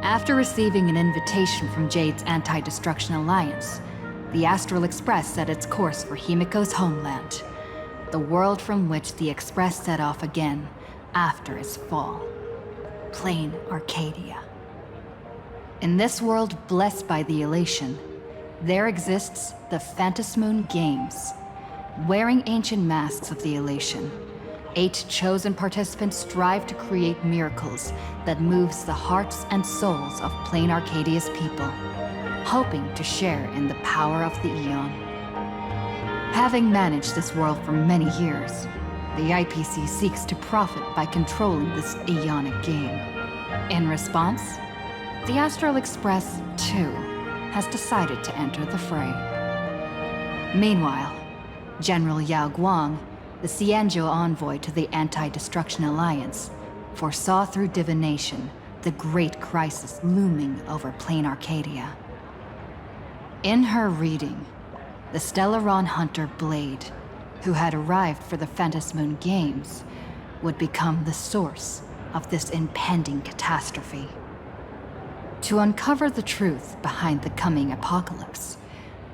After receiving an invitation from Jade's Anti-Destruction Alliance, the Astral Express set its course for Himiko's homeland, the world from which the Express set off again after its fall. Plain Arcadia. In this world blessed by the elation, there exists the Phantasmoon Games. Wearing ancient masks of the elation, 8 chosen participants strive to create miracles that moves the hearts and souls of Plain Arcadia's people, hoping to share in the power of the Aeon. Having managed this world for many years, the IPC seeks to profit by controlling this Aeonic game. In response, the Astral Express, too, has decided to enter the fray. Meanwhile, General Yao Guang, the Xianzhou envoy to the Anti-Destruction Alliance, foresaw through divination the great crisis looming over Plain Arcadia. In her reading, the Stellaron hunter Blade, who had arrived for the Phantasmoon Games, would become the source of this impending catastrophe. To uncover the truth behind the coming apocalypse,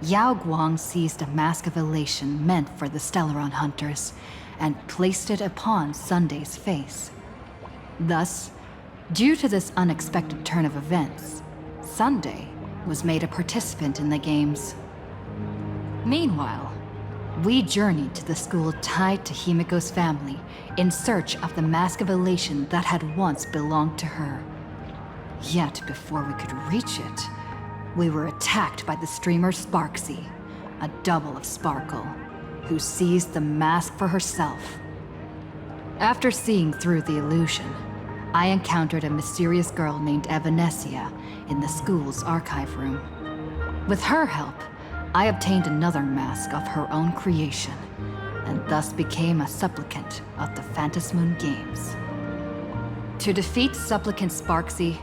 Yao Guang seized a mask of elation meant for the Stellaron hunters and placed it upon Sunday's face. Thus, due to this unexpected turn of events, Sunday was made a participant in the games. Meanwhile, we journeyed to the school tied to Himiko's family in search of the mask of elation that had once belonged to her. Yet before we could reach it, we were attacked by the streamer Sparksy, a double of Sparkle, who seized the mask for herself. After seeing through the illusion, I encountered a mysterious girl named Evanesia in the school's archive room. With her help, I obtained another mask of her own creation, and thus became a supplicant of the Phantasmoon Games. To defeat supplicant Sparksy,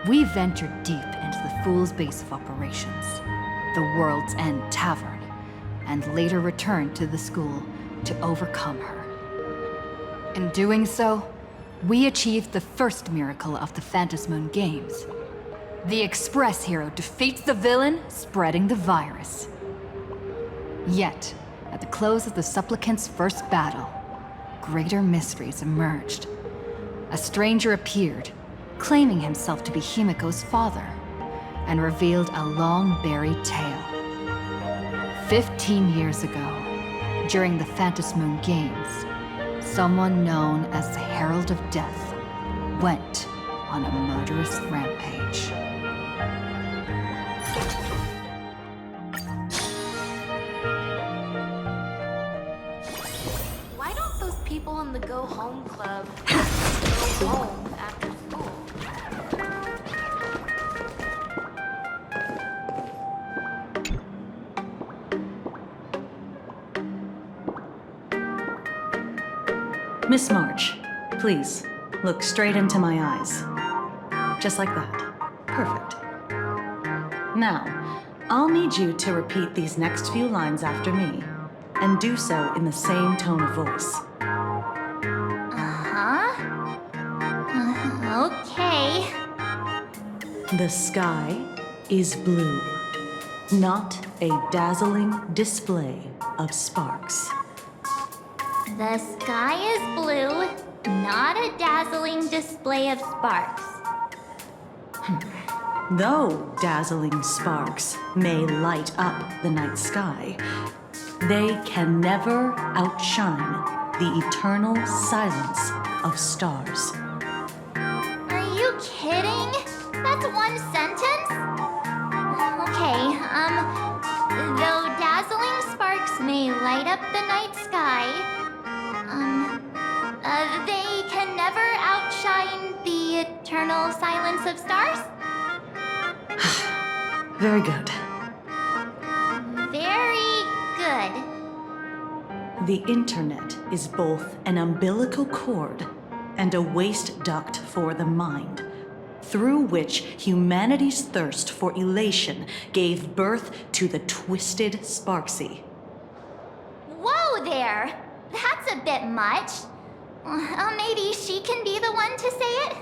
we ventured deep into the Fool's base of operations, the World's End Tavern, and later returned to the school to overcome her. In doing so, we achieved the first miracle of the Phantasmoon Games. The Express hero defeats the villain, spreading the virus. Yet, at the close of the supplicant's first battle, greater mysteries emerged. A stranger appeared, claiming himself to be Himiko's father, and revealed a long-buried tale. 15 years ago, during the Phantasmoon Games, someone known as the Herald of Death went on a murderous rampage. Why don't those people in the Go Home Club go home after school? Miss March, please, look straight into my eyes. Just like that. Perfect. Now, I'll need you to repeat these next few lines after me, and do so in the same tone of voice. Okay. The sky is blue, not a dazzling display of sparks. The sky is blue, not a dazzling display of sparks. Though dazzling sparks may light up the night sky, they can never outshine the eternal silence of stars. Are you kidding? That's one sentence? Okay, though dazzling sparks may light up the night sky, they can never outshine the eternal silence of stars? Very good. Very good. The internet is both an umbilical cord and a waste duct for the mind, through which humanity's thirst for elation gave birth to the twisted Sparksy. Whoa there! That's a bit much. Maybe she can be the one to say it?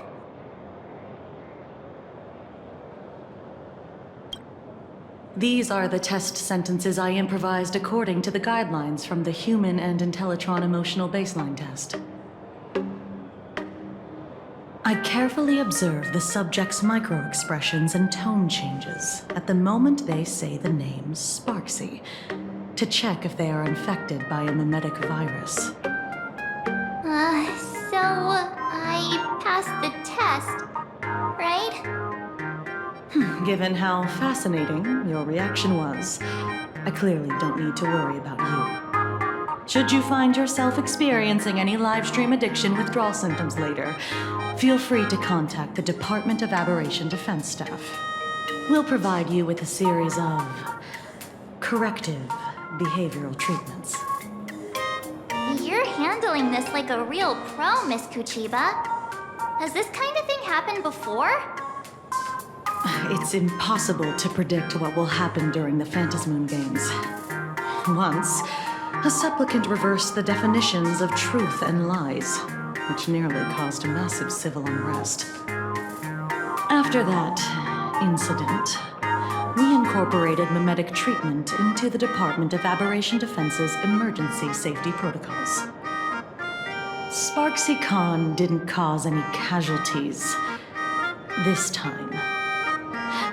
These are the test sentences I improvised according to the guidelines from the Human and Intellitron Emotional Baseline Test. I carefully observe the subject's micro-expressions and tone changes at the moment they say the name Sparksy, to check if they are infected by a mimetic virus. So I passed the test, right? Given how fascinating your reaction was, I clearly don't need to worry about you. Should you find yourself experiencing any live stream addiction withdrawal symptoms later, feel free to contact the Department of Aberration Defense staff. We'll provide you with a series of corrective behavioral treatments. You're handling this like a real pro, Miss Kuchiba. Has this kind of thing happened before? It's impossible to predict what will happen during the Phantasmoon Games. Once, a supplicant reversed the definitions of truth and lies, which nearly caused a massive civil unrest. After that incident, we incorporated mimetic treatment into the Department of Aberration Defense's emergency safety protocols. Sparksy Khan didn't cause any casualties this time.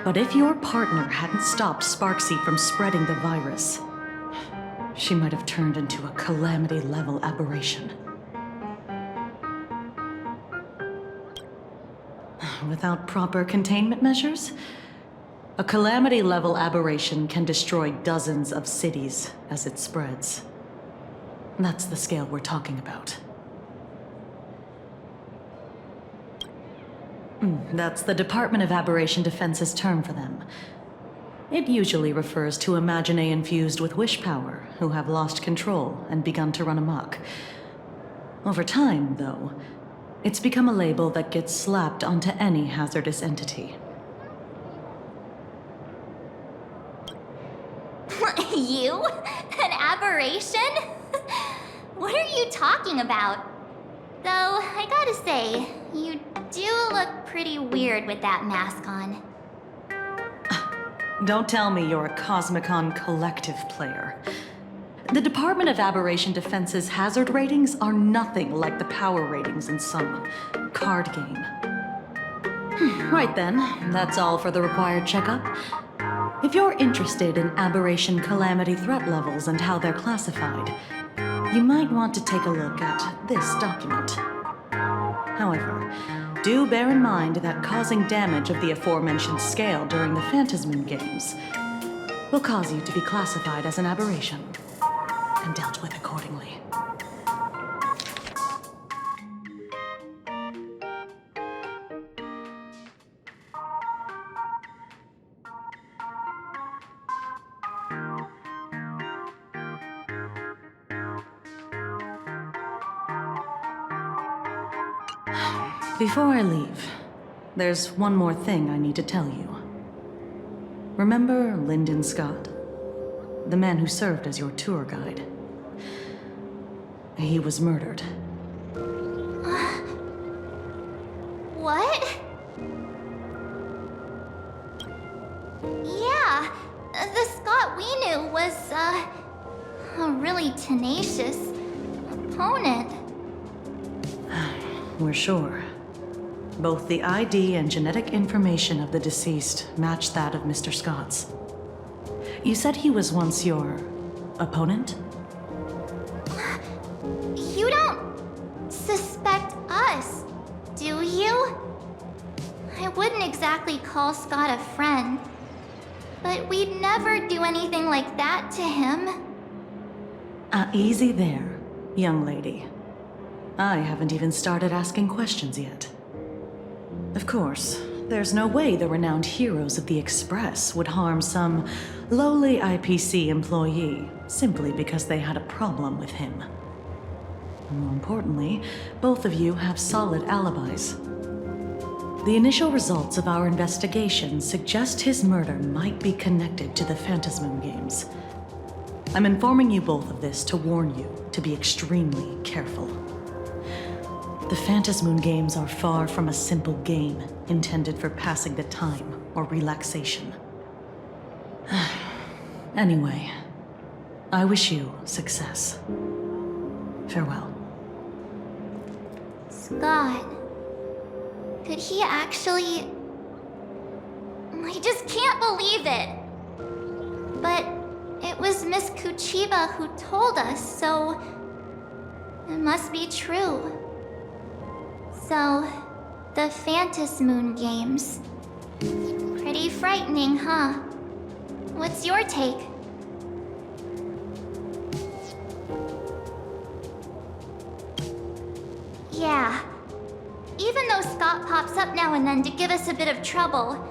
But if your partner hadn't stopped Sparksy from spreading the virus, she might have turned into a calamity-level aberration. Without proper containment measures, a calamity-level aberration can destroy dozens of cities as it spreads. That's the scale we're talking about. That's the Department of Aberration Defense's term for them. It usually refers to Imaginae infused with wish power who have lost control and begun to run amok. Over time, though, it's become a label that gets slapped onto any hazardous entity. You? An aberration? What are you talking about? Though, I gotta say, you do look pretty weird with that mask on. Don't tell me you're a Cosmicon collective player. The Department of Aberration Defense's hazard ratings are nothing like the power ratings in some card game. Right then, that's all for the required checkup. If you're interested in aberration calamity threat levels and how they're classified, you might want to take a look at this document. However, do bear in mind that causing damage of the aforementioned scale during the Phantasmoon Games will cause you to be classified as an aberration and dealt with accordingly. Before I leave, there's one more thing I need to tell you. Remember Lyndon Scott? The man who served as your tour guide. He was murdered. What? Yeah, the Scott we knew was, a really tenacious opponent. We're sure. Both the ID and genetic information of the deceased match that of Mr. Scott's. You said he was once your opponent? You don't suspect us, do you? I wouldn't exactly call Scott a friend, but we'd never do anything like that to him. Easy there, young lady. I haven't even started asking questions yet. Of course, there's no way the renowned heroes of the Express would harm some lowly IPC employee simply because they had a problem with him. More importantly, both of you have solid alibis. The initial results of our investigation suggest his murder might be connected to the Phantasmoon Games. I'm informing you both of this to warn you to be extremely careful. The Phantasmoon Games are far from a simple game intended for passing the time or relaxation. Anyway, I wish you success. Farewell. Scott. Could he actually... I just can't believe it! But it was Miss Kuchiba who told us, so... it must be true. So, the Phantas Moon games. Pretty frightening, huh? What's your take? Yeah. Even though Scott pops up now and then to give us a bit of trouble,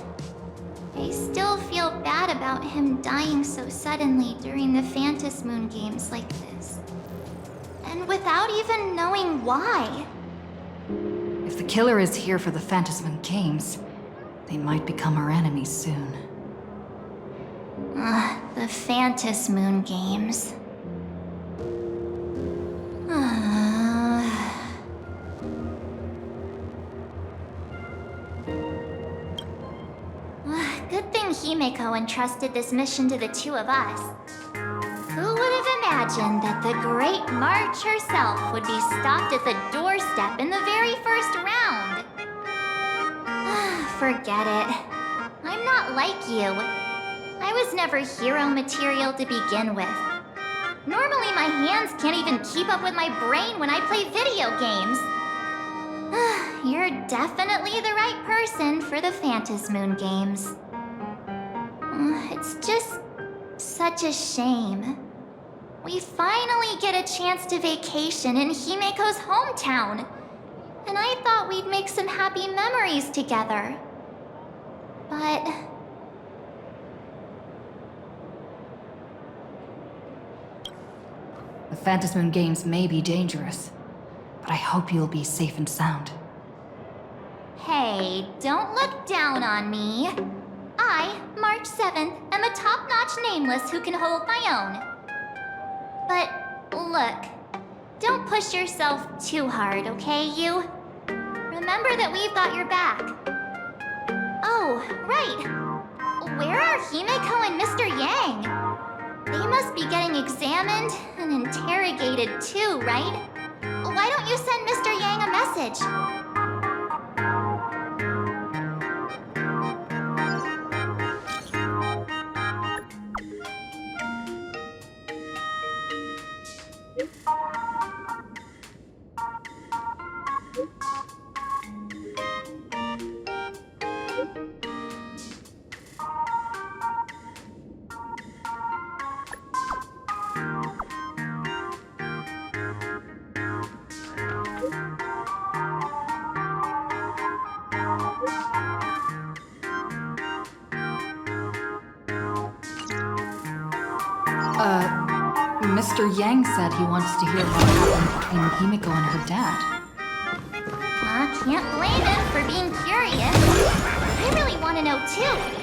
I still feel bad about him dying so suddenly during the Phantas Moon games like this. And without even knowing why. If the killer is here for the Phantasm Games, they might become our enemies soon. The Phantas Moon games. Good thing Himeko entrusted this mission to the two of us. Who would have imagined that the Great March herself would be stopped at the doorstep in the very first round? Forget it. I'm not like you. I was never hero material to begin with. Normally my hands can't even keep up with my brain when I play video games. You're definitely the right person for the Phantas Moon games. It's just such a shame. We finally get a chance to vacation in Himeko's hometown. And I thought we'd make some happy memories together. But... The Phantasm Games may be dangerous, but I hope you'll be safe and sound. Hey, don't look down on me. I, March 7th, am a top-notch nameless who can hold my own. But, look, don't push yourself too hard, okay, you? Remember that we've got your back. Oh, right. Where are Himeko and Mr. Yang? They must be getting examined and interrogated too, right? Why don't you send Mr. Yang a message? Mr. Yang said he wants to hear what happened between Himeko and her dad. Can't blame him for being curious. I really want to know too.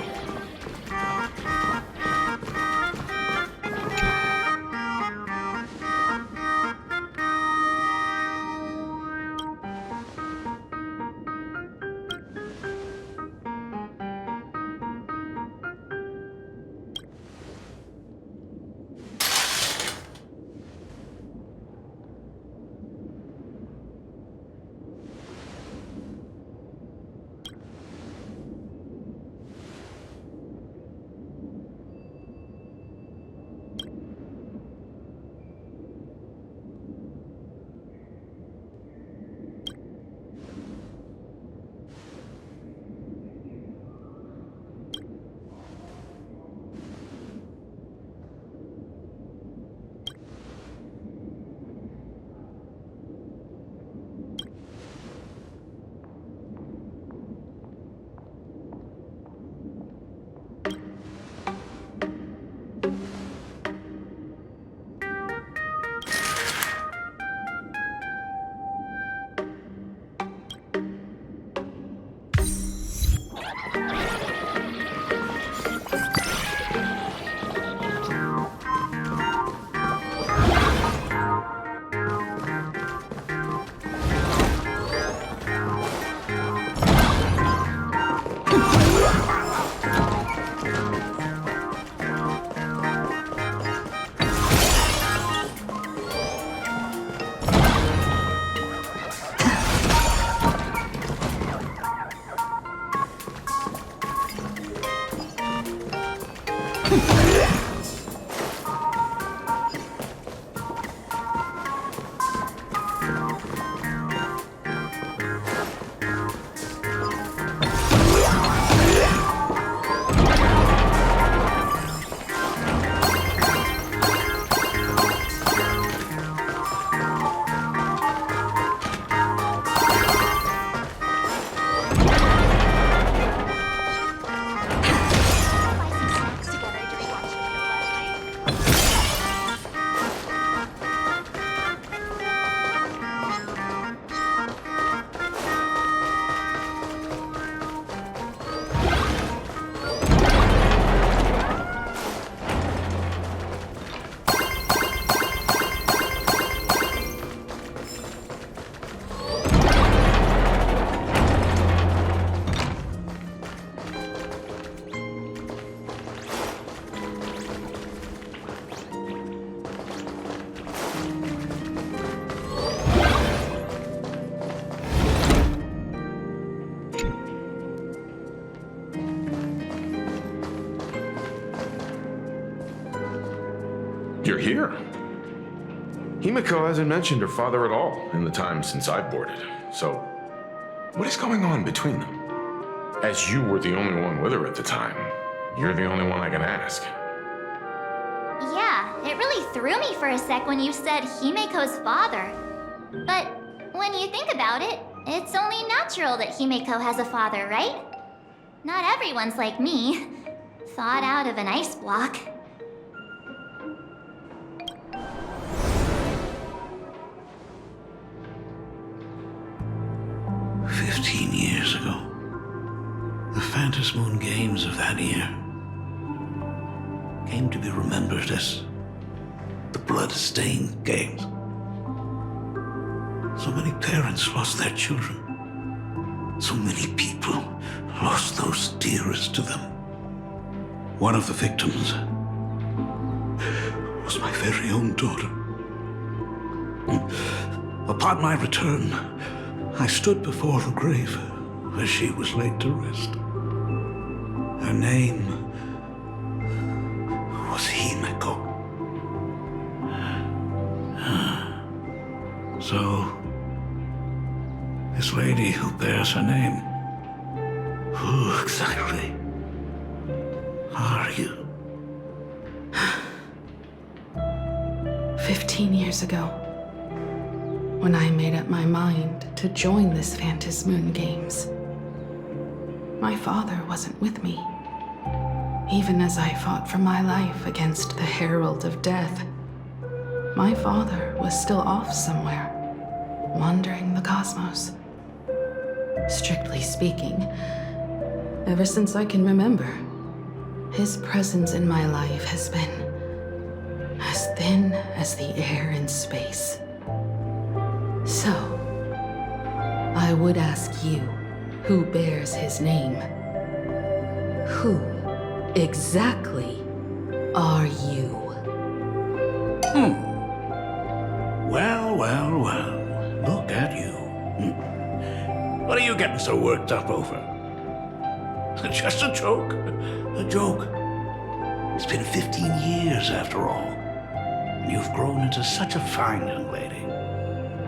You're here. Himiko hasn't mentioned her father at all in the time since I've boarded. So, what is going on between them? As you were the only one with her at the time, you're the only one I can ask. Yeah, it really threw me for a sec when you said Himiko's father. But when you think about it, it's only natural that Himiko has a father, right? Not everyone's like me, thawed out of an ice block. Years ago, the Phantom Moon Games of that year came to be remembered as the Blood-Stained Games. So many parents lost their children. So many people lost those dearest to them. One of the victims was my very own daughter. Upon my return, I stood before the grave where she was laid to rest. Her name was Himiko. So, this lady who bears her name, who exactly are you? 15 years ago, when I made up my mind to join this Phantom Moon Games, my father wasn't with me. Even as I fought for my life against the Herald of Death, my father was still off somewhere, wandering the cosmos. Strictly speaking, ever since I can remember, his presence in my life has been as thin as the air in space. So, I would ask you, who bears his name? Who exactly are you? Well, look at you. What are you getting so worked up over? Just a joke. A joke. It's been 15 years after all, and you've grown into such a fine young lady.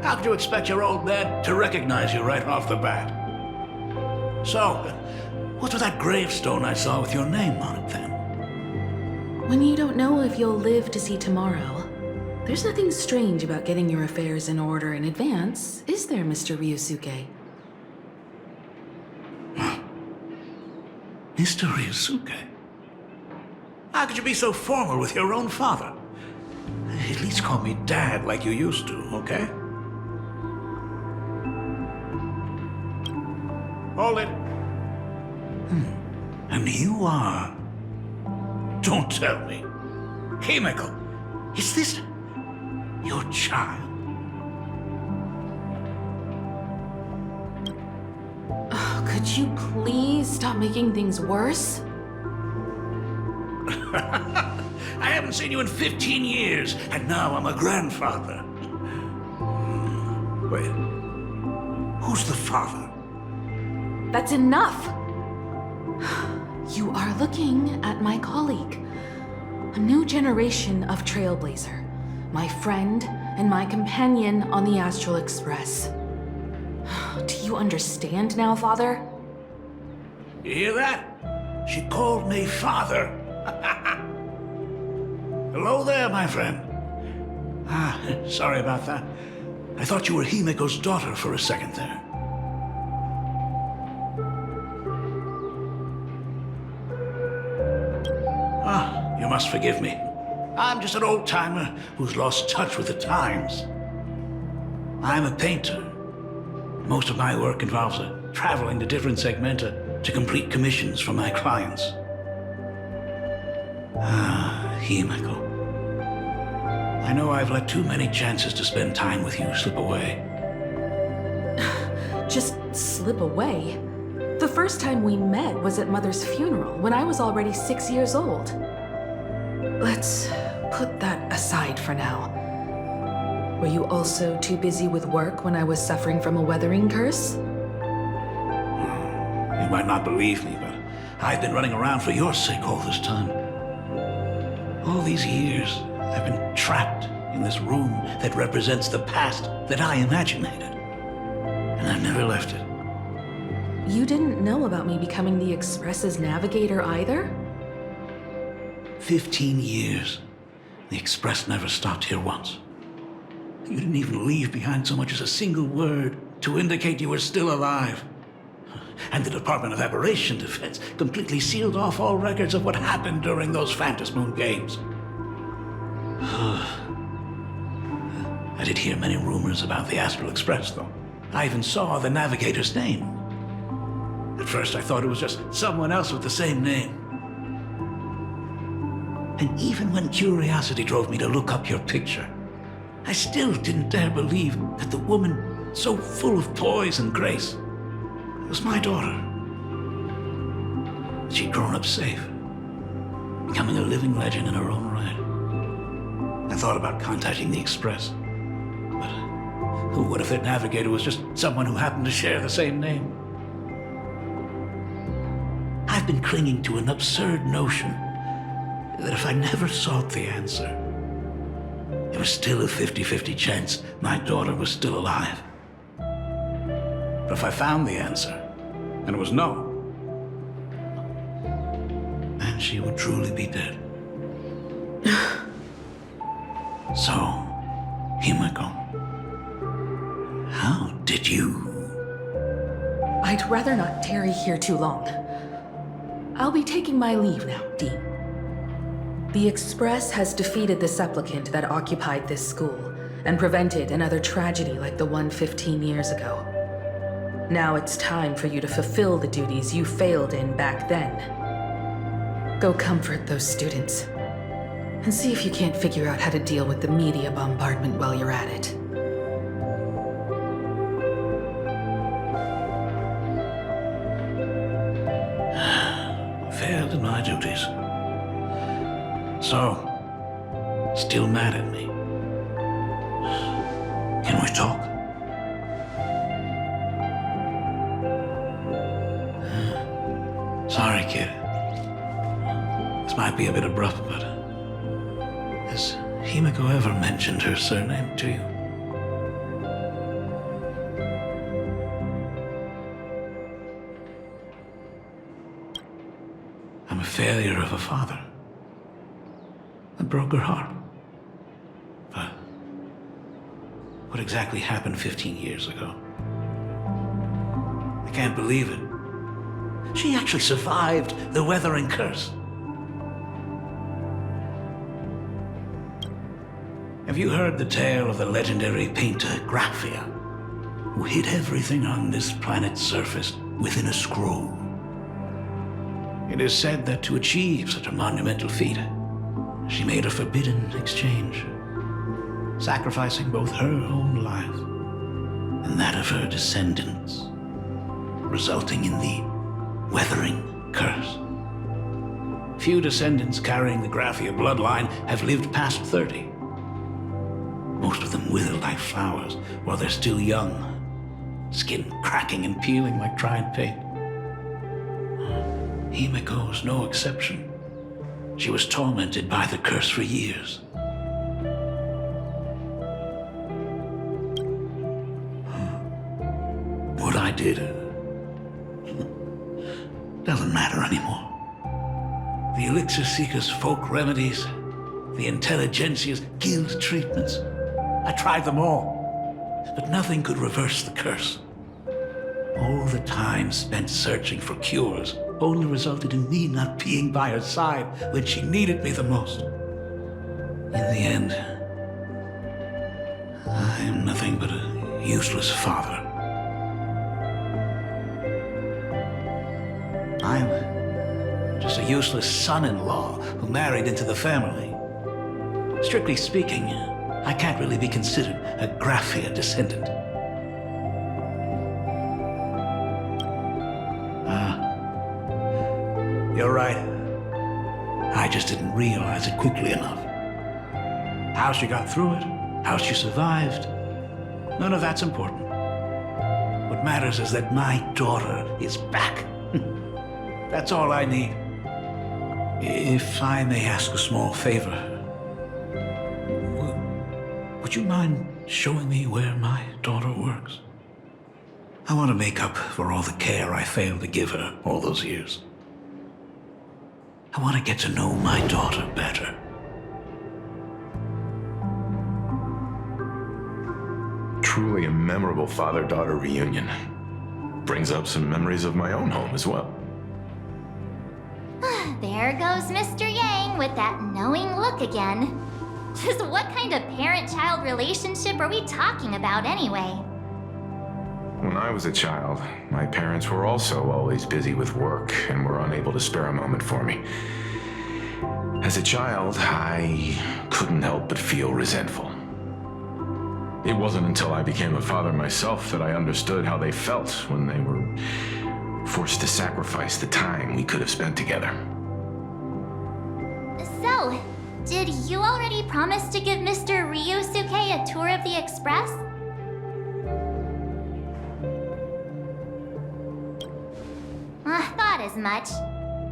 How could you expect your old man to recognize you right off the bat? So, what's with that gravestone I saw with your name on it then? When you don't know if you'll live to see tomorrow, there's nothing strange about getting your affairs in order in advance, is there, Mr. Ryusuke? Mr. Ryusuke? How could you be so formal with your own father? At least call me Dad like you used to, okay? Hold it. And you are... Don't tell me. Himiko, is this your child? Oh, could you please stop making things worse? I haven't seen you in 15 years, and now I'm a grandfather. Wait, who's the father? That's enough! You are looking at my colleague, A new generation of Trailblazer. My friend and my companion on the Astral Express. Do you understand now, Father? You hear that? She called me father. Hello there, my friend. Sorry about that. I thought you were Himiko's daughter for a second there. You must forgive me. I'm just an old-timer who's lost touch with the times. I'm a painter. Most of my work involves traveling to different segmenta to complete commissions for my clients. Himiko. I know I've let too many chances to spend time with you slip away. Just slip away? The first time we met was at Mother's funeral, when I was already 6 years old. Let's put that aside for now. Were you also too busy with work when I was suffering from a weathering curse? You might not believe me, but I've been running around for your sake all this time. All these years, I've been trapped in this room that represents the past that I imaginated. And I've never left it. You didn't know about me becoming the Express's navigator either? 15 years. The Express never stopped here once. You didn't even leave behind so much as a single word to indicate you were still alive. And the Department of Aberration Defense completely sealed off all records of what happened during those Phantasmoon games. I did hear many rumors about the Astral Express, though. I even saw the navigator's name. At first, I thought it was just someone else with the same name. And even when curiosity drove me to look up your picture, I still didn't dare believe that the woman so full of poise and grace was my daughter. She'd grown up safe, becoming a living legend in her own right. I thought about contacting the Express, but what if their navigator was just someone who happened to share the same name? I've been clinging to an absurd notion that if I never sought the answer, there was still a 50-50 chance my daughter was still alive. But if I found the answer, and it was no, then she would truly be dead. So, Himiko, how did you... I'd rather not tarry here too long. I'll be taking my leave now, Dean. The Express has defeated the supplicant that occupied this school and prevented another tragedy like the one 15 years ago. Now it's time for you to fulfill the duties you failed in back then. Go comfort those students, and see if you can't figure out how to deal with the media bombardment while you're at it. Failed in my duties. So, still mad at me. Can we talk? Sorry, kid. This might be a bit abrupt, but has Himiko ever mentioned her surname to you? I'm a failure of a father. I broke her heart. But what exactly happened 15 years ago? I can't believe it. She actually survived the weathering curse. Have you heard the tale of the legendary painter Graphia, who hid everything on this planet's surface within a scroll? It is said that to achieve such a monumental feat, she made a forbidden exchange, sacrificing both her own life and that of her descendants, resulting in the weathering curse. Few descendants carrying the Graphia bloodline have lived past 30. Most of them wither like flowers while they're still young, skin cracking and peeling like dried paint. Himiko's no exception. She was tormented by the curse for years. What I did doesn't matter anymore. The Elixir Seekers' folk remedies, the Intelligentsia's guild treatments. I tried them all, but nothing could reverse the curse. All the time spent searching for cures only resulted in me not being by her side when she needed me the most. In the end, I am nothing but a useless father. I'm just a useless son-in-law who married into the family. Strictly speaking, I can't really be considered a Graphia descendant. You're right. I just didn't realize it quickly enough. How she got through it, how she survived, none of that's important. What matters is that my daughter is back. That's all I need. If I may ask a small favor, would you mind showing me where my daughter works? I want to make up for all the care I failed to give her all those years. I want to get to know my daughter better. Truly a memorable father-daughter reunion. Brings up some memories of my own home as well. There goes Mr. Yang with that knowing look again. Just what kind of parent-child relationship are we talking about anyway? When I was a child, my parents were also always busy with work and were unable to spare a moment for me. As a child, I couldn't help but feel resentful. It wasn't until I became a father myself that I understood how they felt when they were forced to sacrifice the time we could have spent together. So, did you already promise to give Mr. Ryusuke a tour of the Express? Thought as much.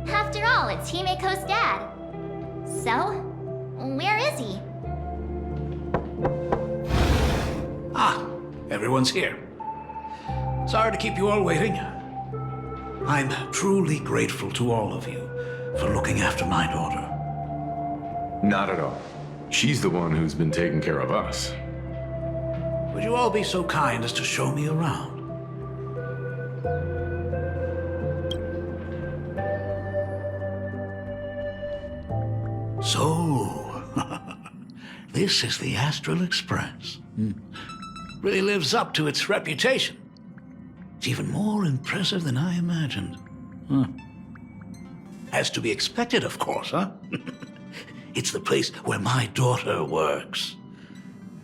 After all, it's Himiko's dad. So, where is he? Ah, everyone's here. Sorry to keep you all waiting. I'm truly grateful to all of you for looking after my daughter. Not at all. She's the one who's been taking care of us. Would you all be so kind as to show me around? So, this is the Astral Express. Really lives up to its reputation. It's even more impressive than I imagined. As to be expected, of course, huh? It's the place where my daughter works.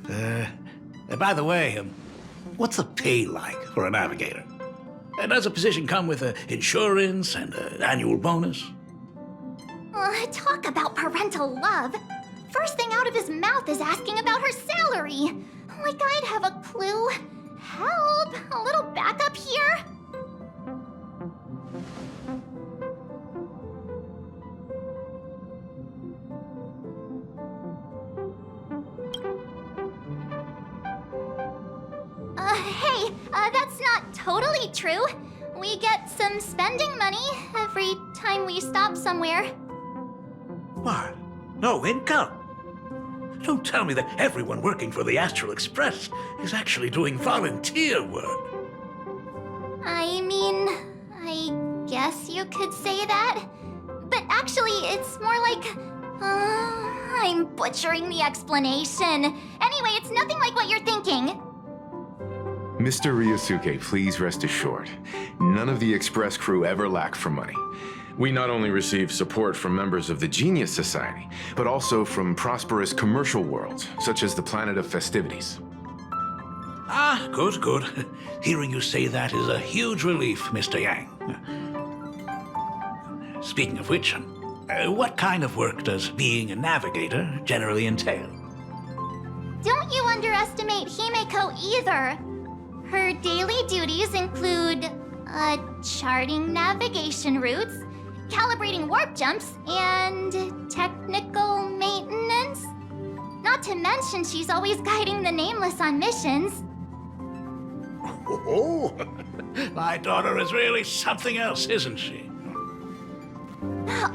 By the way, what's the pay like for a navigator? Does a position come with insurance and an annual bonus? Talk about parental love. First thing out of his mouth is asking about her salary. Like I'd have a clue. Help! A little backup here? Hey, that's not totally true. We get some spending money every time we stop somewhere. What? No income? Don't tell me that everyone working for the Astral Express is actually doing volunteer work. I mean, I guess you could say that. But actually, it's more like... I'm butchering the explanation. Anyway, it's nothing like what you're thinking. Mr. Ryusuke, please rest assured. None of the Express crew ever lack for money. We not only receive support from members of the Genius Society, but also from prosperous commercial worlds, such as the Planet of Festivities. Ah, good, good. Hearing you say that is a huge relief, Mr. Yang. Speaking of which, what kind of work does being a navigator generally entail? Don't you underestimate Himiko either. Her daily duties include, charting navigation routes, calibrating warp jumps, and technical maintenance. Not to mention she's always guiding the Nameless on missions. Oh, my daughter is really something else, isn't she?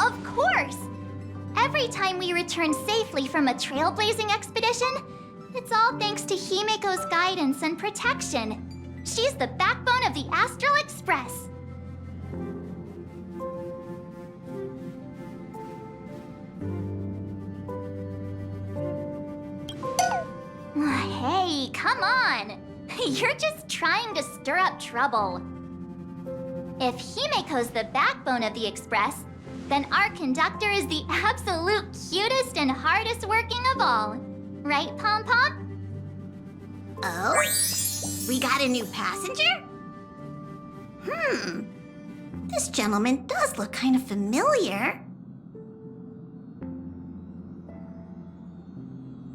Of course! Every time we return safely from a trailblazing expedition, it's all thanks to Himiko's guidance and protection. She's the backbone of the Astral Express. Hey, come on! You're just trying to stir up trouble. If Himiko's the backbone of the Express, then our conductor is the absolute cutest and hardest working of all. Right, Pom Pom? Oh? We got a new passenger? This gentleman does look kind of familiar.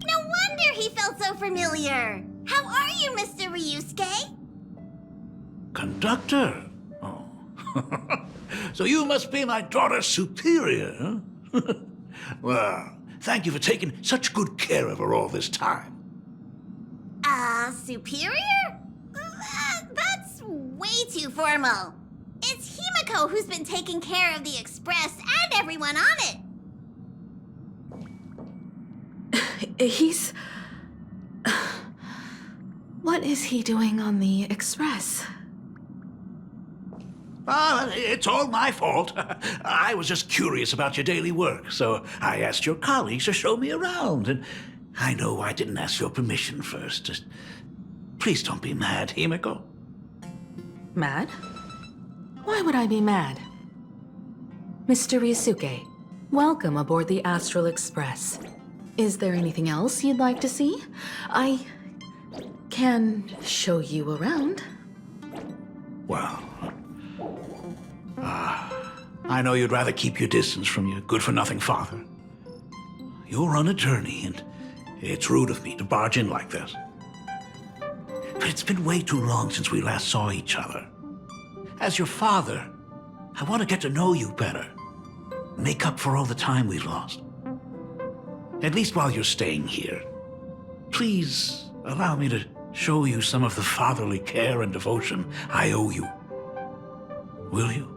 No wonder he felt so familiar. How are you, Mr. Ryusuke? Conductor? Oh. So you must be my daughter's superior, huh? Well, thank you for taking such good care of her all this time. Superior? That's way too formal. It's Himiko who's been taking care of the Express and everyone on it. He's... What is he doing on the Express? It's all my fault. I was just curious about your daily work, so I asked your colleagues to show me around. And I know I didn't ask your permission first. Just please don't be mad, Himiko. Mad? Why would I be mad? Mr. Ryusuke, welcome aboard the Astral Express. Is there anything else you'd like to see? I can show you around. Well, I know you'd rather keep your distance from your good-for-nothing father. You're on a journey, and it's rude of me to barge in like this. But it's been way too long since we last saw each other. As your father, I want to get to know you better. Make up for all the time we've lost. At least while you're staying here. Please allow me to show you some of the fatherly care and devotion I owe you. Will you?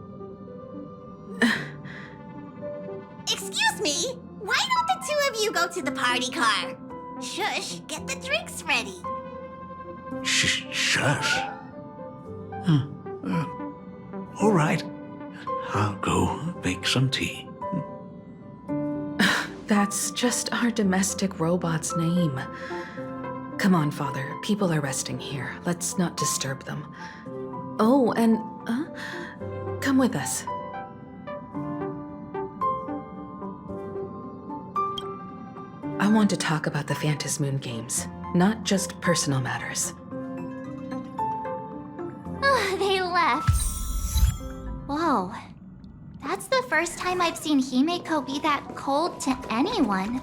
Excuse me? Why don't the two of you go to the party car? Shush, get the drinks ready. Shush. All right. I'll go make some tea. That's just our domestic robot's name. Come on, Father. People are resting here. Let's not disturb them. Oh, and, come with us. I want to talk about the Phantasmoon games, not just personal matters. They left. Whoa. That's the first time I've seen Himiko be that cold to anyone.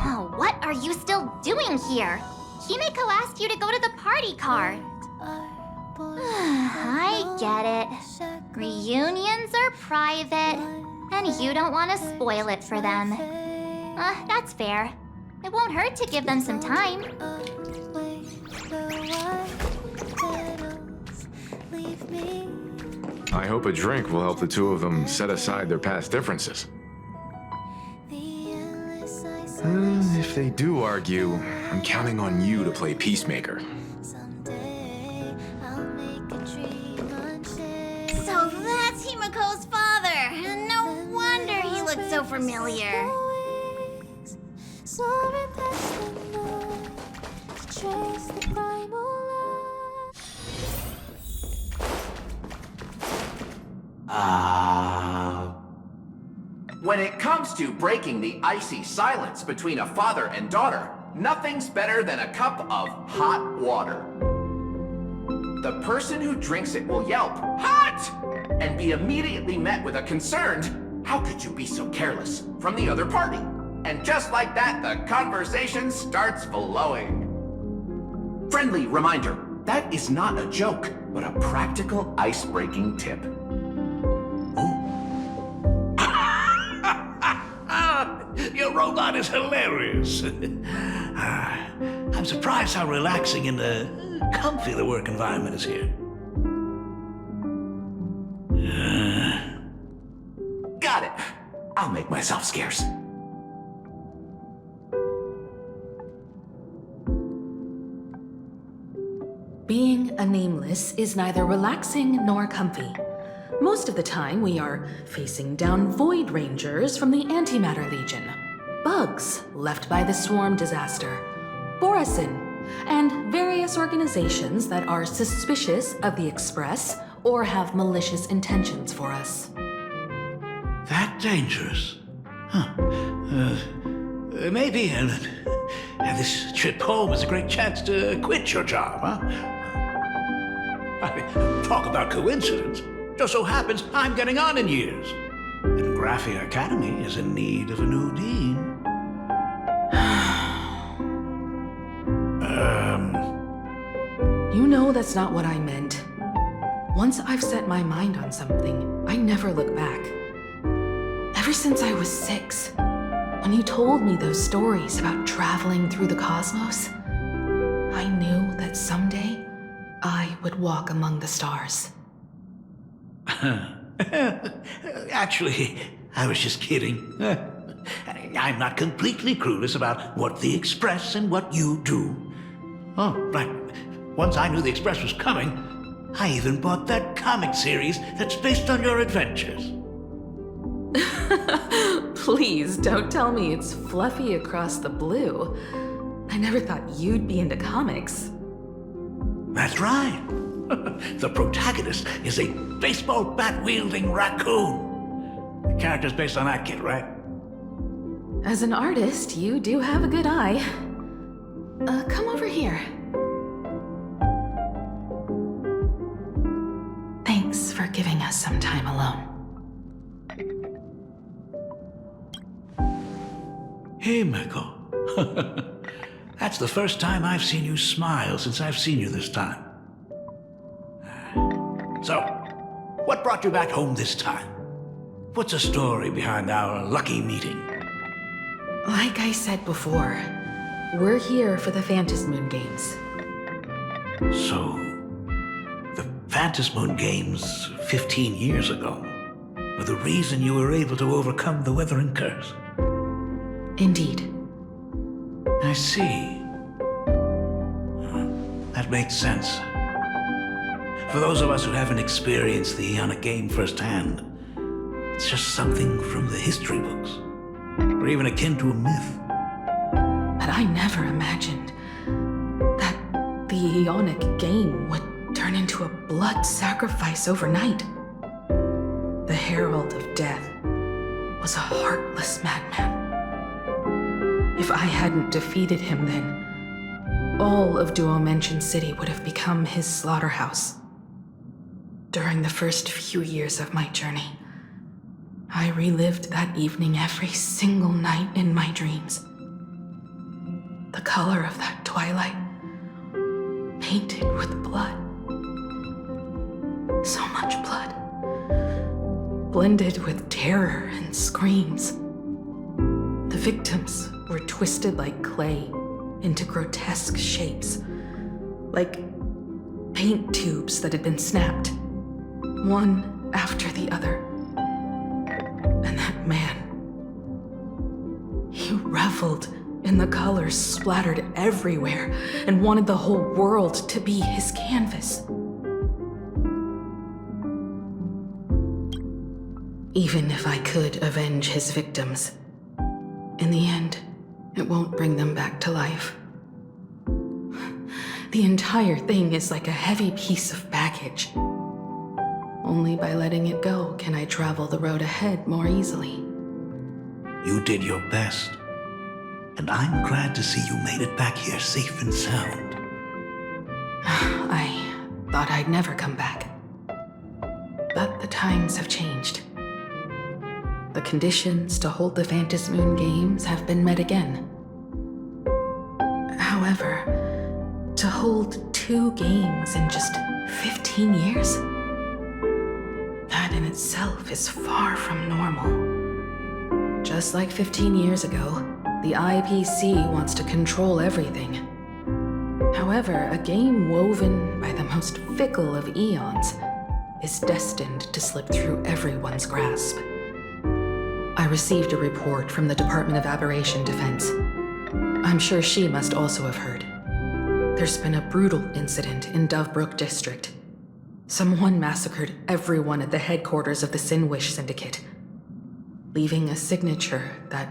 Oh, what are you still doing here? Himiko asked you to go to the party car. I get it. Reunions are private, and you don't want to spoil it for them. That's fair. It won't hurt to give them some time. I hope a drink will help the two of them set aside their past differences. If they do argue, I'm counting on you to play peacemaker. So that's Himiko's father. No wonder he looked so familiar. When it comes to breaking the icy silence between a father and daughter, nothing's better than a cup of hot water. The person who drinks it will yelp, "Hot!" and be immediately met with a concerned, "How could you be so careless?" from the other party. And just like that, the conversation starts flowing. Friendly reminder, that is not a joke, but a practical ice-breaking tip. Your robot is hilarious. I'm surprised how relaxing and comfy the work environment is here. Got it. I'll make myself scarce. Being a nameless is neither relaxing nor comfy. Most of the time, we are facing down Void Rangers from the Antimatter Legion, bugs left by the Swarm disaster, Borisin, and various organizations that are suspicious of the Express or have malicious intentions for us. That dangerous? Huh. Maybe this trip home is a great chance to quit your job, huh? I mean, talk about coincidence. Just so happens I'm getting on in years. And Graphia Academy is in need of a new dean. You know that's not what I meant. Once I've set my mind on something, I never look back. Ever since I was 6, when you told me those stories about traveling through the cosmos, I knew that someday I would walk among the stars. Actually, I was just kidding. I'm not completely clueless about what the Express and what you do. Oh, right. Once I knew the Express was coming, I even bought that comic series that's based on your adventures. Please don't tell me it's fluffy across the blue. I never thought you'd be into comics. That's right. The protagonist is a baseball bat-wielding raccoon. The character's based on that kid, right? As an artist, you do have a good eye. Come over here. Thanks for giving us some time alone. Hey, Miko. That's the first time I've seen you smile since I've seen you this time. So, what brought you back home this time? What's the story behind our lucky meeting? Like I said before, we're here for the Phantasmoon Games. So, the Phantasmoon Games 15 years ago were the reason you were able to overcome the Weathering Curse? Indeed. I see. That makes sense. For those of us who haven't experienced the Ionic game firsthand, it's just something from the history books, or even akin to a myth. But I never imagined that the Ionic game would turn into a blood sacrifice overnight. The Herald of Death was a heartless madman. If I hadn't defeated him then, all of Duomension City would have become his slaughterhouse. During the first few years of my journey, I relived that evening every single night in my dreams. The color of that twilight, painted with blood. So much blood, blended with terror and screams. The victims were twisted like clay into grotesque shapes, like paint tubes that had been snapped, one after the other. And that man, he reveled in the colors splattered everywhere and wanted the whole world to be his canvas. Even if I could avenge his victims, in the end, it won't bring them back to life. The entire thing is like a heavy piece of baggage. Only by letting it go can I travel the road ahead more easily. You did your best, and I'm glad to see you made it back here safe and sound. I thought I'd never come back. But the times have changed. The conditions to hold the Phantasmoon Games have been met again. However, to hold 2 games in just 15 years? That in itself is far from normal. Just like 15 years ago, the IPC wants to control everything. However, a game woven by the most fickle of eons is destined to slip through everyone's grasp. I received a report from the Department of Aberration Defense. I'm sure she must also have heard. There's been a brutal incident in Dovebrook District. Someone massacred everyone at the headquarters of the Sinwish Syndicate, leaving a signature that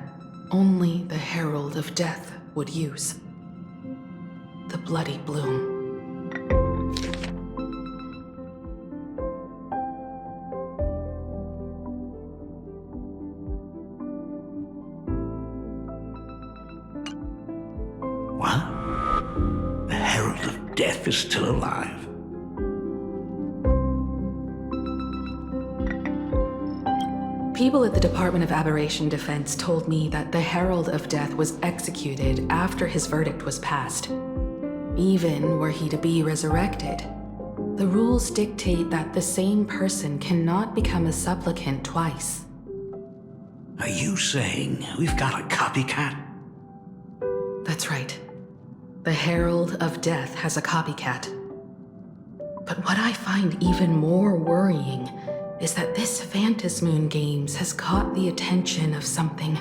only the Herald of Death would use. The Bloody Bloom. What? The Herald of Death is still alive? People at the Department of Aberration Defense told me that the Herald of Death was executed after his verdict was passed. Even were he to be resurrected, the rules dictate that the same person cannot become a supplicant twice. Are you saying we've got a copycat? That's right. The Herald of Death has a copycat. But what I find even more worrying is that this Phantasmoon Games has caught the attention of something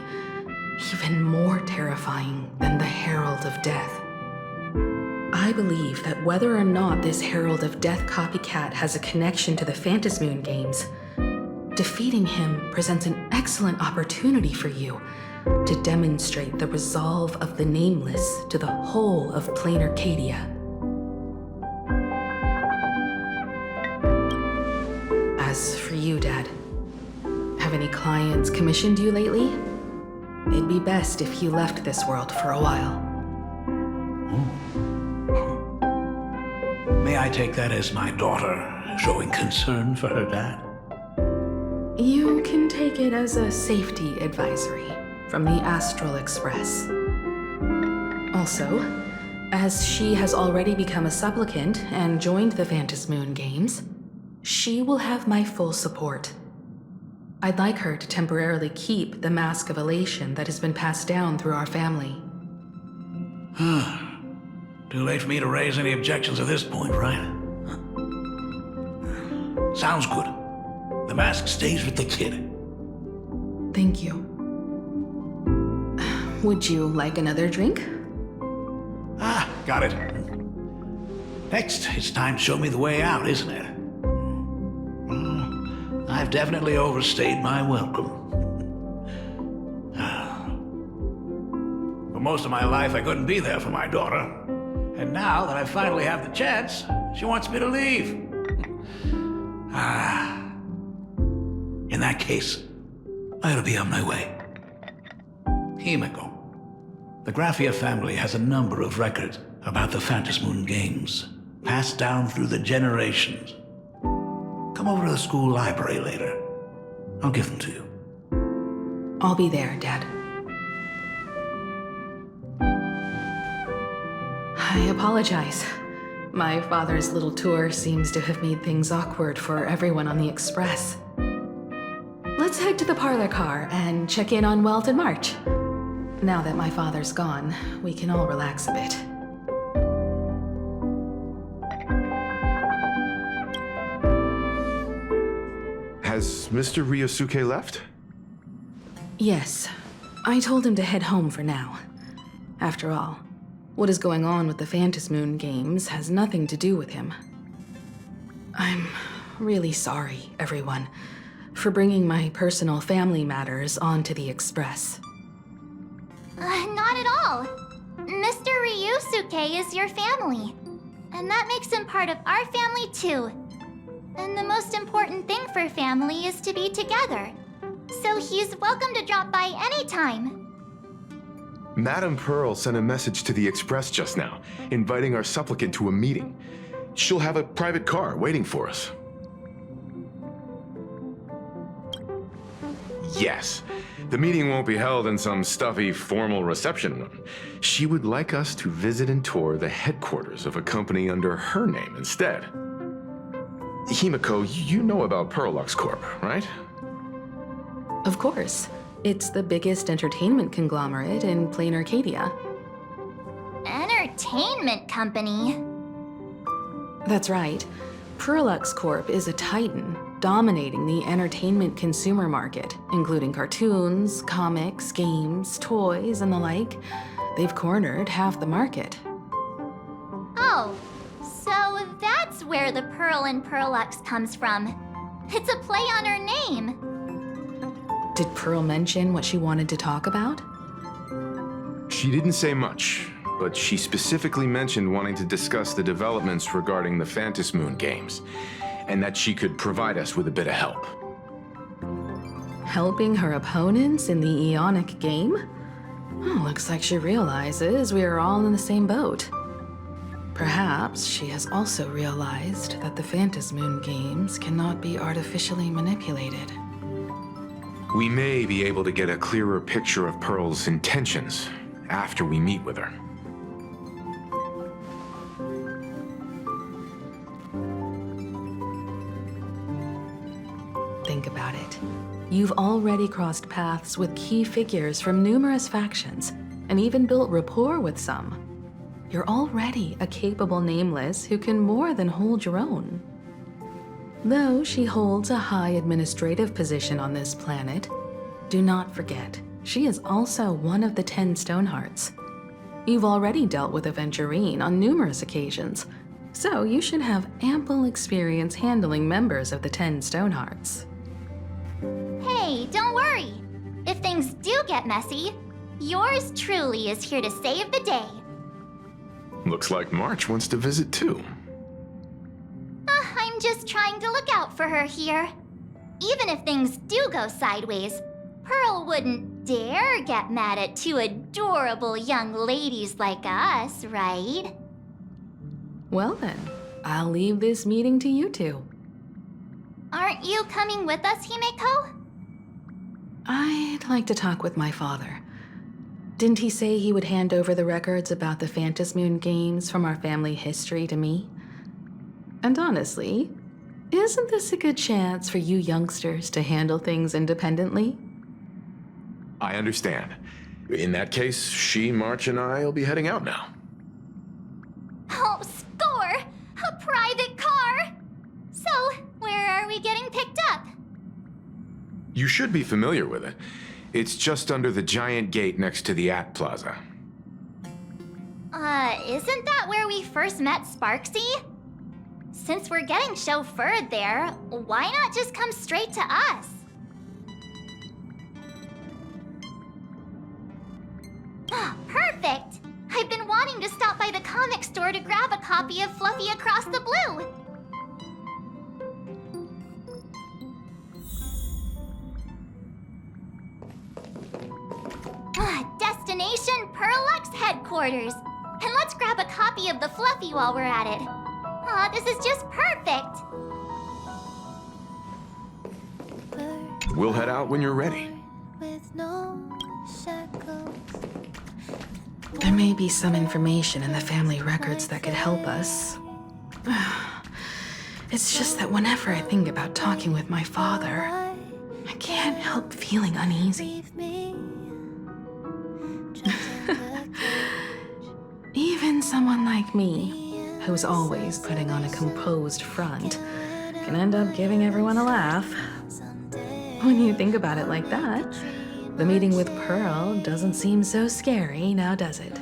even more terrifying than the Herald of Death. I believe that whether or not this Herald of Death copycat has a connection to the Phantasmoon Games, defeating him presents an excellent opportunity for you to demonstrate the resolve of the Nameless to the whole of Plain Arcadia. As for you, Dad, have any clients commissioned you lately? It'd be best if you left this world for a while. May I take that as my daughter showing concern for her dad? You can take it as a safety advisory from the Astral Express. Also, as she has already become a supplicant and joined the Phantasmoon Games, she will have my full support. I'd like her to temporarily keep the Mask of Elation that has been passed down through our family. Too late for me to raise any objections at this point, right? Sounds good. The mask stays with the kid. Thank you. Would you like another drink? Got it. Next, it's time to show me the way out, isn't it? I've definitely overstayed my welcome. For most of my life, I couldn't be there for my daughter. And now that I finally have the chance, she wants me to leave. In that case, I ought to be on my way. Himiko. The Graphia family has a number of records about the Phantasmoon Games, passed down through the generations. Come over to the school library later. I'll give them to you. I'll be there, Dad. I apologize. My father's little tour seems to have made things awkward for everyone on the Express. Let's head to the parlor car and check in on Welt and March. Now that my father's gone, we can all relax a bit. Has Mr. Ryosuke left? Yes. I told him to head home for now. After all, what is going on with the Phantasmoon Games has nothing to do with him. I'm really sorry, everyone, for bringing my personal family matters onto the Express. Not at all. Mr. Ryusuke is your family. And that makes him part of our family too. And the most important thing for family is to be together. So he's welcome to drop by anytime. Madame Pearl sent a message to the Express just now, inviting our supplicant to a meeting. She'll have a private car waiting for us. Yes. The meeting won't be held in some stuffy, formal reception room. She would like us to visit and tour the headquarters of a company under her name instead. Himiko, you know about Perlux Corp, right? Of course. It's the biggest entertainment conglomerate in plain Arcadia. Entertainment company? That's right. Perlux Corp is a titan, dominating the entertainment consumer market, including cartoons, comics, games, toys, and the like. They've cornered half the market. Oh, so that's where the Pearl in Perlux comes from. It's a play on her name. Did Pearl mention what she wanted to talk about? She didn't say much, but she specifically mentioned wanting to discuss the developments regarding the Phantom Moon games, and that she could provide us with a bit of help. Helping her opponents in the Ionic game? Oh, looks like she realizes we are all in the same boat. Perhaps she has also realized that the Phantom Moon games cannot be artificially manipulated. We may be able to get a clearer picture of Pearl's intentions after we meet with her. Think about it. You've already crossed paths with key figures from numerous factions, and even built rapport with some. You're already a capable nameless who can more than hold your own. Though she holds a high administrative position on this planet, do not forget, she is also one of the 10 Stonehearts. You've already dealt with Aventurine on numerous occasions, so you should have ample experience handling members of the 10 Stonehearts. Hey, don't worry. If things do get messy, yours truly is here to save the day. Looks like March wants to visit too. I'm just trying to look out for her here. Even if things do go sideways, Pearl wouldn't dare get mad at two adorable young ladies like us, right? Well then, I'll leave this meeting to you two. Aren't you coming with us, Himeko? I'd like to talk with my father. Didn't he say he would hand over the records about the Phantom Moon games from our family history to me? And honestly, isn't this a good chance for you youngsters to handle things independently? I understand. In that case, she, March, and I will be heading out now. Oh, score! A private car! So, where are we getting picked up? You should be familiar with it. It's just under the giant gate next to the AT Plaza. Isn't that where we first met Sparksy? Since we're getting chauffeured there, why not just come straight to us? Perfect! I've been wanting to stop by the comic store to grab a copy of Fluffy Across the Blue. Destination Perlux headquarters. And let's grab a copy of the Fluffy while we're at it. Aw, this is just perfect. We'll head out when you're ready. There may be some information in the family records that could help us. It's just that whenever I think about talking with my father, I can't help feeling uneasy. Even someone like me, who's always putting on a composed front, can end up giving everyone a laugh. When you think about it like that, the meeting with Pearl doesn't seem so scary, now does it?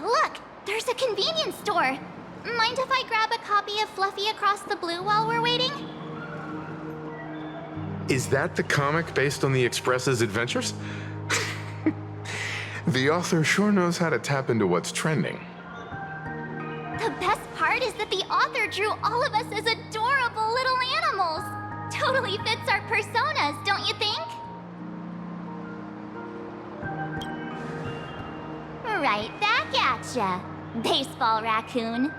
Look! There's a convenience store! Mind if I grab a copy of Fluffy Across the Blue while we're waiting? Is that the comic based on the Express's adventures? The author sure knows how to tap into what's trending. The best part is that the author drew all of us as adorable little animals. Totally fits our personas, don't you think? Gotcha, baseball raccoon.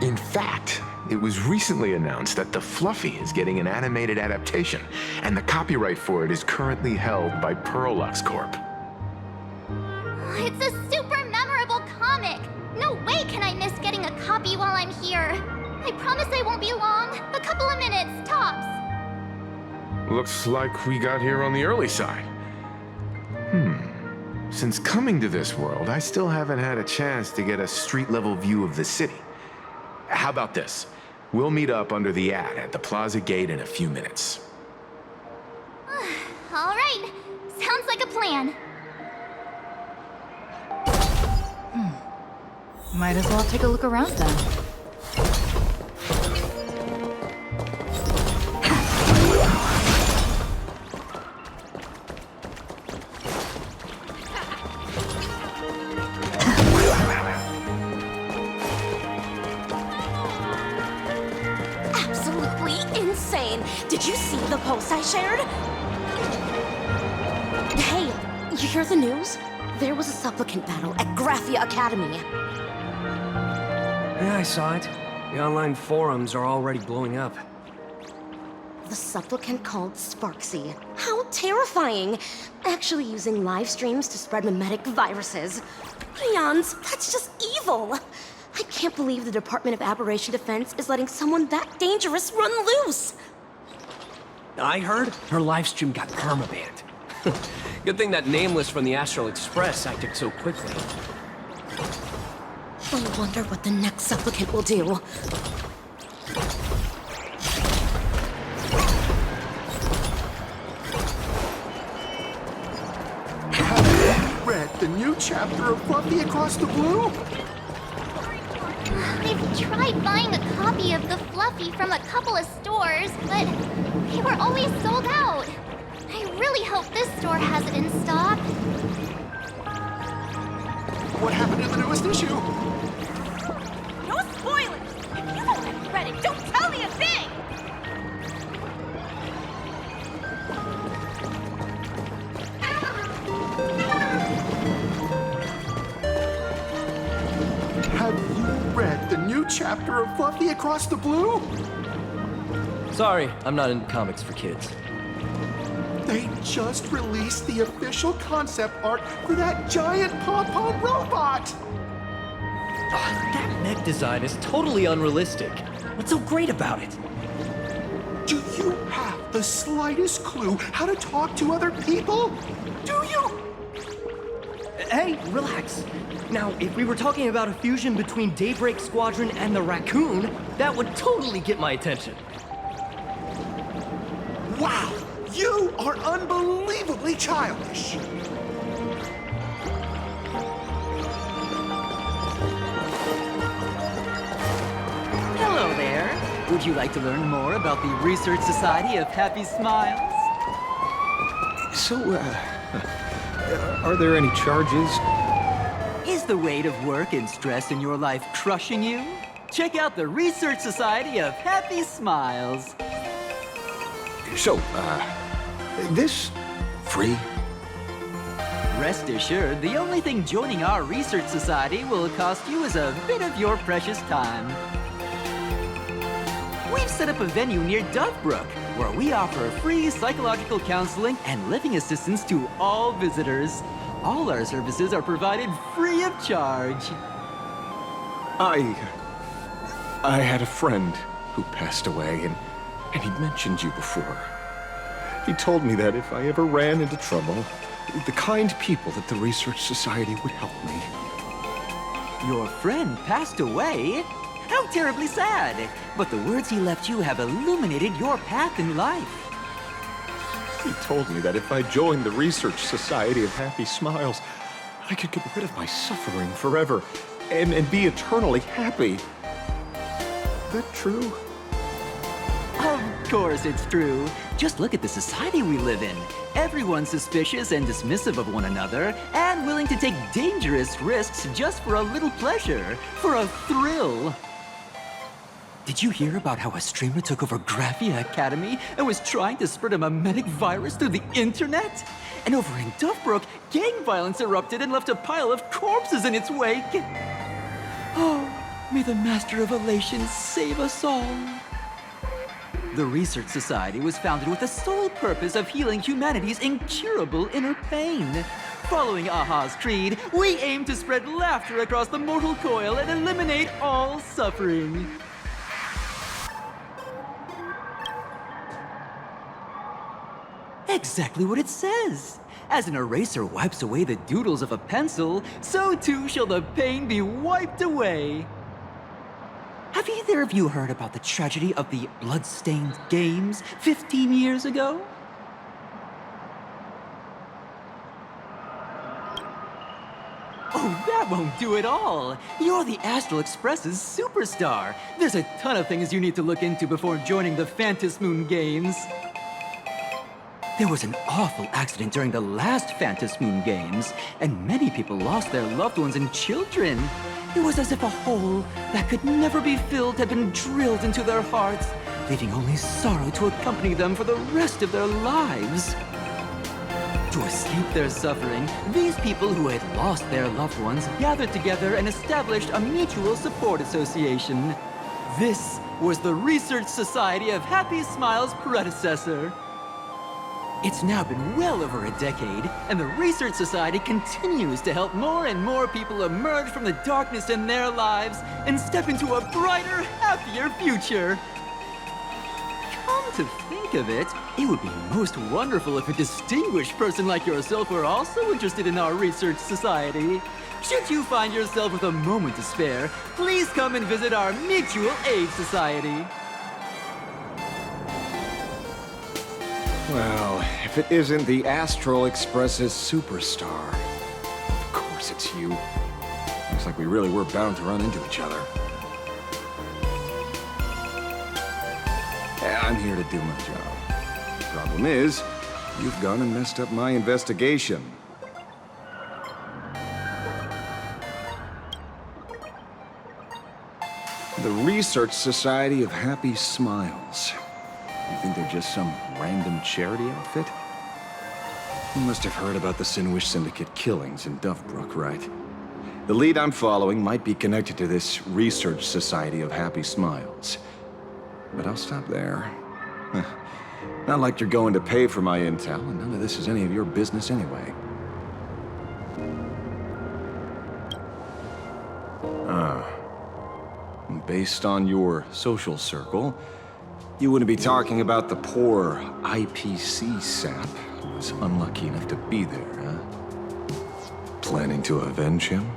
In fact, it was recently announced that the Fluffy is getting an animated adaptation, and the copyright for it is currently held by Pearlux Corp. It's a super memorable comic. No way can I miss getting a copy while I'm here. I promise I won't be long. A couple of minutes, tops. Looks like we got here on the early side. Since coming to this world, I still haven't had a chance to get a street-level view of the city. How about this? We'll meet up under the ad at the Plaza Gate in a few minutes. All right, sounds like a plan. Might as well take a look around then. Absolutely insane. Did you see the post I shared? Hey, you hear the news? There was a supplicant battle at Graphia Academy. Yeah, I saw it. The online forums are already blowing up. The supplicant called Sparksy. How terrifying! Actually using live streams to spread mimetic viruses. Peons, that's just evil! I can't believe the Department of Aberration Defense is letting someone that dangerous run loose! I heard her livestream got permabanned. Good thing that Nameless from the Astral Express acted so quickly. I wonder what the next supplicant will do. Read the new chapter of Fluffy Across the Blue? I've tried buying a copy of the Fluffy from a couple of stores, but they were always sold out. I really hope this store has it in stock. What happened to the newest issue? No spoilers! If you haven't read it, don't tell me a thing! Have you read the new chapter of Fluffy Across the Blue? Sorry, I'm not into comics for kids. They just released the official concept art for that giant pom-pom robot! That mech design is totally unrealistic. What's so great about it? Do you have the slightest clue how to talk to other people? Do you? Hey, relax. Now, if we were talking about a fusion between Daybreak Squadron and the Raccoon, that would totally get my attention. Wow! You are unbelievably childish! Hello there. Would you like to learn more about the Research Society of Happy Smiles? So, are there any charges? Is the weight of work and stress in your life crushing you? Check out the Research Society of Happy Smiles. So, this free? Rest assured, the only thing joining our Research Society will cost you is a bit of your precious time. We've set up a venue near Dovebrook, where we offer free psychological counseling and living assistance to all visitors. All our services are provided free of charge. I had a friend who passed away, and he'd mentioned you before. He told me that if I ever ran into trouble, the kind people at the Research Society would help me. Your friend passed away? How terribly sad! But the words he left you have illuminated your path in life. He told me that if I joined the Research Society of Happy Smiles, I could get rid of my suffering forever and be eternally happy. That true? Of course it's true. Just look at the society we live in. Everyone's suspicious and dismissive of one another, and willing to take dangerous risks just for a little pleasure, for a thrill. Did you hear about how a streamer took over Graphia Academy and was trying to spread a mimetic virus through the internet? and over in Duffbrook, gang violence erupted and left a pile of corpses in its wake. Oh, may the Master of Elation save us all. The Research Society was founded with the sole purpose of healing humanity's incurable inner pain. Following Aha's creed, we aim to spread laughter across the mortal coil and eliminate all suffering. Exactly what it says. As an eraser wipes away the doodles of a pencil, so too shall the pain be wiped away. Have either of you heard about the tragedy of the Bloodstained Games 15 years ago? Oh, that won't do it all. You're the Astral Express's superstar. There's a ton of things you need to look into before joining the Phantom Moon Games. There was an awful accident during the last Phantom Moon Games, and many people lost their loved ones and children. It was as if a hole that could never be filled had been drilled into their hearts, leaving only sorrow to accompany them for the rest of their lives. To escape their suffering, these people who had lost their loved ones gathered together and established a mutual support association. This was the Research Society of Happy Smile's predecessor. It's now been well over a decade, and the Research Society continues to help more and more people emerge from the darkness in their lives and step into a brighter, happier future. Come to think of it, it would be most wonderful if a distinguished person like yourself were also interested in our Research Society. Should you find yourself with a moment to spare, please come and visit our Mutual Aid Society. Well, if it isn't the Astral Express's superstar. Of course it's you. Looks like we really were bound to run into each other. I'm here to do my job. Problem is, you've gone and messed up my investigation. The Research Society of Happy Smiles. You think they're just some random charity outfit? You must have heard about the Sinwish Syndicate killings in Duffbrook, right? The lead I'm following might be connected to this Research Society of Happy Smiles. But I'll stop there. Not like you're going to pay for my intel, and none of this is any of your business anyway. Based on your social circle, you wouldn't be talking about the poor IPC sap who was unlucky enough to be there, huh? Planning to avenge him?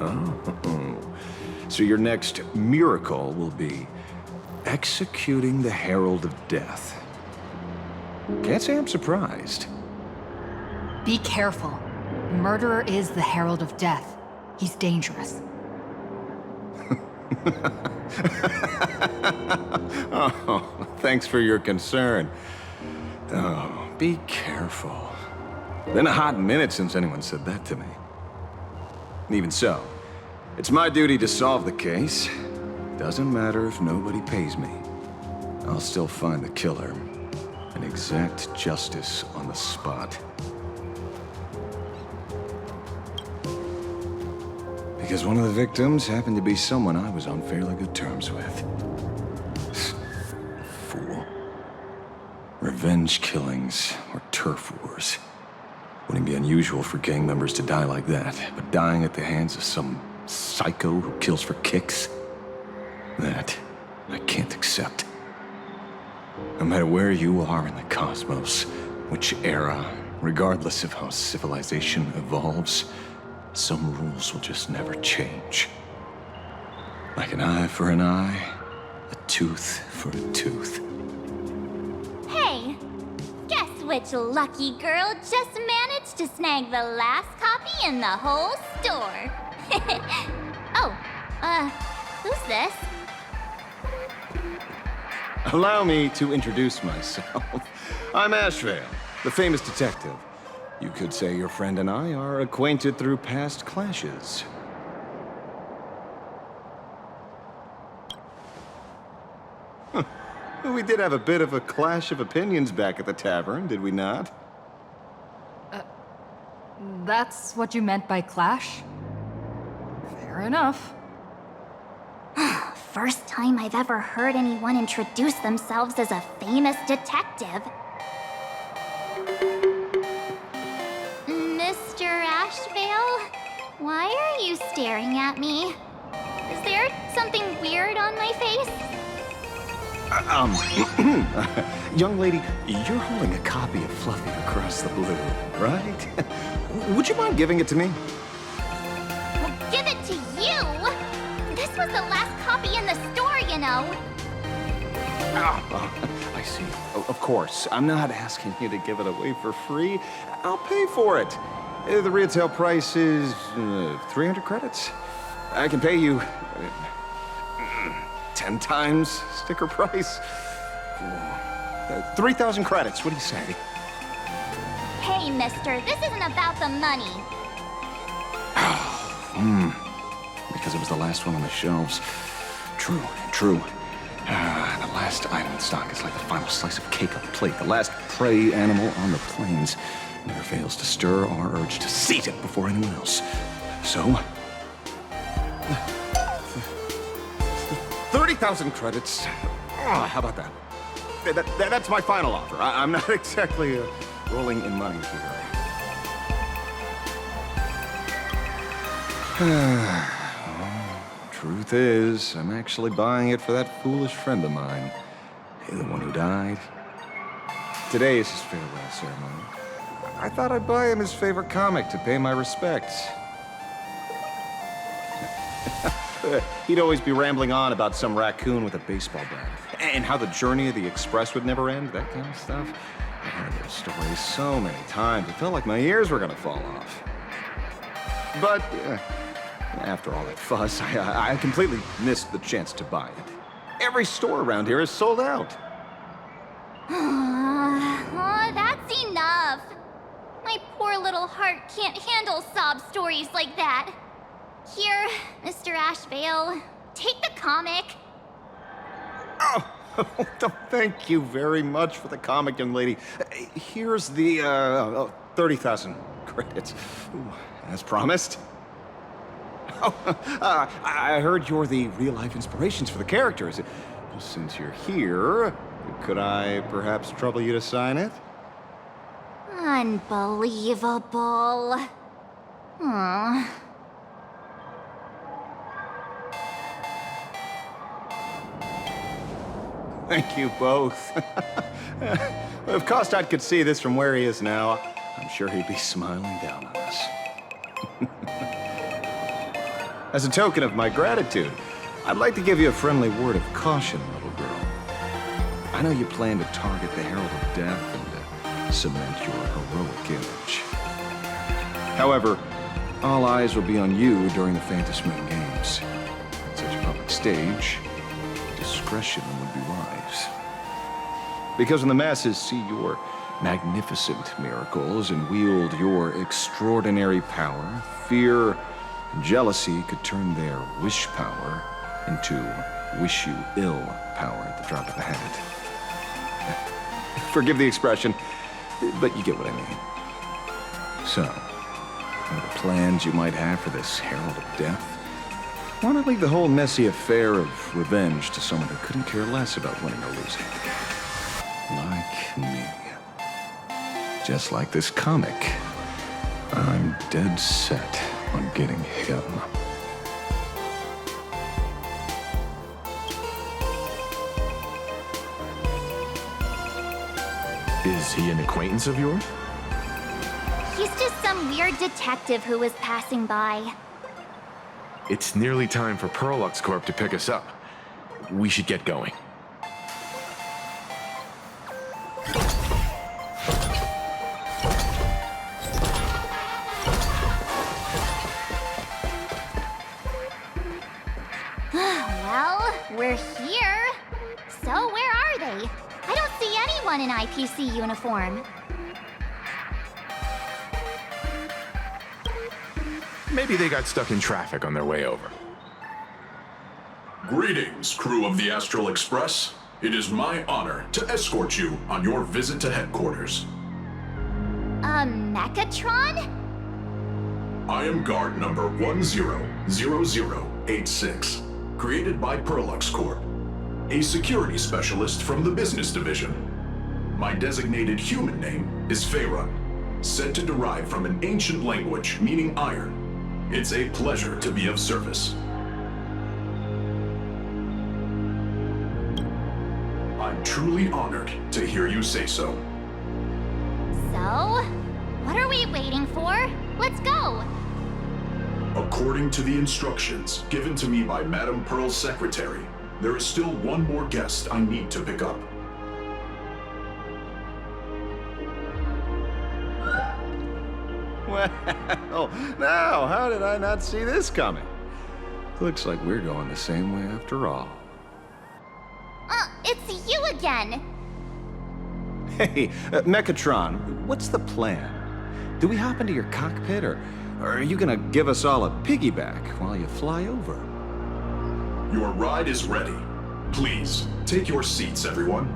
Oh. So your next miracle will be executing the Herald of Death. Can't say I'm surprised. Be careful. The murderer is the Herald of Death. He's dangerous. Oh, thanks for your concern. Oh, be careful. Been a hot minute since anyone said that to me. Even so, it's my duty to solve the case. Doesn't matter if nobody pays me. I'll still find the killer and exact justice on the spot. Because one of the victims happened to be someone I was on fairly good terms with. Fool. Revenge killings or turf wars. Wouldn't be unusual for gang members to die like that, but dying at the hands of some psycho who kills for kicks? That I can't accept. No matter where you are in the cosmos, which era, regardless of how civilization evolves, some rules will just never change. Like an eye for an eye, a tooth for a tooth. Hey, guess which lucky girl just managed to snag the last copy in the whole store? Who's this? Allow me to introduce myself. I'm Ashrail, the famous detective. You could say your friend and I are acquainted through past clashes. We did have a bit of a clash of opinions back at the tavern, did we not? That's what you meant by clash? Fair enough. First time I've ever heard anyone introduce themselves as a famous detective. Mr. Ashvale? Why are you staring at me? Is there something weird on my face? Young lady, you're holding a copy of Fluffy Across the Blue, right? Would you mind giving it to me? Well, give it to you? This was the last copy in the store, you know. I see. Of course. I'm not asking you to give it away for free. I'll pay for it. The retail price is 300 credits. I can pay you 10 times sticker price. 3,000 credits. What do you say? Hey, mister, this isn't about the money. Because it was the last one on the shelves. True. The last item in stock is like the final slice of cake on the plate. The last prey animal on the plains never fails to stir our urge to seize it before anyone else. So, 30,000 credits. How about that? That's my final offer. I'm not exactly rolling in money here. Truth is, I'm actually buying it for that foolish friend of mine. The one who died. Today is his farewell ceremony. I thought I'd buy him his favorite comic to pay my respects. He'd always be rambling on about some raccoon with a baseball bat. And how the journey of the Express would never end, that kind of stuff. I heard those stories so many times, it felt like my ears were gonna fall off. But, after all that fuss, I completely missed the chance to buy it. Every store around here is sold out. Oh, that's enough. My poor little heart can't handle sob stories like that. Here, Mr. Ashvale, take the comic. Oh, thank you very much for the comic, young lady. Here's the 30,000 credits. Ooh, as promised. Oh, I heard you're the real-life inspirations for the characters. Since you're here, could I perhaps trouble you to sign it? Unbelievable. Aww. Thank you both. If Kostad could see this from where he is now, I'm sure he'd be smiling down on us. As a token of my gratitude, I'd like to give you a friendly word of caution, little girl. I know you plan to target the Herald of Death and cement your heroic image. However, all eyes will be on you during the Phantom Moon Games. On such a public stage, discretion would be wise. Because when the masses see your magnificent miracles and wield your extraordinary power, fear and jealousy could turn their wish power into wish you ill power at the drop of a hat. Forgive the expression, but you get what I mean. So, what are the plans you might have for this Herald of Death? Why not leave the whole messy affair of revenge to someone who couldn't care less about winning or losing? Like me. Just like this comic. I'm dead set on getting him. Is he an acquaintance of yours? He's just some weird detective who was passing by. It's nearly time for Perlux Corp to pick us up. We should get going. Well, we're here. So where are they? I don't see anyone in IPC uniform. Maybe they got stuck in traffic on their way over. Greetings, crew of the Astral Express. It is my honor to escort you on your visit to headquarters. Mechatron? I am guard number 100086, created by Perlux Corp, a security specialist from the business division. My designated human name is Faerun, said to derive from an ancient language meaning iron. It's a pleasure to be of service. I'm truly honored to hear you say so. So, what are we waiting for? Let's go! According to the instructions given to me by Madame Pearl's secretary, there is still one more guest I need to pick up. Well, now, how did I not see this coming? Looks like we're going the same way after all. It's you again! Hey, Mechatron, what's the plan? Do we hop into your cockpit, or are you gonna give us all a piggyback while you fly over? Your ride is ready. Please, take your seats, everyone.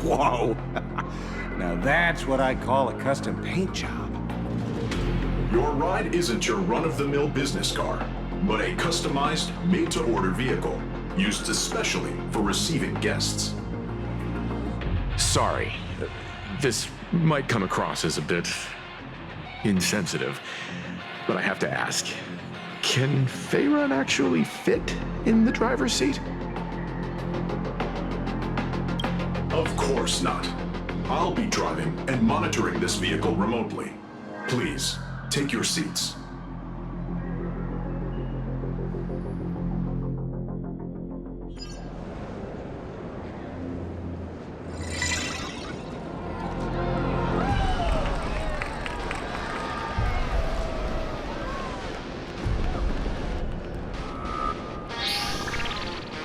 Whoa! Now that's what I call a custom paint job. Your ride isn't your run-of-the-mill business car, but a customized, made-to-order vehicle, used especially for receiving guests. Sorry. This might come across as a bit insensitive, but I have to ask. Can Faerun actually fit in the driver's seat? Of course not. I'll be driving and monitoring this vehicle remotely. Please, take your seats.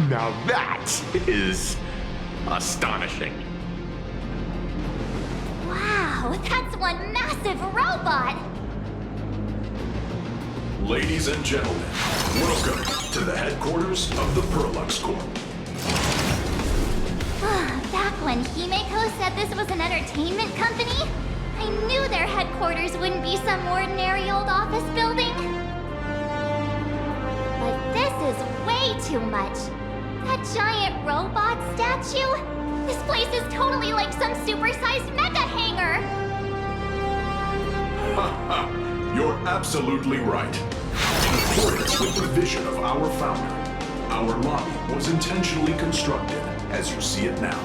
Now that is astonishing. Wow, that's one massive robot! Ladies and gentlemen, welcome to the headquarters of the Perlux Corp. Back when Himeko said this was an entertainment company, I knew their headquarters wouldn't be some ordinary old office building. But this is way too much. That giant robot statue? This place is totally like some supersized mega hangar! You're absolutely right. In accordance with the vision of our founder, our lobby was intentionally constructed as you see it now.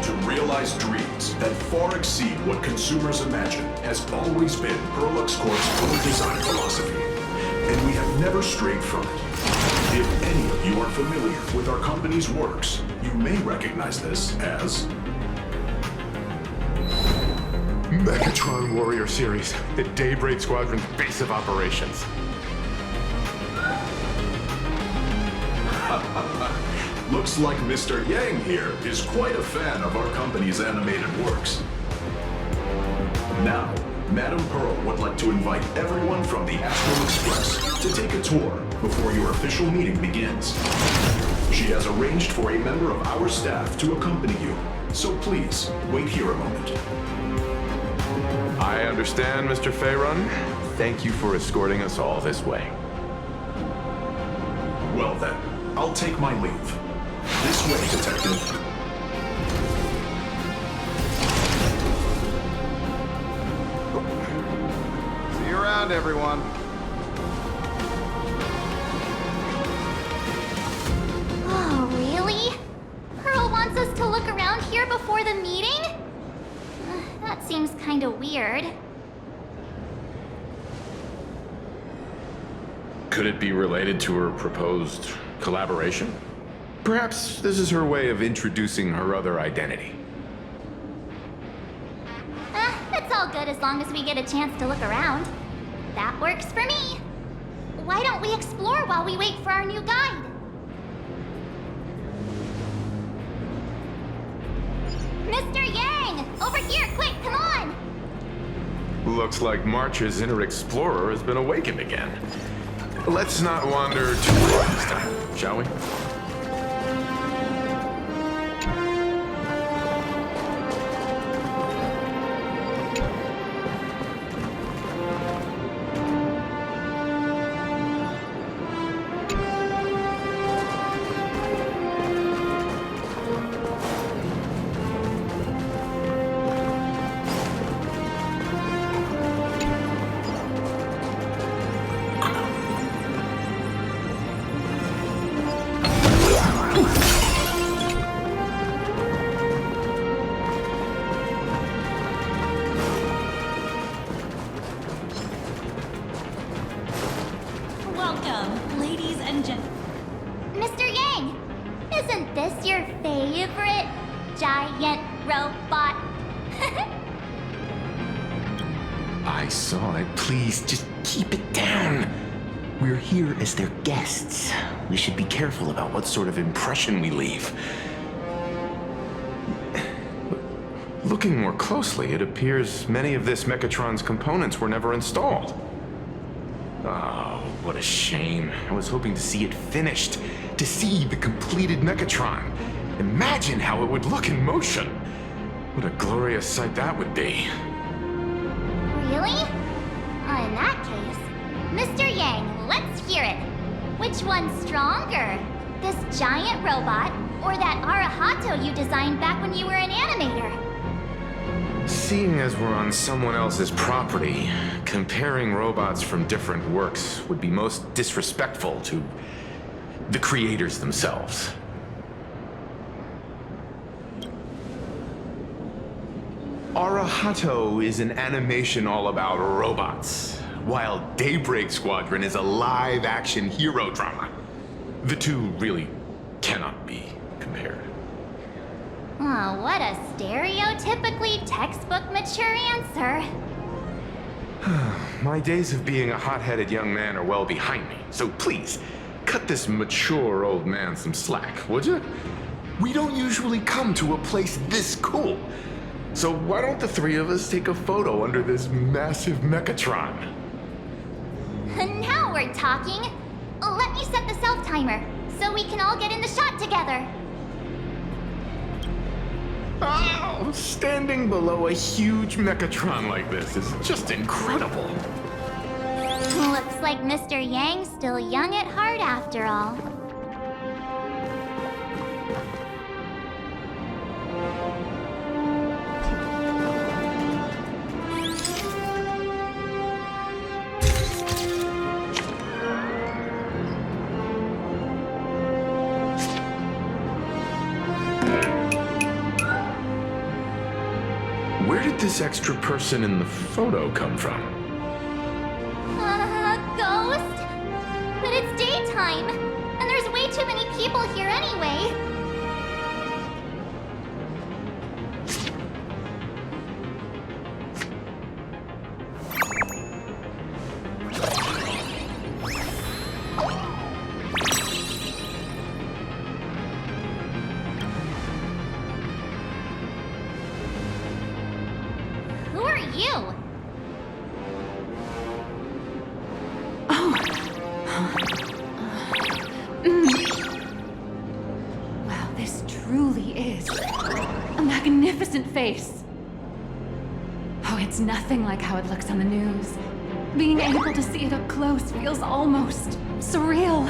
To realize dreams that far exceed what consumers imagine has always been Perlux Corp's core design philosophy, and we have never strayed from it. If any of you are familiar with our company's works, you may recognize this as Mechatron Warrior Series, the Daybreak Squadron's base of operations. Looks like Mr. Yang here is quite a fan of our company's animated works. Now, Madame Pearl would like to invite everyone from the Astral Express to take a tour before your official meeting begins. She has arranged for a member of our staff to accompany you, so please, wait here a moment. I understand, Mr. Faerun. Thank you for escorting us all this way. Well then, I'll take my leave. This way, Detective. See you around, everyone. Oh, really? Pearl wants us to look around here before the meeting? That seems kinda weird. Could it be related to her proposed collaboration? Perhaps this is her way of introducing her other identity. It's all good as long as we get a chance to look around. That works for me. Why don't we explore while we wait for our new guide? Mr. Yang! Over here, quick, come on! Looks like March's inner explorer has been awakened again. Let's not wander too far this time, shall we? Welcome, ladies and gentlemen. Mr. Yang! Isn't this your favorite giant robot? I saw it. Please, just keep it down. We're here as their guests. We should be careful about what sort of impression we leave. Looking more closely, it appears many of this Mechatron's components were never installed. Oh, what a shame. I was hoping to see it finished, to see the completed Mechatron. Imagine how it would look in motion. What a glorious sight that would be. Really? In that case, Mr. Yang, let's hear it. Which one's stronger? This giant robot, or that Arahato you designed back when you were an animator? Seeing as we're on someone else's property, comparing robots from different works would be most disrespectful to the creators themselves. Arahato is an animation all about robots, while Daybreak Squadron is a live-action hero drama. The two really cannot be compared. Oh, what a stereotypically textbook mature answer. My days of being a hot-headed young man are well behind me, so please, cut this mature old man some slack, would you? We don't usually come to a place this cool. So why don't the three of us take a photo under this massive Mechatron? Now we're talking. Let me set the self-timer, so we can all get in the shot together. Oh, standing below a huge Mechatron like this is just incredible. Looks like Mr. Yang's still young at heart after all. Where did this extra person in the photo come from? Ghost? But it's daytime, and there's way too many people here anyway. Who are you? Wow, this truly is a magnificent face. Oh, it's nothing like how it looks on the news. Being able to see it up close feels almost surreal.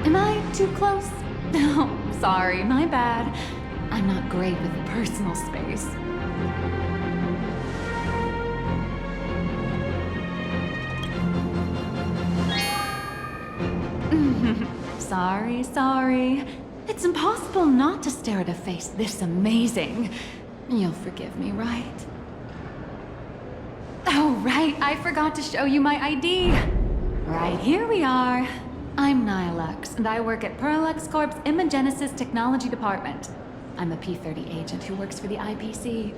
Am I too close? Oh, sorry, my bad. I'm not great with personal space. Sorry. It's impossible not to stare at a face this amazing. You'll forgive me, right? Oh, right, I forgot to show you my ID. Right, here we are. I'm Nihilux, and I work at Parallax Corp's Imagenesis Technology Department. I'm a P-30 agent who works for the IPC.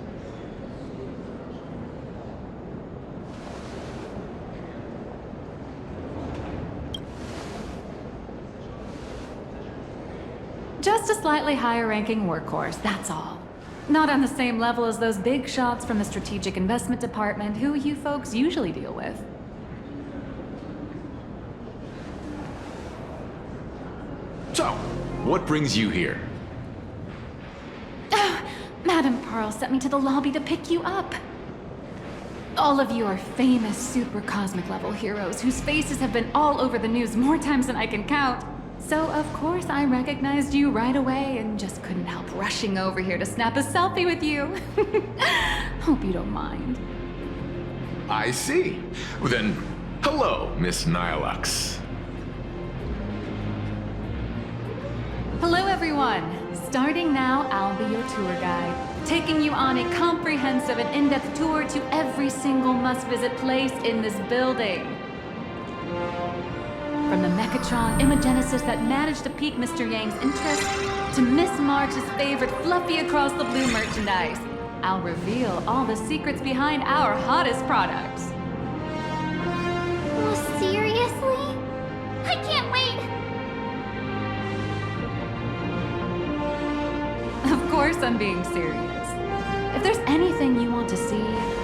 Just a slightly higher-ranking workhorse, that's all. Not on the same level as those big shots from the Strategic Investment Department who you folks usually deal with. So, what brings you here? Madam Pearl sent me to the lobby to pick you up. All of you are famous super cosmic level heroes whose faces have been all over the news more times than I can count. So of course I recognized you right away and just couldn't help rushing over here to snap a selfie with you. Hope you don't mind. I see. Well then, hello, Miss Nihilux. Hello everyone. Starting now, I'll be your tour guide, taking you on a comprehensive and in-depth tour to every single must-visit place in this building. From the Mechatron Imagenesis that managed to pique Mr. Yang's interest, to Miss March's favorite fluffy across the blue merchandise, I'll reveal all the secrets behind our hottest products. Oh, seriously? I can't wait! Of course I'm being serious. If there's anything you want to see,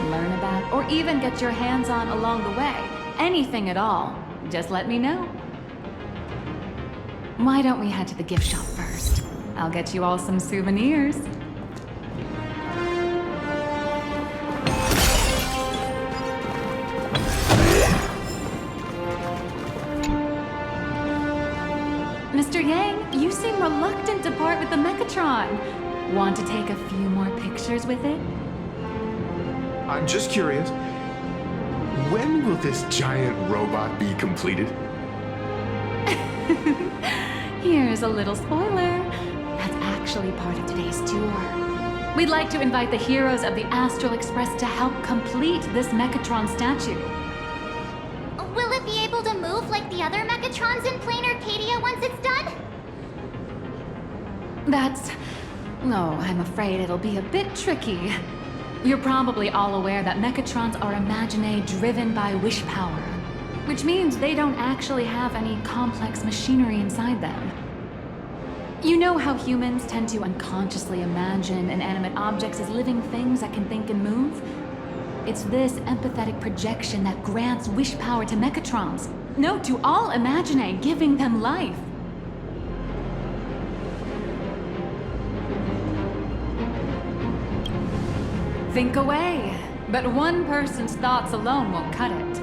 learn about, or even get your hands on along the way, anything at all, just let me know. Why don't we head to the gift shop first? I'll get you all some souvenirs. Mr. Yang, you seem reluctant to part with the Mechatron. Want to take a few more pictures with it? I'm just curious. When will this giant robot be completed? Here's a little spoiler. That's actually part of today's tour. We'd like to invite the heroes of the Astral Express to help complete this Mechatron statue. Will it be able to move like the other Mechatrons in Plain Arcadia once it's done? No, I'm afraid it'll be a bit tricky. You're probably all aware that Mechatrons are Imaginae driven by wish power, which means they don't actually have any complex machinery inside them. You know how humans tend to unconsciously imagine inanimate objects as living things that can think and move? It's this empathetic projection that grants wish power to Mechatrons. No, to all Imaginae, giving them life. Think away. But one person's thoughts alone won't cut it.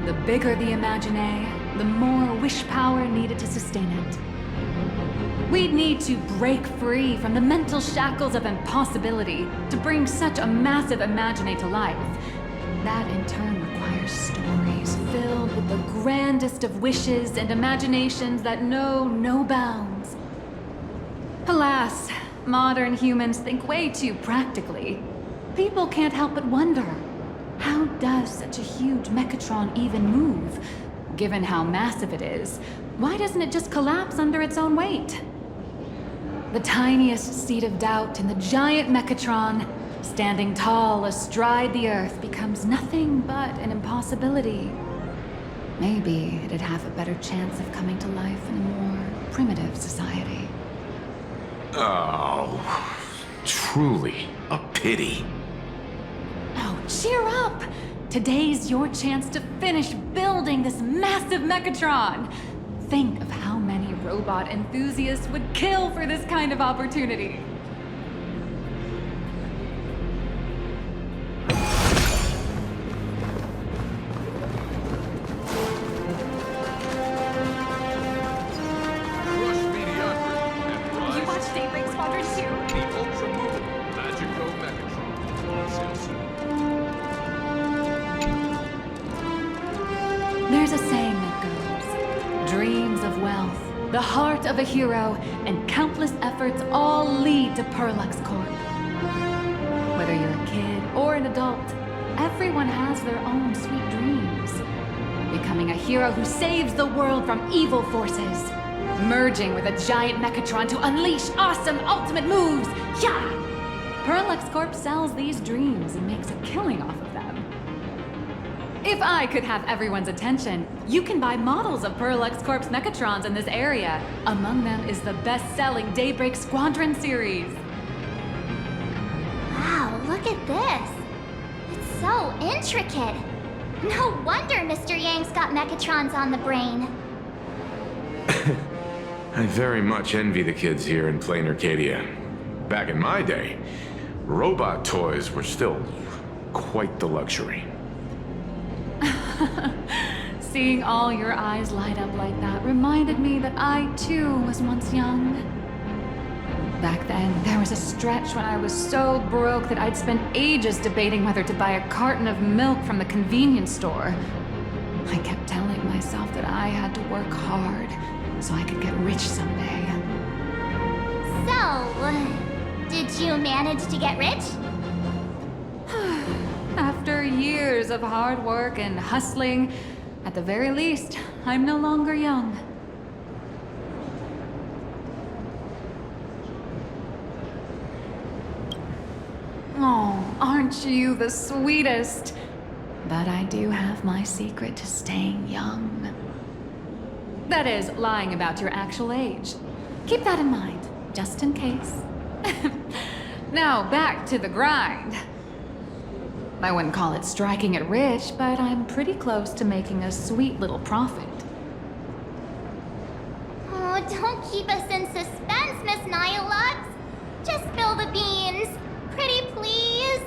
The bigger the Imaginae, the more wish power needed to sustain it. We'd need to break free from the mental shackles of impossibility to bring such a massive Imaginae to life. That in turn requires stories filled with the grandest of wishes and imaginations that know no bounds. Alas, modern humans think way too practically. People can't help but wonder, how does such a huge Mechatron even move? Given how massive it is, why doesn't it just collapse under its own weight? The tiniest seed of doubt in the giant Mechatron, standing tall astride the Earth, becomes nothing but an impossibility. Maybe it'd have a better chance of coming to life in a more primitive society. Oh, truly a pity. Oh, cheer up! Today's your chance to finish building this massive Mechatron. Think of how many robot enthusiasts would kill for this kind of opportunity. You watched Daybreak Squadron 2? The ultra-movable Magico Mechatron. On sale soon. There's a saying that goes, dreams of wealth, the heart of a hero, and countless efforts all lead to Perlux Corp. Whether you're a kid or an adult, everyone has their own sweet dreams. Becoming a hero who saves the world from evil forces. merging with a giant Mechatron to unleash awesome ultimate moves. Yeah! Parallax Corp sells these dreams and makes a killing off of them. If I could have everyone's attention, you can buy models of Parallax Corp's Mechatrons in this area. Among them is the best-selling Daybreak Squadron series. Wow, look at this. It's so intricate. No wonder Mr. Yang's got Mechatrons on the brain. I very much envy the kids here in Plain Arcadia. Back in my day, robot toys were still quite the luxury. Seeing all your eyes light up like that reminded me that I, too, was once young. Back then, there was a stretch when I was so broke that I'd spend ages debating whether to buy a carton of milk from the convenience store. I kept telling myself that I had to work hard so I could get rich someday. So, did you manage to get rich? After years of hard work and hustling, at the very least, I'm no longer young. Oh, aren't you the sweetest? But I do have my secret to staying young. That is, lying about your actual age. Keep that in mind, just in case. Now, back to the grind. I wouldn't call it striking it rich, but I'm pretty close to making a sweet little profit. Oh, don't keep us in suspense, Miss Nihilux. Just spill the beans. Pretty please.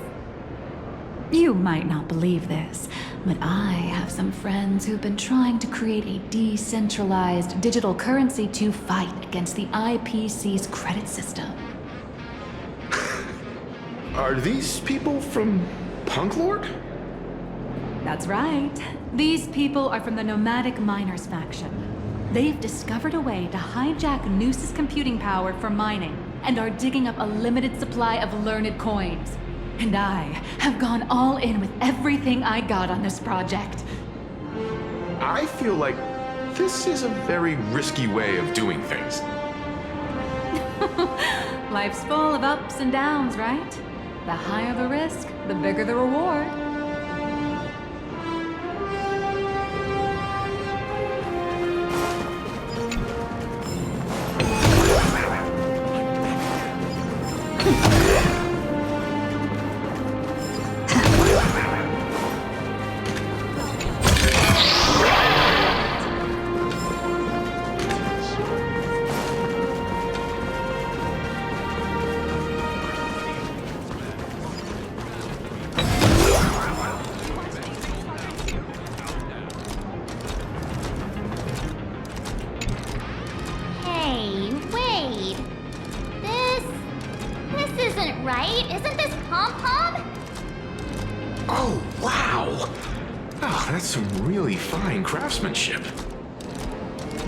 You might not believe this, but I have some friends who've been trying to create a decentralized digital currency to fight against the IPC's credit system. Are these people from Punk Lord? That's right. These people are from the Nomadic Miners faction. They've discovered a way to hijack Noos's computing power for mining and are digging up a limited supply of learned coins. And I have gone all in with everything I got on this project. I feel like this is a very risky way of doing things. Life's full of ups and downs, right? The higher the risk, the bigger the reward. Hey, wait. This isn't right. Isn't this Pom-Pom? Oh, wow! Oh, that's some really fine craftsmanship.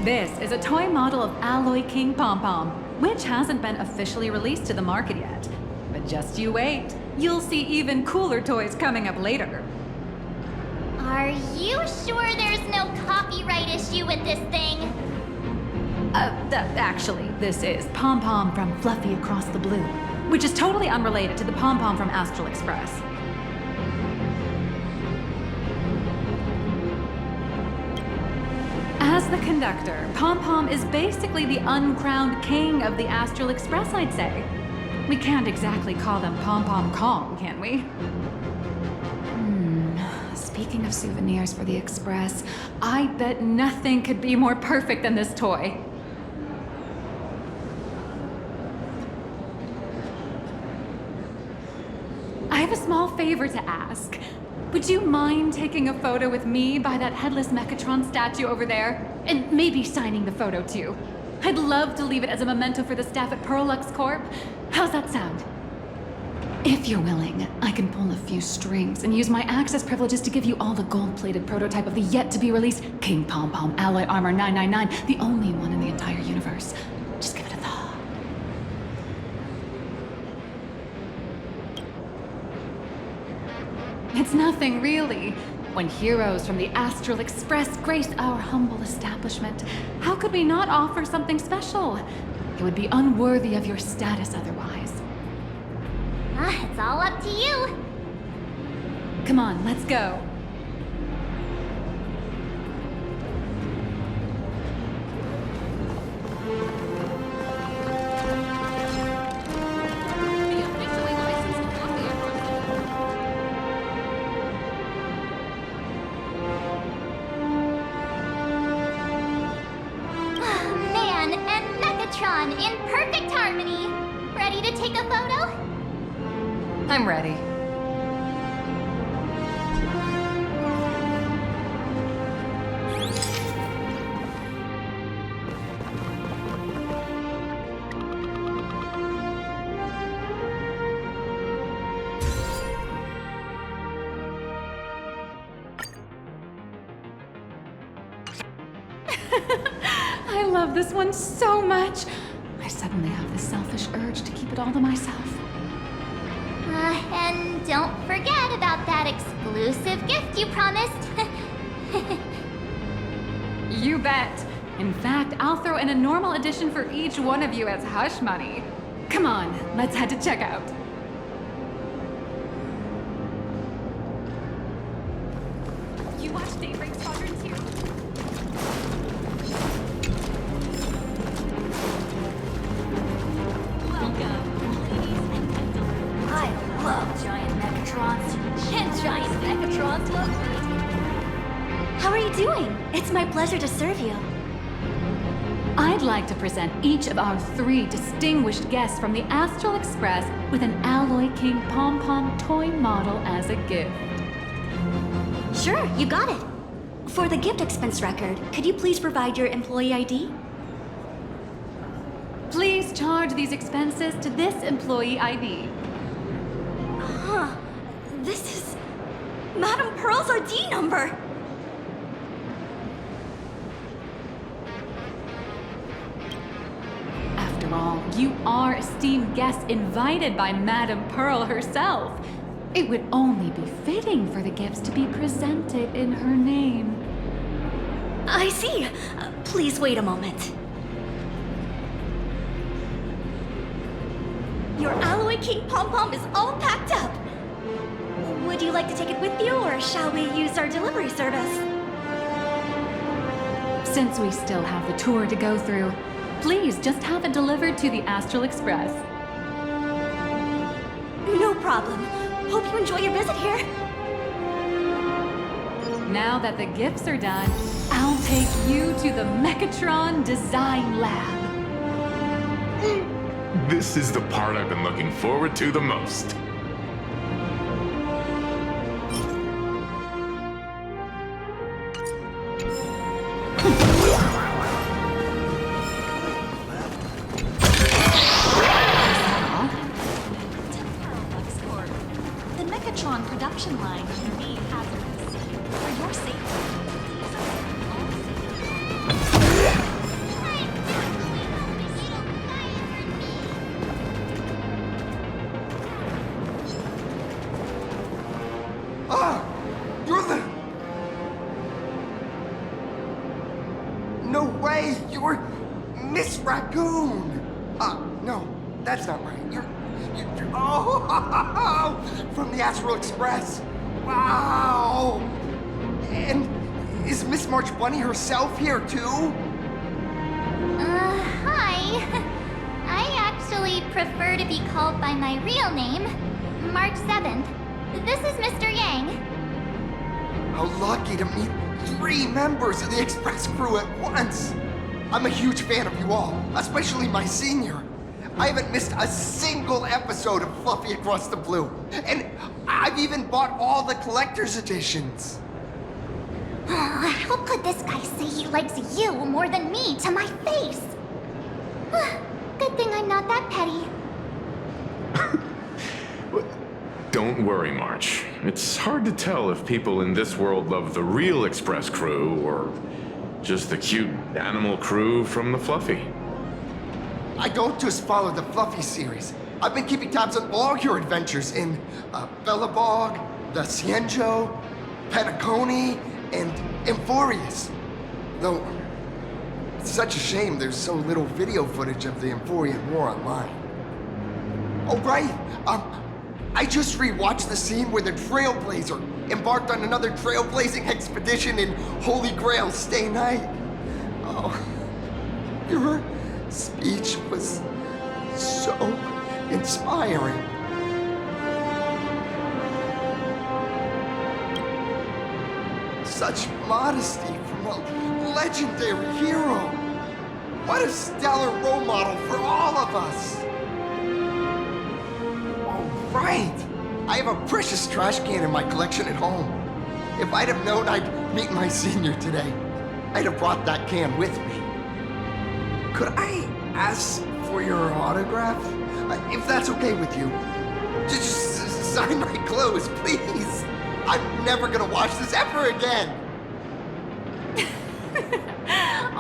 This is a toy model of Alloy King Pom-Pom, which hasn't been officially released to the market yet. But just you wait. You'll see even cooler toys coming up later. Are you sure there's no copyright issue with this thing? Actually, this is Pom-Pom from Fluffy Across the Blue, which is totally unrelated to the Pom-Pom from Astral Express. As the conductor, Pom-Pom is basically the uncrowned king of the Astral Express, I'd say. We can't exactly call them Pom-Pom Kong, can we? Speaking of souvenirs for the Express, I bet nothing could be more perfect than this toy. I have a small favor to ask. Would you mind taking a photo with me by that headless Mechatron statue over there? And maybe signing the photo too. I'd love to leave it as a memento for the staff at Parallax Corp. How's that sound? If you're willing, I can pull a few strings and use my access privileges to give you all the gold-plated prototype of the yet-to-be-released King Pom-Pom Alloy Armor 999, the only one in the entire universe. Just give it a thought. It's nothing, really. When heroes from the Astral Express grace our humble establishment, how could we not offer something special? It would be unworthy of your status otherwise. It's all up to you. Come on, let's go. Man and Megatron in perfect harmony. Ready to take a photo? I'm ready. I love this one so much. I suddenly have this selfish urge to keep it all to myself. And don't forget about that exclusive gift you promised. You bet. In fact, I'll throw in a normal edition for each one of you as hush money. Come on, let's head to checkout. You watch Daybreak Squadron too? I love giant Megatrons. And giant Megatrons love me. How are you doing? It's my pleasure to serve you. I'd like to present each of our 3 distinguished guests from the Astral Express with an Alloy King pom-pom toy model as a gift. Sure, you got it. For the gift expense record, could you please provide your employee ID? Please charge these expenses to this employee ID. Huh. This is Madame Pearl's ID number. After all, you are esteemed guests invited by Madame Pearl herself. It would only be fitting for the gifts to be presented in her name. I see. Please wait a moment. Your Alloy King pom-pom is all packed up. Would you like to take it with you, or shall we use our delivery service? Since we still have the tour to go through, please just have it delivered to the Astral Express. No problem. Hope you enjoy your visit here. Now that the gifts are done, I'll take you to the Mechatron Design Lab. This is the part I've been looking forward to the most. The Mechatron production line under me hazardous. For your safety. You're the... No way! You're Miss Raccoon! No, that's not right. You're oh! From the Astral Express! Wow! And is Miss March Bunny herself here too? Hi. I actually prefer to be called by my real name, March 7th. This is Mr. Yang. How lucky to meet 3 members of the Express crew at once! I'm a huge fan of you all, especially my senior. I haven't missed a single episode of Fluffy Across the Blue. And I've even bought all the collector's editions. How could this guy say he likes you more than me to my face? Good thing I'm not that petty. Don't worry, March. It's hard to tell if people in this world love the real Express crew or just the cute animal crew from the Fluffy. I don't just follow the Fluffy series. I've been keeping tabs on all your adventures in Bellabog, the Cienjo, Penacony, and Emphorius. Though, it's such a shame there's so little video footage of the Emphorian War online. Oh, right. I just rewatched the scene where the Trailblazer embarked on another trailblazing expedition in Holy Grail Stay Night. Oh, your speech was so inspiring. Such modesty from a legendary hero. What a stellar role model for all of us. Oh, right. I have a precious trash can in my collection at home. If I'd have known I'd meet my senior today, I'd have brought that can with me. Could I ask for your autograph? If that's okay with you. Just sign my clothes, please. I'm never gonna watch this ever again.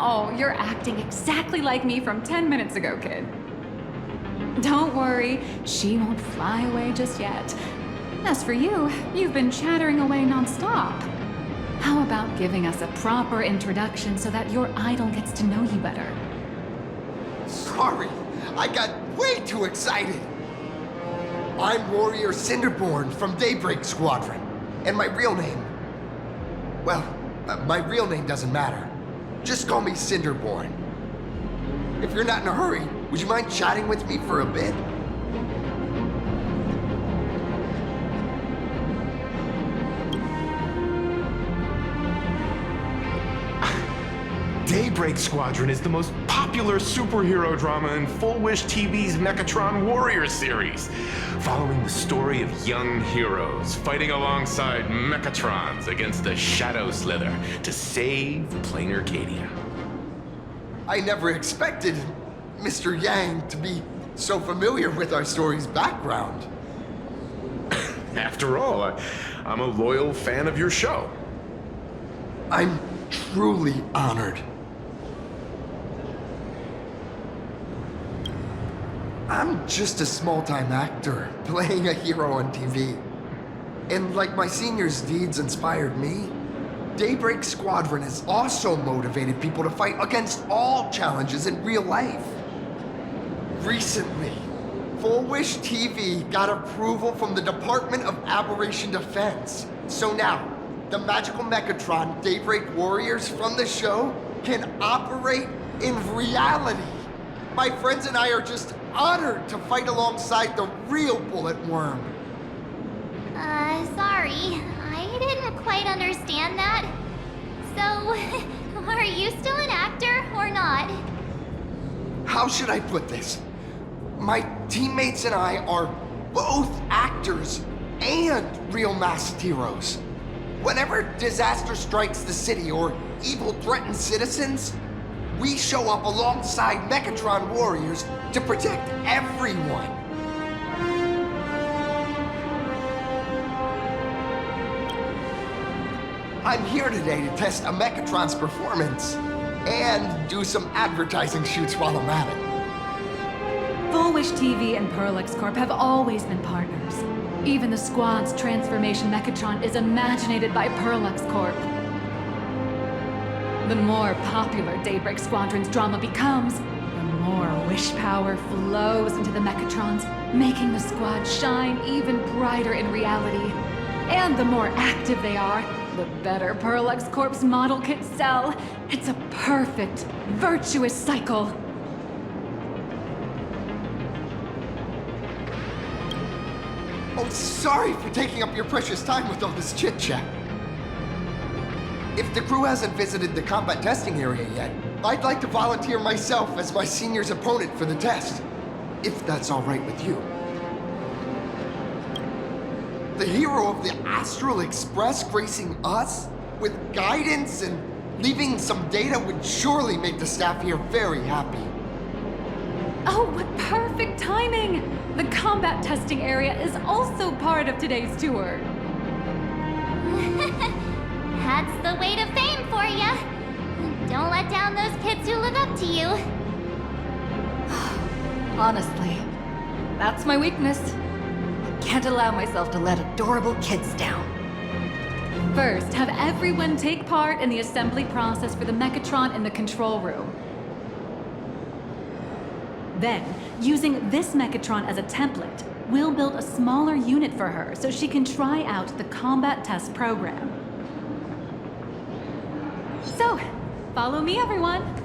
Oh, you're acting exactly like me from 10 minutes ago, kid. Don't worry, she won't fly away just yet. As for you, you've been chattering away nonstop. How about giving us a proper introduction so that your idol gets to know you better? Sorry, I got way too excited. I'm Warrior Cinderborn from Daybreak Squadron. And my real name... Well, my real name doesn't matter. Just call me Cinderborn. If you're not in a hurry, would you mind chatting with me for a bit? Daybreak Squadron is the most popular superhero drama in Full Wish TV's Mechatron Warrior series, following the story of young heroes fighting alongside Mechatrons against the Shadow Slither to save plain Arcadia. I never expected Mr. Yang to be so familiar with our story's background. After all, I'm a loyal fan of your show. I'm truly honored. I'm just a small-time actor playing a hero on TV. And like my senior's deeds inspired me, Daybreak Squadron has also motivated people to fight against all challenges in real life. Recently, Full Wish TV got approval from the Department of Aberration Defense. So now, the magical Mechatron Daybreak Warriors from the show can operate in reality. My friends and I are just honored to fight alongside the real Bullet Worm. Sorry. I didn't quite understand that. So, are you still an actor or not? How should I put this? My teammates and I are both actors and real masked heroes. Whenever disaster strikes the city or evil threatens citizens, we show up alongside Mechatron warriors to protect everyone. I'm here today to test a Mechatron's performance and do some advertising shoots while I'm at it. Full Wish TV and Parallax Corp have always been partners. Even the squad's transformation Mechatron is imaginated by Parallax Corp. The more popular Daybreak Squadron's drama becomes, the more wish power flows into the Mechatrons, making the squad shine even brighter in reality. And the more active they are, the better Parallax Corp's model kits sell. It's a perfect, virtuous cycle. Oh, sorry for taking up your precious time with all this chit-chat. If the crew hasn't visited the combat testing area yet, I'd like to volunteer myself as my senior's opponent for the test, if that's all right with you. The hero of the Astral Express gracing us with guidance and leaving some data would surely make the staff here very happy. Oh, what perfect timing! The combat testing area is also part of today's tour. That's the weight of fame for ya. Don't let down those kids who look up to you. Honestly, that's my weakness. I can't allow myself to let adorable kids down. First, have everyone take part in the assembly process for the Mechatron in the control room. Then, using this Mechatron as a template, we'll build a smaller unit for her so she can try out the combat test program. So, follow me, everyone.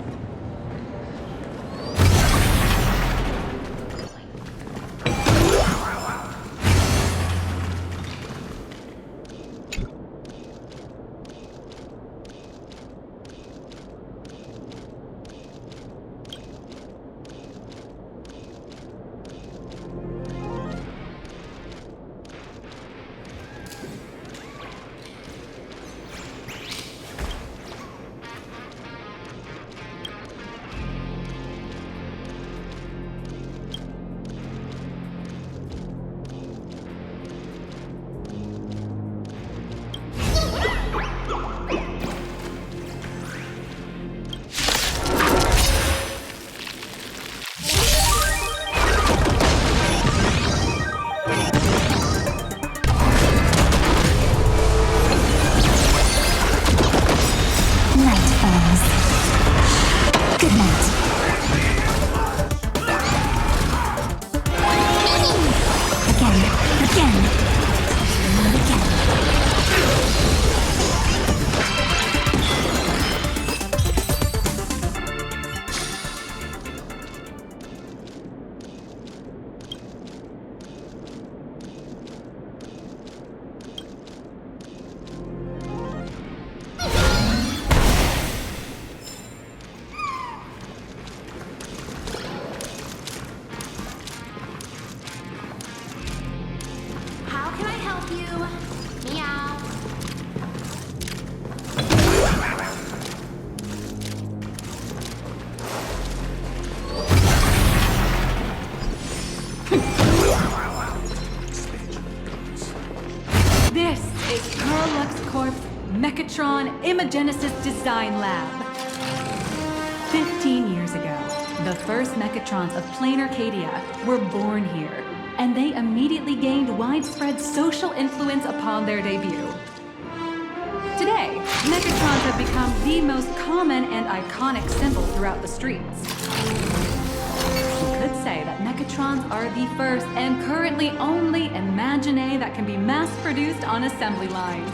Mechatron Imagenesis Design Lab. 15 years ago, the first Mechatrons of plain Arcadia were born here, and they immediately gained widespread social influence upon their debut. Today, Mechatrons have become the most common and iconic symbol throughout the streets. You could say that Mechatrons are the first and currently only Imagine that can be mass-produced on assembly lines.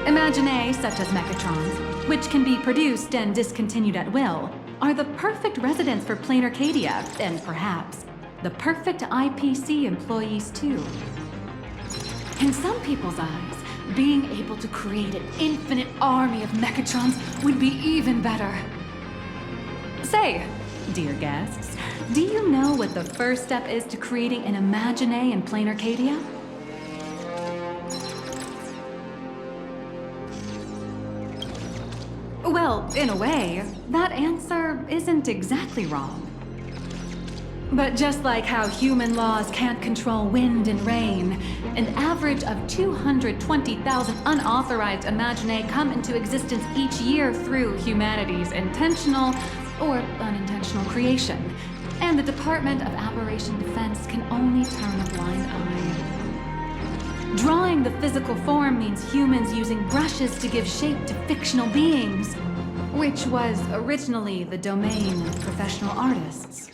Imagine such as Mechatrons, which can be produced and discontinued at will, are the perfect residents for plain Arcadia, and perhaps the perfect IPC employees too. In some people's eyes, being able to create an infinite army of Mechatrons would be even better. Say, dear guests, do you know what the first step is to creating an Imagine in plain Arcadia? Well, in a way, that answer isn't exactly wrong. But just like how human laws can't control wind and rain, an average of 220,000 unauthorized Imagine come into existence each year through humanity's intentional or unintentional creation, and the Department of Aberration Defense can only turn a blind eye. Drawing the physical form means humans using brushes to give shape to fictional beings, which was originally the domain of professional artists.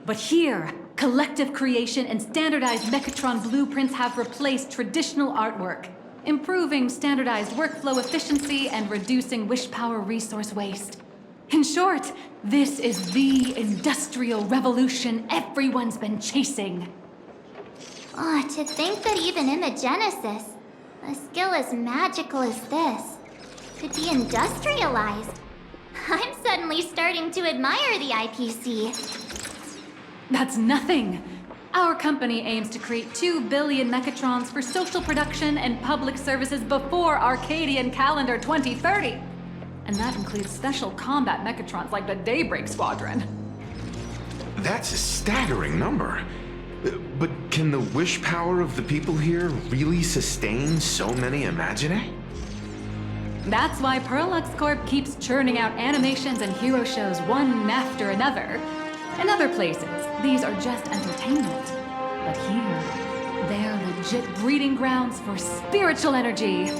But here, collective creation and standardized Mechatron blueprints have replaced traditional artwork, improving standardized workflow efficiency and reducing wish power resource waste. In short, this is the industrial revolution everyone's been chasing. Oh, to think that even Imagenesis, a skill as magical as this, could be industrialized. I'm suddenly starting to admire the IPC. That's nothing. Our company aims to create 2 billion Mechatrons for social production and public services before Arcadian calendar 2030. And that includes special combat Mechatrons like the Daybreak Squadron. That's a staggering number. But can the wish power of the people here really sustain so many Imagine? That's why Perlux Corp keeps churning out animations and hero shows one after another. In other places, these are just entertainment. But here, they're legit breeding grounds for spiritual energy.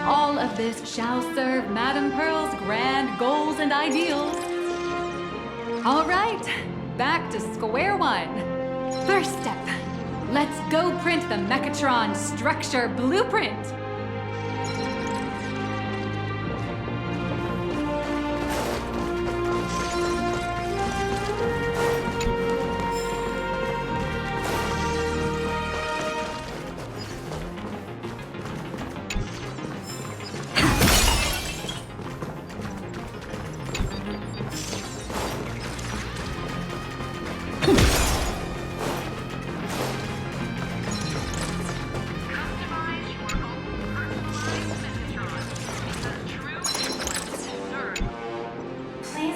All of this shall serve Madame Pearl's grand goals and ideals. All right, back to square one. First step, let's go print the Mechatron structure blueprint.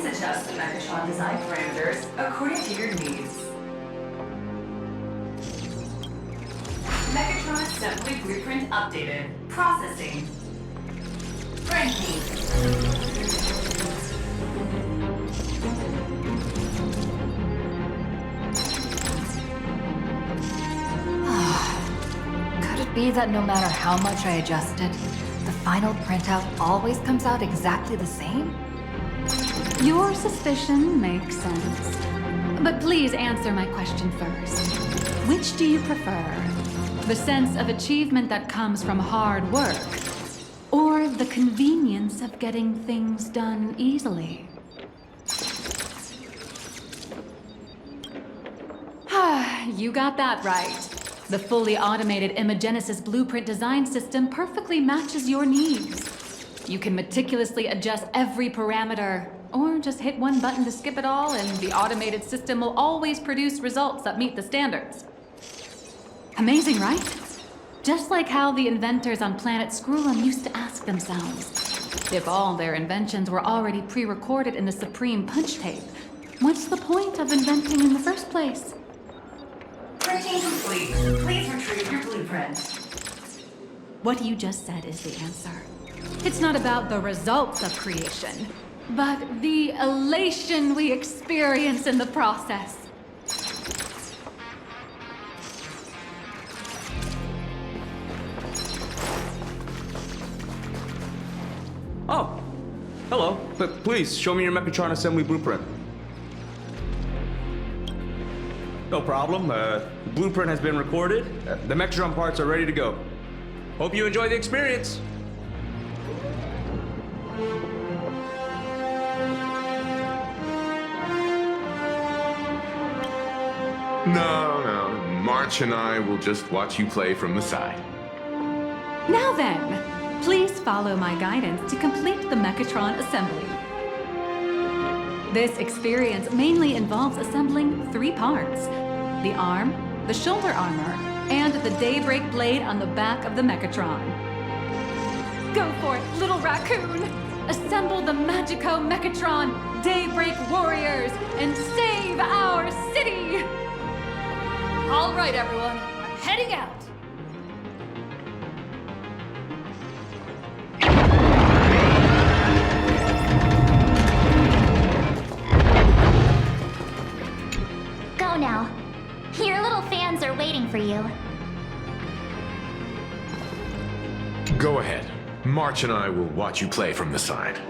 Adjust the Mechatron design parameters according to your needs. Mechatron assembly blueprint updated. Processing. Printing. Could it be that no matter how much I adjusted, the final printout always comes out exactly the same? Your suspicion makes sense. But please answer my question first. Which do you prefer? The sense of achievement that comes from hard work, or the convenience of getting things done easily? You got that right. The fully automated Imogenesis blueprint design system perfectly matches your needs. You can meticulously adjust every parameter, or just hit one button to skip it all, and the automated system will always produce results that meet the standards. Amazing, right? Just like how the inventors on planet Skrullum used to ask themselves, if all their inventions were already pre-recorded in the Supreme Punch Tape, what's the point of inventing in the first place? Printing complete. Please retrieve your blueprint. What you just said is the answer. It's not about the results of creation, but the elation we experience in the process. Oh, hello. Please, show me your Mechatron assembly blueprint. No problem. Blueprint has been recorded. The Mechatron parts are ready to go. Hope you enjoy the experience. No. March and I will just watch you play from the side. Now then, please follow my guidance to complete the Mechatron assembly. This experience mainly involves assembling 3 parts: the arm, the shoulder armor, and the Daybreak blade on the back of the Mechatron. Go for it, little raccoon! Assemble the Magico Mechatron Daybreak warriors and save our city! All right, everyone, I'm heading out. Go now. Your little fans are waiting for you. Go ahead. March and I will watch you play from the side.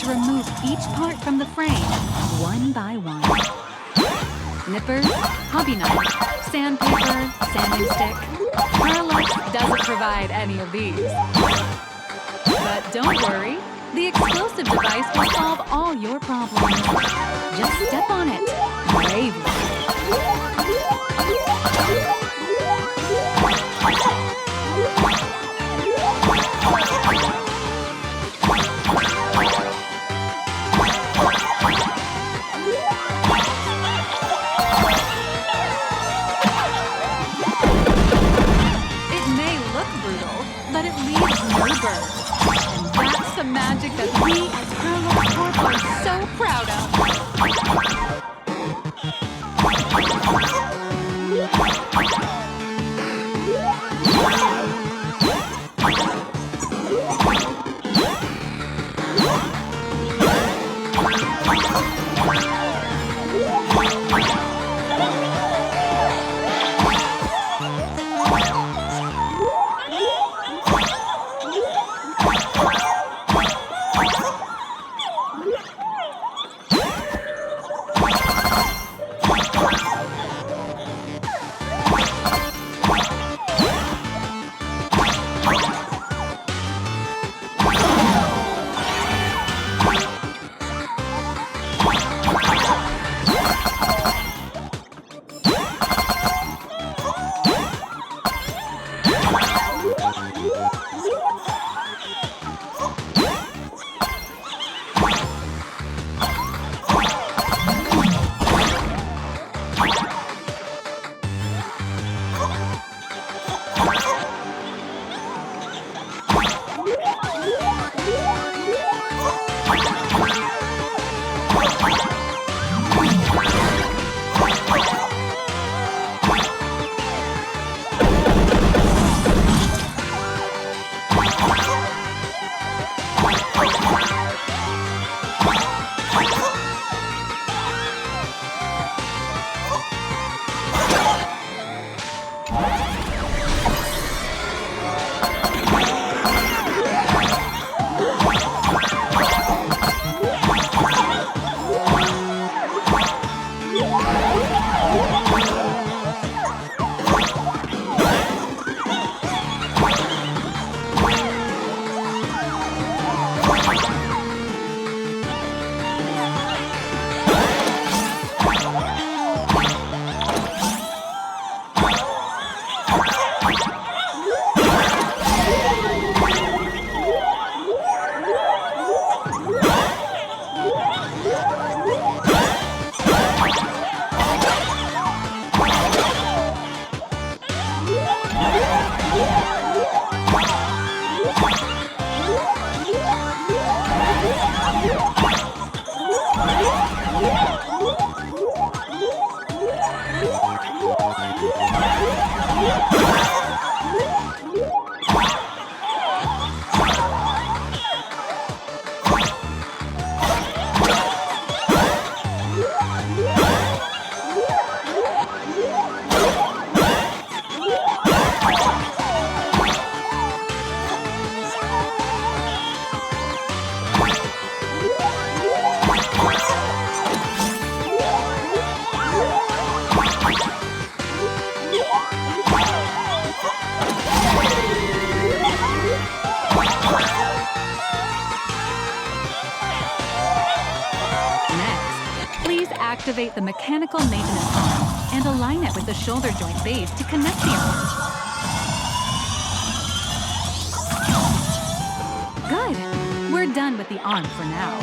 Remove each part from the frame, one by one. Nippers, hobby knife, sandpaper, sanding stick. Parallax doesn't provide any of these. But don't worry, the explosive device will solve all your problems. Just step on it, bravely. but it leaves no bird. And that's the magic that we as Parallax Corp are so proud of. Activate the mechanical maintenance arm and align it with the shoulder joint base to connect the arm. Good. We're done with the arm for now.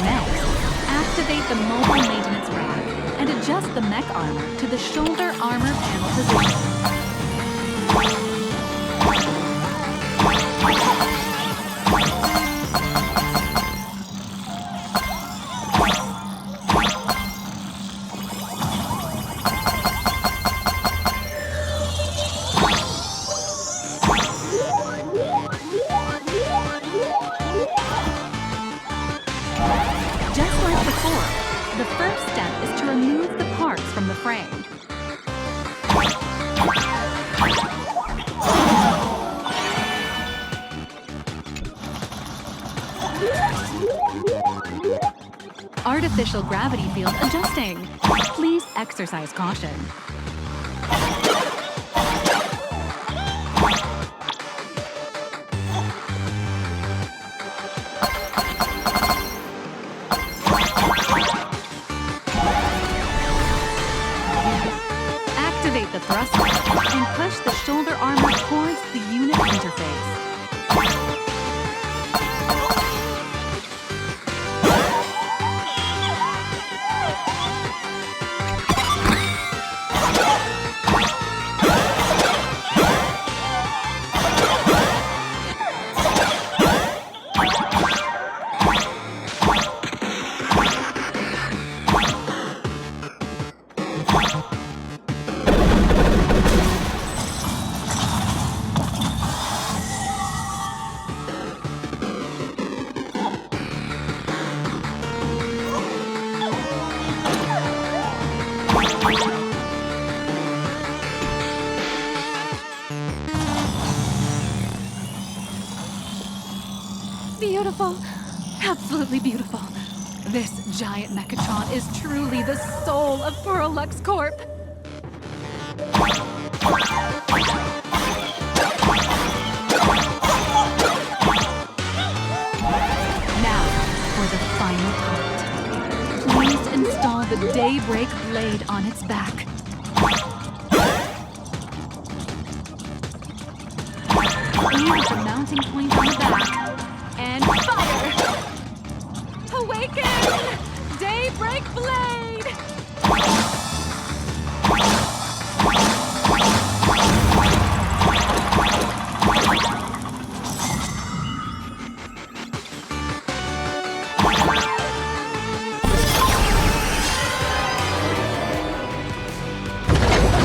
Next, activate the mobile maintenance rack and adjust the mech armor to the shoulder armor panel position. Artificial gravity field adjusting. Please exercise caution. Activate the thruster and push the shoulder armor towards the unit interface. Beautiful. Absolutely beautiful. This giant Mechatron is truly the soul of Pearl-Lux Corp. Now, for the final part. Please install the Daybreak blade on its back. Aim at the mounting point on the back. And fire! Awaken! Daybreak blade!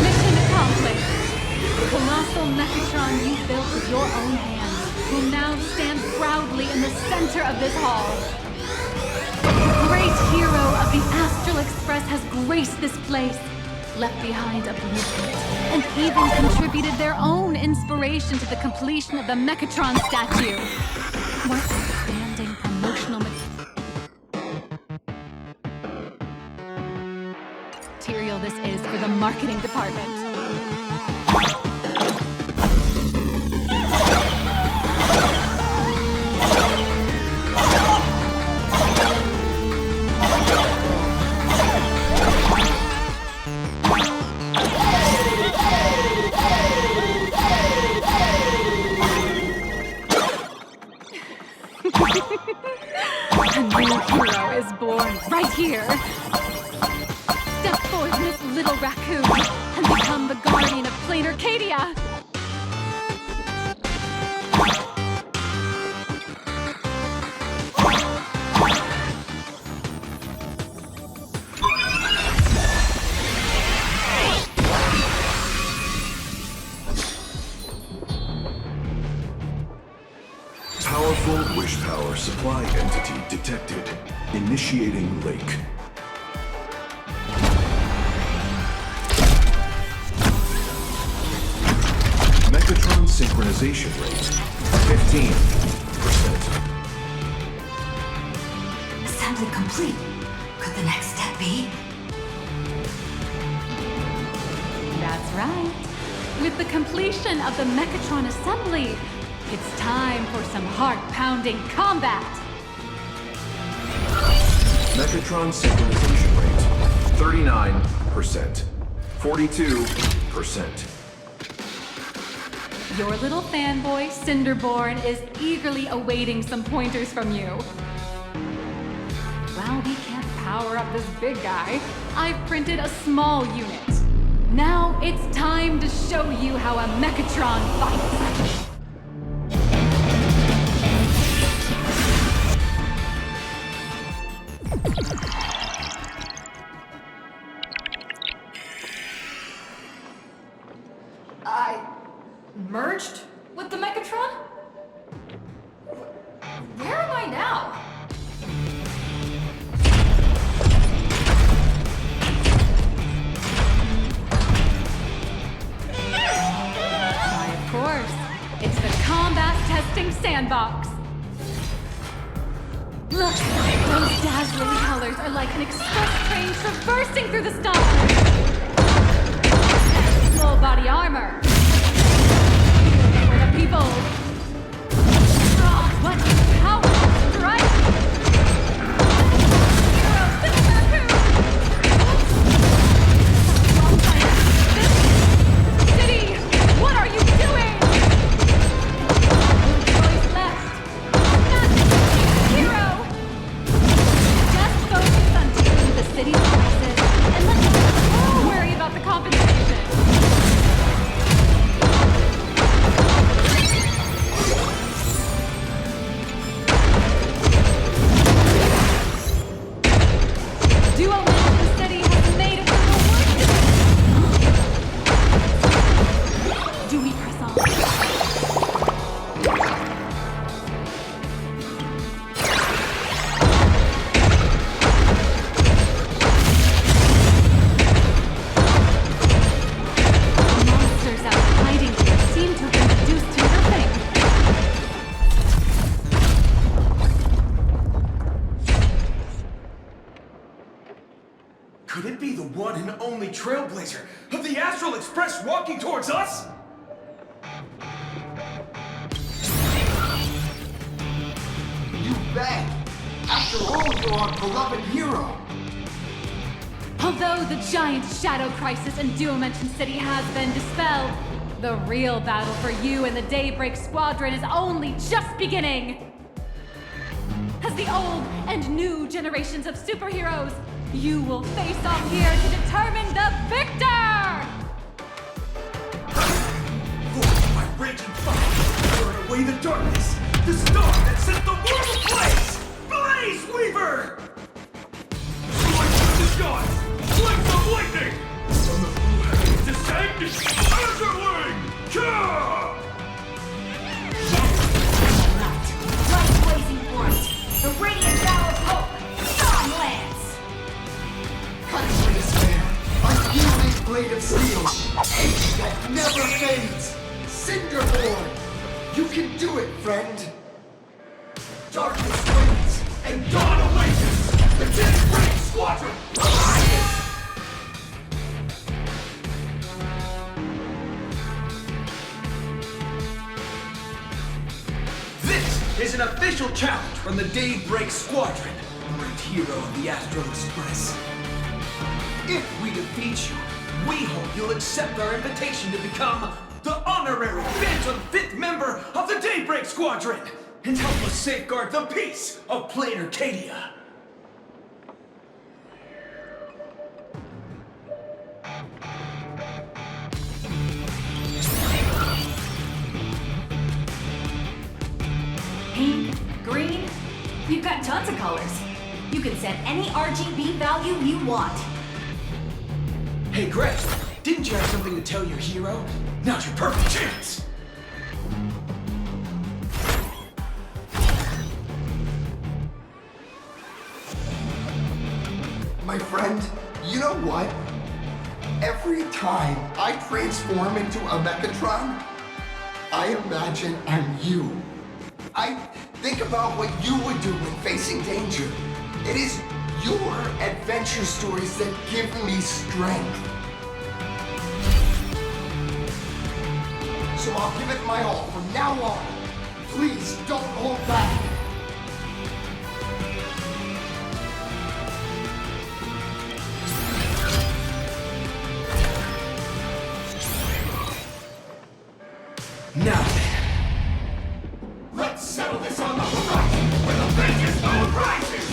Mission accomplished! The colossal Mechatron you built with your own hands will now stand proudly in the center of this hall. The great hero of the Astral Express has graced this place, left behind a blueprint, and even contributed their own inspiration to the completion of the Mechatron statue. What outstanding promotional material this is for the marketing department. A new hero is born right here. Step forth, Miss Little Raccoon, and become the guardian of Plain Arcadia. Powerful wish power supply entity detected. Initiating lake. Mechatron synchronization rate 15%. Assembly complete. Could the next step be? That's right. With the completion of the Mechatron assembly, it's time for some heart-pounding combat! Mechatron synchronization rate 39%. 42%. Your little fanboy, Cinderborn, is eagerly awaiting some pointers from you. While we can't power up this big guy, I've printed a small unit. Now it's time to show you how a Mechatron fights. Merged with the Mechatron? Where am I now? Why, of course. It's the combat testing sandbox. Look, those dazzling colors are like an express train traversing through the stars. Full body armor. For the people. What power strike! Hero Cinderbarku! This city! What are you doing? No choice left. Not hero! Just focus on taking the city's prices and let the only trailblazer of the Astral Express walking towards us? You bet! After all, you're our beloved hero! Although the giant shadow crisis in Dimension City has been dispelled, the real battle for you and the Daybreak Squadron is only just beginning! As the old and new generations of superheroes, you will face off here to determine the victor! Forged by raging fire, burn away the darkness, the star that set the world ablaze! Blaze Weaver! Slice of the skies! Flames of lightning! From the blue heavens descend, Azurling! Ka! Light blazing bright, the radiant bow of hope, Storm Lance! Country despair, unyielding blade of steel, hate that never fades, Cinderborn! You can do it, friend! Darkness waits, and dawn awakens! The Daybreak Squadron arises! This is an official challenge from the Daybreak Squadron, great hero of the Astral Express. If we defeat you, we hope you'll accept our invitation to become the honorary Phantom 5th member of the Daybreak Squadron and help us safeguard the peace of Plain Arcadia. Pink, green, we've got tons of colors. You can set any RGB value you want. Hey Greg, didn't you have something to tell your hero? Now's your perfect chance! My friend, you know what? Every time I transform into a Mechatron, I imagine I'm you. I think about what you would do when facing danger. It is your adventure stories that give me strength. So I'll give it my all from now on. Please don't hold back. Now then, let's settle this on the horizon where the vengeance moon rises!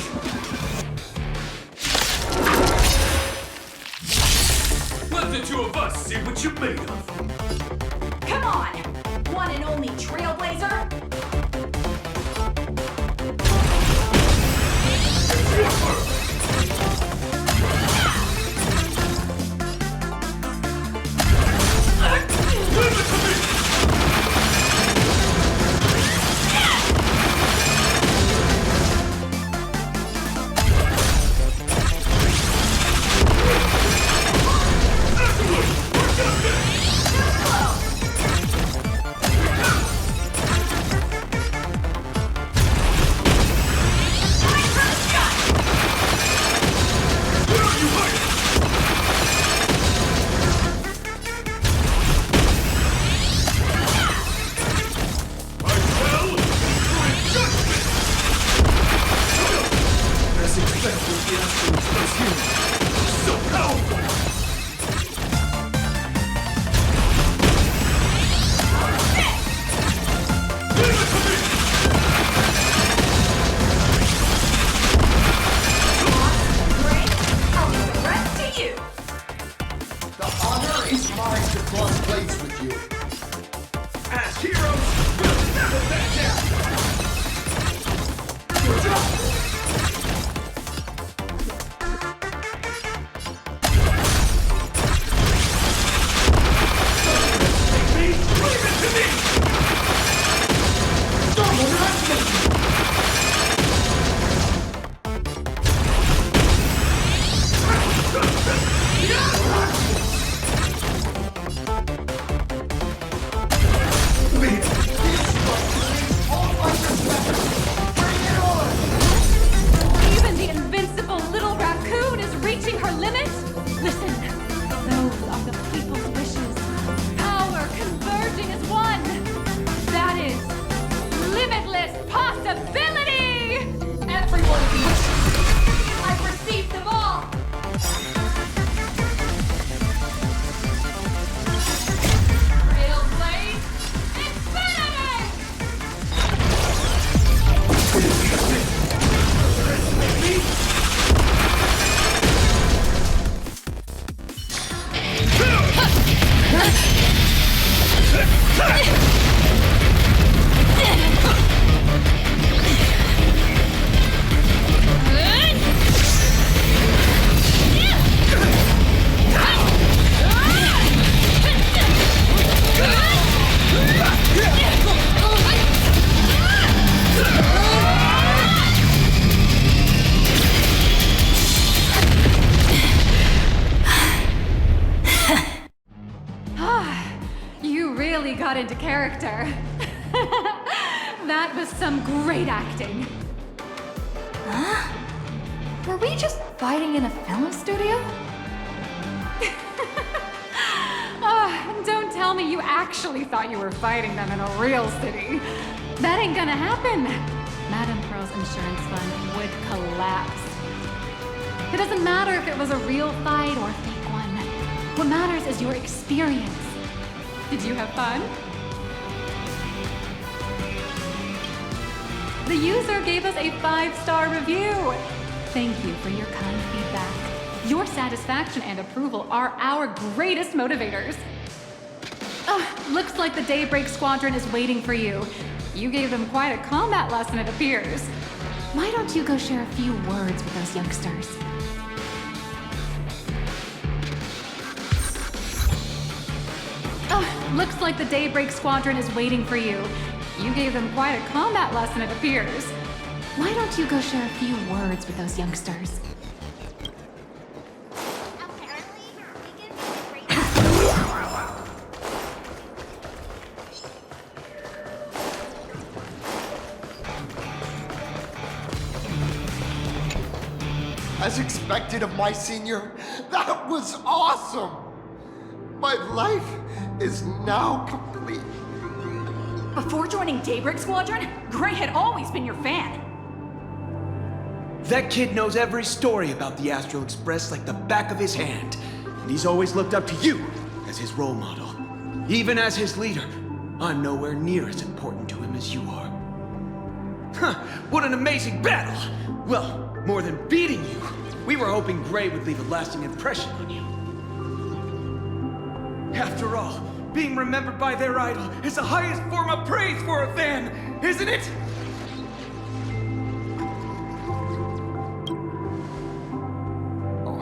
Let the two of us see what you're made of. Come on! One and only Trailblazer? really got into character. That was some great acting. Huh? Were we just fighting in a film studio? Don't tell me you actually thought you were fighting them in a real city. That ain't gonna happen. Madame Pearl's insurance fund would collapse. It doesn't matter if it was a real fight or a fake one. What matters is your experience. Did you have fun? The user gave us a 5-star review. Thank you for your kind feedback. Your satisfaction and approval are our greatest motivators. Looks like the Daybreak Squadron is waiting for you. You gave them quite a combat lesson, it appears. Why don't you go share a few words with those youngsters? Looks like the Daybreak Squadron is waiting for you. You gave them quite a combat lesson, it appears. Why don't you go share a few words with those youngsters? As expected of my senior, that was awesome! My life is now complete. Before joining Daybreak Squadron, Gray had always been your fan. That kid knows every story about the Astral Express like the back of his hand. And he's always looked up to you as his role model. Even as his leader, I'm nowhere near as important to him as you are. Huh, what an amazing battle! Well, more than beating you, we were hoping Gray would leave a lasting impression on you. After all, being remembered by their idol is the highest form of praise for a fan, isn't it? Oh,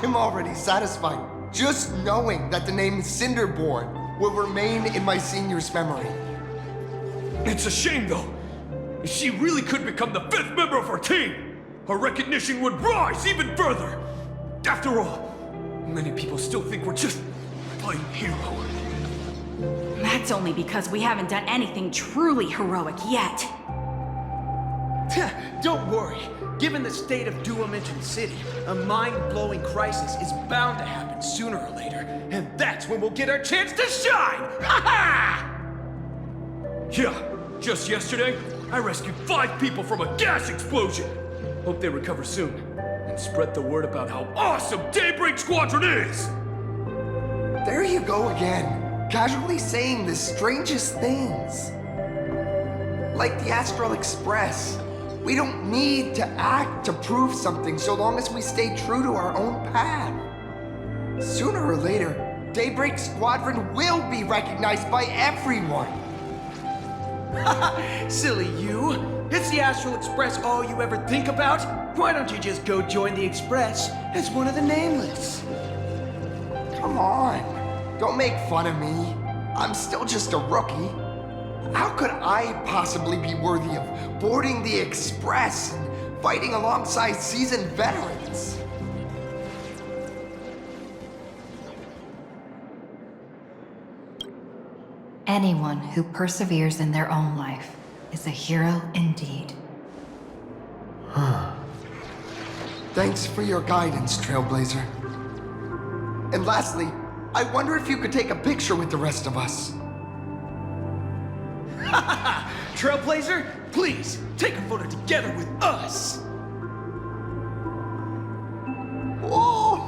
I'm already satisfied, just knowing that the name Cinderborn will remain in my senior's memory. It's a shame, though. If she really could become the 5th member of our team, her recognition would rise even further. After all, many people still think we're just plain hero. That's only because we haven't done anything truly heroic yet. Don't worry. Given the state of Duomension City, a mind-blowing crisis is bound to happen sooner or later, and that's when we'll get our chance to shine! Ha-ha! Yeah, just yesterday, I rescued 5 people from a gas explosion. Hope they recover soon, and spread the word about how awesome Daybreak Squadron is! There you go again, casually saying the strangest things. Like the Astral Express. We don't need to act to prove something so long as we stay true to our own path. Sooner or later, Daybreak Squadron will be recognized by everyone. Silly you! Is the Astral Express all you ever think about? Why don't you just go join the Express as one of the Nameless? Come on, don't make fun of me. I'm still just a rookie. How could I possibly be worthy of boarding the Express and fighting alongside seasoned veterans? Anyone who perseveres in their own life is a hero indeed. Thanks for your guidance, Trailblazer. And lastly, I wonder if you could take a picture with the rest of us. Trailblazer, please, take a photo together with us! Whoa!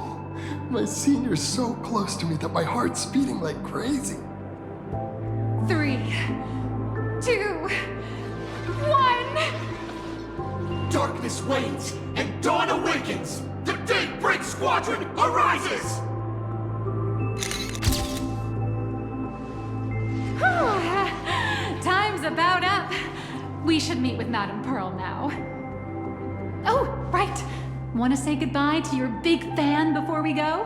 My senior's so close to me that my heart's beating like crazy. 3, 2, 1. Darkness wanes and dawn awakens. The Daybreak Squadron arises. Time's about up. We should meet with Madame Pearl now. Oh, right. Want to say goodbye to your big fan before we go?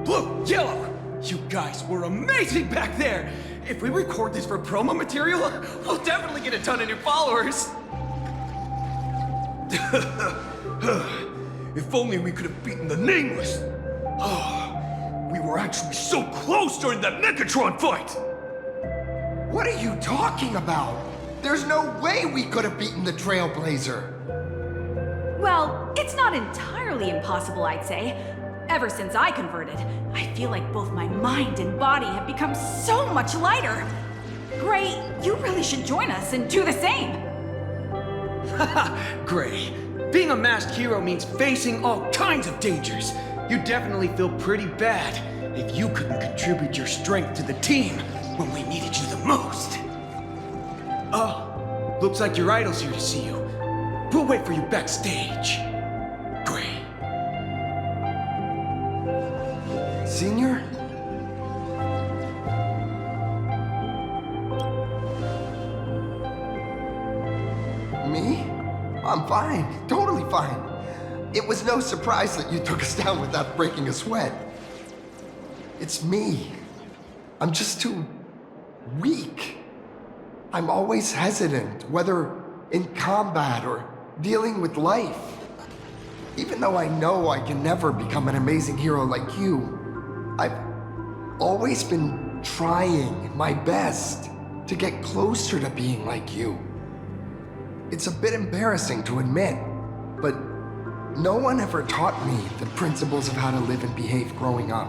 Blue, yellow! You guys were amazing back there! If we record this for promo material, we'll definitely get a ton of new followers! If only we could have beaten the Nameless! We were actually so close during that Megatron fight! What are you talking about? There's no way we could have beaten the Trailblazer. Well, it's not entirely impossible, I'd say. Ever since I converted, I feel like both my mind and body have become so much lighter. Gray, you really should join us and do the same. Haha, Gray. Being a masked hero means facing all kinds of dangers. You'd definitely feel pretty bad if you couldn't contribute your strength to the team when we needed you the most. Oh, looks like your idol's here to see you. We'll wait for you backstage. Gray. Senior? Me? I'm fine. Totally fine. It was no surprise that you took us down without breaking a sweat. It's me. I'm just too weak. I'm always hesitant, whether in combat or dealing with life. Even though I know I can never become an amazing hero like you, I've always been trying my best to get closer to being like you. It's a bit embarrassing to admit, but no one ever taught me the principles of how to live and behave growing up.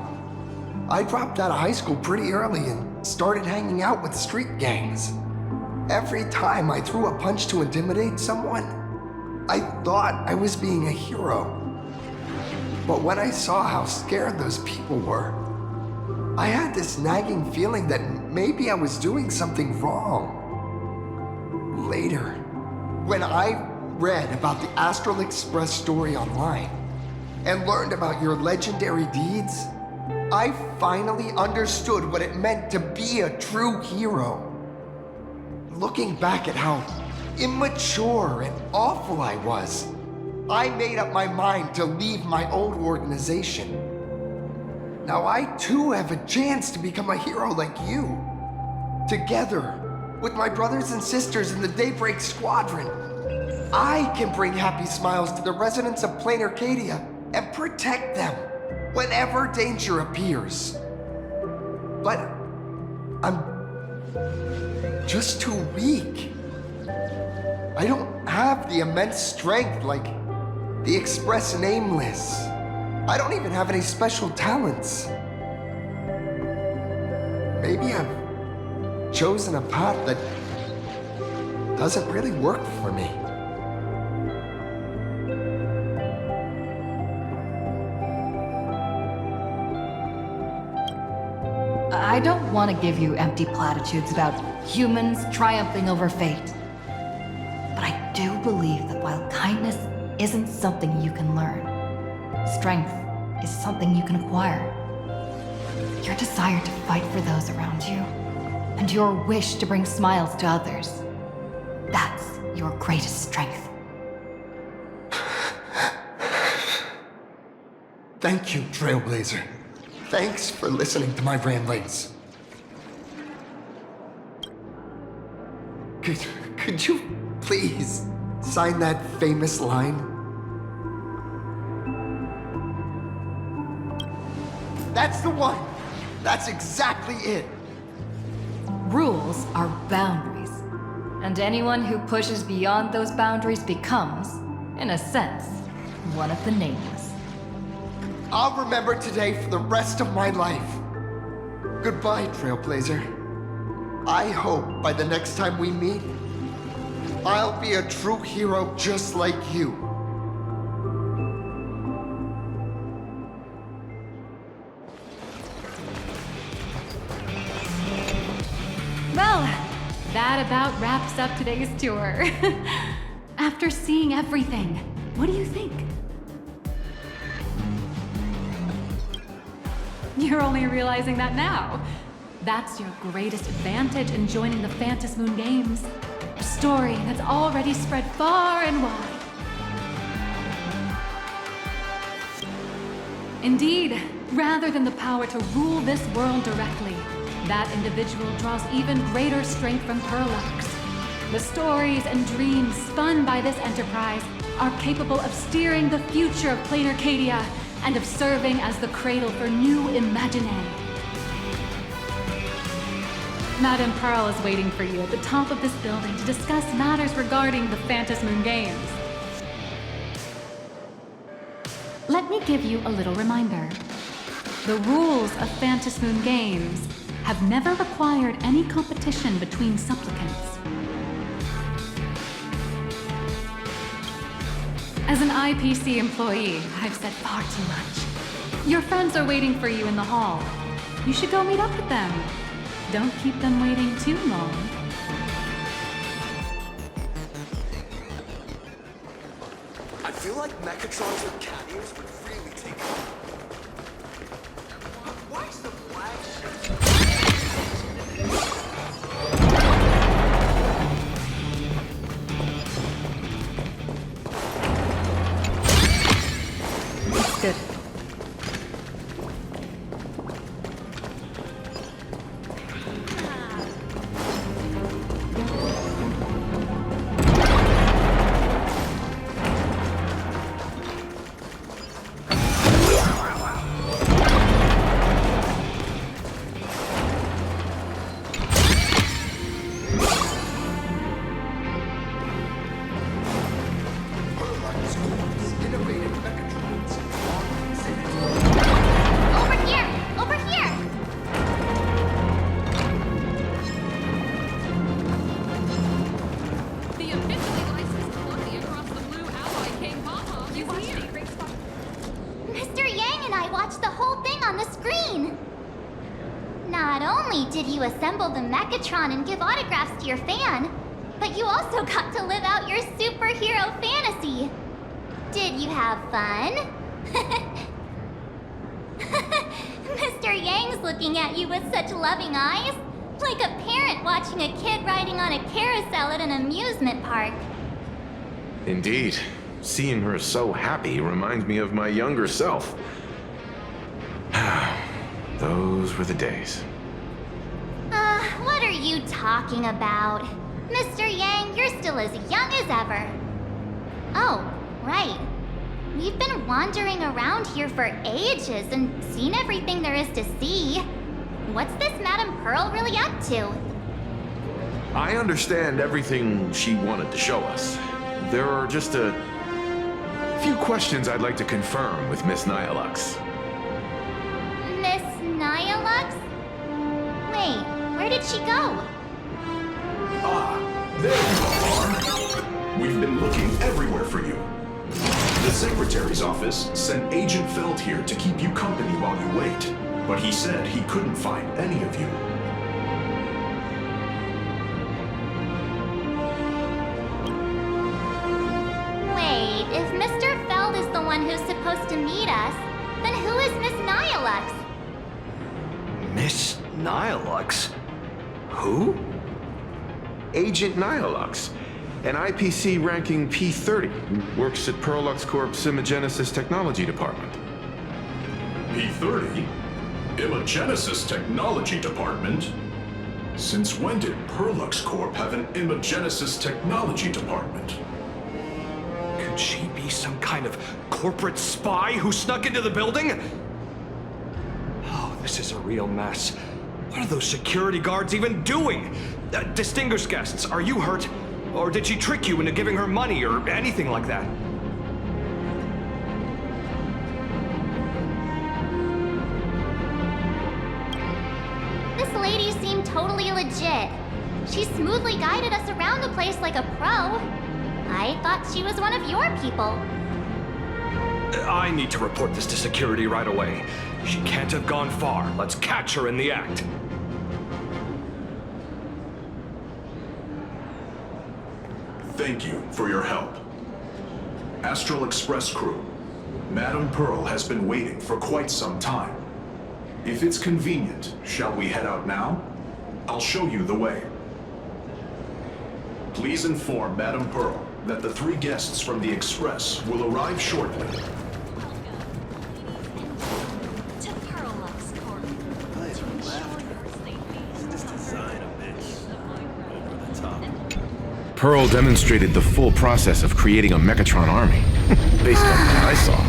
I dropped out of high school pretty early and started hanging out with street gangs. Every time I threw a punch to intimidate someone, I thought I was being a hero. But when I saw how scared those people were, I had this nagging feeling that maybe I was doing something wrong. Later, when I read about the Astral Express story online and learned about your legendary deeds, I finally understood what it meant to be a true hero. Looking back at how immature and awful I was, I made up my mind to leave my old organization. Now I too have a chance to become a hero like you. Together, with my brothers and sisters in the Daybreak Squadron, I can bring happy smiles to the residents of Plain Arcadia and protect them whenever danger appears. But I'm just too weak. I don't have the immense strength like the Express Nameless. I don't even have any special talents. Maybe I've chosen a path that doesn't really work for me. I don't want to give you empty platitudes about humans triumphing over fate. But I do believe that while kindness isn't something you can learn, strength is something you can acquire. Your desire to fight for those around you, and your wish to bring smiles to others, that's your greatest strength. Thank you, Trailblazer. Thanks for listening to my ramblings. Could you please sign that famous line? That's the one! That's exactly it! Rules are boundaries, and anyone who pushes beyond those boundaries becomes, in a sense, one of the Nameless. I'll remember today for the rest of my life. Goodbye, Trailblazer. I hope by the next time we meet, I'll be a true hero just like you. Well, that about wraps up today's tour. After seeing everything, what do you think? You're only realizing that now. That's your greatest advantage in joining the Phantasmoon Games. A story that's already spread far and wide. Indeed, rather than the power to rule this world directly, that individual draws even greater strength from Parallax. The stories and dreams spun by this enterprise are capable of steering the future of plain Arcadia and of serving as the cradle for new Imaginae. Madame Pearl is waiting for you at the top of this building to discuss matters regarding the Phantasmoon Games. Let me give you a little reminder. The rules of Phantasmoon Games have never required any competition between supplicants. As an IPC employee, I've said far too much. Your friends are waiting for you in the hall. You should go meet up with them. Don't keep them waiting too long. I feel like Mechatrons with cat ears would really take off. Why is the flagship? Good. Assemble the Mechatron and give autographs to your fan, but you also got to live out your superhero fantasy. Did you have fun? Mr. Yang's looking at you with such loving eyes, like a parent watching a kid riding on a carousel at an amusement park. Indeed. Seeing her so happy reminds me of my younger self. Those were the days. What are you talking about? Mr. Yang, you're still as young as ever. Oh, right. We've been wandering around here for ages and seen everything there is to see. What's this Madame Pearl really up to? I understand everything she wanted to show us. There are just a few questions I'd like to confirm with Miss Nihilux. Miss Nihilux? Wait. Where did she go? Ah, there you are. We've been looking everywhere for you. The Secretary's office sent Agent Feld here to keep you company while you wait, but he said he couldn't find any of you. Wait, if Mr. Feld is the one who's supposed to meet us, then who is Miss Nihilux? Miss Nihilux? Who? Agent Nihilux, an IPC ranking P30, who works at Perlux Corp's Imagenesis Technology Department. P30? Imagenesis Technology Department? Since when did Perlux Corp have an Imagenesis Technology Department? Could she be some kind of corporate spy who snuck into the building? Oh, this is a real mess. What are those security guards even doing? Distinguished guests, are you hurt? Or did she trick you into giving her money or anything like that? This lady seemed totally legit. She smoothly guided us around the place like a pro. I thought she was one of your people. I need to report this to security right away. She can't have gone far. Let's catch her in the act. Thank you for your help. Astral Express crew, Madame Pearl has been waiting for quite some time. If it's convenient, shall we head out now? I'll show you the way. Please inform Madame Pearl that the 3 guests from the Express will arrive shortly. Pearl demonstrated the full process of creating a Mechatron army, based on what I saw.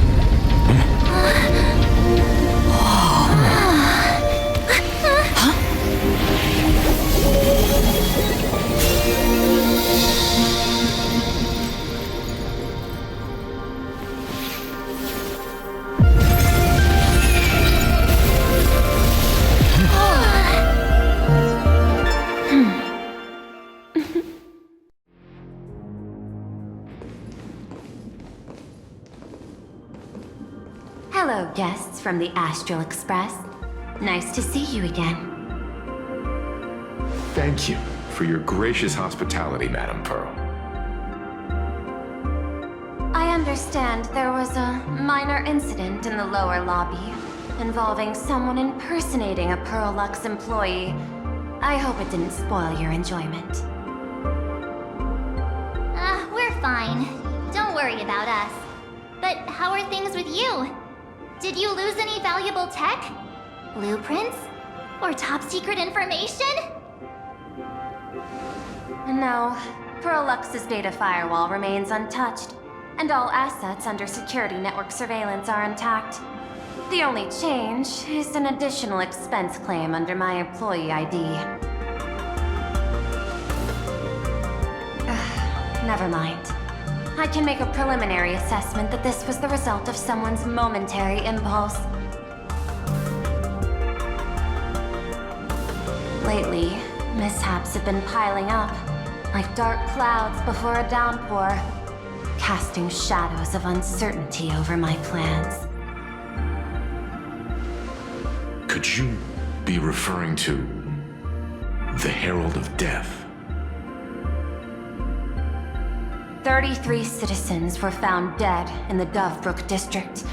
Hello, guests from the Astral Express. Nice to see you again. Thank you for your gracious hospitality, Madam Pearl. I understand there was a minor incident in the lower lobby involving someone impersonating a Pearl Lux employee. I hope it didn't spoil your enjoyment. We're fine. Don't worry about us. But how are things with you? Did you lose any valuable tech? Blueprints? Or top secret information? No, Pearl Lux's data firewall remains untouched, and all assets under security network surveillance are intact. The only change is an additional expense claim under my employee ID. Never mind. I can make a preliminary assessment that this was the result of someone's momentary impulse. Lately, mishaps have been piling up, like dark clouds before a downpour, casting shadows of uncertainty over my plans. Could you be referring to the Herald of Death? 33 citizens were found dead in the Dovebrook district.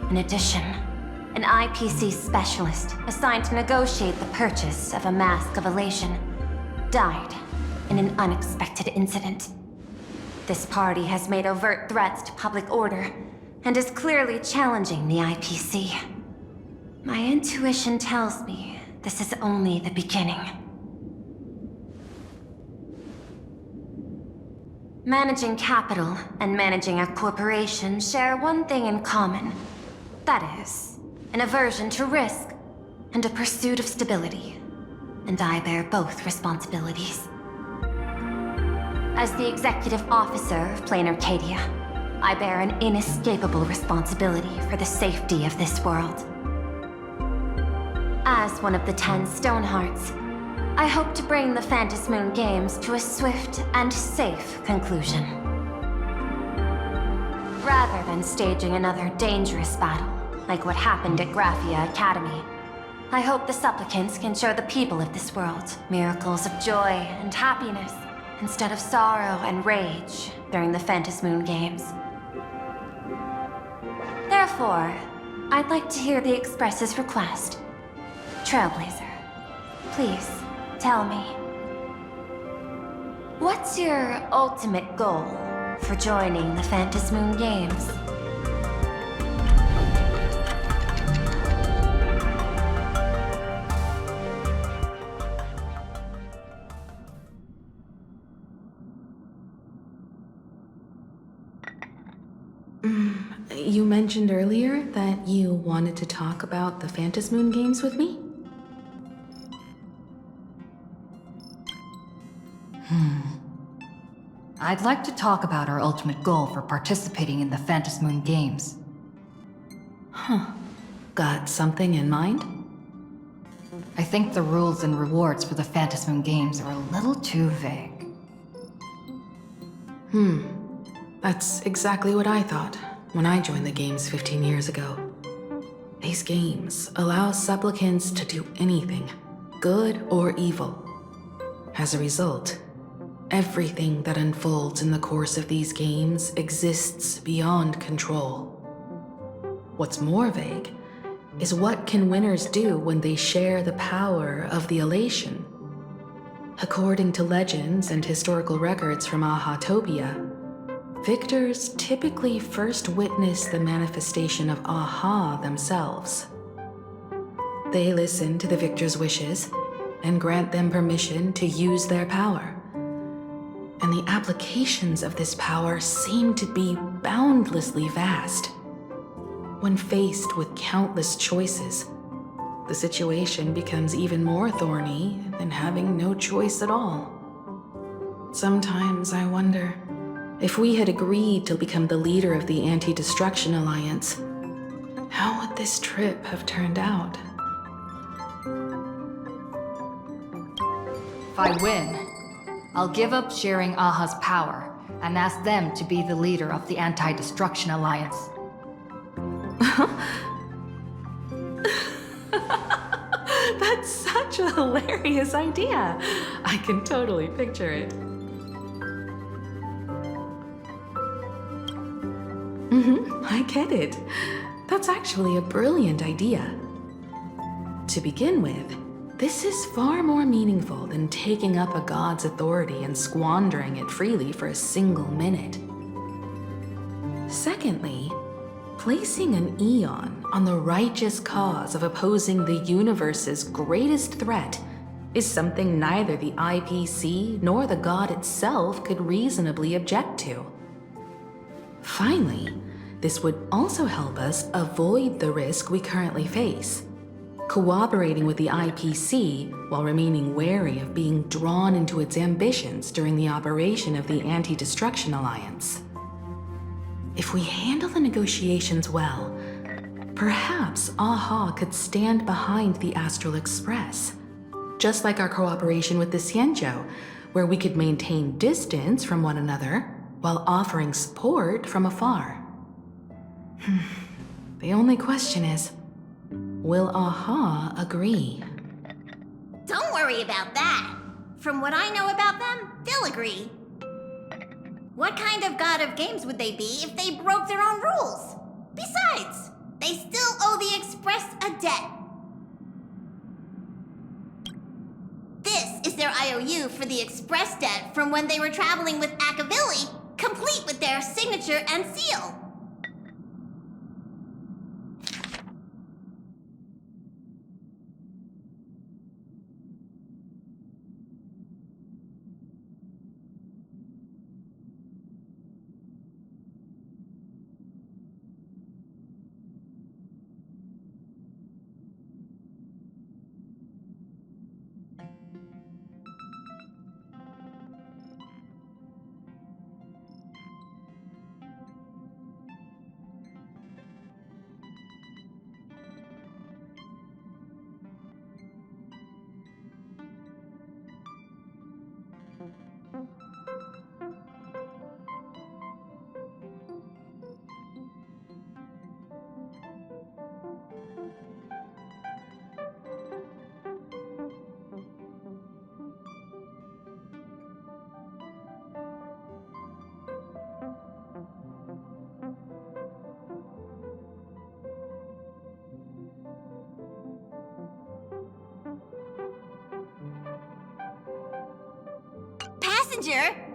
In addition, an IPC specialist assigned to negotiate the purchase of a Mask of Elation died in an unexpected incident. This party has made overt threats to public order and is clearly challenging the IPC. My intuition tells me this is only the beginning. Managing capital and managing a corporation share one thing in common. That is, an aversion to risk and a pursuit of stability. And I bear both responsibilities. As the executive officer of Plain Arcadia, I bear an inescapable responsibility for the safety of this world. As one of the 10 Stonehearts, I hope to bring the Phantasmoon Games to a swift and safe conclusion. Rather than staging another dangerous battle, like what happened at Graphia Academy, I hope the supplicants can show the people of this world miracles of joy and happiness, instead of sorrow and rage during the Phantasmoon Games. Therefore, I'd like to hear the Express's request. Trailblazer, please. Tell me, what's your ultimate goal for joining the Phantasmoon Games? You mentioned earlier that you wanted to talk about the Phantasmoon Games with me? I'd like to talk about our ultimate goal for participating in the Phantasmoon Games. Got something in mind? I think the rules and rewards for the Phantasmoon Games are a little too vague. That's exactly what I thought when I joined the games 15 years ago. These games allow supplicants to do anything, good or evil. As a result, everything that unfolds in the course of these games exists beyond control. What's more vague is what can winners do when they share the power of the elation. According to legends and historical records from Ahatopia, victors typically first witness the manifestation of Aha themselves. They listen to the victor's wishes and grant them permission to use their power. and the applications of this power seem to be boundlessly vast. When faced with countless choices, the situation becomes even more thorny than having no choice at all. Sometimes I wonder, if we had agreed to become the leader of the Anti-Destruction Alliance, how would this trip have turned out? If I win, I'll give up sharing Aha's power and ask them to be the leader of the Anti-Destruction Alliance. That's such a hilarious idea. I can totally picture it. I get it. That's actually a brilliant idea. To begin with, this is far more meaningful than taking up a god's authority and squandering it freely for a single minute. Secondly, placing an Eon on the righteous cause of opposing the universe's greatest threat is something neither the IPC nor the god itself could reasonably object to. Finally, this would also help us avoid the risk we currently face, cooperating with the IPC while remaining wary of being drawn into its ambitions during the operation of the Anti-Destruction Alliance. If we handle the negotiations well, perhaps Aha could stand behind the Astral Express, just like our cooperation with the Xianzhou, where we could maintain distance from one another while offering support from afar. The only question is, will Aha agree? Don't worry about that. From what I know about them, they'll agree. What kind of god of games would they be if they broke their own rules? Besides, they still owe the Express a debt. This is their IOU for the Express debt from when they were traveling with Akavili, complete with their signature and seal.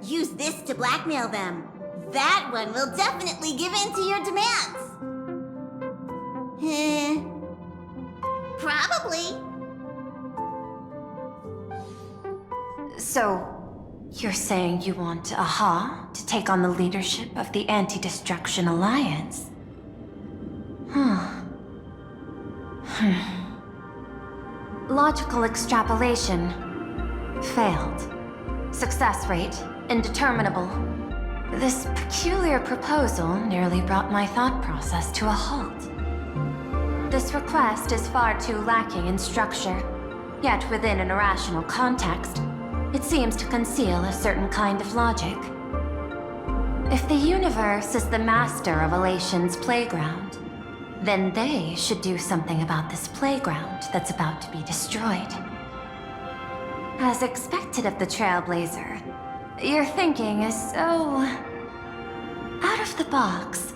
Use this to blackmail them. That one will definitely give in to your demands. Probably. So, you're saying you want Aha to take on the leadership of the Anti-Destruction Alliance? Logical extrapolation. Failed. Success rate, indeterminable. This peculiar proposal nearly brought my thought process to a halt. This request is far too lacking in structure, yet within an irrational context, it seems to conceal a certain kind of logic. If the universe is the master of Elation's playground, then they should do something about this playground that's about to be destroyed. As expected of the Trailblazer, your thinking is so... out of the box.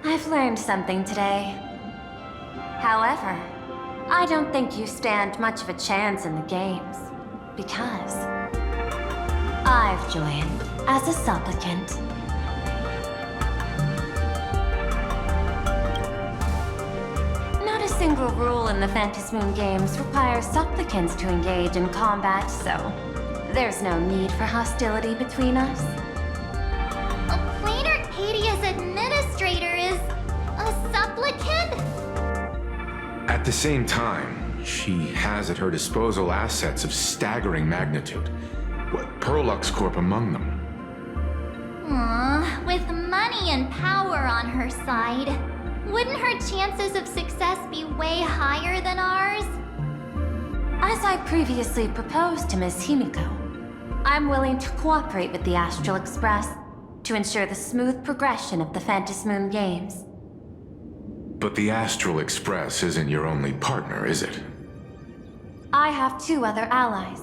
I've learned something today. However, I don't think you stand much of a chance in the games, because I've joined as a supplicant. Not a single rule in the Phantasmoon games requires supplicants to engage in combat, so There's no need for hostility between us. Plain Arcadia's administrator is a supplicant? At the same time, she has at her disposal assets of staggering magnitude. Perlux Corp among them. With money and power on her side, wouldn't her chances of success be way higher than ours? As I previously proposed to Miss Himiko, I'm willing to cooperate with the Astral Express to ensure the smooth progression of the Phantasmoon Games. But the Astral Express isn't your only partner, is it? I have 2 other allies.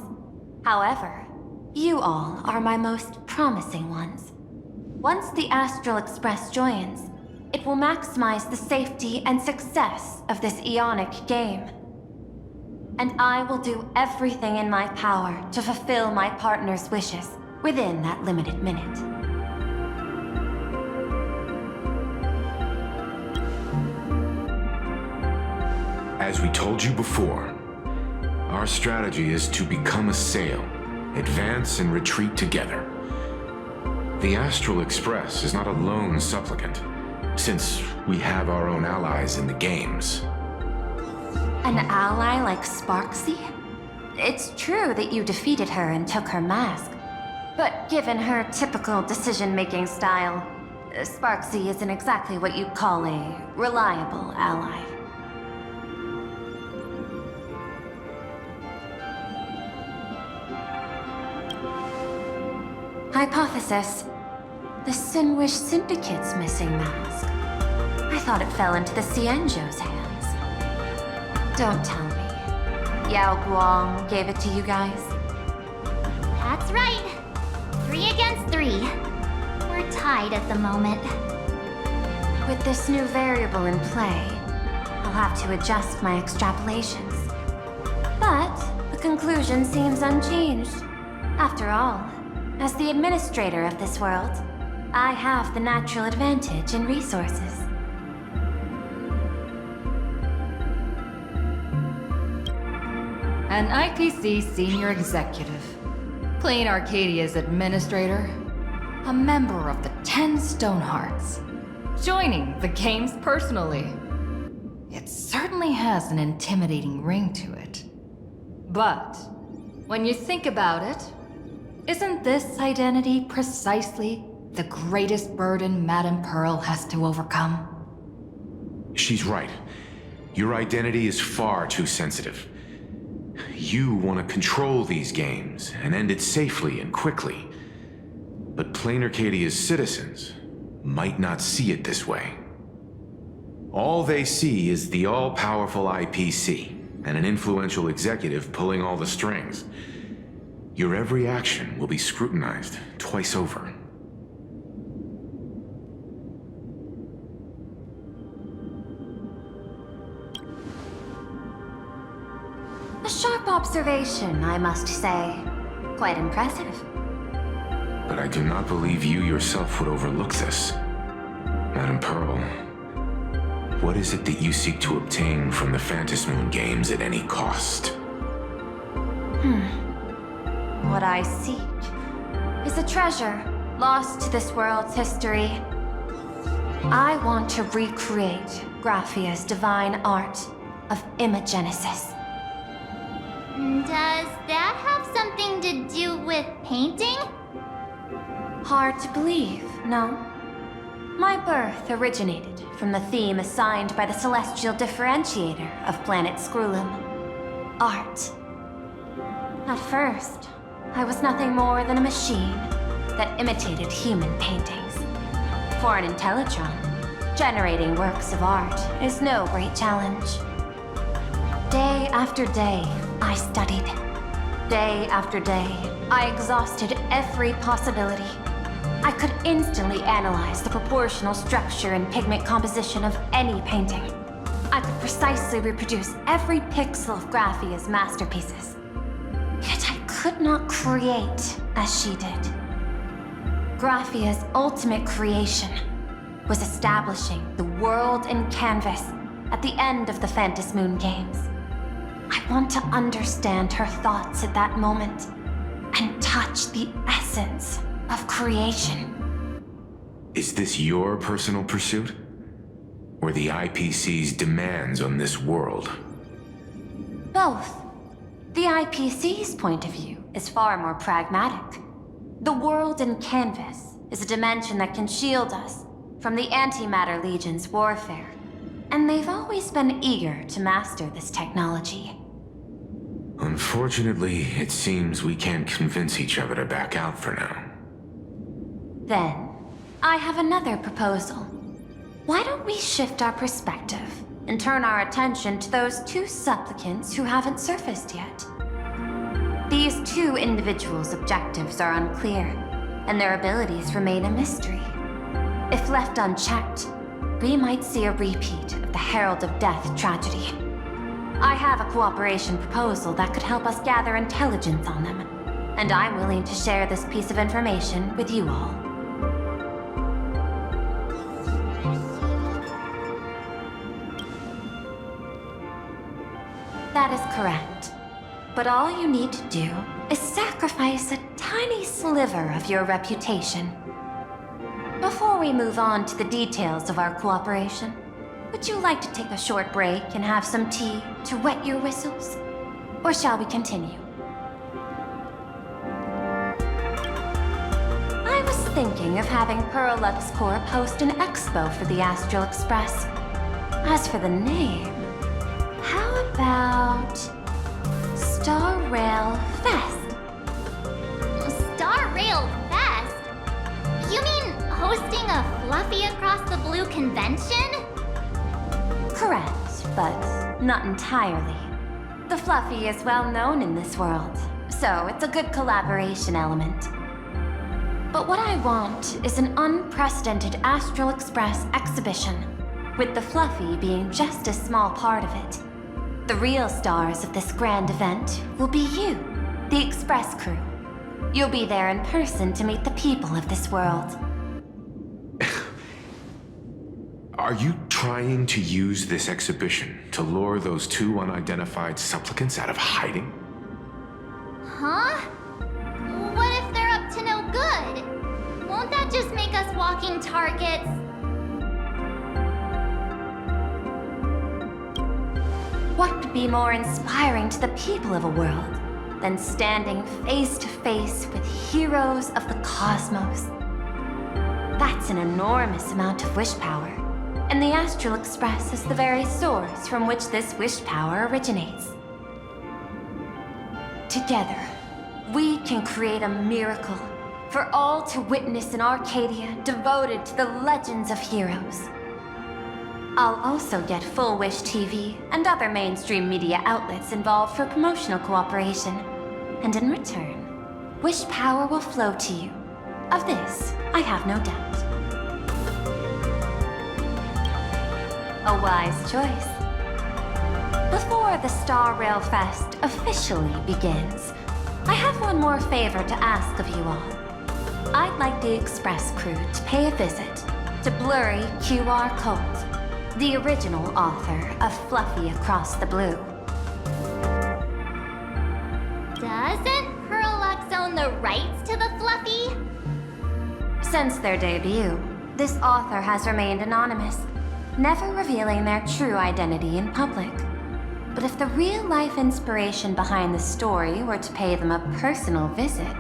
However, you all are my most promising ones. Once the Astral Express joins, it will maximize the safety and success of this Ionic game. And I will do everything in my power to fulfill my partner's wishes within that limited minute. As we told you before, our strategy is to become a sail, advance and retreat together. The Astral Express is not a lone supplicant, since we have our own allies in the games. An ally like Sparksy? It's true that you defeated her and took her mask, but given her typical decision-making style, Sparksy isn't exactly what you'd call a reliable ally. Hypothesis. The Sinwish Syndicate's missing mask. I thought it fell into the Cienjo's hands. Don't tell me. Yao Guang gave it to you guys? That's right. 3 against 3. We're tied at the moment. With this new variable in play, I'll have to adjust my extrapolations. But the conclusion seems unchanged. After all, as the administrator of this world, I have the natural advantage in resources. An IPC senior executive, Plain Arcadia's administrator, a member of the 10 Stonehearts, joining the games personally. It certainly has an intimidating ring to it. But when you think about it, isn't this identity precisely the greatest burden Madame Pearl has to overcome? She's right. Your identity is far too sensitive. You want to control these games and end it safely and quickly. But Plain Arcadia's citizens might not see it this way. All they see is the all-powerful IPC and an influential executive pulling all the strings. Your every action will be scrutinized twice over. A sharp observation, I must say. Quite impressive. But I do not believe you yourself would overlook this. Madame Pearl, what is it that you seek to obtain from the Phantasmoon Games at any cost? What I seek is a treasure lost to this world's history. I want to recreate Graphia's divine art of imagenesis. Does that have something to do with painting? Hard to believe, no? My birth originated from the theme assigned by the celestial differentiator of planet Scrulum: art. At first, I was nothing more than a machine that imitated human paintings. For an Intellitron, generating works of art is no great challenge. Day after day, I studied. Day after day, I exhausted every possibility. I could instantly analyze the proportional structure and pigment composition of any painting. I could precisely reproduce every pixel of Graphia's masterpieces. Yet I could not create as she did. Graphia's ultimate creation was establishing the world in canvas at the end of the Phantasmoon Games. I want to understand her thoughts at that moment, and touch the essence of creation. Is this your personal pursuit? Or the IPC's demands on this world? Both. The IPC's point of view is far more pragmatic. The world in canvas is a dimension that can shield us from the Antimatter Legion's warfare, and they've always been eager to master this technology. Unfortunately, it seems we can't convince each other to back out for now. Then, I have another proposal. Why don't we shift our perspective and turn our attention to those two supplicants who haven't surfaced yet? These two individuals' objectives are unclear, and their abilities remain a mystery. If left unchecked, we might see a repeat of the Herald of Death tragedy. I have a cooperation proposal that could help us gather intelligence on them, and I'm willing to share this piece of information with you all. That is correct. But all you need to do is sacrifice a tiny sliver of your reputation. Before we move on to the details of our cooperation, would you like to take a short break and have some tea to wet your whistles? Or shall we continue? I was thinking of having Perlux Corp host an expo for the Astral Express. As for the name, how about Star Rail Fest? Star Rail Fest? You mean hosting a Fluffy Across the Blue convention? Correct, but not entirely. The Fluffy is well known in this world, so it's a good collaboration element. But what I want is an unprecedented Astral Express exhibition, with the Fluffy being just a small part of it. The real stars of this grand event will be you, the Express crew. You'll be there in person to meet the people of this world. Are you trying to use this exhibition to lure those two unidentified supplicants out of hiding? Huh? What if they're up to no good? Won't that just make us walking targets? What could be more inspiring to the people of a world than standing face to face with heroes of the cosmos? That's an enormous amount of wish power, and the Astral Express is the very source from which this wish power originates. Together, we can create a miracle for all to witness in Arcadia devoted to the legends of heroes. I'll also get Full Wish TV and other mainstream media outlets involved for promotional cooperation. And in return, wish power will flow to you. Of this, I have no doubt. A wise choice. Before the Star Rail Fest officially begins, I have one more favor to ask of you all. I'd like the Express crew to pay a visit to Blurry QR Colt, the original author of Fluffy Across the Blue. Doesn't Perlux own the rights to the Fluffy? Since their debut, this author has remained anonymous, never revealing their true identity in public. But if the real-life inspiration behind the story were to pay them a personal visit,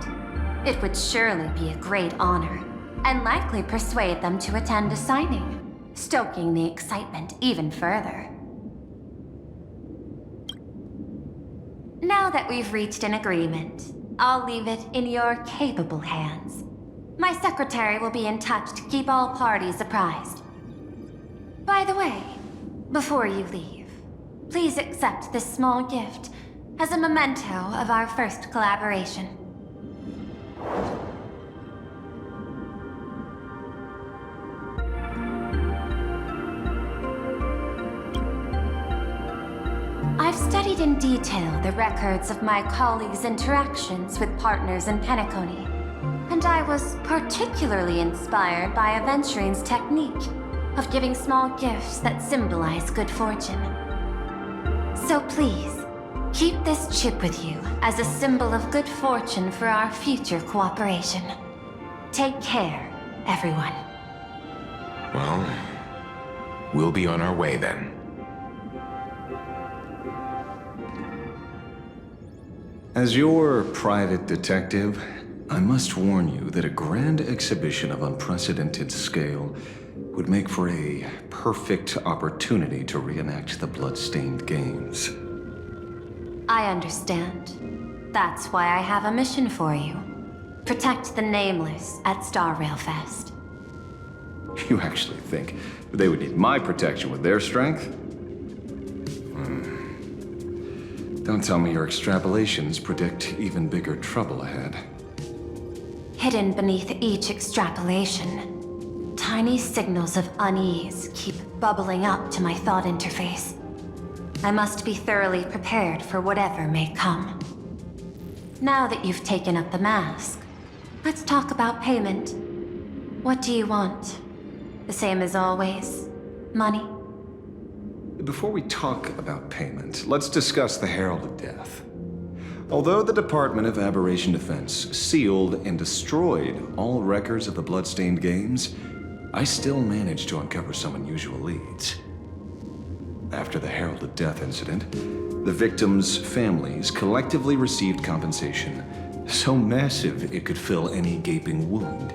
it would surely be a great honor, and likely persuade them to attend a signing, stoking the excitement even further. Now that we've reached an agreement, I'll leave it in your capable hands. My secretary will be in touch to keep all parties apprised. By the way, before you leave, please accept this small gift as a memento of our first collaboration. I've studied in detail the records of my colleagues' interactions with partners in Penacony, and I was particularly inspired by Aventurine's technique of giving small gifts that symbolize good fortune. So please, Keep this chip with you as a symbol of good fortune for our future cooperation. Take care, everyone. Well, we'll be on our way then. As your private detective, I must warn you that a grand exhibition of unprecedented scale would make for a perfect opportunity to reenact the blood-stained games. I understand. That's why I have a mission for you. Protect the Nameless at Star Rail Fest. You actually think they would need my protection with their strength? Don't tell me your extrapolations predict even bigger trouble ahead. Hidden beneath each extrapolation, tiny signals of unease keep bubbling up to my thought interface. I must be thoroughly prepared for whatever may come. Now that you've taken up the mask, let's talk about payment. What do you want? The same as always? Money? Before we talk about payment, let's discuss the Herald of Death. Although the Department of Aberration Defense sealed and destroyed all records of the Bloodstained Games, I still managed to uncover some unusual leads. After the Herald of Death incident, the victims' families collectively received compensation so massive it could fill any gaping wound.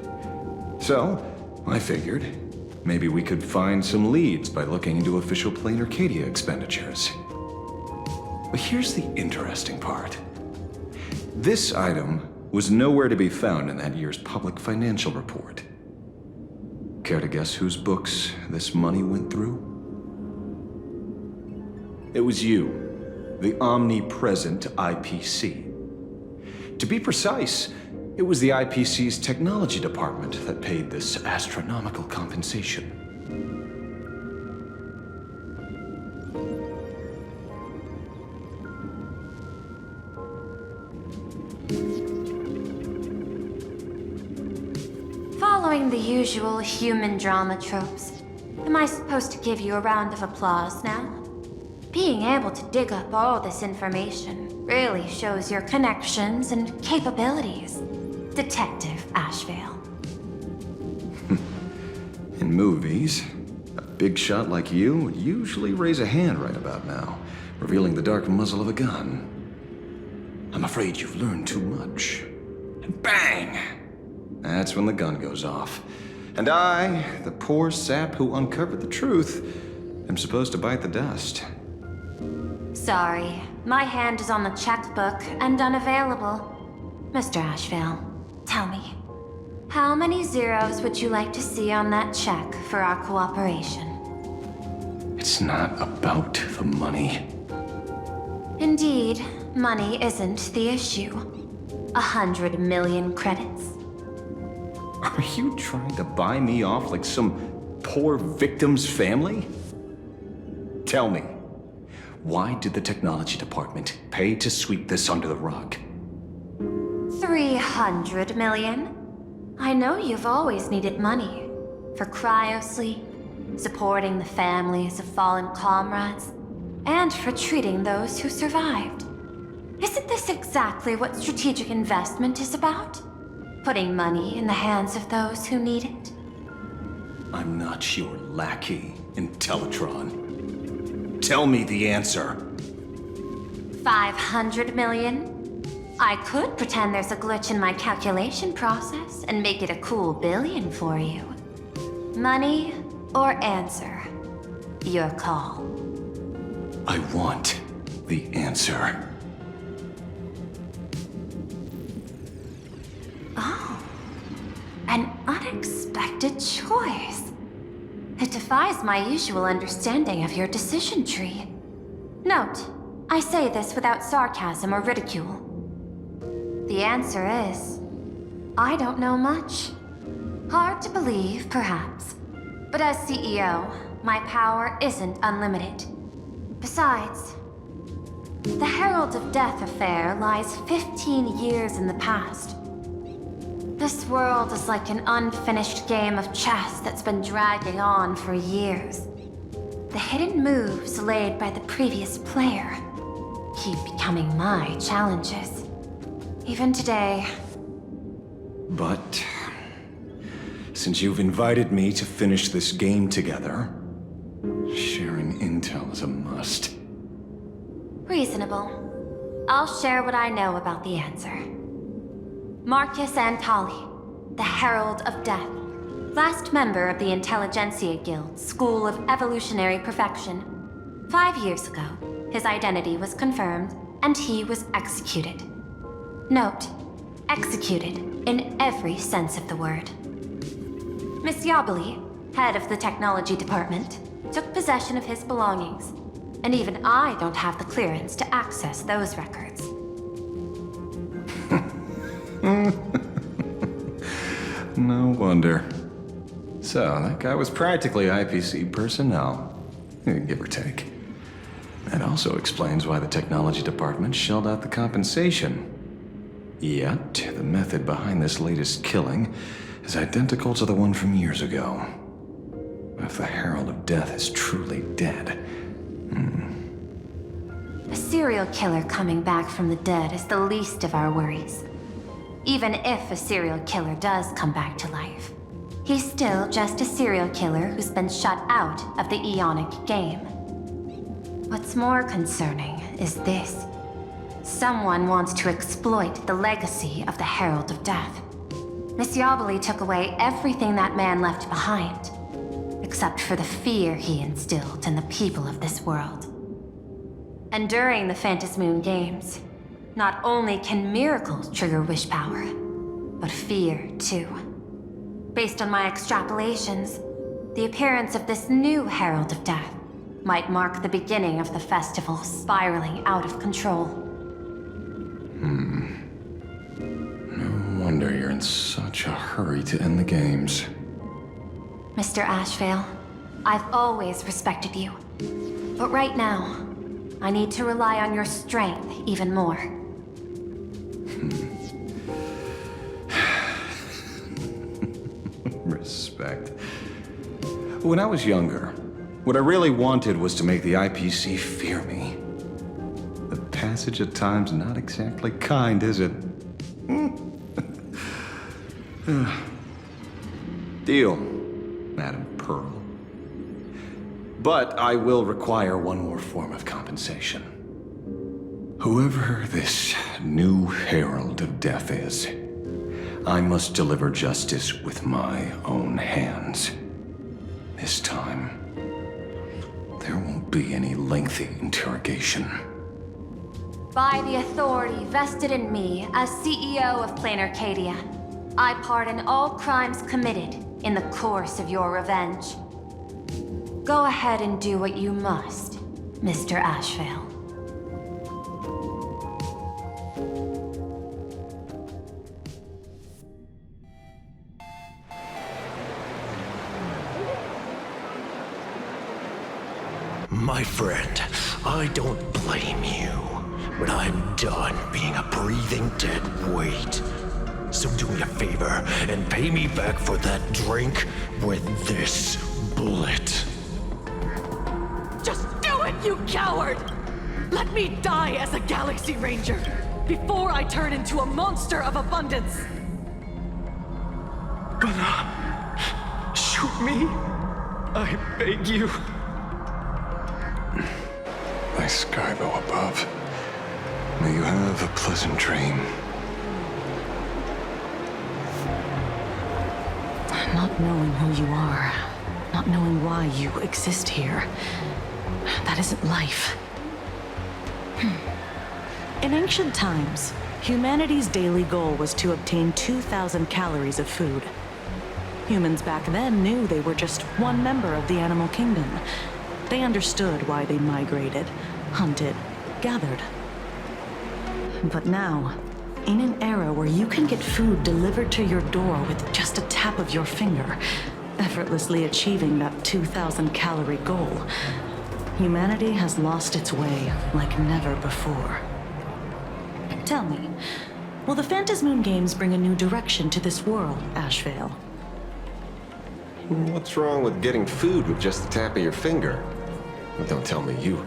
So, I figured, maybe we could find some leads by looking into official Plain Arcadia expenditures. But here's the interesting part. This item was nowhere to be found in that year's public financial report. Care to guess whose books this money went through? It was you, the omnipresent IPC. To be precise, it was the IPC's technology department that paid this astronomical compensation. Following the usual human drama tropes, am I supposed to give you a round of applause now? Being able to dig up all this information really shows your connections and capabilities, Detective Ashvale. In movies, a big shot like you would usually raise a hand right about now, revealing the dark muzzle of a gun. I'm afraid you've learned too much. And bang! That's when the gun goes off. And I, the poor sap who uncovered the truth, am supposed to bite the dust. Sorry, my hand is on the checkbook and unavailable. Mr. Ashvale, tell me, how many zeros would you like to see on that check for our cooperation? It's not about the money. Indeed, money isn't the issue. 100 million credits. Are you trying to buy me off like some poor victim's family? Tell me, why did the technology department pay to sweep this under the rug? 300 million? I know you've always needed money. For cryosleep, supporting the families of fallen comrades, and for treating those who survived. Isn't this exactly what strategic investment is about? Putting money in the hands of those who need it? I'm not your lackey, Intellitron. Tell me the answer. 500 million? I could pretend there's a glitch in my calculation process and make it a cool billion for you. Money or answer? Your call. I want the answer. Oh, an unexpected choice. It defies my usual understanding of your decision tree. Note, I say this without sarcasm or ridicule. The answer is, I don't know much. Hard to believe, perhaps. But as CEO, my power isn't unlimited. Besides, the Herald of Death affair lies 15 years in the past. This world is like an unfinished game of chess that's been dragging on for years. The hidden moves laid by the previous player. keep becoming my challenges. Even today. But since you've invited me to finish this game together, sharing intel is a must. Reasonable. I'll share what I know about the answer. Marcus Antali, the Herald of Death, last member of the Intelligentsia Guild School of Evolutionary Perfection. 5 years ago, his identity was confirmed, and he was executed. Note, executed in every sense of the word. Miss Yabali, head of the technology department, took possession of his belongings, and even I don't have the clearance to access those records. No wonder. So, that guy was practically IPC personnel, give or take. That also explains why the technology department shelled out the compensation. Yet, the method behind this latest killing is identical to the one from years ago. If the Herald of Death is truly dead... A serial killer coming back from the dead is the least of our worries. Even if a serial killer does come back to life, he's still just a serial killer who's been shut out of the Ionic game. What's more concerning is this. Someone wants to exploit the legacy of the Herald of Death. Miss Yabali took away everything that man left behind, except for the fear he instilled in the people of this world. And during the Phantasmoon Games, not only can miracles trigger wish power, but fear too. Based on my extrapolations, the appearance of this new Herald of Death might mark the beginning of the festival spiraling out of control. No wonder you're in such a hurry to end the games. Mr. Ashvale, I've always respected you. But right now, I need to rely on your strength even more. Respect. When I was younger, what I really wanted was to make the IPC fear me. The passage of time's not exactly kind, is it? Deal, Madam Pearl. But I will require one more form of compensation. Whoever this new Herald of Death is, I must deliver justice with my own hands. This time, there won't be any lengthy interrogation. By the authority vested in me as CEO of Plain Arcadia, I pardon all crimes committed in the course of your revenge. Go ahead and do what you must, Mr. Ashvale. My friend, I don't blame you, but I'm done being a breathing dead weight. So do me a favor and pay me back for that drink with this bullet. Just do it, you coward! Let me die as a Galaxy Ranger before I turn into a monster of abundance. Gonna shoot me? I beg you. My Skybo above. May you have a pleasant dream. Not knowing who you are, not knowing why you exist here, that isn't life. In ancient times, humanity's daily goal was to obtain 2,000 calories of food. Humans back then knew they were just one member of the animal kingdom. They understood why they migrated, hunted, gathered. But now, in an era where you can get food delivered to your door with just a tap of your finger, effortlessly achieving that 2,000 calorie goal, humanity has lost its way like never before. Tell me, will the Phantasmoon Games bring a new direction to this world, Ashvale? What's wrong with getting food with just the tap of your finger? Don't tell me you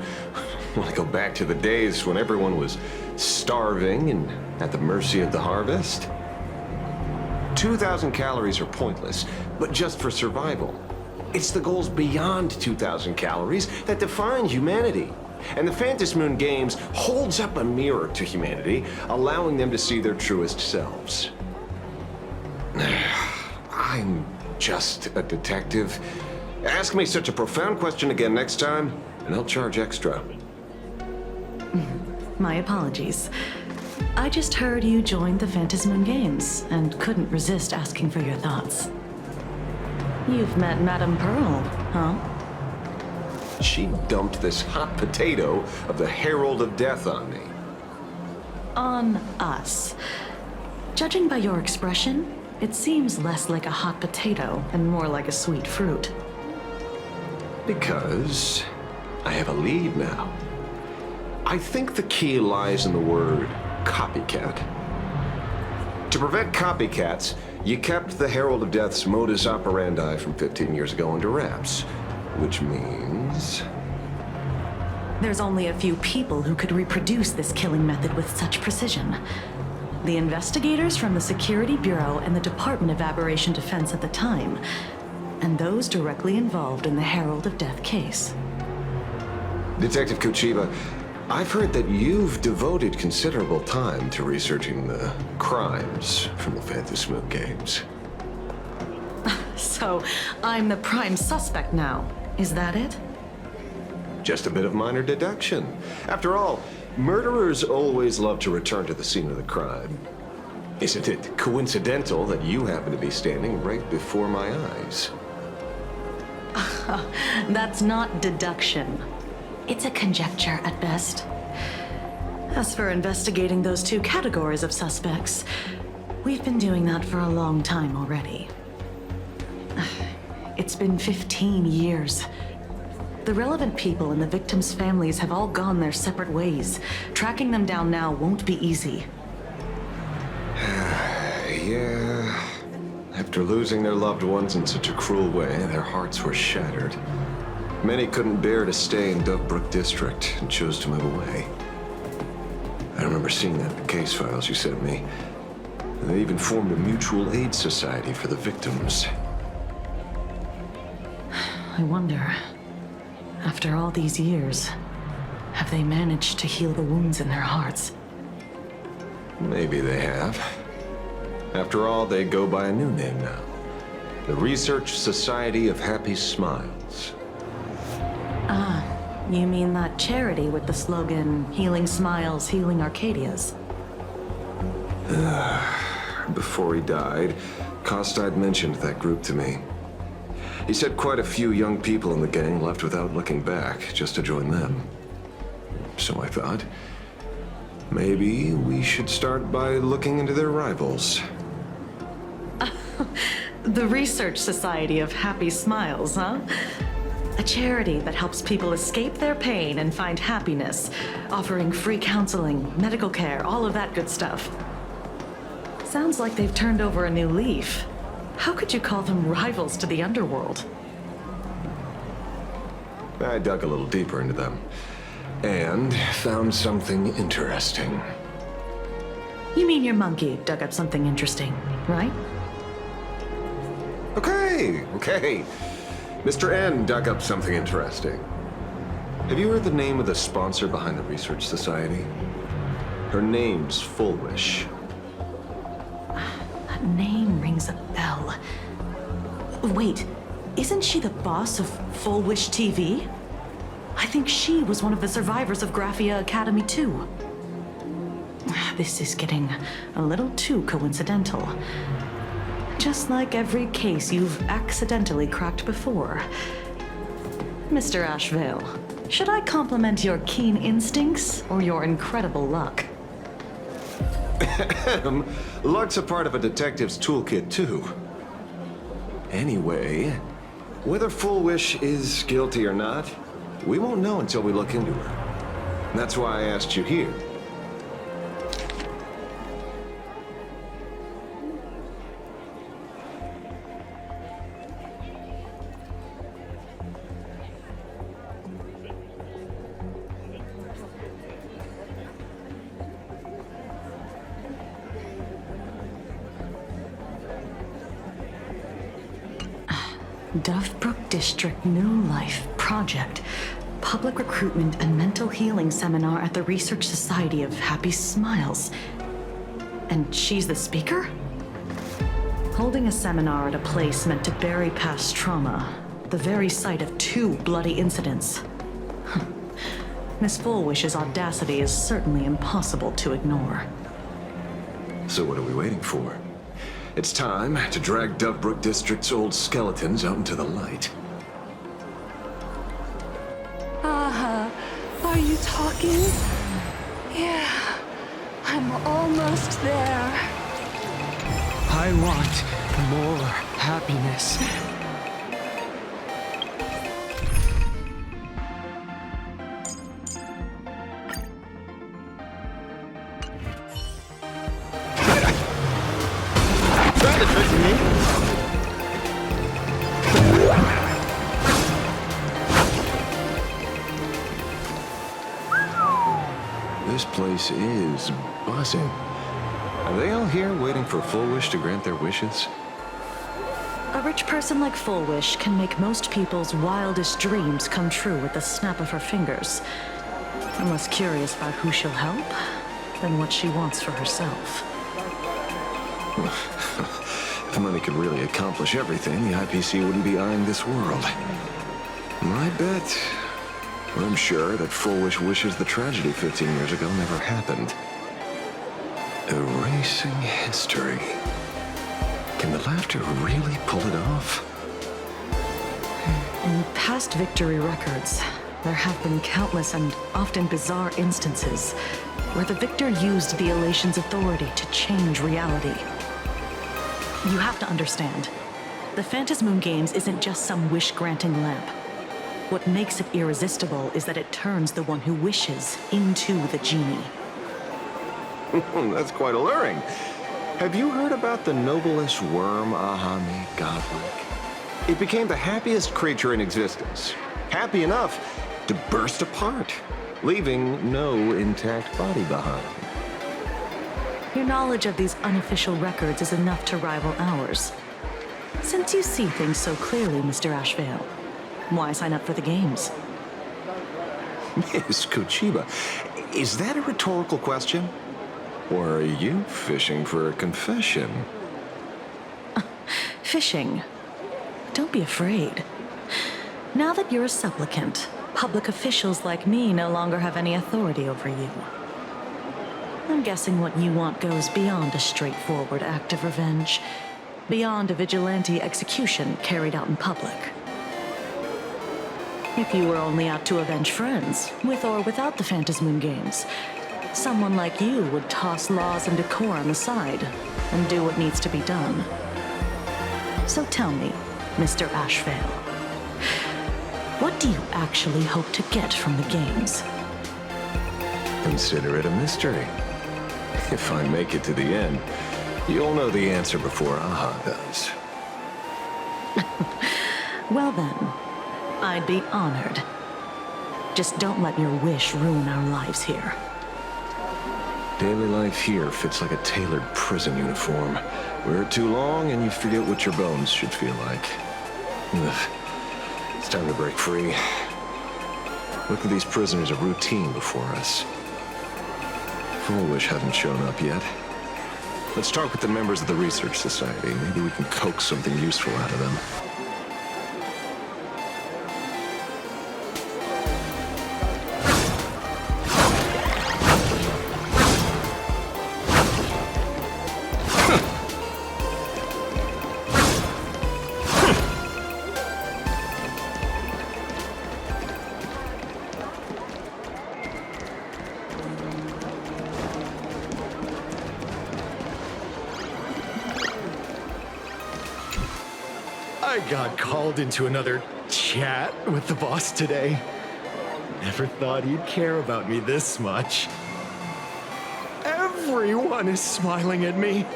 Want to go back to the days when everyone was starving and at the mercy of the harvest? 2,000 calories are pointless, but just for survival. It's the goals beyond 2,000 calories that define humanity. And the Phantasmoon Games holds up a mirror to humanity, allowing them to see their truest selves. I'm just a detective. Ask me such a profound question again next time, and I'll charge extra. My apologies. I just heard you joined the Phantasmoon Games and couldn't resist asking for your thoughts. You've met Madame Pearl, huh? She dumped this hot potato of the Herald of Death on me. On us. Judging by your expression, it seems less like a hot potato and more like a sweet fruit. Because I have a lead now. I think the key lies in the word copycat. To prevent copycats, you kept the Herald of Death's modus operandi from 15 years ago under wraps. Which means... There's only a few people who could reproduce this killing method with such precision. The investigators from the Security Bureau and the Department of Aberration Defense at the time, and those directly involved in the Herald of Death case. Detective Kuchiba, I've heard that you've devoted considerable time to researching the crimes from the Phantasmoon Games. So, I'm the prime suspect now. Is that it? Just a bit of minor deduction. After all, murderers always love to return to the scene of the crime. Isn't it coincidental that you happen to be standing right before my eyes? That's not deduction. It's a conjecture at best. As for investigating those two categories of suspects, we've been doing that for a long time already. It's been 15 years. The relevant people and the victims' families have all gone their separate ways. Tracking them down now won't be easy. Yeah. After losing their loved ones in such a cruel way, their hearts were shattered. Many couldn't bear to stay in Daybreak District and chose to move away. I remember seeing that in the case files you sent me. They even formed a mutual aid society for the victims. I wonder, after all these years, have they managed to heal the wounds in their hearts? Maybe they have. After all, they go by a new name now. The Research Society of Happy Smiles. Ah, you mean that charity with the slogan, Healing Smiles, Healing Arcadias? Before he died, Kostad mentioned that group to me. He said quite a few young people in the gang left without looking back, just to join them. So I thought, maybe we should start by looking into their rivals. The Research Society of Happy Smiles, huh? A charity that helps people escape their pain and find happiness, offering free counseling, medical care, all of that good stuff. Sounds like they've turned over a new leaf. How could you call them rivals to the underworld? I dug a little deeper into them, and found something interesting. You mean your monkey dug up something interesting, right? Okay. Mr. N dug up something interesting. Have you heard the name of the sponsor behind the Research Society? Her name's Fullwish. That name rings a bell. Wait, isn't she the boss of Full Wish TV? I think she was one of the survivors of Graphia Academy too. This is getting a little too coincidental. Just like every case you've accidentally cracked before. Mr. Ashvale, should I compliment your keen instincts or your incredible luck? Luck's a part of a detective's toolkit, too. Anyway, whether Full Wish is guilty or not, we won't know until we look into her. That's why I asked you here. Dovebrook District New Life Project. Public Recruitment and Mental Healing Seminar at the Research Society of Happy Smiles. And she's the speaker? Holding a seminar at a place meant to bury past trauma. The very site of 2 bloody incidents. Miss Fullwish's audacity is certainly impossible to ignore. So what are we waiting for? It's time to drag Dovebrook District's old skeletons out into the light. Are you talking? Yeah, I'm almost there. I want more happiness. Trying to trick me? This place is buzzing. Are they all here waiting for Fullwish to grant their wishes? A rich person like Fullwish can make most people's wildest dreams come true with the snap of her fingers. I'm less curious about who she'll help than what she wants for herself. If money could really accomplish everything, the IPC wouldn't be eyeing this world. My bet, I'm sure that Fullwish wishes the tragedy 15 years ago never happened. Erasing history. Can the laughter really pull it off? In past victory records, there have been countless and often bizarre instances where the victor used the elation's authority to change reality. You have to understand, the Phantasmoon Games isn't just some wish-granting lamp. What makes it irresistible is that it turns the one who wishes into the genie. That's quite alluring. Have you heard about the noblest worm Ahami Godlike? It became the happiest creature in existence. Happy enough to burst apart, leaving no intact body behind. Your knowledge of these unofficial records is enough to rival ours. Since you see things so clearly, Mr. Ashvale, why sign up for the games? Miss Kochiba, is that a rhetorical question? Or are you fishing for a confession? Fishing. Don't be afraid. Now that you're a supplicant, public officials like me no longer have any authority over you. I'm guessing what you want goes beyond a straightforward act of revenge, beyond a vigilante execution carried out in public. If you were only out to avenge friends, with or without the Phantasmoon Games, someone like you would toss laws and decorum aside and do what needs to be done. So tell me, Mr. Ashvale, what do you actually hope to get from the games? Consider it a mystery. If I make it to the end, you'll know the answer before Aha does. Well then, I'd be honored. Just don't let your wish ruin our lives here. Daily life here fits like a tailored prison uniform. Wear it too long and you forget what your bones should feel like. Ugh. It's time to break free. Look at these prisoners of routine before us. Fullwish haven't shown up yet. Let's talk with the members of the Research Society. Maybe we can coax something useful out of them. I got called into another chat with the boss today. Never thought he'd care about me this much. Everyone is smiling at me.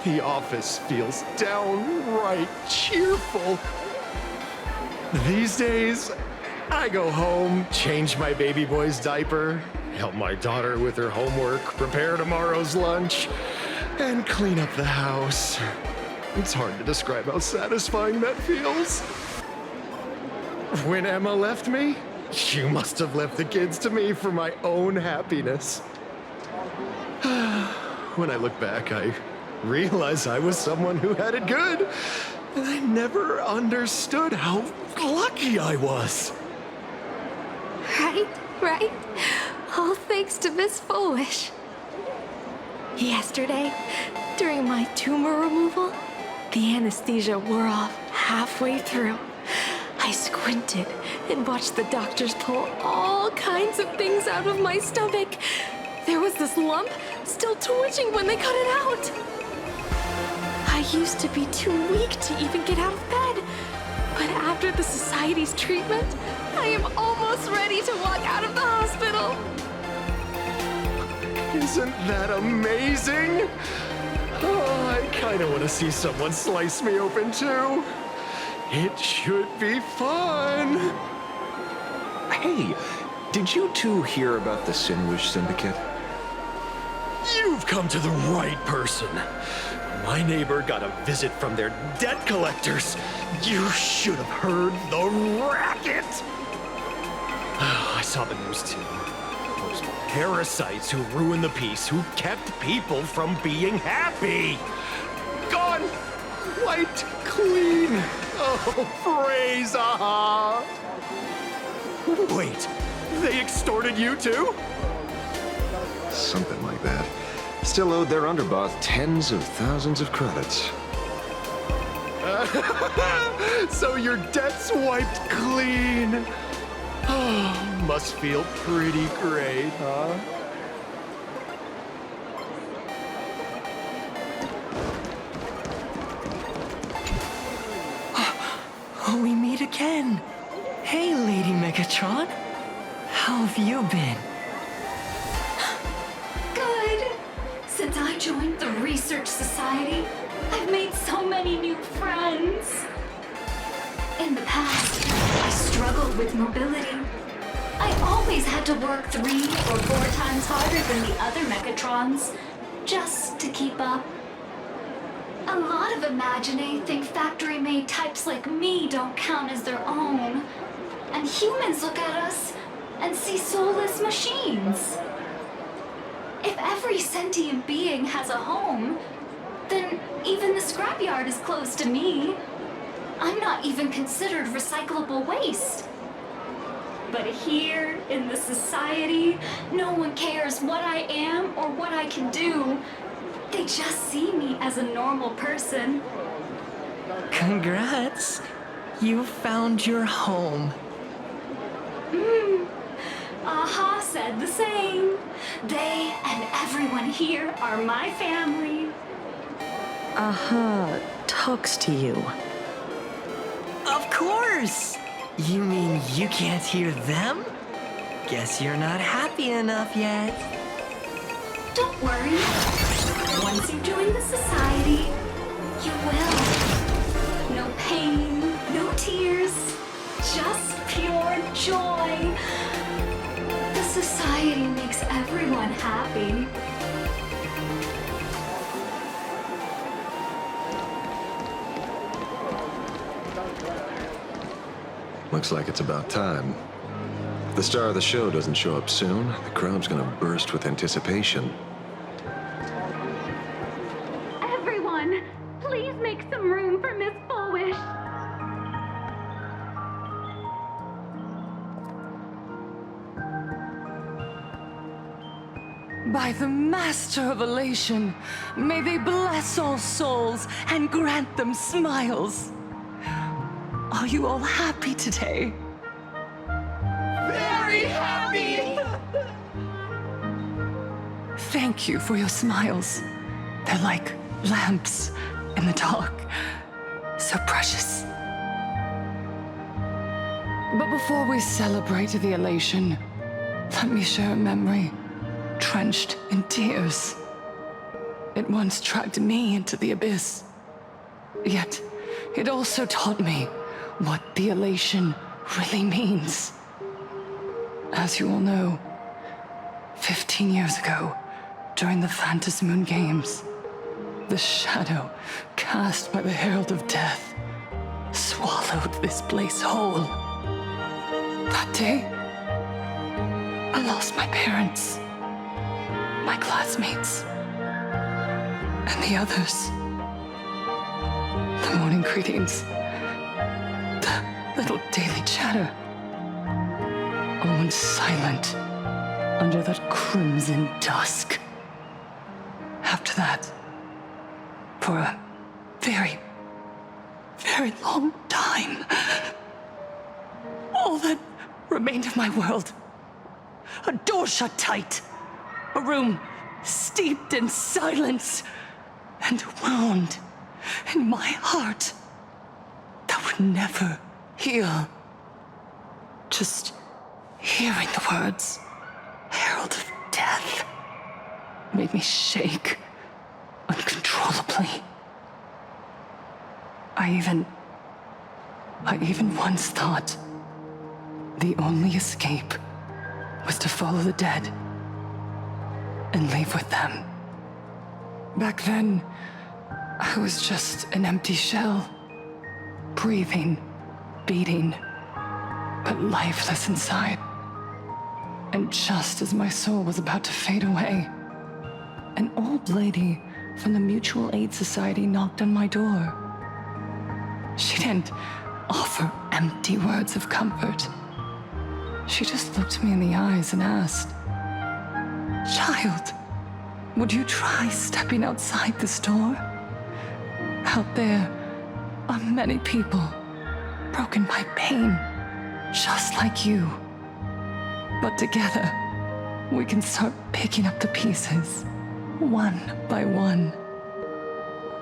The office feels downright cheerful. These days, I go home, change my baby boy's diaper, help my daughter with her homework, prepare tomorrow's lunch, and clean up the house. It's hard to describe how satisfying that feels. When Emma left me, you must have left the kids to me for my own happiness. When I look back, I realize I was someone who had it good, and I never understood how lucky I was. Right? All thanks to Miss Foolish. Yesterday, during my tumor removal, the anesthesia wore off halfway through. I squinted and watched the doctors pull all kinds of things out of my stomach. There was this lump still twitching when they cut it out. I used to be too weak to even get out of bed. But after the Society's treatment, I am almost ready to walk out of the hospital. Isn't that amazing? Oh, I kind of want to see someone slice me open too. It should be fun. Hey, did you two hear about the Sinwish Syndicate? You've come to the right person. My neighbor got a visit from their debt collectors. You should have heard the racket. I saw the news too. Those parasites who ruined the peace, who kept people from being happy. Gone! Wiped clean! Oh, praise Aha! Wait, they extorted you too? Something like that. Still owed their underboss tens of thousands of credits. So your debt's wiped clean. Oh, must feel pretty great, huh? Oh, we meet again. Hey, Lady Megatron. How have you been? Good. Since I joined the Research Society, I've made so many new friends. In the past, I struggled with mobility. I always had to work 3 or 4 times harder than the other Megatrons, just to keep up. A lot of Imaginae think factory-made types like me don't count as their own. And humans look at us and see soulless machines. If every sentient being has a home, then even the scrapyard is closed to me. I'm not even considered recyclable waste. But here, in the society, no one cares what I am or what I can do. They just see me as a normal person. Congrats. You found your home. Aha said the same. They and everyone here are my family. Aha talks to you. Of course! You mean you can't hear them? Guess you're not happy enough yet. Don't worry. Once you join the society, you will. No pain, no tears, just pure joy. The society makes everyone happy. Looks like it's about time. If the star of the show doesn't show up soon, the crowd's gonna burst with anticipation. Everyone, please make some room for Miss Foolish. By the Master of Elation, may they bless all souls and grant them smiles. Are you all happy today? Very happy! Thank you for your smiles. They're like lamps in the dark. So precious. But before we celebrate the elation, let me share a memory drenched in tears. It once dragged me into the abyss. Yet, it also taught me what the elation really means. As you all know, 15 years ago, during the Phantasmoon Games, The shadow cast by the Herald of Death swallowed this place whole. That day, I lost my parents, my classmates, and the others. The morning greetings, the little daily chatter, all went silent under that crimson dusk. After that, for a very, very long time, all that remained of my world, a door shut tight, a room steeped in silence, and a wound in my heart that would never heal. Just hearing the words, Herald of Death, made me shake uncontrollably. I even once thought the only escape was to follow the dead and leave with them. Back then, I was just an empty shell, breathing, beating, but lifeless inside. And just as my soul was about to fade away, an old lady from the Mutual Aid Society knocked on my door. She didn't offer empty words of comfort. She just looked me in the eyes and asked, "Child, would you try stepping outside this door? Out there are many people broken by pain, just like you. But together, we can start picking up the pieces, one by one."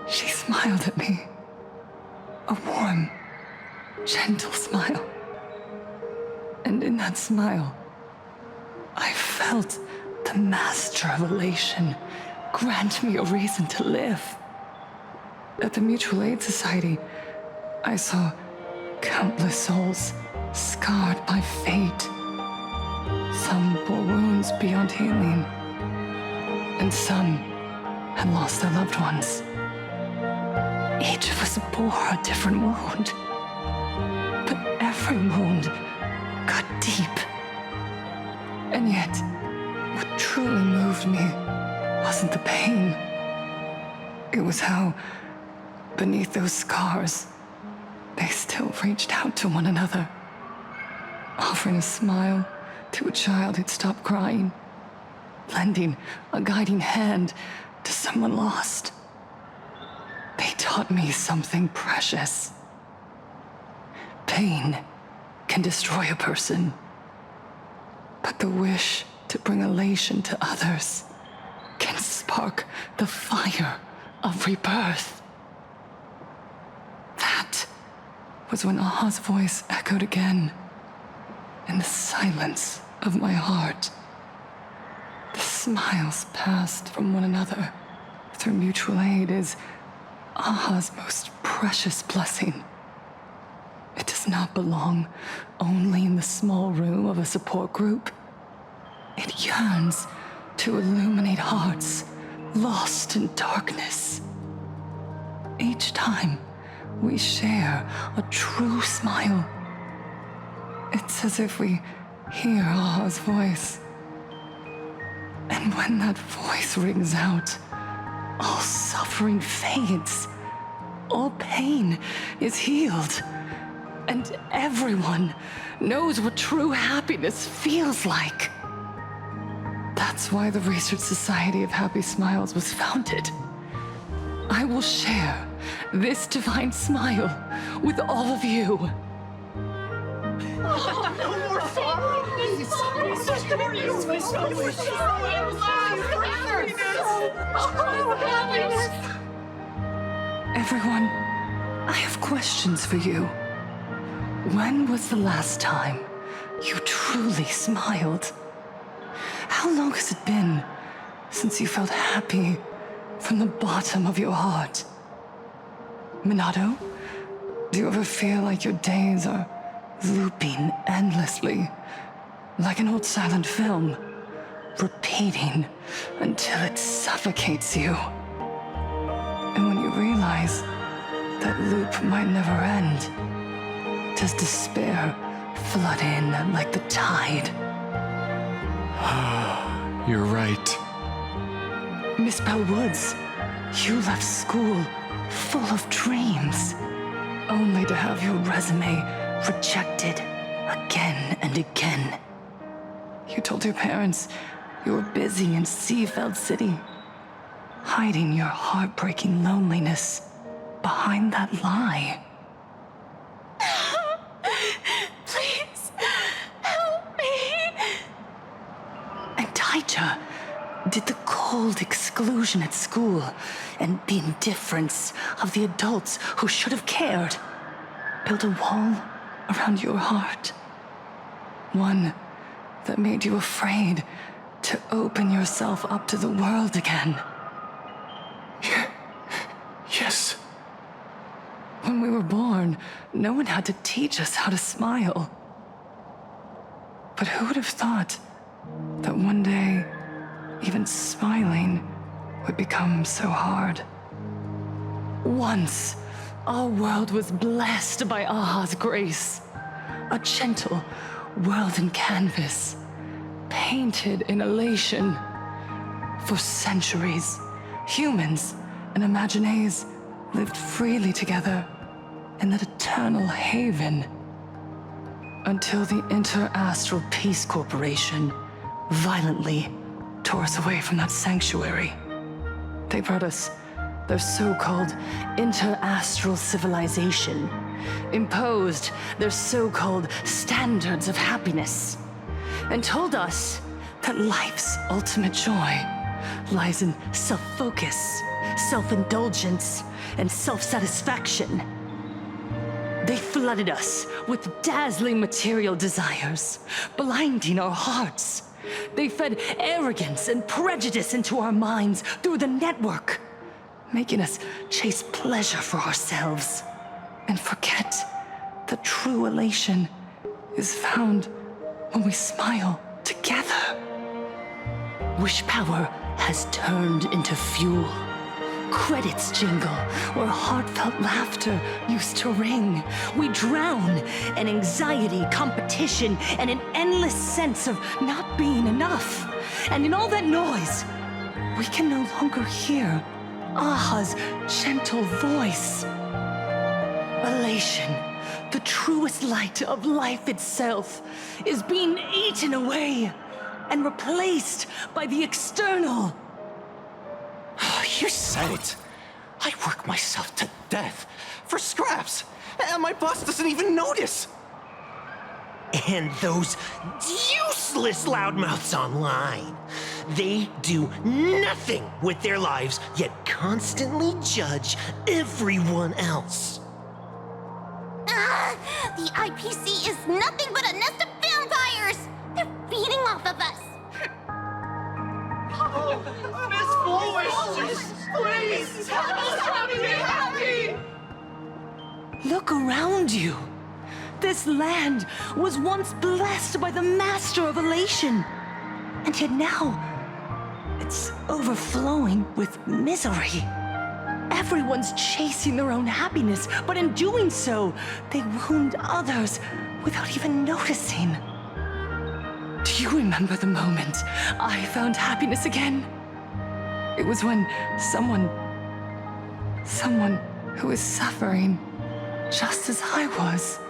She smiled at me, a warm, gentle smile. And in that smile, I felt the Master of Elation grant me a reason to live. At the Mutual Aid Society, I saw countless souls scarred by fate. Some bore wounds beyond healing, and some had lost their loved ones. Each of us bore a different wound, but every wound got deep. And yet, what truly moved me wasn't the pain. It was how, beneath those scars, they still reached out to one another, offering a smile to a child who'd stopped crying, lending a guiding hand to someone lost. They taught me something precious. Pain can destroy a person, but the wish to bring elation to others can spark the fire of rebirth. That was when Aha's voice echoed again in the silence of my heart. The smiles passed from one another through mutual aid is Aha's most precious blessing. It does not belong only in the small room of a support group. It yearns to illuminate hearts lost in darkness. Each time we share a true smile, it's as if we hear Aha's voice. And when that voice rings out, all suffering fades, all pain is healed, and everyone knows what true happiness feels like. That's why the Research Society of Happy Smiles was founded. I will share this divine smile with all of you. No more sorrow! Everyone, I have questions for you. When was the last time you truly smiled? How long has it been since you felt happy from the bottom of your heart? Minato, do you ever feel like your days are looping endlessly, like an old silent film, repeating until it suffocates you? realize that loop might never end. Does despair flood in like the tide? You're right. Miss Bell Woods, you left school full of dreams, only to have your resume rejected again and again. You told your parents you were busy in Seafeld City, hiding your heartbreaking loneliness behind that lie. Please, help me. And Taija did the cold exclusion at school and the indifference of the adults who should have cared build a wall around your heart. One that made you afraid to open yourself up to the world again. Yes. When we were born, no one had to teach us how to smile. But who would have thought that one day, even smiling would become so hard? Once, our world was blessed by Aha's grace. A gentle world in canvas, painted in elation. For centuries, humans and Imaginaes lived freely together in that eternal haven. Until the Inter-Astral Peace Corporation violently tore us away from that sanctuary. They brought us their so-called inter-astral civilization, imposed their so-called standards of happiness, and told us that life's ultimate joy lies in self-focus, self-indulgence, and self-satisfaction. They flooded us with dazzling material desires, blinding our hearts. They fed arrogance and prejudice into our minds through the network, making us chase pleasure for ourselves and forget that true elation is found when we smile together. Wish power has turned into fuel. Credits jingle where heartfelt laughter used to ring. We drown in anxiety, competition, and an endless sense of not being enough. And in all that noise, we can no longer hear Aha's gentle voice. Elation, the truest light of life itself, is being eaten away and replaced by the external. You said it. I work myself to death for scraps, and my boss doesn't even notice. And those useless loudmouths online. They do nothing with their lives, yet constantly judge everyone else. The IPC is nothing but a nest of vampires! They're feeding off of us! Miss Flowers, please help us how to be happy! Look around you. This land was once blessed by the master of elation. And yet now, it's overflowing with misery. Everyone's chasing their own happiness, but in doing so, they wound others without even noticing. Do you remember the moment I found happiness again? It was when someone who was suffering just as I was,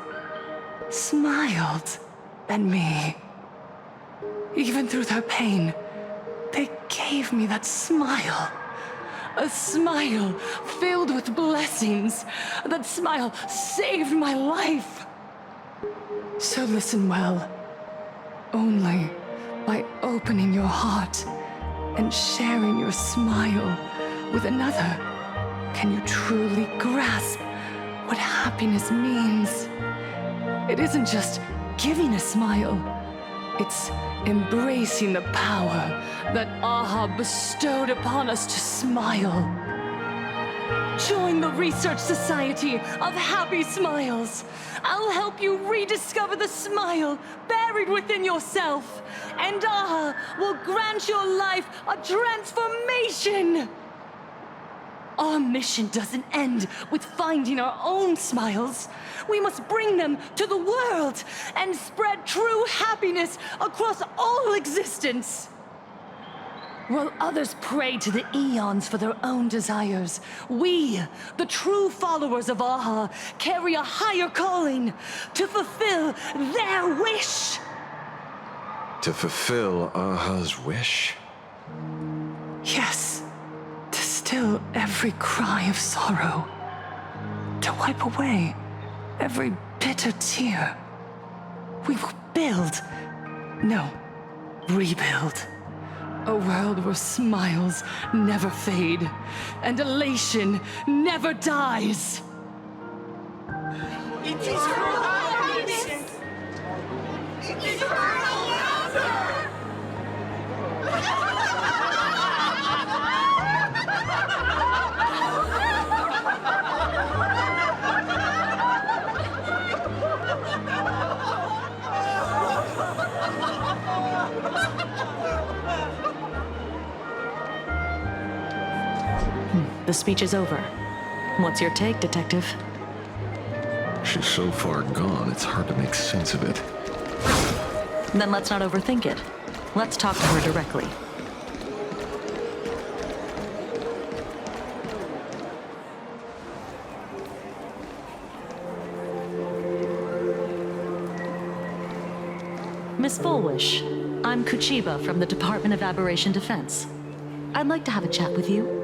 smiled at me. Even through their pain, they gave me that smile. A smile filled with blessings. That smile saved my life. So listen well. Only by opening your heart and sharing your smile with another can you truly grasp what happiness means. It isn't just giving a smile. It's embracing the power that Aha bestowed upon us to smile. Join the Research Society of Happy Smiles. I'll help you rediscover the smile buried within yourself, and Aha will grant your life a transformation. Our mission doesn't end with finding our own smiles. We must bring them to the world and spread true happiness across all existence. While others pray to the eons for their own desires, we, the true followers of Aha, carry a higher calling to fulfill their wish. To fulfill Aha's wish? Yes. To still every cry of sorrow. To wipe away every bitter tear. We will build. No, rebuild. A world where smiles never fade, and elation never dies. It is her highness! It is her The speech is over. What's your take, Detective? She's so far gone, it's hard to make sense of it. Then let's not overthink it. Let's talk to her directly. Miss Fullwish, I'm Kuchiba from the Department of Aberration Defense. I'd like to have a chat with you.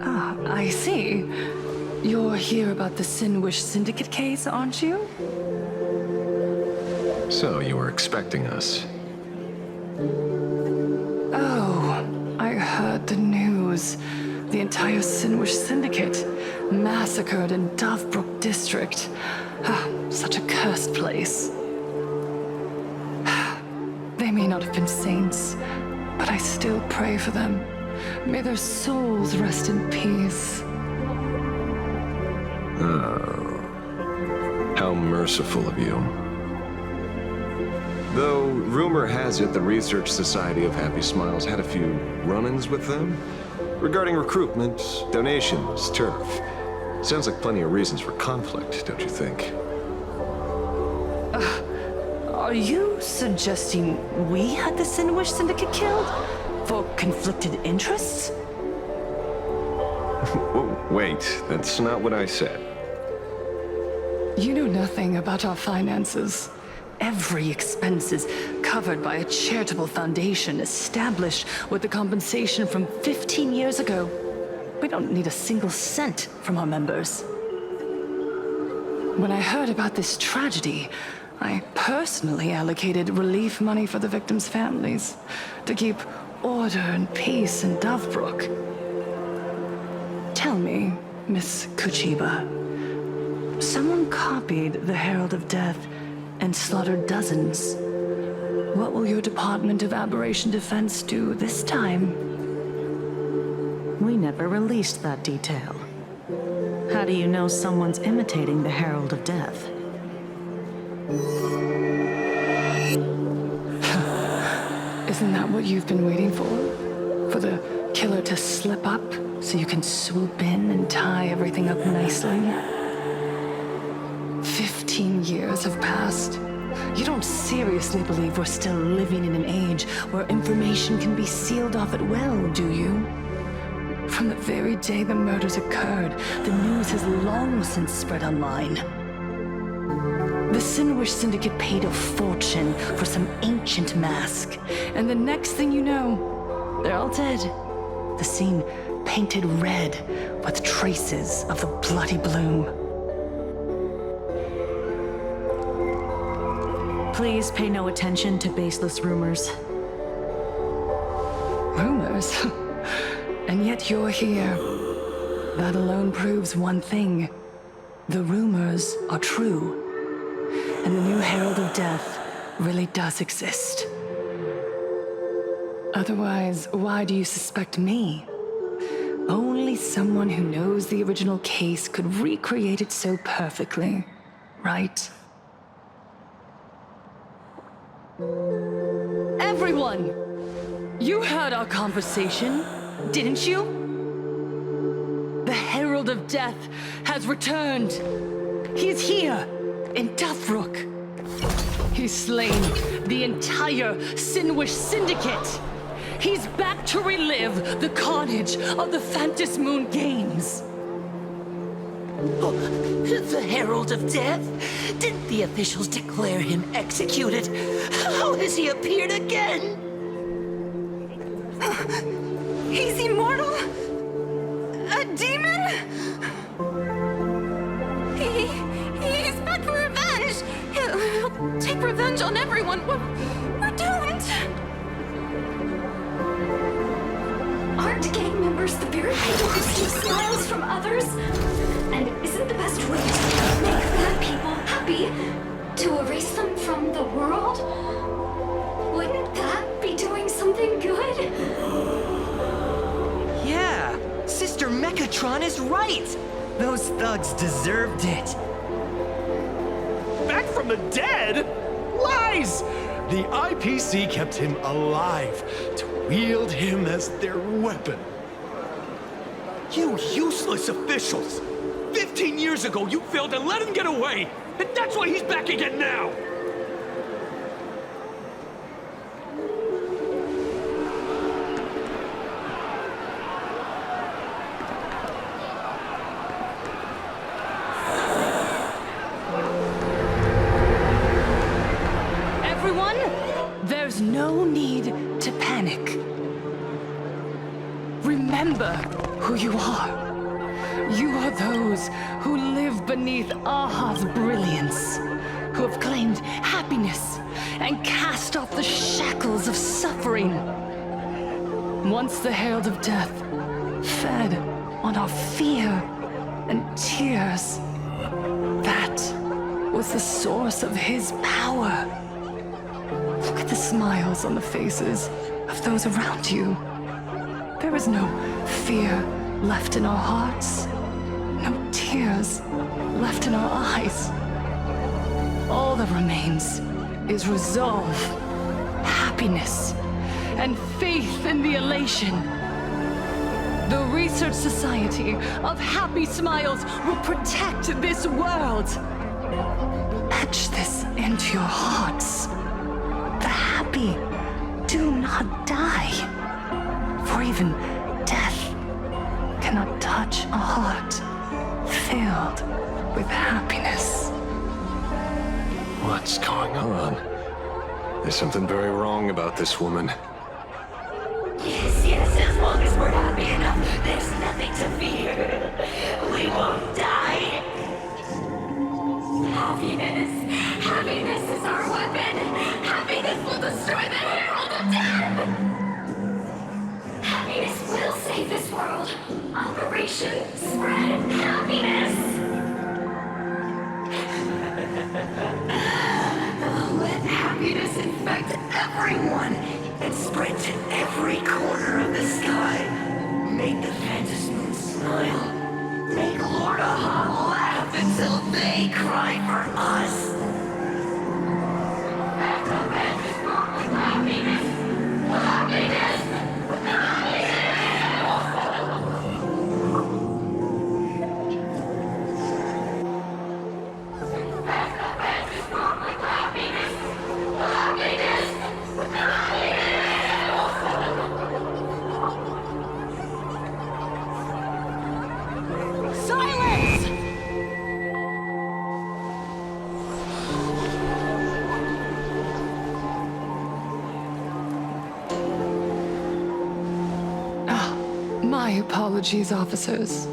Ah, I see. You're here about the Sinwish Syndicate case, aren't you? So, you were expecting us. Oh, I heard the news. The entire Sinwish Syndicate massacred in Dovebrook District. Ah, such a cursed place. They may not have been saints, but I still pray for them. May their souls rest in peace. Oh. How merciful of you. Though, rumor has it the Research Society of Happy Smiles had a few run-ins with them. Regarding recruitment, donations, turf. Sounds like plenty of reasons for conflict, don't you think? Are you suggesting we had the Sinwish Syndicate killed? For conflicted interests? Wait, that's not what I said. You know nothing about our finances. Every expense is covered by a charitable foundation established with the compensation from 15 years ago. We don't need a single cent from our members. When I heard about this tragedy, I personally allocated relief money for the victims' families to keep order and peace in Dovebrook. Tell me, Miss Kuchiba, someone copied the Herald of Death and slaughtered dozens. What will your Department of Aberration Defense do this time? We never released that detail. How do you know someone's imitating the Herald of Death? Isn't that what you've been waiting for? For the killer to slip up so you can swoop in and tie everything up nicely? 15 years have passed. You don't seriously believe we're still living in an age where information can be sealed off at will, do you? From the very day the murders occurred, the news has long since spread online. The Sinwish Syndicate paid a fortune for some ancient mask, and the next thing you know, they're all dead. The scene painted red with traces of the bloody bloom. Please pay no attention to baseless rumors. Rumors? And yet you're here. That alone proves one thing. The rumors are true. And the new Herald of Death really does exist. Otherwise, why do you suspect me? Only someone who knows the original case could recreate it so perfectly, right? Everyone! You heard our conversation, didn't you? The Herald of Death has returned. He is here, in Dufrook. He's slain the entire Sinwish Syndicate. He's back to relive the carnage of the Phantom Moon Games. The Herald of Death? Didn't the officials declare him executed? How has he appeared again? He's immortal? A demon? He's back for revenge! He'll take revenge on everyone. We're doomed! Aren't gang members the very people who steal smiles from others? And isn't the best way to make bad people happy to erase them from the world? Wouldn't that be doing something good? Yeah, Sister Mechatron is right. Those thugs deserved it. Back from the dead? Lies! The IPC kept him alive to wield him as their weapon. You useless officials! 15 years ago, you failed to let him get away! And that's why he's back again now! Everyone, there's no need to panic. Remember who you are. You are those who live beneath Aha's brilliance, who have claimed happiness and cast off the shackles of suffering. Once the Herald of Death fed on our fear and tears, that was the source of his power. Look at the smiles on the faces of those around you. There is no fear left in our hearts, no tears left in our eyes. All that remains is resolve, happiness, and faith in the elation. The Research Society of Happy Smiles will protect this world. Etch this into your hearts. The happy do not die, for even death cannot touch a heart filled with happiness. What's going on? There's something very wrong about this woman. Yes, as long as we're happy enough, there's nothing to fear. We won't die. Happiness is our weapon. Happiness will destroy the Herald of Death. Happiness will save this world. Operation Spread Happiness. Let happiness infect everyone and spread to every corner of the sky. Make the Phantom Moon smile. Make Lord Aha laugh until they cry for us. Happiness! Happiness! Silence! My apologies, officers.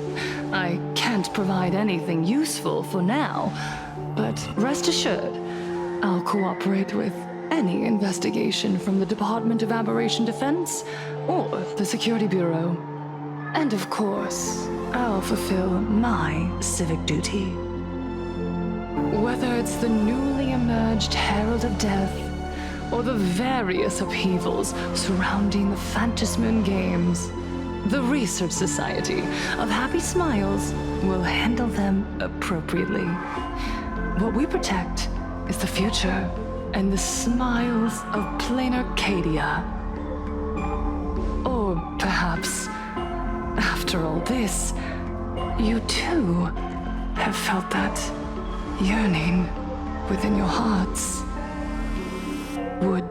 I can't provide anything useful for now, but rest assured, I'll cooperate with any investigation from the Department of Aberration Defense or the Security Bureau. And of course, I'll fulfill my civic duty. Whether it's the newly emerged Herald of Death or the various upheavals surrounding the Phantom Moon Games, the Research Society of Happy Smiles will handle them appropriately. What we protect is the future and the smiles of plain Arcadia. perhaps, after all this, you too have felt that yearning within your hearts. Would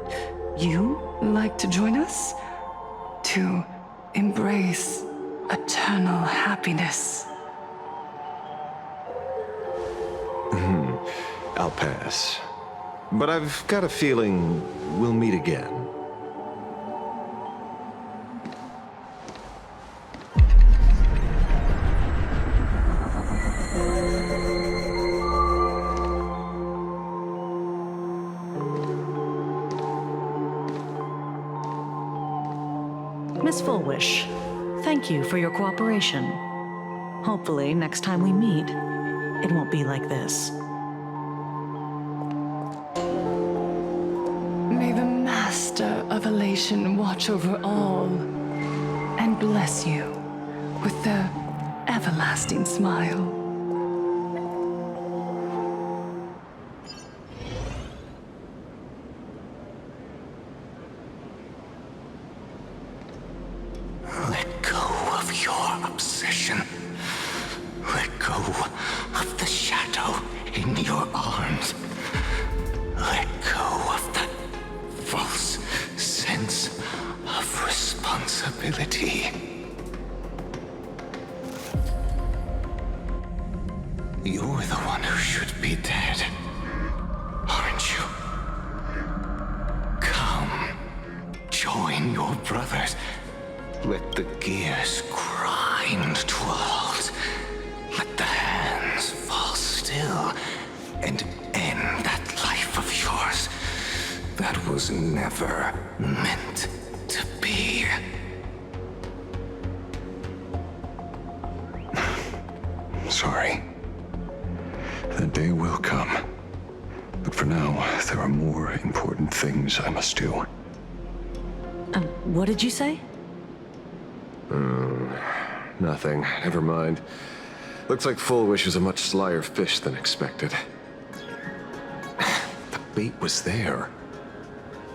you like to join us? To embrace eternal happiness? I'll pass. But I've got a feeling we'll meet again. Miss Fullwish, thank you for your cooperation. Hopefully, next time we meet, it won't be like this. May the Master of Elation watch over all and bless you with the everlasting smile. Let go of your obsession. Let go of the shadow in your arms. Let go of that false sense of responsibility. You're the one who should be dead, aren't you? Come, join your brothers. Let the gears grind to a halt. Let the hands fall still and end that life of yours that was never meant to be. Sorry. That day will come. But for now, there are more important things I must do. What did you say? Nothing. Never mind. Looks like Fullwish is a much slyer fish than expected. The bait was there.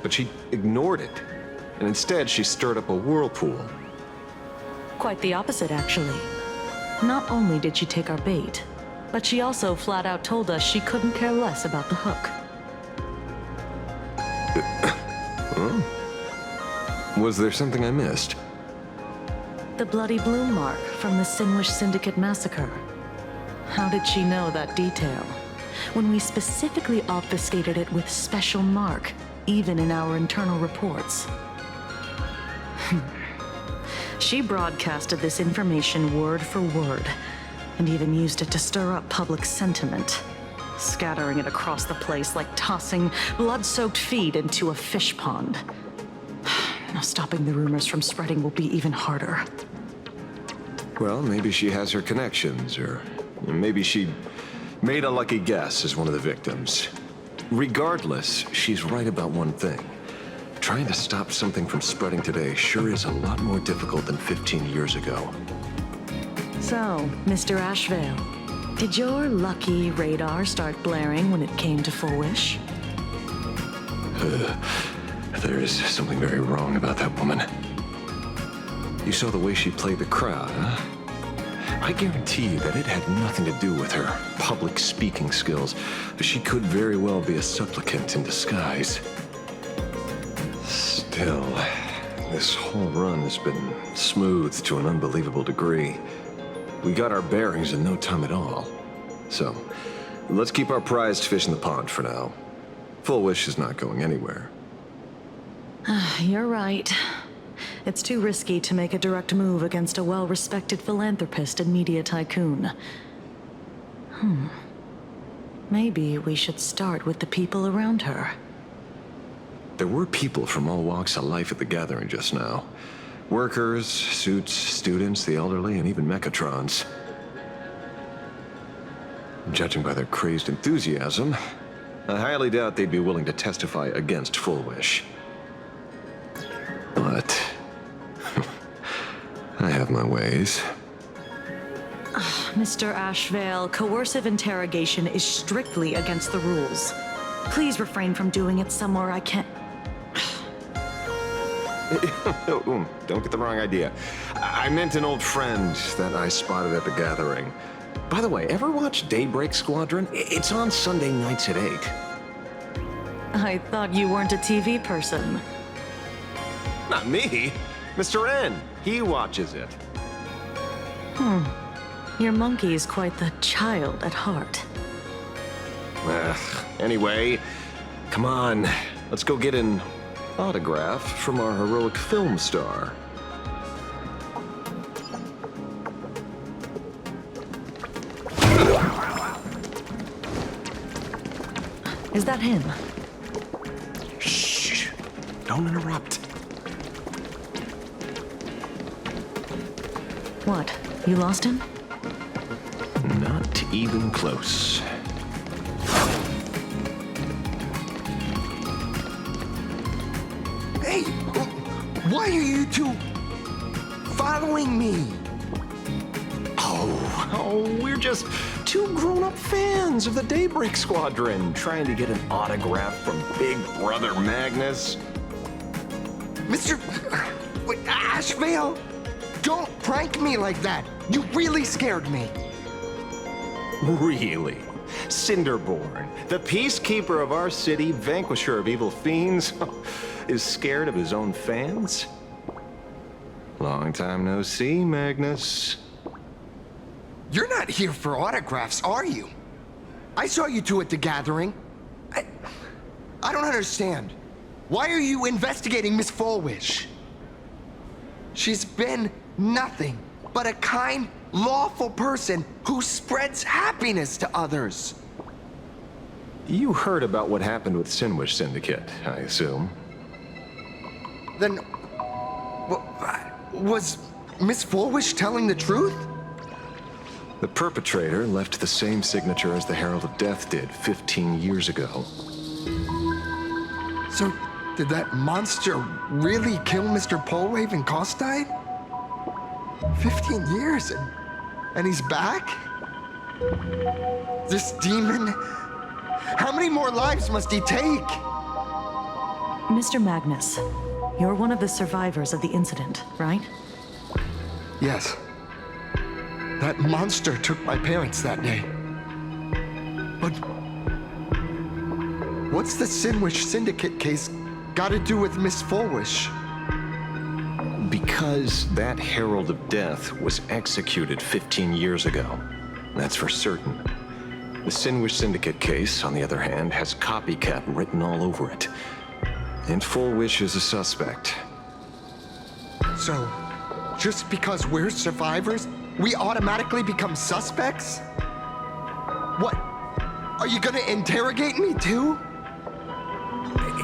But she ignored it. And instead, she stirred up a whirlpool. Quite the opposite, actually. Not only did she take our bait, but she also flat out told us she couldn't care less about the hook. Was there something I missed? The bloody bloom mark from the Sinwish Syndicate massacre. How did she know that detail? When we specifically obfuscated it with special mark, even in our internal reports. She broadcasted this information word for word, and even used it to stir up public sentiment, scattering it across the place like tossing blood-soaked feed into a fish pond. Now stopping the rumors from spreading will be even harder. Well, maybe she has her connections, or maybe she made a lucky guess as one of the victims. Regardless, she's right about one thing. Trying to stop something from spreading today sure is a lot more difficult than 15 years ago. So, Mr. Ashvale, did your lucky radar start blaring when it came to Fullwish? There is something very wrong about that woman. You saw the way she played the crowd, huh? I guarantee you that it had nothing to do with her public speaking skills. She could very well be a supplicant in disguise. Still, this whole run has been smooth to an unbelievable degree. We got our bearings in no time at all. So, let's keep our prized fish in the pond for now. Fullwish is not going anywhere. You're right. It's too risky to make a direct move against a well-respected philanthropist and media tycoon. Maybe we should start with the people around her. There were people from all walks of life at the gathering just now. Workers, suits, students, the elderly, and even mechatrons. Judging by their crazed enthusiasm, I highly doubt they'd be willing to testify against Fullwish. But I have my ways. Mr. Ashvale, coercive interrogation is strictly against the rules. Please refrain from doing it somewhere I can't... Don't get the wrong idea. I meant an old friend that I spotted at the gathering. By the way, ever watch Daybreak Squadron? It's on Sunday nights at 8. I thought you weren't a TV person. Not me. Mr. N. He watches it. Your monkey is quite the child at heart. Anyway, come on. Let's go get an autograph from our heroic film star. Is that him? Shh! Don't interrupt. What? You lost him? Not even close. Hey, why are you two following me? Oh, we're just two grown-up fans of the Daybreak Squadron trying to get an autograph from Big Brother Magnus. Mr. Ashvale, don't prank me like that. You really scared me. Really? Cinderborn, the peacekeeper of our city, vanquisher of evil fiends, is scared of his own fans? Long time no see, Magnus. You're not here for autographs, are you? I saw you two at the gathering. I don't understand. Why are you investigating Miss Fullwish? She's been nothing but a kind, lawful person who spreads happiness to others. You heard about what happened with Sinwish Syndicate, I assume. Then, was Miss Fullwish telling the truth? The perpetrator left the same signature as the Herald of Death did 15 years ago. So, did that monster really kill Mr. Polwave and Costide? 15 years and he's back? This demon? How many more lives must he take? Mr. Magnus, you're one of the survivors of the incident, right? Yes. That monster took my parents that day. But what's the Sinwish Syndicate case got to do with Miss Fullwish? Because that Herald of Death was executed 15 years ago. That's for certain. The Sinwish Syndicate case, on the other hand, has copycat written all over it. And Fullwish is a suspect. So, just because we're survivors, we automatically become suspects? What? Are you gonna interrogate me too?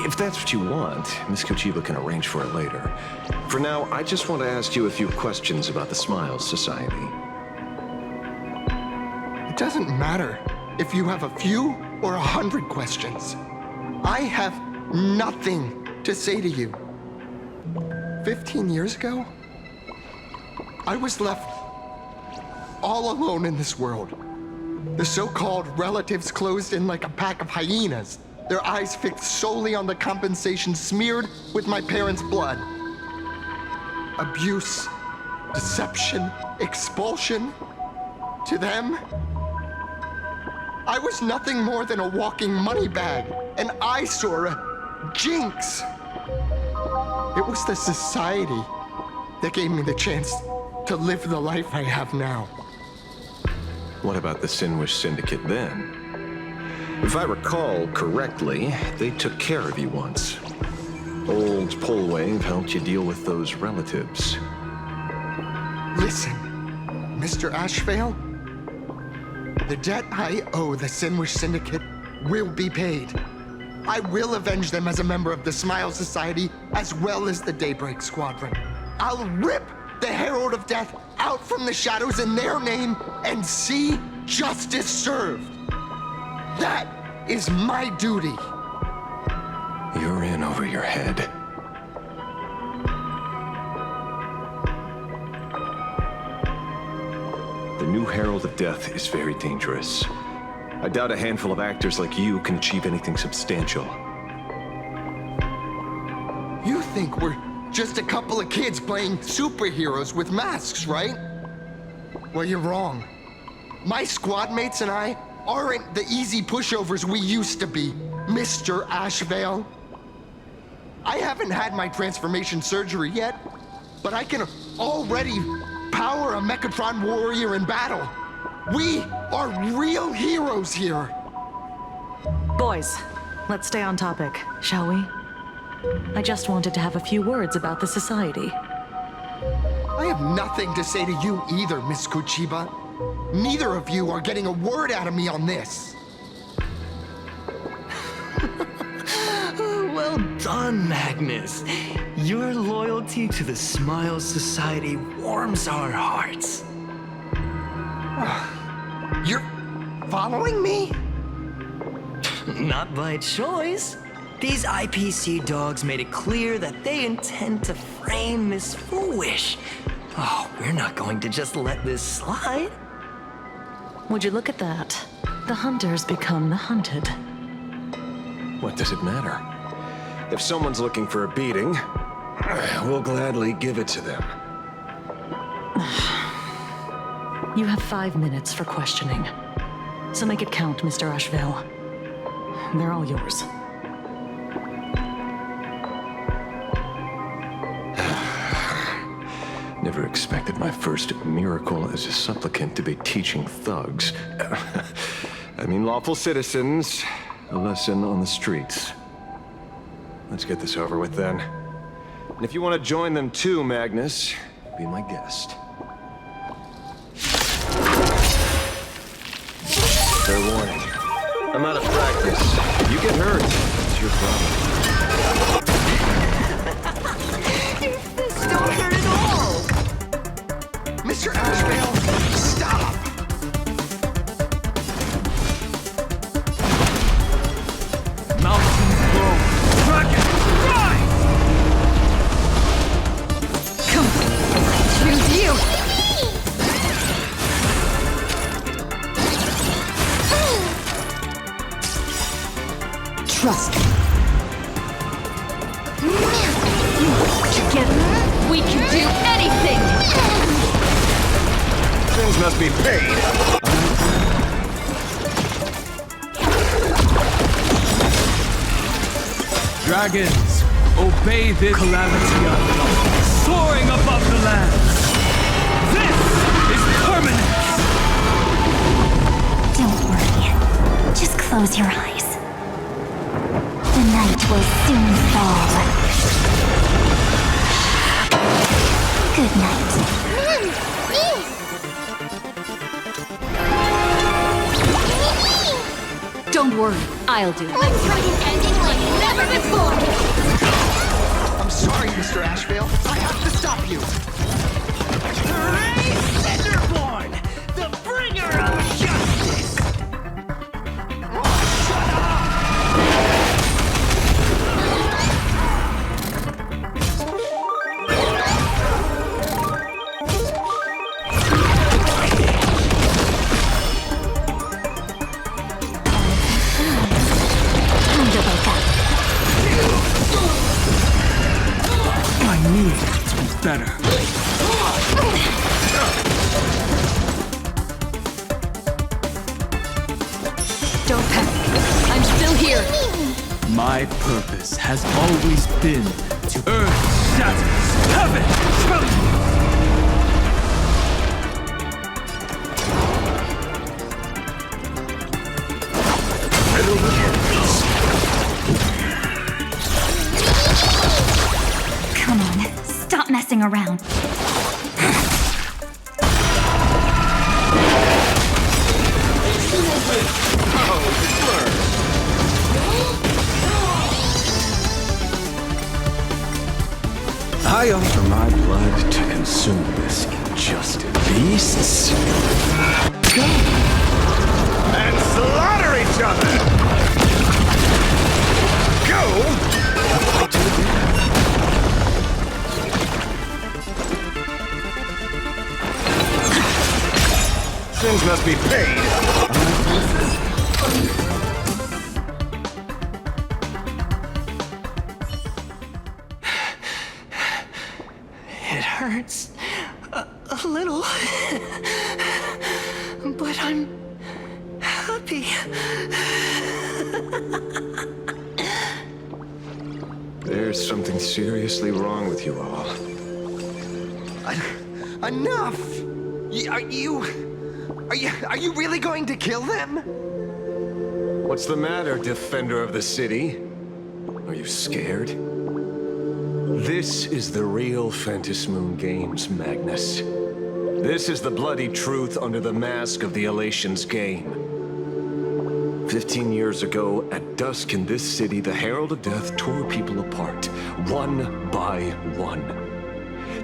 If that's what you want, Miss Kuchiba can arrange for it later. For now, I just want to ask you a few questions about the Smiles Society. It doesn't matter if you have a few or 100 questions. I have nothing to say to you. 15 years ago, I was left all alone in this world. The so-called relatives closed in like a pack of hyenas, their eyes fixed solely on the compensation smeared with my parents' blood. Abuse, deception, expulsion. To them, I was nothing more than a walking money bag, an eyesore, a jinx. It was the society that gave me the chance to live the life I have now. What about the Sinwish Syndicate then? If I recall correctly, they took care of you once. Old Polwave helped you deal with those relatives. Listen, Mr. Ashvale, the debt I owe the Sinwish Syndicate will be paid. I will avenge them as a member of the Smile Society as well as the Daybreak Squadron. I'll rip the Herald of Death out from the shadows in their name and see justice served. That is my duty. You're in over your head. The new Herald of Death is very dangerous. I doubt a handful of actors like you can achieve anything substantial. You think we're just a couple of kids playing superheroes with masks, right? Well, you're wrong. My squad mates and I aren't the easy pushovers we used to be, Mr. Ashvale. I haven't had my transformation surgery yet, but I can already power a Mechatron warrior in battle. We are real heroes here. Boys, let's stay on topic, shall we? I just wanted to have a few words about the society. I have nothing to say to you either, Miss Kuchiba. Neither of you are getting a word out of me on this. Well done, Magnus. Your loyalty to the Smiles Society warms our hearts. You're following me? Not by choice. These IPC dogs made it clear that they intend to frame Miss Foolish. Oh, we're not going to just let this slide. Would you look at that? The hunters become the hunted. What does it matter? If someone's looking for a beating, we'll gladly give it to them. You have 5 minutes for questioning. So make it count, Mr. Ashvale. They're all yours. Never expected my first miracle as a supplicant to be teaching thugs. I mean lawful citizens, a lesson on the streets. Let's get this over with then. And if you want to join them too, Magnus, be my guest. Fair warning. I'm out of practice. You get hurt, it's your problem. Your fists don't hurt at all! Mr. Ashvale, stop! Mountains grow, dragons rise! Come on, choose you! Trust me. Together, we can do anything! Things must be paid. Dragons, obey this calamity unknown, soaring above the land. This is permanence! Don't worry. Just close your eyes. The night will soon fall. Good night. Don't worry, I'll do it. Let's write an ending like never before! I'm sorry, Mr. Ashvale. I have to stop you. Hooray, Cinderborn, the bringer of justice! I need to be better. Don't panic. I'm still here. My purpose has always been to earth shatters, heaven trembles. Come on, stop messing around. I offer my blood to consume this injustice. Beasts, go and slaughter each other. Go to the sins must be paid. It hurts. A little. But I'm happy. There's something seriously wrong with you all. Enough! Are you really going to kill them? What's the matter, defender of the city? Are you scared? This is the real Phantasmoon Games, Magnus. This is the bloody truth under the mask of the Elations game. 15 years ago, at dusk in this city, the Herald of Death tore people apart, one by one.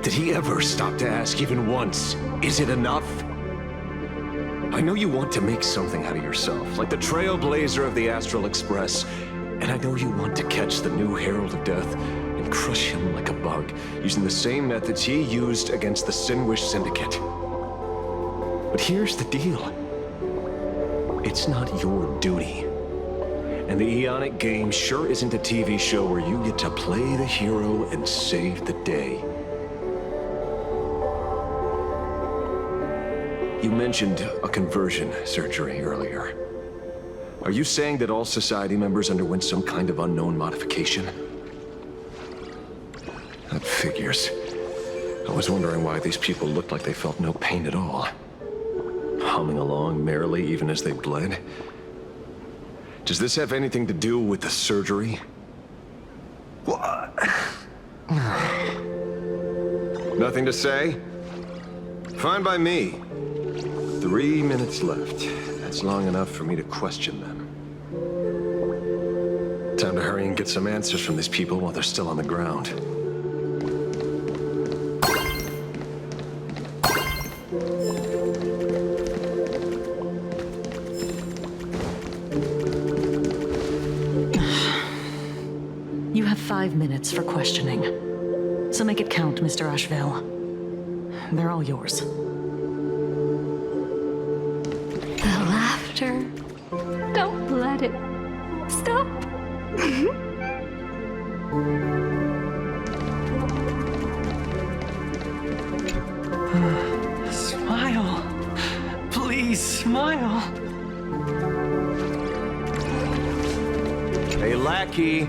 Did he ever stop to ask even once, is it enough? I know you want to make something out of yourself, like the trailblazer of the Astral Express, and I know you want to catch the new Herald of Death and crush him like a bug, using the same methods he used against the Sinwish Syndicate. But here's the deal. It's not your duty. And the Eonic game sure isn't a TV show where you get to play the hero and save the day. You mentioned a conversion surgery earlier. Are you saying that all Society members underwent some kind of unknown modification? That figures. I was wondering why these people looked like they felt no pain at all. Humming along merrily even as they bled. Does this have anything to do with the surgery? What? Nothing to say? Fine by me. 3 minutes left. That's long enough for me to question them. Time to hurry and get some answers from these people while they're still on the ground. You have 5 minutes for questioning. So make it count, Mr. Asheville. They're all yours. The laughter. Don't let it stop. Smile. Please, smile. Hey, lackey.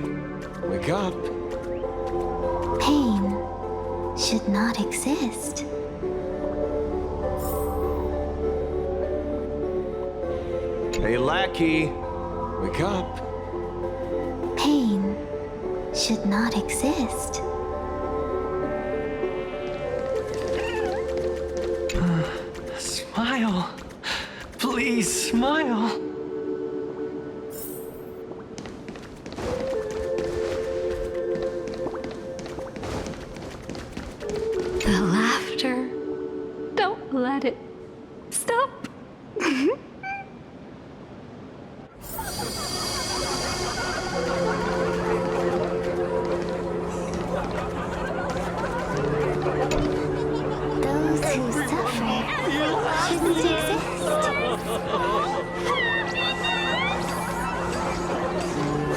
Wake up. Pain should not exist. Hey, lackey. Wake up. Pain should not exist. Smile. Please, smile. The laughter. Don't let it stop. Those who suffer shouldn't exist.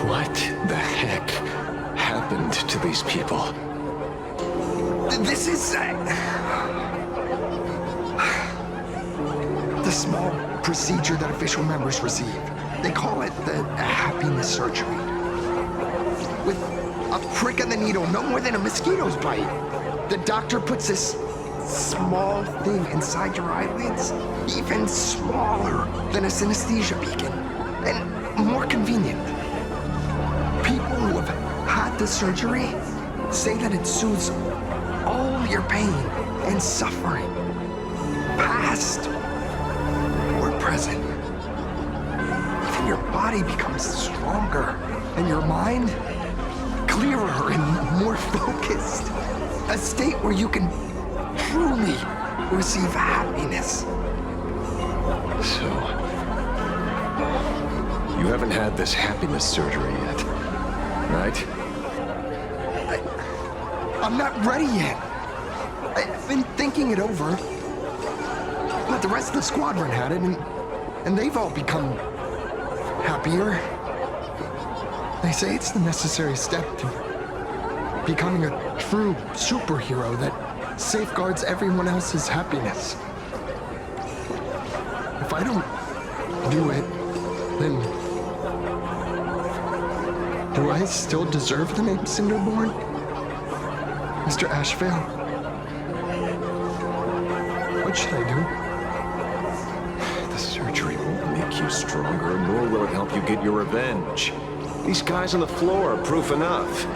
What the heck happened to these people? This is... the small procedure that official members receive. They call it the happiness surgery. With a prick of the needle, no more than a mosquito's bite. The doctor puts this small thing inside your eyelids, even smaller than a synesthesia beacon, and more convenient. People who have had the surgery say that it soothes all your pain and suffering, past or present. Even your body becomes stronger, and your mind clearer and more focused. A state where you can truly receive happiness. So, you haven't had this happiness surgery yet, right? I'm not ready yet. I've been thinking it over. But the rest of the squadron had it, and they've all become happier. They say it's the necessary step to becoming a true superhero that safeguards everyone else's happiness. If I don't do it, then do I still deserve the name Cinderborn? Mr. Ashvale? What should I do? The surgery won't make you stronger, nor will it help you get your revenge. These guys on the floor are proof enough.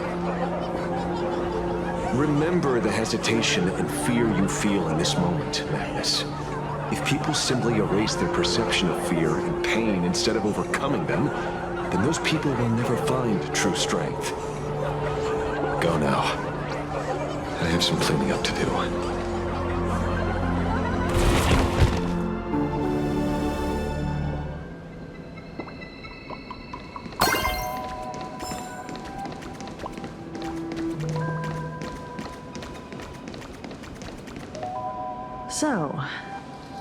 Remember the hesitation and fear you feel in this moment, Magnus. If people simply erase their perception of fear and pain instead of overcoming them, then those people will never find true strength. Go now. I have some cleaning up to do. So,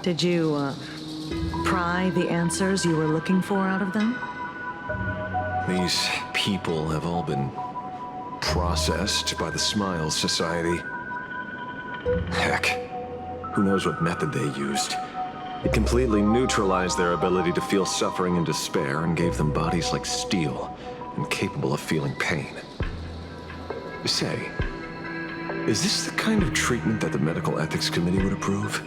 did you, pry the answers you were looking for out of them? These people have all been processed by the Smiles Society. Heck, who knows what method they used. It completely neutralized their ability to feel suffering and despair and gave them bodies like steel and capable of feeling pain. Say, is this the kind of treatment that the Medical Ethics Committee would approve?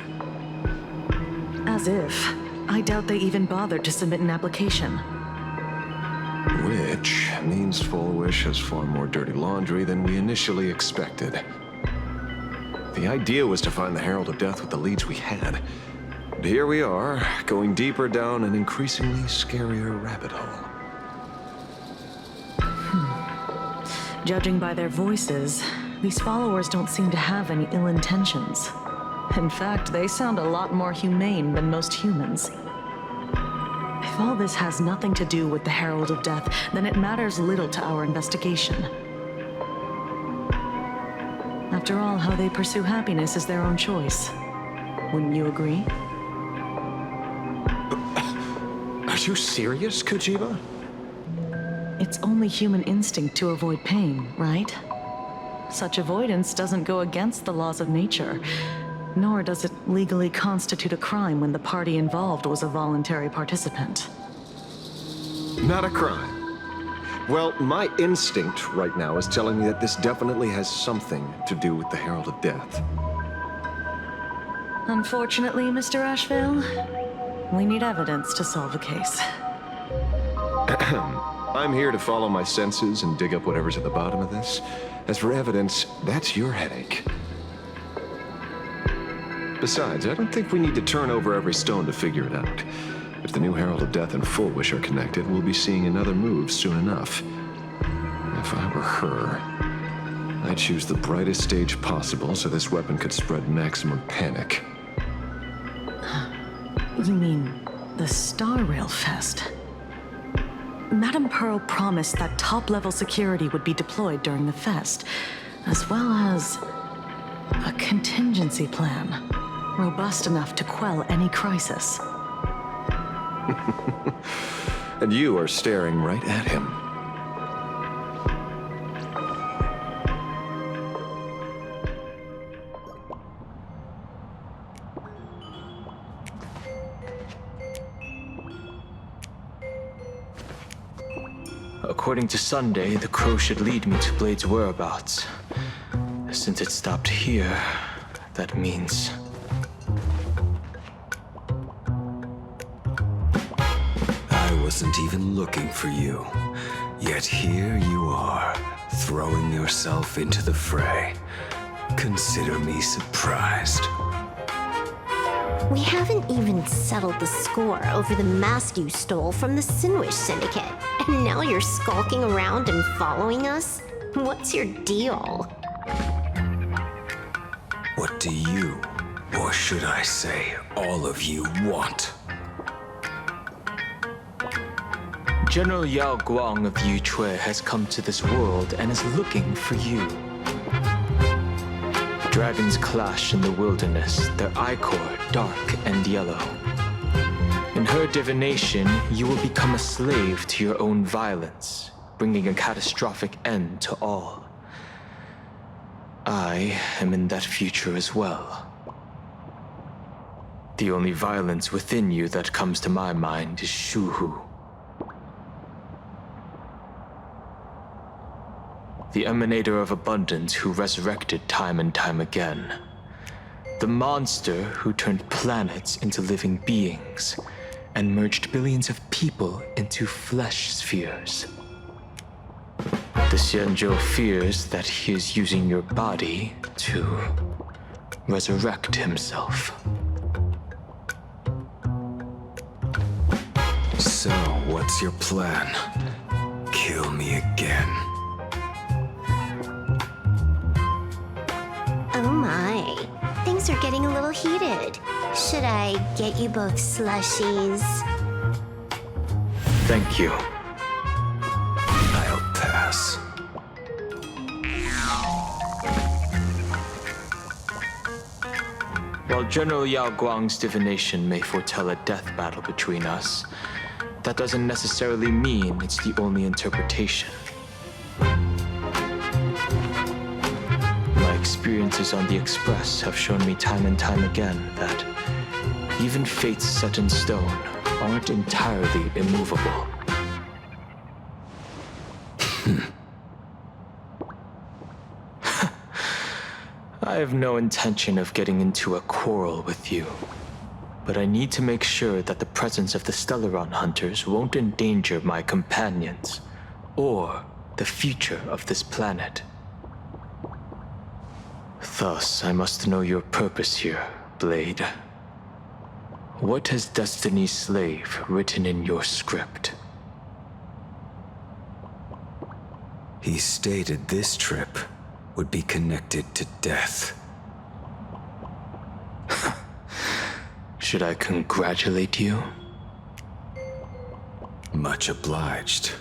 As if. I doubt they even bothered to submit an application. Which means Fullwish has far more dirty laundry than we initially expected. The idea was to find the Herald of Death with the leads we had. But here we are, going deeper down an increasingly scarier rabbit hole. Judging by their voices, these followers don't seem to have any ill intentions. In fact, they sound a lot more humane than most humans. If all this has nothing to do with the Herald of Death, then it matters little to our investigation. After all, how they pursue happiness is their own choice. Wouldn't you agree? Are you serious, Kojima? It's only human instinct to avoid pain, right? Such avoidance doesn't go against the laws of nature, nor does it legally constitute a crime when the party involved was a voluntary participant. Not a crime. Well, my instinct right now is telling me that this definitely has something to do with the Herald of Death. Unfortunately, Mr. Ashvale, we need evidence to solve the case. I'm here to follow my senses and dig up whatever's at the bottom of this. As for evidence, that's your headache. Besides, I don't think we need to turn over every stone to figure it out. If the new Herald of Death and Fullwish are connected, we'll be seeing another move soon enough. If I were her, I'd choose the brightest stage possible so this weapon could spread maximum panic. You mean the Star Rail Fest? Madame Pearl promised that top-level security would be deployed during the fest, as well as a contingency plan, robust enough to quell any crisis. And you are staring right at him. According to Sunday, the crow should lead me to Blade's whereabouts. Since it stopped here, that means... I wasn't even looking for you. Yet here you are, throwing yourself into the fray. Consider me surprised. We haven't even settled the score over the mask you stole from the Sinwish Syndicate. And now you're skulking around and following us? What's your deal? What do you, or should I say, all of you, want? General Yao Guang of Yuchui has come to this world and is looking for you. Dragons clash in the wilderness, their ichor dark and yellow. In her divination, you will become a slave to your own violence, bringing a catastrophic end to all. I am in that future as well. The only violence within you that comes to my mind is Shuhu. The emanator of abundance who resurrected time and time again. The monster who turned planets into living beings and merged billions of people into flesh spheres. The Xianzhou fears that he is using your body to resurrect himself. So, what's your plan? Kill me again. Oh my. Things are getting a little heated. Should I get you both slushies? Thank you. I'll pass. While General Yao Guang's divination may foretell a death battle between us, that doesn't necessarily mean it's the only interpretation. My experiences on the Express have shown me time and time again that even fates set in stone aren't entirely immovable. I have no intention of getting into a quarrel with you, but I need to make sure that the presence of the Stellaron hunters won't endanger my companions or the future of this planet. Thus, I must know your purpose here, Blade. What has Destiny's Slave written in your script? He stated this trip would be connected to death. Should I congratulate you? Much obliged.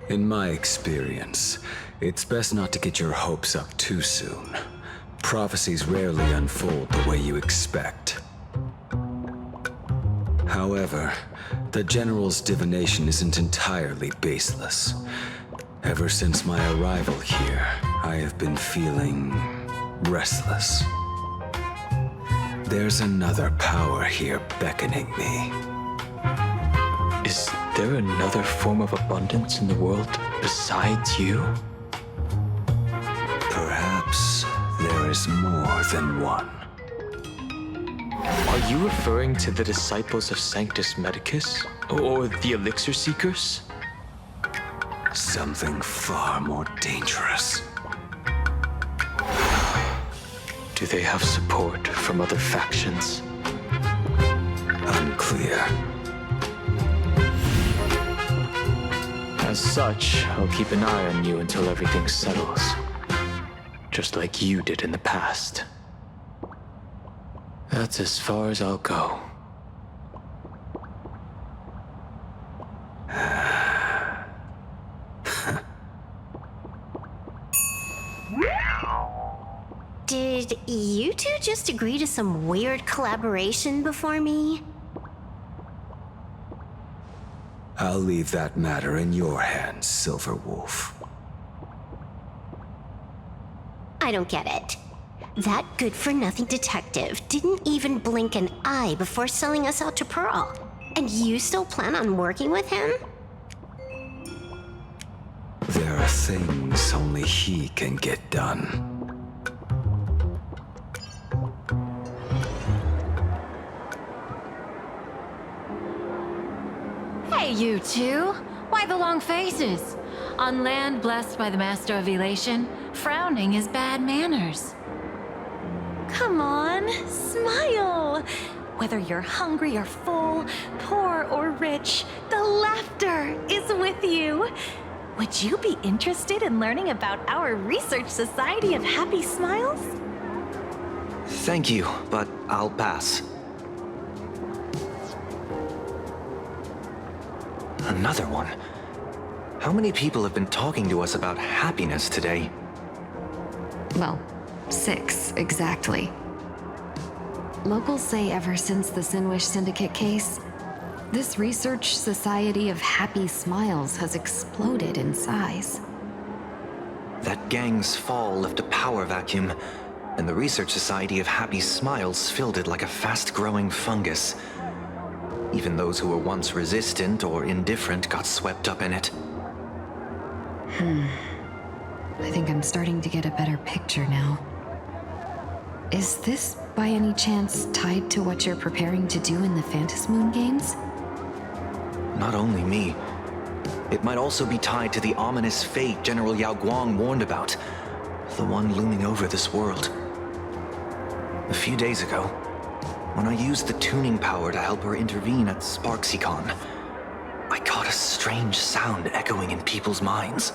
In my experience, it's best not to get your hopes up too soon. Prophecies rarely unfold the way you expect. However, the General's divination isn't entirely baseless. Ever since my arrival here, I have been feeling restless. There's another power here beckoning me. Is there another form of abundance in the world besides you? Perhaps there is more than one. Are you referring to the disciples of Sanctus Medicus? Or the Elixir Seekers? Something far more dangerous. Do they have support from other factions? Unclear. As such, I'll keep an eye on you until everything settles. Just like you did in the past. That's as far as I'll go. Did you two just agree to some weird collaboration before me? I'll leave that matter in your hands, Silver Wolf. I don't get it. That good-for-nothing detective didn't even blink an eye before selling us out to Pearl. And you still plan on working with him? There are things only he can get done. Hey, you two! Why the long faces? On land blessed by the Master of Elation, frowning is bad manners. Come on, smile! Whether you're hungry or full, poor or rich, the laughter is with you. Would you be interested in learning about our Research Society of Happy Smiles? Thank you, but I'll pass. Another one. How many people have been talking to us about happiness today? Well, 6 exactly. Locals say ever since the Sinwish Syndicate case, this Research Society of Happy Smiles has exploded in size. That gang's fall left a power vacuum, and the Research Society of Happy Smiles filled it like a fast-growing fungus. Even those who were once resistant or indifferent got swept up in it. I think I'm starting to get a better picture now. Is this, by any chance, tied to what you're preparing to do in the Phantasmoon games? Not only me. It might also be tied to the ominous fate General Yao Guang warned about. The one looming over this world. A few days ago, when I used the tuning power to help her intervene at SparksyCon, I caught a strange sound echoing in people's minds.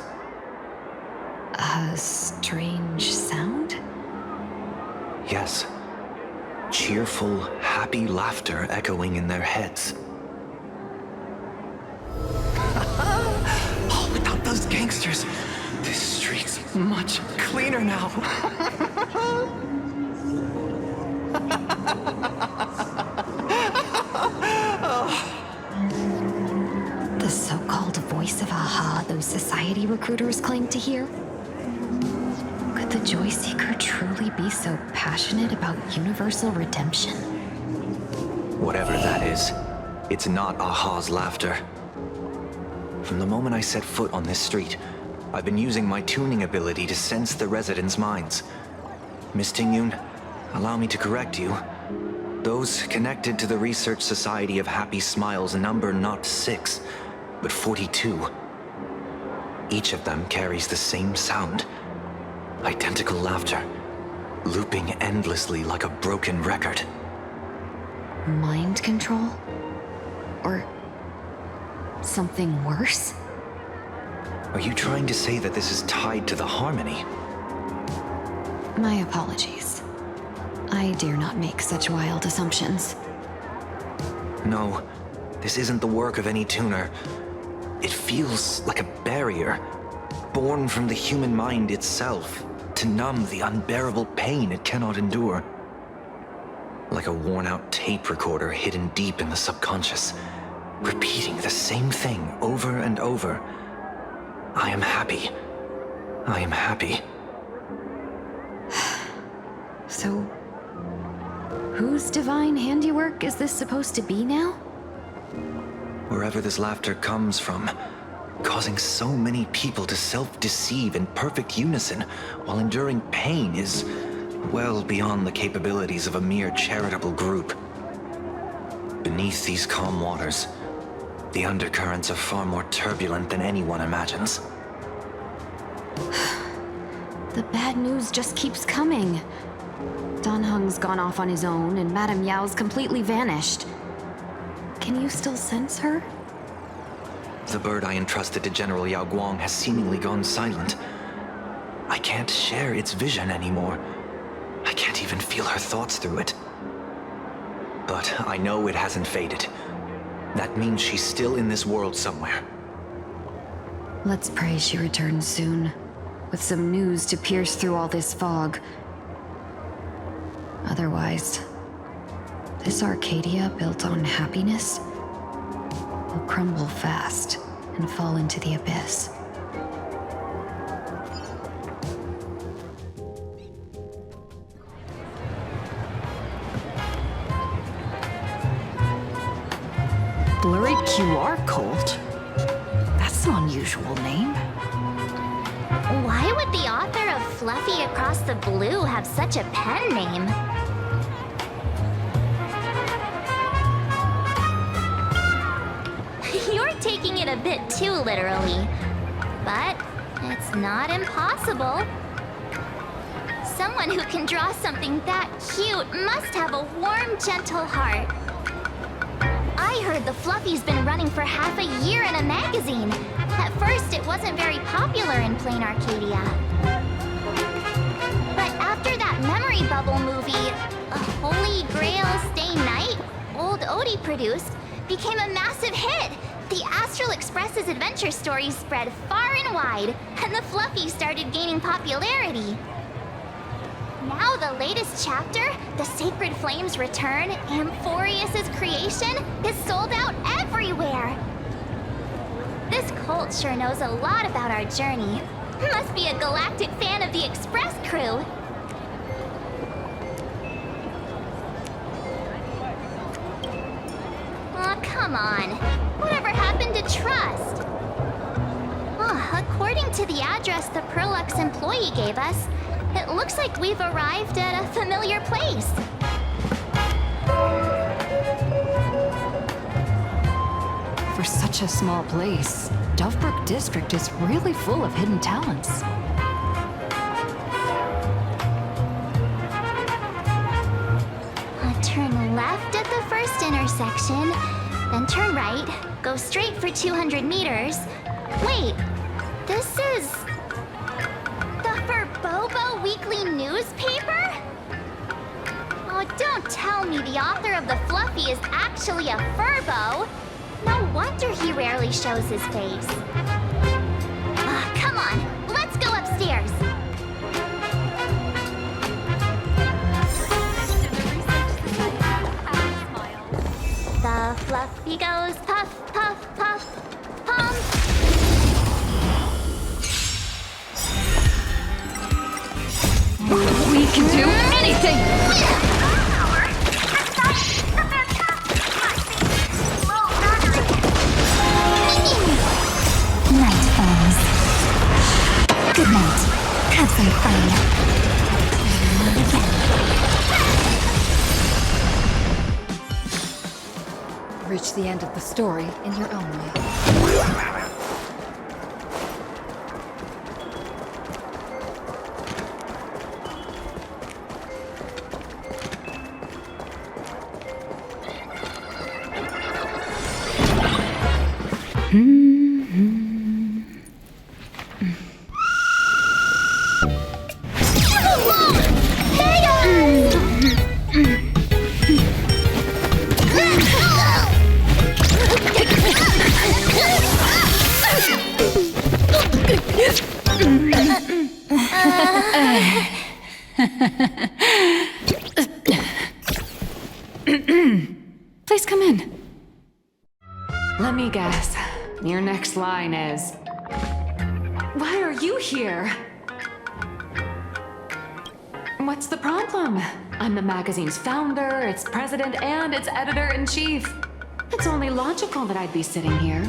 A strange sound? Yes. Cheerful, happy laughter echoing in their heads. Oh, without those gangsters, this street's much cleaner now. The so-called voice of Aha those society recruiters claim to hear? Could the Joy Seeker truly be so passionate about universal redemption? Whatever that is, it's not Aha's laughter. From the moment I set foot on this street, I've been using my tuning ability to sense the residents' minds. Miss Tingyun, allow me to correct you. Those connected to the Research Society of Happy Smiles number not 6, but 42. Each of them carries the same sound. Identical laughter, looping endlessly like a broken record. Mind control? Or something worse? Are you trying to say that this is tied to the harmony? My apologies. I dare not make such wild assumptions. No, this isn't the work of any tuner. It feels like a barrier, born from the human mind itself, to numb the unbearable pain it cannot endure. Like a worn-out tape recorder hidden deep in the subconscious, repeating the same thing over and over. I am happy. I am happy. So, whose divine handiwork is this supposed to be now? Wherever this laughter comes from, causing so many people to self-deceive in perfect unison while enduring pain is well beyond the capabilities of a mere charitable group. Beneath these calm waters, the undercurrents are far more turbulent than anyone imagines. The bad news just keeps coming. Dan Heng's gone off on his own, and Madame Yao's completely vanished. Can you still sense her? The bird I entrusted to General Yao Guang has seemingly gone silent. I can't share its vision anymore. I can't even feel her thoughts through it. But I know it hasn't faded. That means she's still in this world somewhere. Let's pray she returns soon, with some news to pierce through all this fog. Otherwise, this Arcadia built on happiness will crumble fast and fall into the abyss. Blurry QR Cult? That's an unusual name. Why would the author of Fluffy Across the Blue have such a pen name? You're taking it a bit too literally. But it's not impossible. Someone who can draw something that cute must have a warm, gentle heart. I heard the Fluffy's been running for half a year in a magazine. At first, it wasn't very popular in plain Arcadia. But after that memory bubble movie, A Holy Grail Stay Night, old Odie produced, became a massive hit. The Astral Express's adventure stories spread far and wide, and the Fluffy started gaining popularity. Now the latest chapter, The Sacred Flames Return, Amphorius's creation, is sold out everywhere. This cult sure knows a lot about our journey. Must be a galactic fan of the Express crew. Aw, come on. Whatever happened to trust? According to the address the Perlux employee gave us, it looks like we've arrived at a familiar place. For such a small place, Dovebrook District is really full of hidden talents. Turn left at the first intersection, then turn right, go straight for 200 meters. Wait, this is the Furbobo Weekly newspaper? Oh, don't tell me the author of the Fluffy is actually a Furbo. No wonder he rarely shows his face. Come on, let's go upstairs. The Fluffy goes puff, puff, puff, pump. We can do anything! Night falls. Good night. Have some fun. Reach the end of the story in your own way. Please come in. Let me guess. Your next line is... Why are you here? What's the problem? I'm the magazine's founder, its president, and its editor-in-chief. It's only logical that I'd be sitting here. $1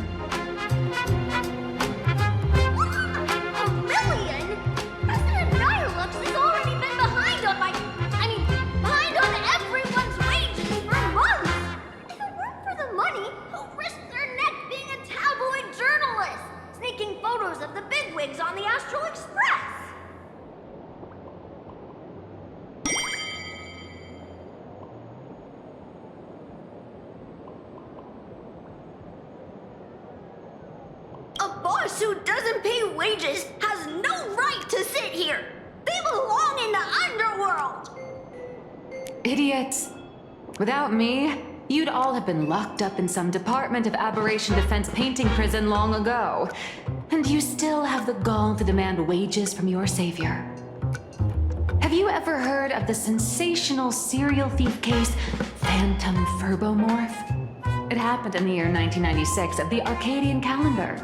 million? President Nihilux has already been behind on behind on everyone's wages for months. If it weren't for the money, who'd risk their neck being a tabloid journalist, sneaking photos of the bigwigs on the Astral Express? A boss who doesn't pay wages has no right to sit here. They belong in the underworld. Idiots. Without me, you'd all have been locked up in some Department of Aberration Defense painting prison long ago. And you still have the gall to demand wages from your savior. Have you ever heard of the sensational serial thief case, Phantom Furbomorph? It happened in the year 1996 of the Arcadian calendar.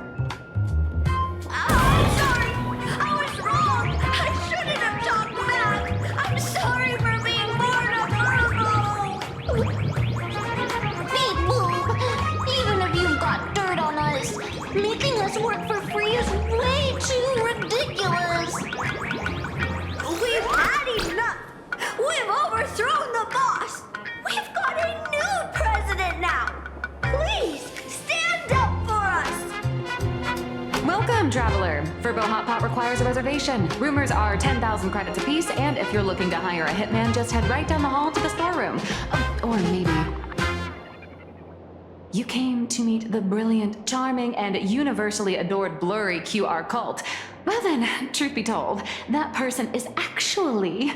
I'm sorry. I was wrong. I shouldn't have talked back. I'm sorry for being born a Virgo. Hey, Boob. Even if you've got dirt on us, making us work for free is way too ridiculous. We've had enough. We've overthrown the boss. We've got a new president now. Please, stand up for us. Welcome, traveler. Furbo Hot Pot requires a reservation. Rumors are 10,000 credits apiece, and if you're looking to hire a hitman, just head right down the hall to the storeroom. Oh, or maybe... You came to meet the brilliant, charming, and universally adored blurry QR cult. Well then, truth be told, that person is actually...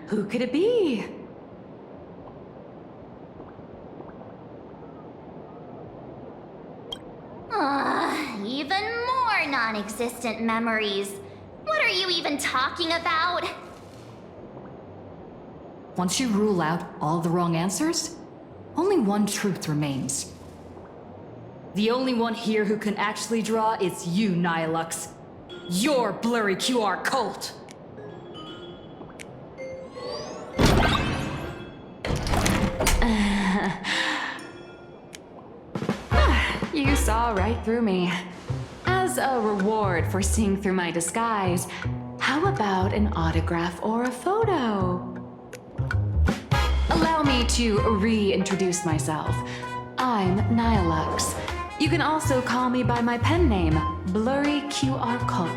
Who could it be? Even more non-existent memories. What are you even talking about? Once you rule out all the wrong answers, only one truth remains. The only one here who can actually draw is you, Nihilux. Your blurry QR cult. You saw right through me. As a reward for seeing through my disguise, how about an autograph or a photo? Allow me to reintroduce myself. I'm Nihilux. You can also call me by my pen name, Blurry QR Cult.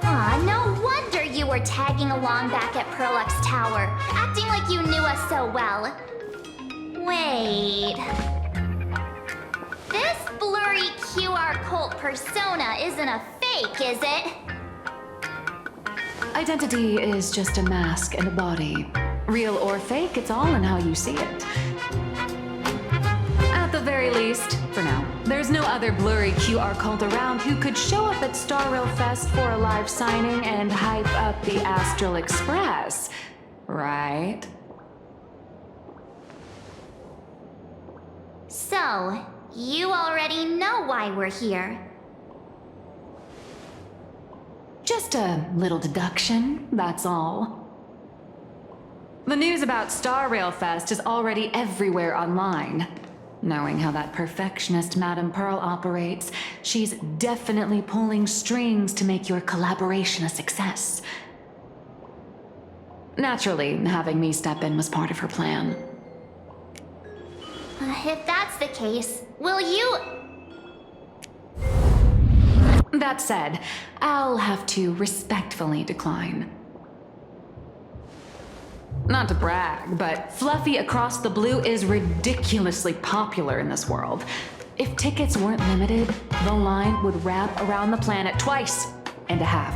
Aw, no wonder you were tagging along back at Perlux Tower, acting like you knew us so well. Wait. This blurry QR cult persona isn't a fake, is it? Identity is just a mask and a body. Real or fake, it's all in how you see it. At the very least, for now, there's no other blurry QR cult around who could show up at Star Rail Fest for a live signing and hype up the Astral Express, right? So, you already know why we're here. Just a little deduction, that's all. The news about Star Rail Fest is already everywhere online. Knowing how that perfectionist Madame Pearl operates, she's definitely pulling strings to make your collaboration a success. Naturally, having me step in was part of her plan. If that's the case, will you... That said, I'll have to respectfully decline. Not to brag, but Fluffy Across the Blue is ridiculously popular in this world. If tickets weren't limited, the line would wrap around the planet twice and a half.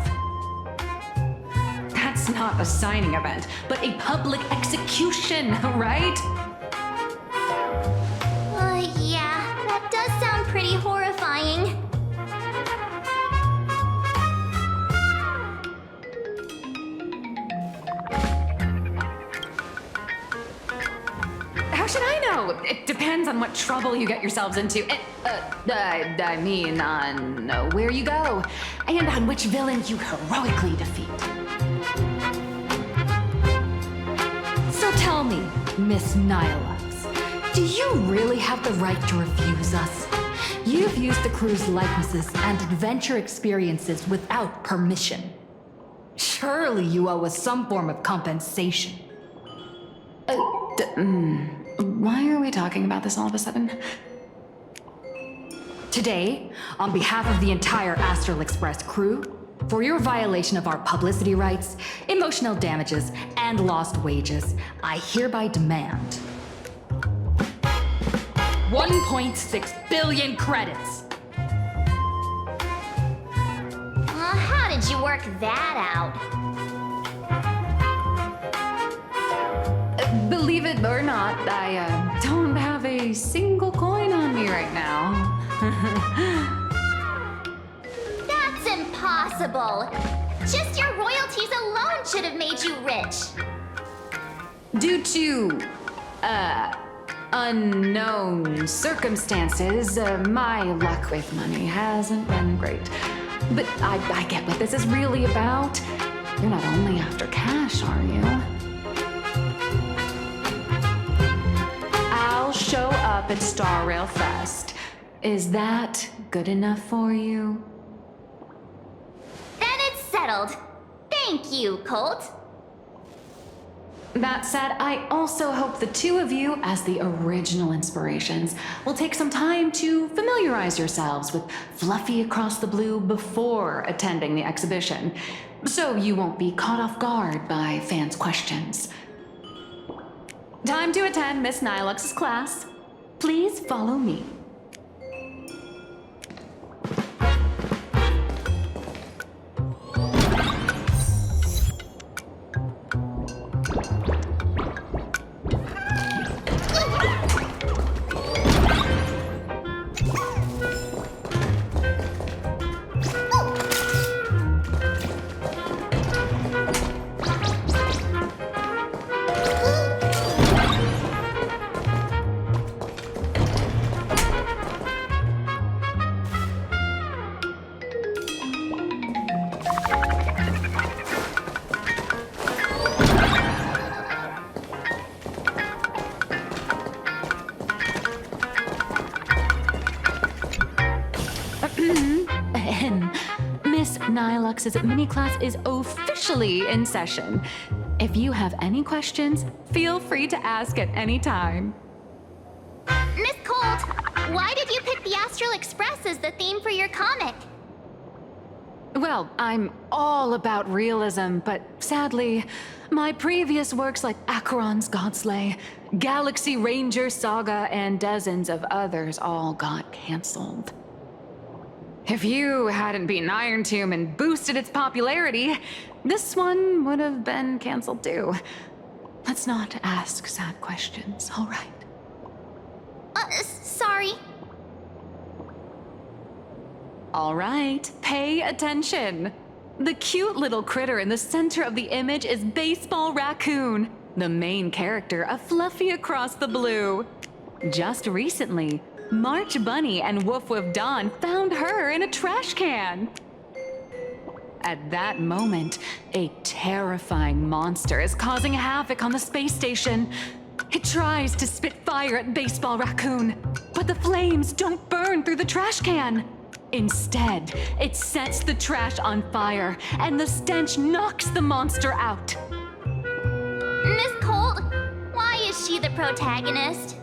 That's not a signing event, but a public execution, right? Yeah, that does sound pretty horrifying. How should I know? It depends on what trouble you get yourselves into. I mean, on where you go, and on which villain you heroically defeat. So tell me, Miss Nihilux, do you really have the right to refuse us? You've used the crew's likenesses and adventure experiences without permission. Surely you owe us some form of compensation. Why are we talking about this all of a sudden? Today, on behalf of the entire Astral Express crew, for your violation of our publicity rights, emotional damages, and lost wages, I hereby demand 1.6 billion credits. How did you work that out? Believe it or not, I don't have a single coin on me right now. That's impossible. Just your royalties alone should have made you rich. Due to, unknown circumstances, my luck with money hasn't been great. But I get what this is really about. You're not only after cash, are you? I'll show up at Star Rail Fest. Is that good enough for you? Then it's settled. Thank you, Colt. That said, I also hope the two of you, as the original inspirations, will take some time to familiarize yourselves with Fluffy Across the Blue before attending the exhibition, so you won't be caught off guard by fans' questions. Time to attend Miss Nilux's class. Please follow me. Deluxe's mini class is officially in session. If you have any questions, feel free to ask at any time. Miss Colt, why did you pick the Astral Express as the theme for your comic? Well, I'm all about realism, but sadly, my previous works like Acheron's Godslay, Galaxy Ranger Saga, and dozens of others all got cancelled. If you hadn't beaten Iron Tomb and boosted its popularity, this one would have been cancelled too. Let's not ask sad questions, all right? Sorry. All right, pay attention. The cute little critter in the center of the image is Baseball Raccoon, the main character of Fluffy Across the Blue. Just recently, March Bunny and Woof Woof Dawn found her in a trash can. At that moment, a terrifying monster is causing havoc on the space station. It tries to spit fire at Baseball Raccoon, but the flames don't burn through the trash can. Instead, it sets the trash on fire, and the stench knocks the monster out. Miss Colt, why is she the protagonist?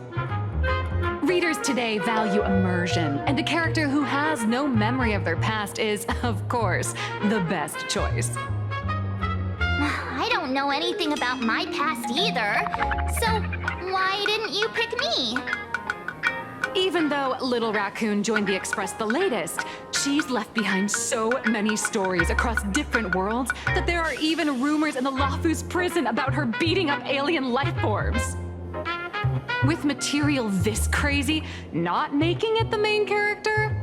Readers today value immersion, and a character who has no memory of their past is, of course, the best choice. I don't know anything about my past either, so why didn't you pick me? Even though Little Raccoon joined the Express the latest, she's left behind so many stories across different worlds that there are even rumors in the Lafu's prison about her beating up alien life forms. With material this crazy, not making it the main character?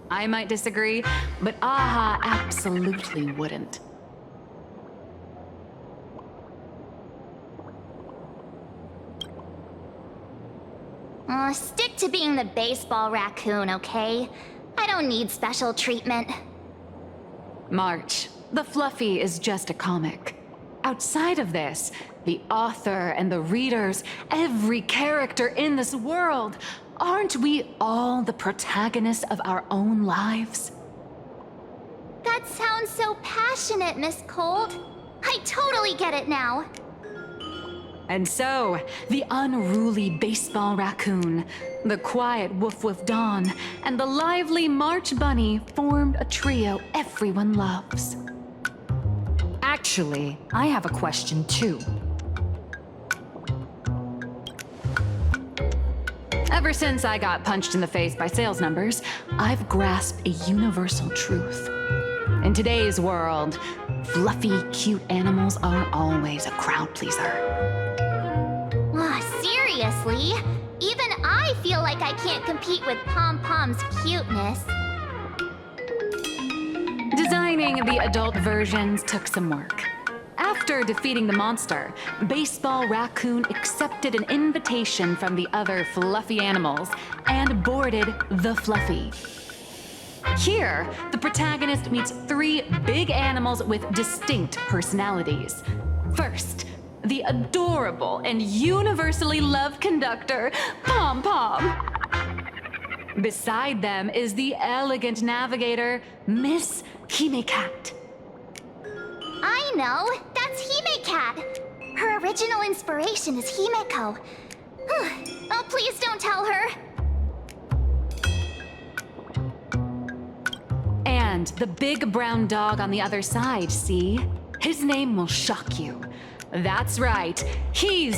I might disagree, but AHA absolutely wouldn't. Stick to being the Baseball Raccoon, okay? I don't need special treatment. March, the Fluffy is just a comic. Outside of this, the author and the readers, every character in this world, aren't we all the protagonists of our own lives? That sounds so passionate, Miss Colt. I totally get it now. And so, the unruly Baseball Raccoon, the quiet Woof Woof Dawn, and the lively March Bunny formed a trio everyone loves. Actually, I have a question too. Ever since I got punched in the face by sales numbers, I've grasped a universal truth. In today's world, fluffy, cute animals aren't always a crowd pleaser. Seriously? Even I feel like I can't compete with Pom-Pom's cuteness. Designing the adult versions took some work. After defeating the monster, Baseball Raccoon accepted an invitation from the other fluffy animals and boarded the Fluffy. Here, the protagonist meets 3 big animals with distinct personalities. First, the adorable and universally loved conductor, Pom-Pom. Beside them is the elegant navigator, Miss Hime-Cat. I know! That's Hime-Cat! Her original inspiration is Himeko. Oh, please don't tell her! And the big brown dog on the other side, see? His name will shock you. That's right, he's...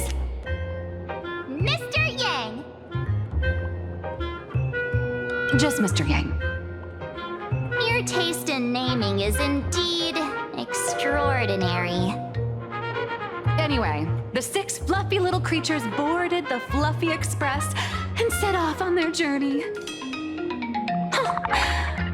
Mr. Yang! Just Mr. Yang. Your taste in naming is indeed extraordinary. Anyway, the 6 fluffy little creatures boarded the Fluffy Express and set off on their journey.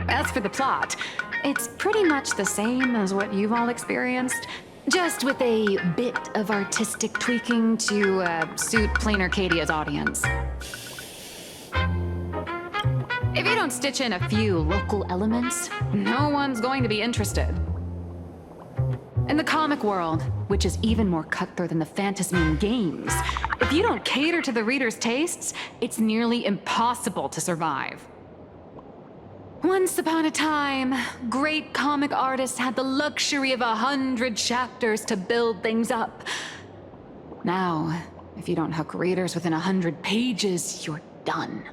As for the plot, it's pretty much the same as what you've all experienced, just with a bit of artistic tweaking to suit Plain Arcadia's audience. If you don't stitch in a few local elements, no one's going to be interested. In the comic world, which is even more cutthroat than the Phantasmoon games, if you don't cater to the reader's tastes, it's nearly impossible to survive. Once upon a time, great comic artists had the luxury of 100 chapters to build things up. Now, if you don't hook readers within 100 pages, you're done.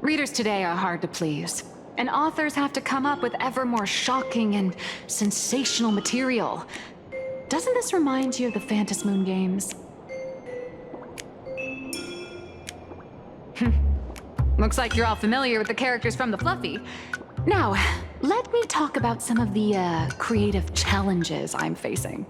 Readers today are hard to please, and authors have to come up with ever more shocking and sensational material. Doesn't this remind you of the Phantasmoon games? Looks like you're all familiar with the characters from the Fluffy. Now, let me talk about some of the creative challenges I'm facing.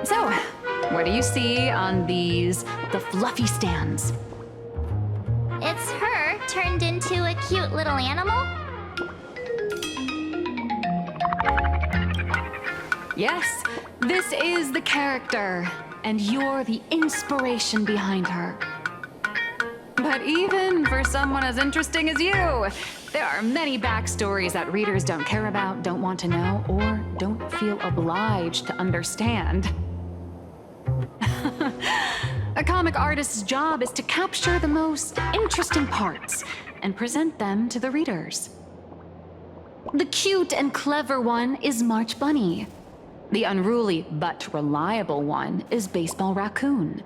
So, what do you see on the Fluffy stands? It's her turned into a cute little animal? Yes, this is the character, and you're the inspiration behind her. But even for someone as interesting as you, there are many backstories that readers don't care about, don't want to know, or don't feel obliged to understand. A comic artist's job is to capture the most interesting parts and present them to the readers. The cute and clever one is March Bunny. The unruly but reliable one is Baseball Raccoon.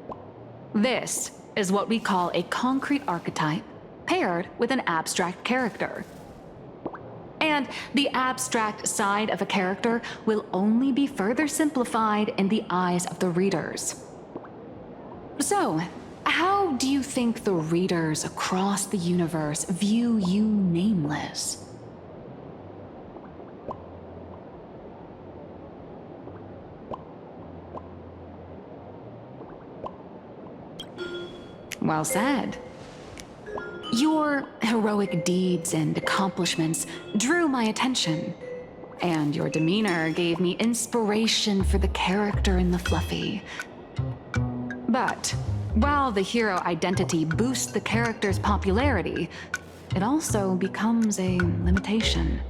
This is what we call a concrete archetype paired with an abstract character. And the abstract side of a character will only be further simplified in the eyes of the readers. So, how do you think the readers across the universe view you nameless? Well said. Your heroic deeds and accomplishments drew my attention, and your demeanor gave me inspiration for the character in the Fluffy. But while the hero identity boosts the character's popularity, it also becomes a limitation.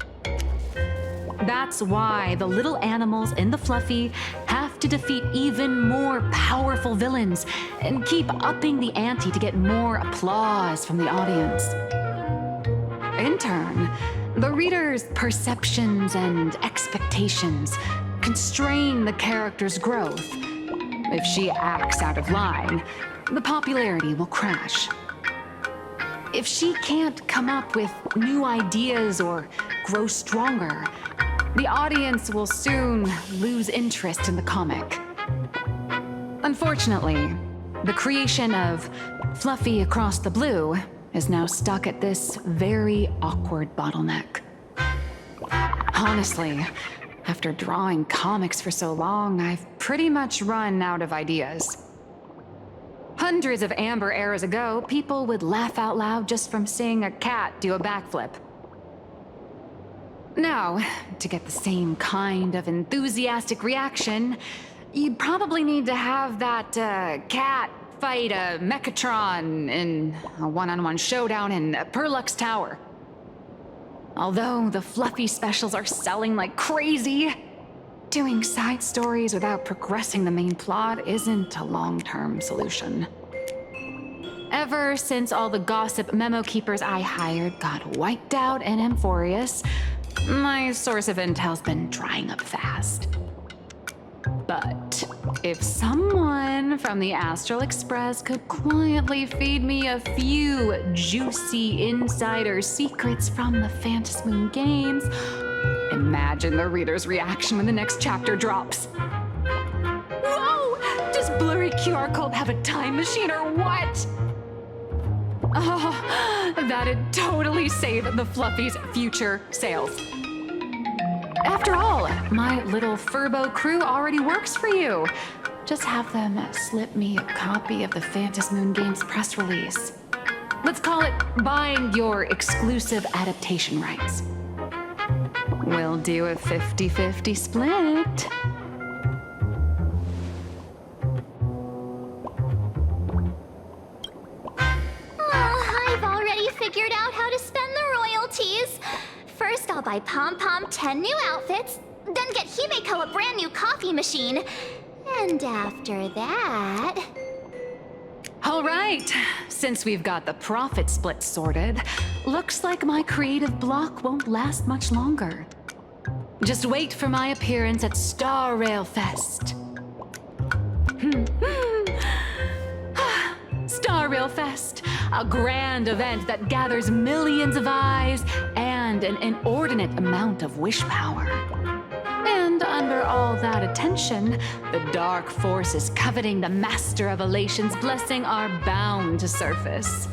That's why the little animals in the Fluffy have to defeat even more powerful villains and keep upping the ante to get more applause from the audience. In turn, the reader's perceptions and expectations constrain the character's growth. If she acts out of line, the popularity will crash. If she can't come up with new ideas or grow stronger, the audience will soon lose interest in the comic. Unfortunately, the creation of Fluffy Across the Blue is now stuck at this very awkward bottleneck. Honestly, after drawing comics for so long, I've pretty much run out of ideas. Hundreds of Amber eras ago, people would laugh out loud just from seeing a cat do a backflip. Now, to get the same kind of enthusiastic reaction, you'd probably need to have that cat fight a Mechatron in a one-on-one showdown in Perlux Tower. Although the Fluffy specials are selling like crazy, doing side stories without progressing the main plot isn't a long-term solution. Ever since all the gossip memo keepers I hired got wiped out in Amphorius, my source of intel's been drying up fast. But if someone from the Astral Express could quietly feed me a few juicy insider secrets from the Phantasmoon games, imagine the reader's reaction when the next chapter drops. Whoa! Does Blurry QR Code have a time machine or what? Oh, that'd totally save the Fluffy's future sales. After all, my little Furbo crew already works for you. Just have them slip me a copy of the Phantasmoon Games press release. Let's call it buying your exclusive adaptation rights. We'll do a 50-50 split. Oh, I've already figured out how to spend the royalties. First, I'll buy Pom Pom 10 new outfits, then get Himeko a brand new coffee machine. And after that... All right, since we've got the profit split sorted, looks like my creative block won't last much longer. Just wait for my appearance at Star Rail Fest. Star Rail Fest, a grand event that gathers millions of eyes and an inordinate amount of wish power. And under all that attention, the dark forces coveting the Master of Elation's blessing are bound to surface.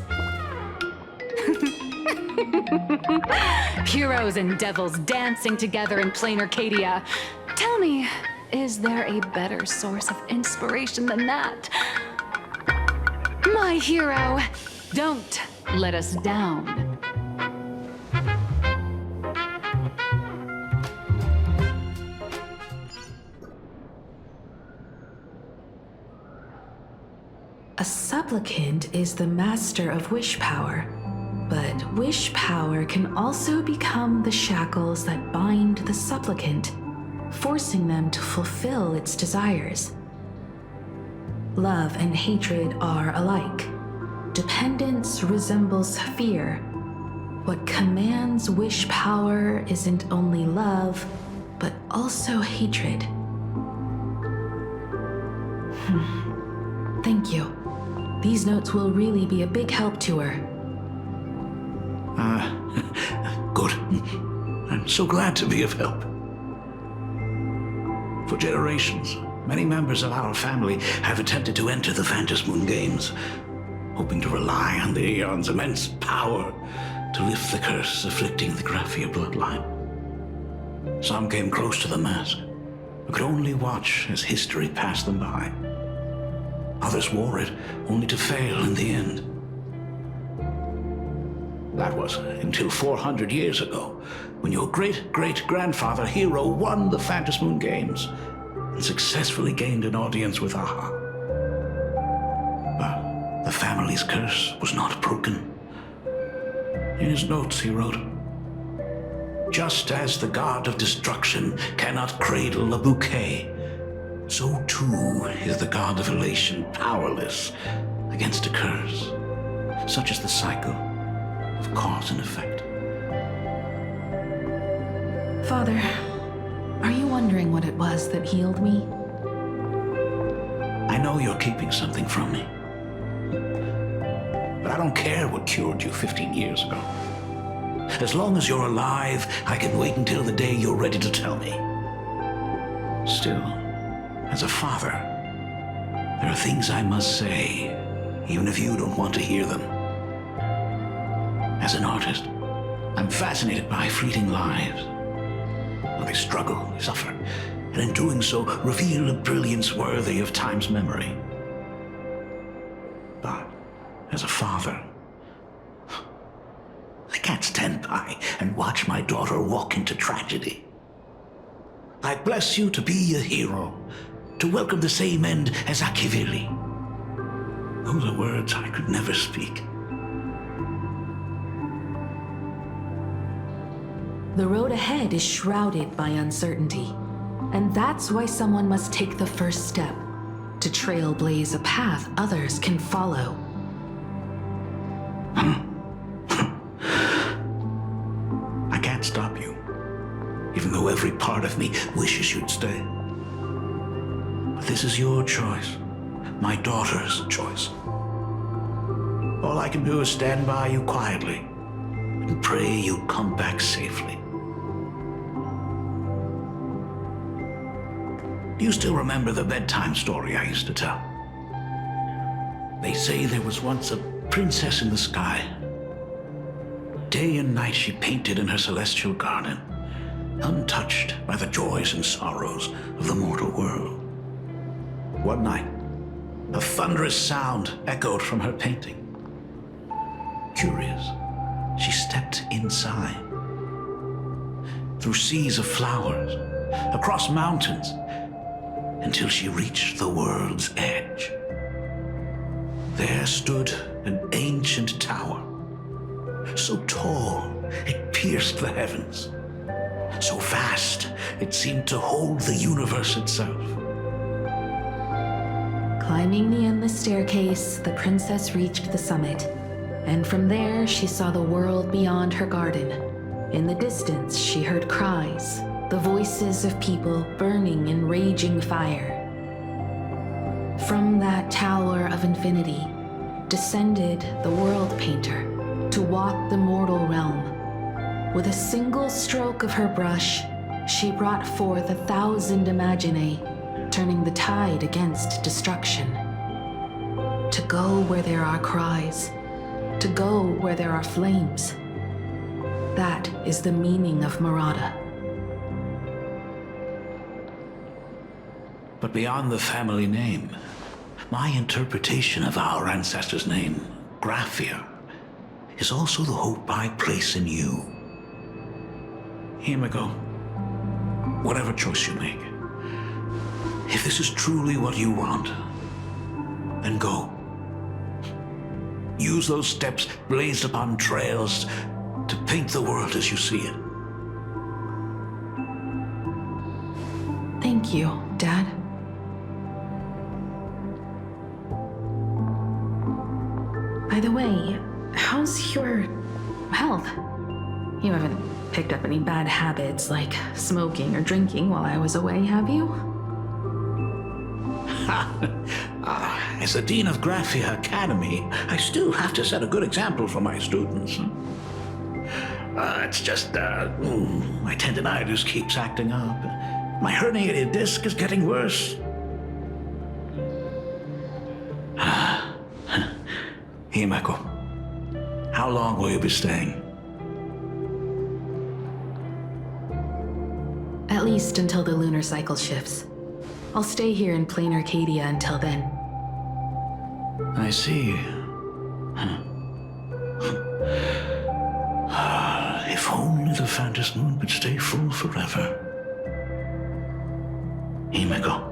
Heroes and devils dancing together in plain Arcadia. Tell me, is there a better source of inspiration than that? My hero, don't let us down. A supplicant is the master of wish power, but wish power can also become the shackles that bind the supplicant, forcing them to fulfill its desires. Love and hatred are alike. Dependence resembles fear. What commands wish power isn't only love, but also hatred. Thank you. These notes will really be a big help to her. Good. I'm so glad to be of help. For generations, many members of our family have attempted to enter the Phantasmoon Games, hoping to rely on the Aeon's immense power to lift the curse afflicting the Graphia bloodline. Some came close to the mask, but could only watch as history passed them by. Others wore it, only to fail in the end. That was until 400 years ago, when your great-great-grandfather Hero won the Phantasmoon Games and successfully gained an audience with Aha. But the family's curse was not broken. In his notes he wrote, "Just as the god of destruction cannot cradle a bouquet, so too is the god of elation powerless against a curse, such as the cycle of cause and effect." Father, are you wondering what it was that healed me? I know you're keeping something from me. But I don't care what cured you 15 years ago. As long as you're alive, I can wait until the day you're ready to tell me. Still, as a father, there are things I must say, even if you don't want to hear them. As an artist, I'm fascinated by fleeting lives. How they struggle, they suffer, and in doing so, reveal a brilliance worthy of time's memory. But as a father, I can't stand by and watch my daughter walk into tragedy. I bless you to be a hero, to welcome the same end as Akivili. Those are words I could never speak. The road ahead is shrouded by uncertainty, and that's why someone must take the first step, to trailblaze a path others can follow. I can't stop you, even though every part of me wishes you'd stay. But this is your choice, my daughter's choice. All I can do is stand by you quietly and pray you'll come back safely. Do you still remember the bedtime story I used to tell? They say there was once a princess in the sky. Day and night she painted in her celestial garden, untouched by the joys and sorrows of the mortal world. One night, a thunderous sound echoed from her painting. Curious, she stepped inside. Through seas of flowers, across mountains, until she reached the world's edge. There stood an ancient tower, so tall it pierced the heavens. So vast, it seemed to hold the universe itself. Climbing the endless staircase, the princess reached the summit. And from there, she saw the world beyond her garden. In the distance, she heard cries, the voices of people burning in raging fire. From that tower of infinity descended the world painter to walk the mortal realm. With a single stroke of her brush, she brought forth 1,000 imaginae, turning the tide against destruction. To go where there are cries, to go where there are flames. That is the meaning of Murata. But beyond the family name, my interpretation of our ancestor's name, Graphia, is also the hope I place in you. Himiko, whatever choice you make, if this is truly what you want, then go. Use those steps blazed upon trails to paint the world as you see it. Thank you, Dad. By the way, how's your health? You haven't picked up any bad habits like smoking or drinking while I was away, have you? As the Dean of Graphia Academy, I still have to set a good example for my students. It's just, my tendinitis keeps acting up. My herniated disc is getting worse. Himiko, how long will you be staying? At least until the lunar cycle shifts. I'll stay here in plain Arcadia until then. I see. If only the Phantom Moon could stay full forever. Himiko,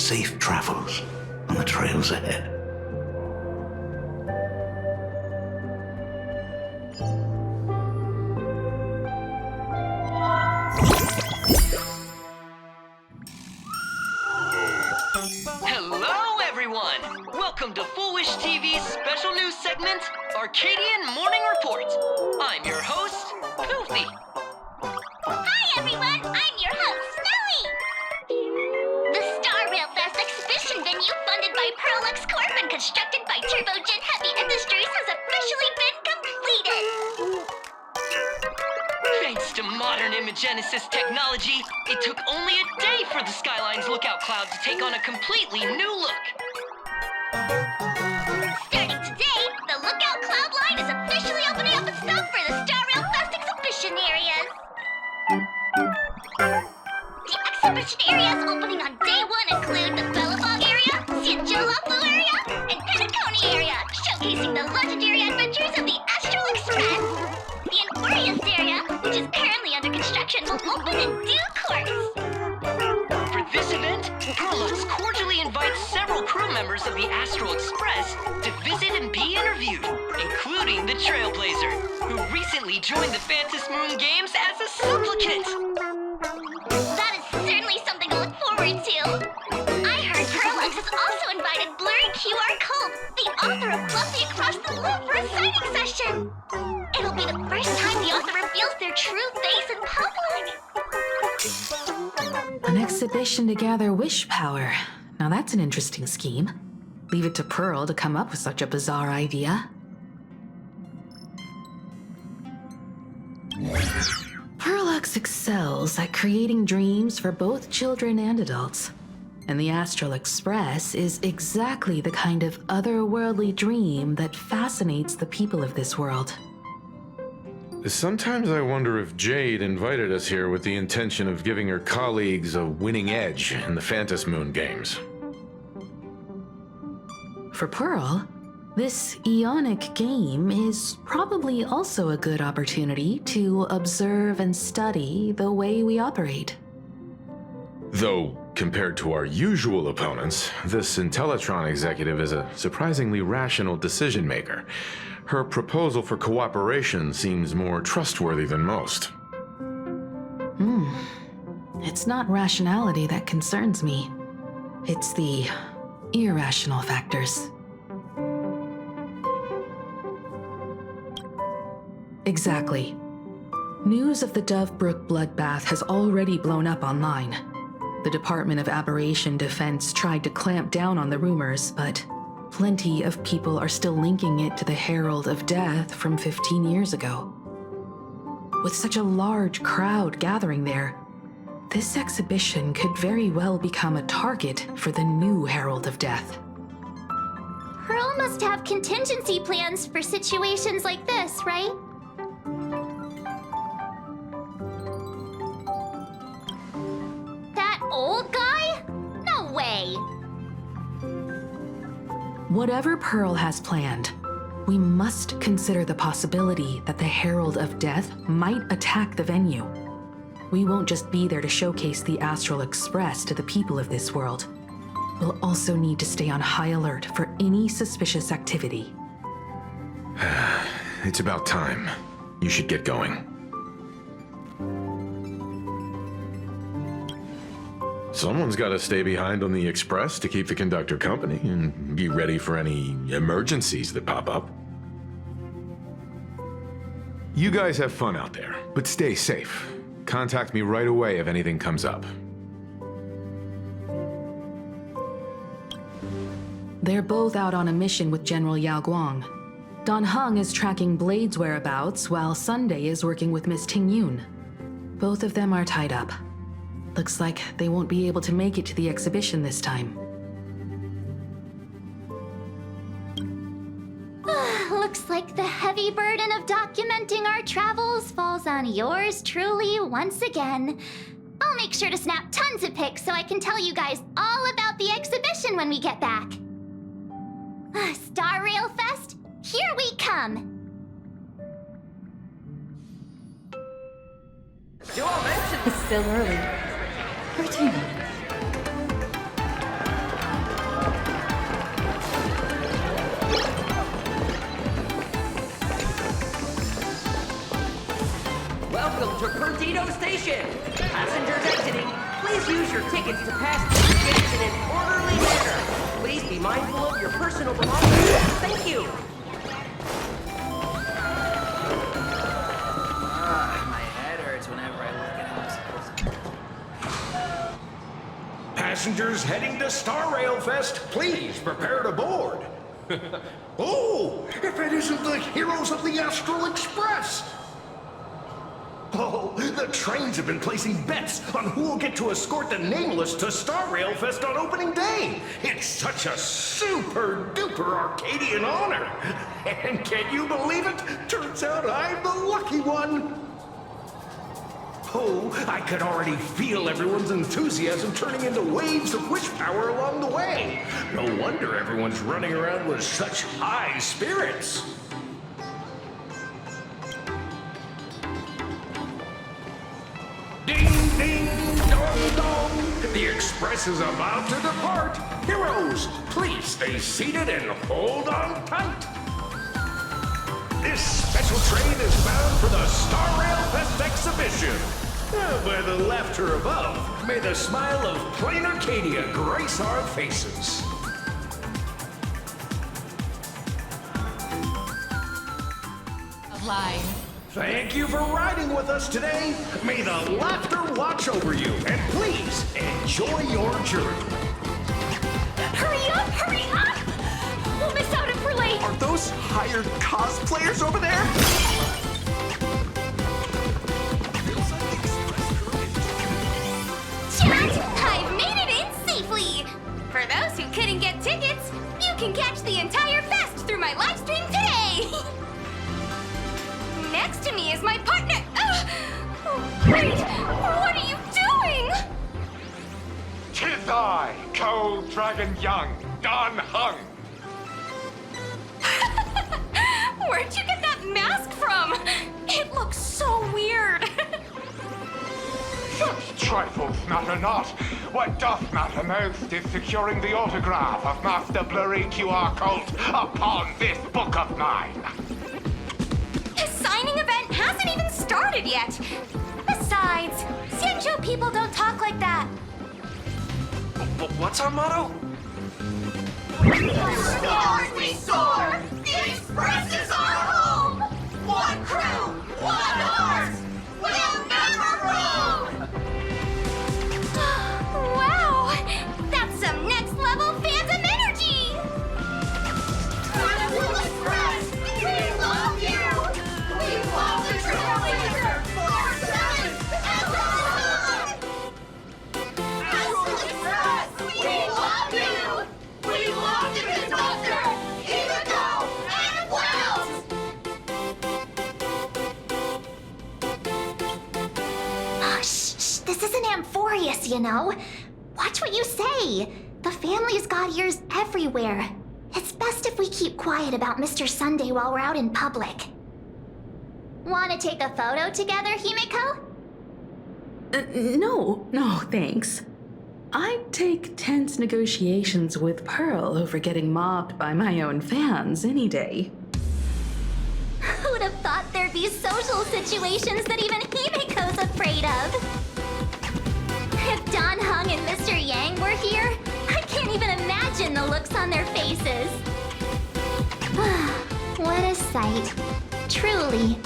safe travels on the trails ahead. Hello, everyone! Welcome to Foolish TV's special news segment, Arcadian Morning Report. I'm your host, Goofy. Hi, everyone! I'm your host, Snowy! The Star Rail Fest exhibition venue funded by Perlux Corp and constructed by Turbogen Heavy Industries has officially been completed! Thanks to modern imagenesis technology, it took only a day for the Skyline's lookout cloud to take on a completely new look. Starting today, the Lookout Cloud line is officially opening up its stuff for the Star Rail Fest exhibition areas. The exhibition areas opening on day one include the Bellabog area, Sianjolafu area, and Penacony area, showcasing the legendary adventures of the Astral Express. The Emporius area, which is currently under construction, will open in due course. For this event, Perlux cordially invites several crew members of the Astral Express to visit and be interviewed, including the Trailblazer, who recently joined the Phantom Moon Games as a supplicant. That is certainly something to look forward to. I heard Perlux has also invited Blurry QR Cole, the author of Fluffy Across the Blue, for a signing session. It'll be the first time the author reveals their true face in public. An exhibition to gather wish power. Now that's an interesting scheme. Leave it to Pearl to come up with such a bizarre idea. Perlux excels at creating dreams for both children and adults. And the Astral Express is exactly the kind of otherworldly dream that fascinates the people of this world. Sometimes I wonder if Jade invited us here with the intention of giving her colleagues a winning edge in the Phantom Moon games. For Pearl, this Ionic game is probably also a good opportunity to observe and study the way we operate. Though, compared to our usual opponents, this Intellitron executive is a surprisingly rational decision maker. Her proposal for cooperation seems more trustworthy than most. It's not rationality that concerns me. It's the irrational factors. Exactly. News of the Dovebrook bloodbath has already blown up online. The Department of Aberration Defense tried to clamp down on the rumors, but plenty of people are still linking it to the Herald of Death from 15 years ago. With such a large crowd gathering there, this exhibition could very well become a target for the new Herald of Death. Pearl must have contingency plans for situations like this, right? That old guy? No way! Whatever Pearl has planned, we must consider the possibility that the Herald of Death might attack the venue. We won't just be there to showcase the Astral Express to the people of this world. We'll also need to stay on high alert for any suspicious activity. It's about time. You should get going. Someone's got to stay behind on the express to keep the conductor company and be ready for any emergencies that pop up. You guys have fun out there, but stay safe. Contact me right away if anything comes up. They're both out on a mission with General Yao Guang. Don Hung is tracking Blade's whereabouts, while Sunday is working with Miss Ting Yun. Both of them are tied up. Looks like they won't be able to make it to the exhibition this time. Looks like the heavy burden of documenting our travels falls on yours truly once again. I'll make sure to snap tons of pics so I can tell you guys all about the exhibition when we get back. Star Rail Fest, here we come! It's still early. Routine. Welcome to Perdido Station! Passengers exiting, please use your tickets to pass through the gates in an orderly manner. Please be mindful of your personal belongings. Thank you! My head hurts whenever I look at how I'm supposed to. Passengers heading to Star Rail Fest, please prepare to board. Oh, if it isn't the heroes of the Astral Express! Oh, the trains have been placing bets on who will get to escort the Nameless to Star Rail Fest on opening day. It's such a super-duper Arcadian honor. And can you believe it? Turns out I'm the lucky one. Oh, I could already feel everyone's enthusiasm turning into waves of wish power along the way. No wonder everyone's running around with such high spirits. Ding, ding, dong, dong. The express is about to depart. Heroes, please stay seated and hold on tight. This special train is bound for the Star Rail Fest exhibition. By the laughter above, may the smile of plain Arcadia grace our faces. Line. Thank you for riding with us today. May the laughter watch over you, and please enjoy your journey. Hurry up! Hurry up! We'll miss out if we're late! Are those hired cosplayers over there? Chat! I've made it in safely! For those who couldn't get tickets, you can catch the entire fest through my live stream today! Next to me is my partner. Wait, what are you doing? 'Tis I, Cold Dragon Young, Don Hung. Where'd you get that mask from? It looks so weird. Such trifles matter not. What doth matter most is securing the autograph of Master Blurry QR Cult upon this book of mine. The signing event hasn't even started yet. Besides, Xian Dojo people don't talk like that. What's our motto? Stars we soar! The Express is our home! One crew, one heart! We'll never roam! Wow! That's some next level phantom energy! Carnival Express, we love you! We love the Trailblazer! 4-7 and beyond! Astral Express, we love you! We love the conductor, Himiko and Wells! Oh, shh, this isn't Amphorius, you know. Watch what you say. The family's got ears everywhere. It's best if we keep quiet about Mr. Sunday while we're out in public. Want to take a photo together, Himiko? No, thanks. I'd take tense negotiations with Pearl over getting mobbed by my own fans any day. Who'd have thought there'd be social situations that even Himiko's afraid of? If Don Hung and Mr. Yang were here, I can't even imagine the looks on their faces. What a sight. Truly.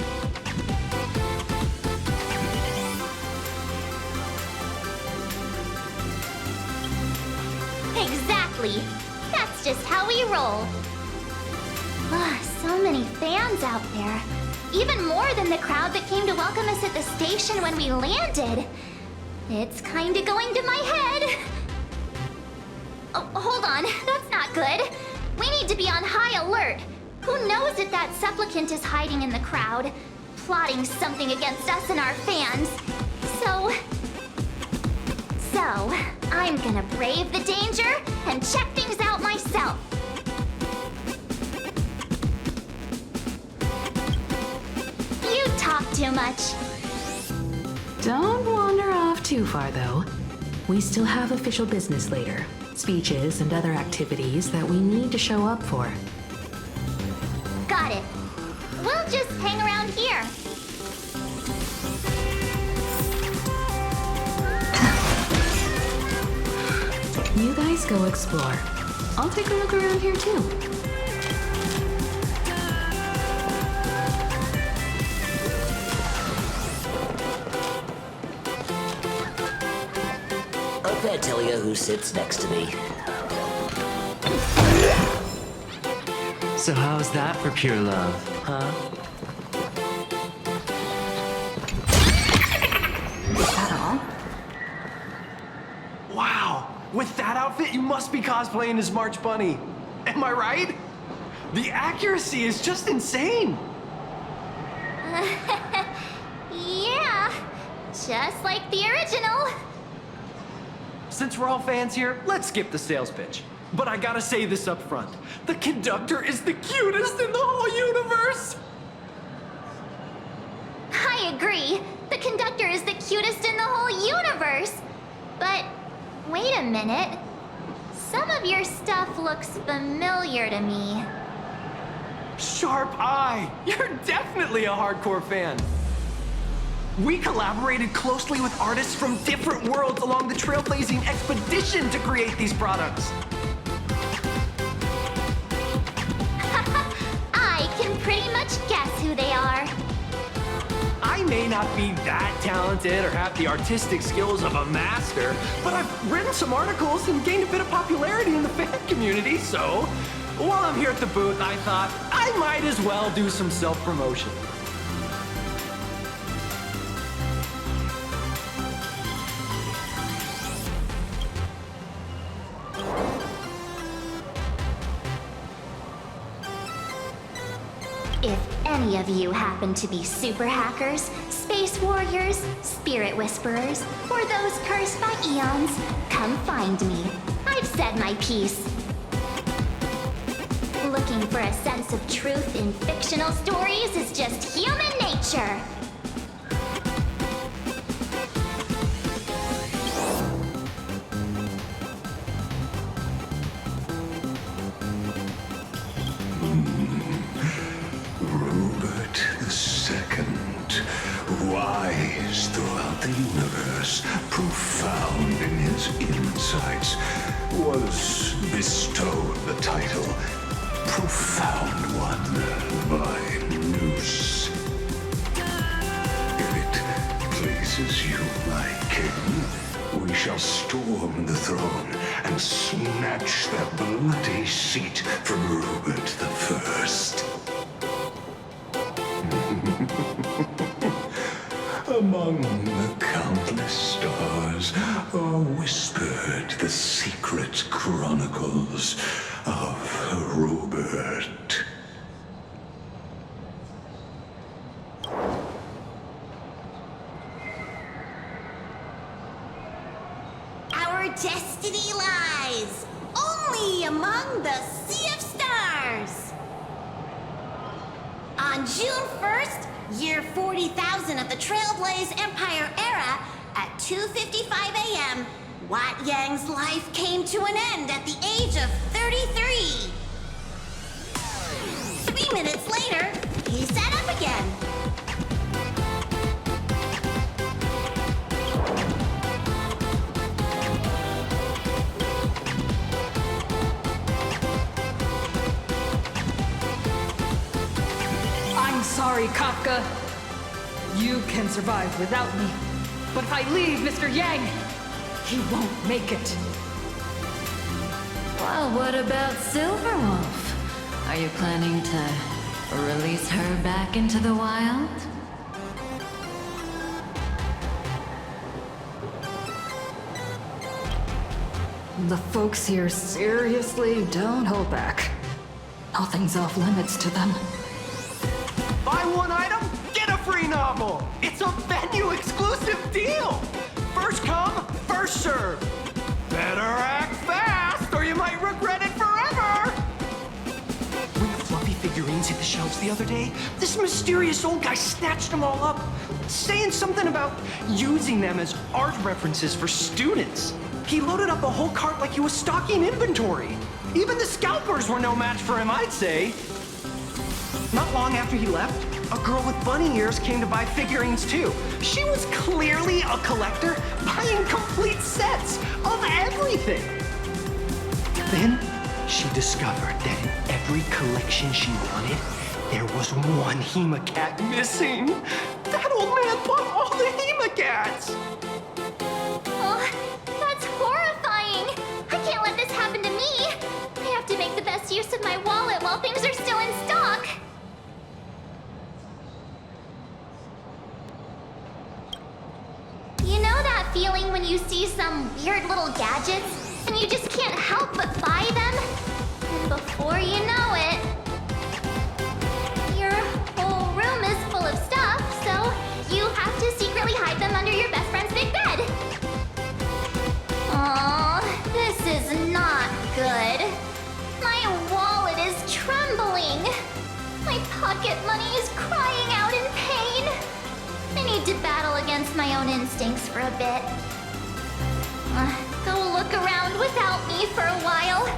Exactly. That's just how we roll. So many fans out there. Even more than the crowd that came to welcome us at the station when we landed. It's kinda going to my head. Oh, hold on. That's not good. We need to be on high alert. Who knows if that supplicant is hiding in the crowd, plotting something against us and our fans. So, I'm gonna brave the danger and check things out myself. You talk too much. Don't wander off too far, though. We still have official business later. Speeches and other activities that we need to show up for. Got it. We'll just hang around here. You guys go explore. I'll take a look around here, too. I can't tell you who sits next to me. So how's that for pure love, huh? Is that all? Wow! With that outfit, you must be cosplaying as March Bunny. Am I right? The accuracy is just insane! Yeah, just like the original. Since we're all fans here, let's skip the sales pitch. But I gotta say this up front. The conductor is the cutest in the whole universe! I agree. The conductor is the cutest in the whole universe. But wait a minute. Some of your stuff looks familiar to me. Sharp eye! You're definitely a hardcore fan. We collaborated closely with artists from different worlds along the trailblazing expedition to create these products. I can pretty much guess who they are. I may not be that talented or have the artistic skills of a master, but I've written some articles and gained a bit of popularity in the fan community, so while I'm here at the booth, I thought I might as well do some self-promotion. If any of you happen to be super hackers, space warriors, spirit whisperers, or those cursed by eons, come find me. I've said my piece. Looking for a sense of truth in fictional stories is just human nature. Robert the II, wise throughout the universe, profound in his insights, was bestowed the title Profound One by Noose. If it pleases you, my king, we shall storm the throne and snatch that bloody seat from Rupert the First. Among the countless stars are whispered the secret chronicles of Rupert. Our destiny lies only among the Sea of Stars. On June 1st, year 40,000 of the Trailblaze Empire era, at 2:55 a.m., Wat Yang's life came to an end at the age of 33. 3 minutes later, he sat up again. I'm sorry, Kafka. You can survive without me. But if I leave Mr. Yang, he won't make it. Well, what about Silverwolf? Are you planning to release her back into the wild? The folks here seriously don't hold back. Nothing's off limits to them. Buy one item, get a free novel. It's a venue exclusive deal. First come, first serve. Better act fast or you might regret it forever. When the fluffy figurines hit the shelves the other day, this mysterious old guy snatched them all up, saying something about using them as art references for students. He loaded up a whole cart like he was stocking inventory. Even the scalpers were no match for him, I'd say. Not long after he left, a girl with bunny ears came to buy figurines too. She was clearly a collector, buying complete sets of everything. Then she discovered that in every collection she wanted, there was one Hemacat missing. That old man bought all the Hemacats. Oh, that's horrifying. I can't let this happen to me. I have to make the best use of my wallet while things are still in stock. You know that feeling when you see some weird little gadgets and you just can't help but buy them? And before you know it, your whole room is full of stuff, so you have to secretly hide them under your best friend's big bed. Aww, this is not good. My wallet is trembling. My pocket money is crying out in pain. I need to battle against my own instincts for a bit. Go look around without me for a while.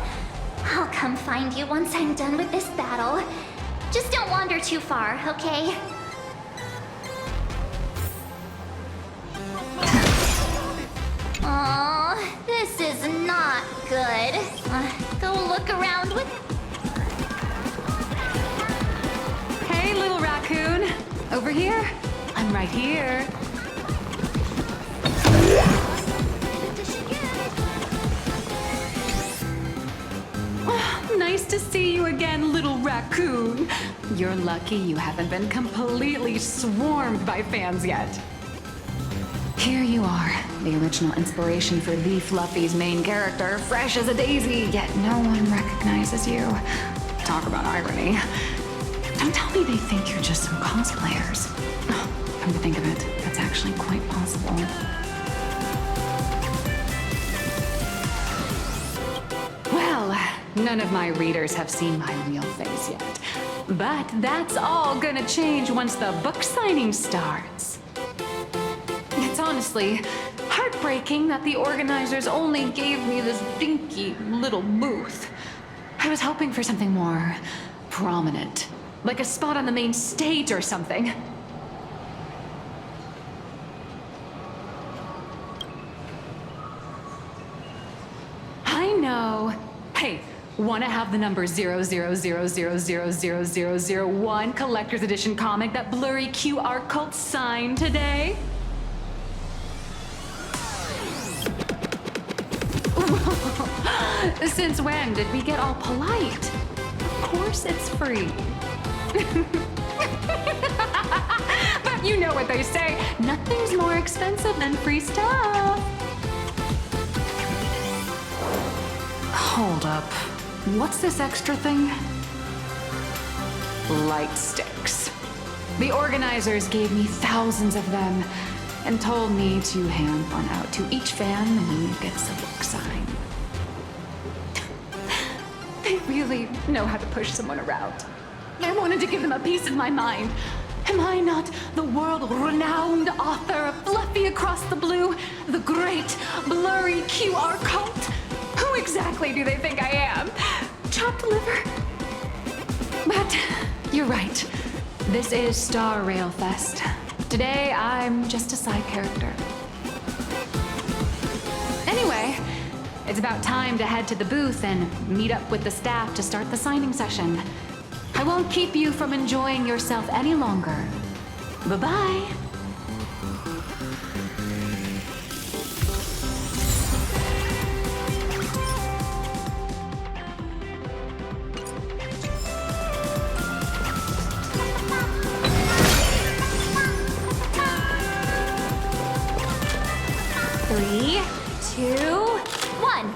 I'll come find you once I'm done with this battle. Just don't wander too far, okay? Aw, this is not good. Go look around with... Hey, little raccoon. Over here. I'm right here. Oh, nice to see you again, little raccoon. You're lucky you haven't been completely swarmed by fans yet. Here you are, the original inspiration for the Fluffy's main character, fresh as a daisy, yet no one recognizes you. Talk about irony. Don't tell me they think you're just some cosplayers. Come to think of it, that's actually quite possible. Well, none of my readers have seen my real face yet. But that's all gonna change once the book signing starts. It's honestly heartbreaking that the organizers only gave me this dinky little booth. I was hoping for something more prominent, like a spot on the main stage or something. want to have the number 000000001 collector's edition comic that blurry QR cult signed today? Since when did we get all polite? Of course it's free. But you know what they say, nothing's more expensive than free stuff. Hold up. What's this extra thing? Light sticks. The organizers gave me thousands of them and told me to hand one out to each fan who gets a book signed. They really know how to push someone around. I wanted to give them a piece of my mind. Am I not the world-renowned author of Fluffy Across the Blue, the great blurry QR cult? Who exactly do they think I am? Chopped liver? But you're right. This is Star Rail Fest. Today, I'm just a side character. Anyway, it's about time to head to the booth and meet up with the staff to start the signing session. I won't keep you from enjoying yourself any longer. Bye-bye. Three, two, one.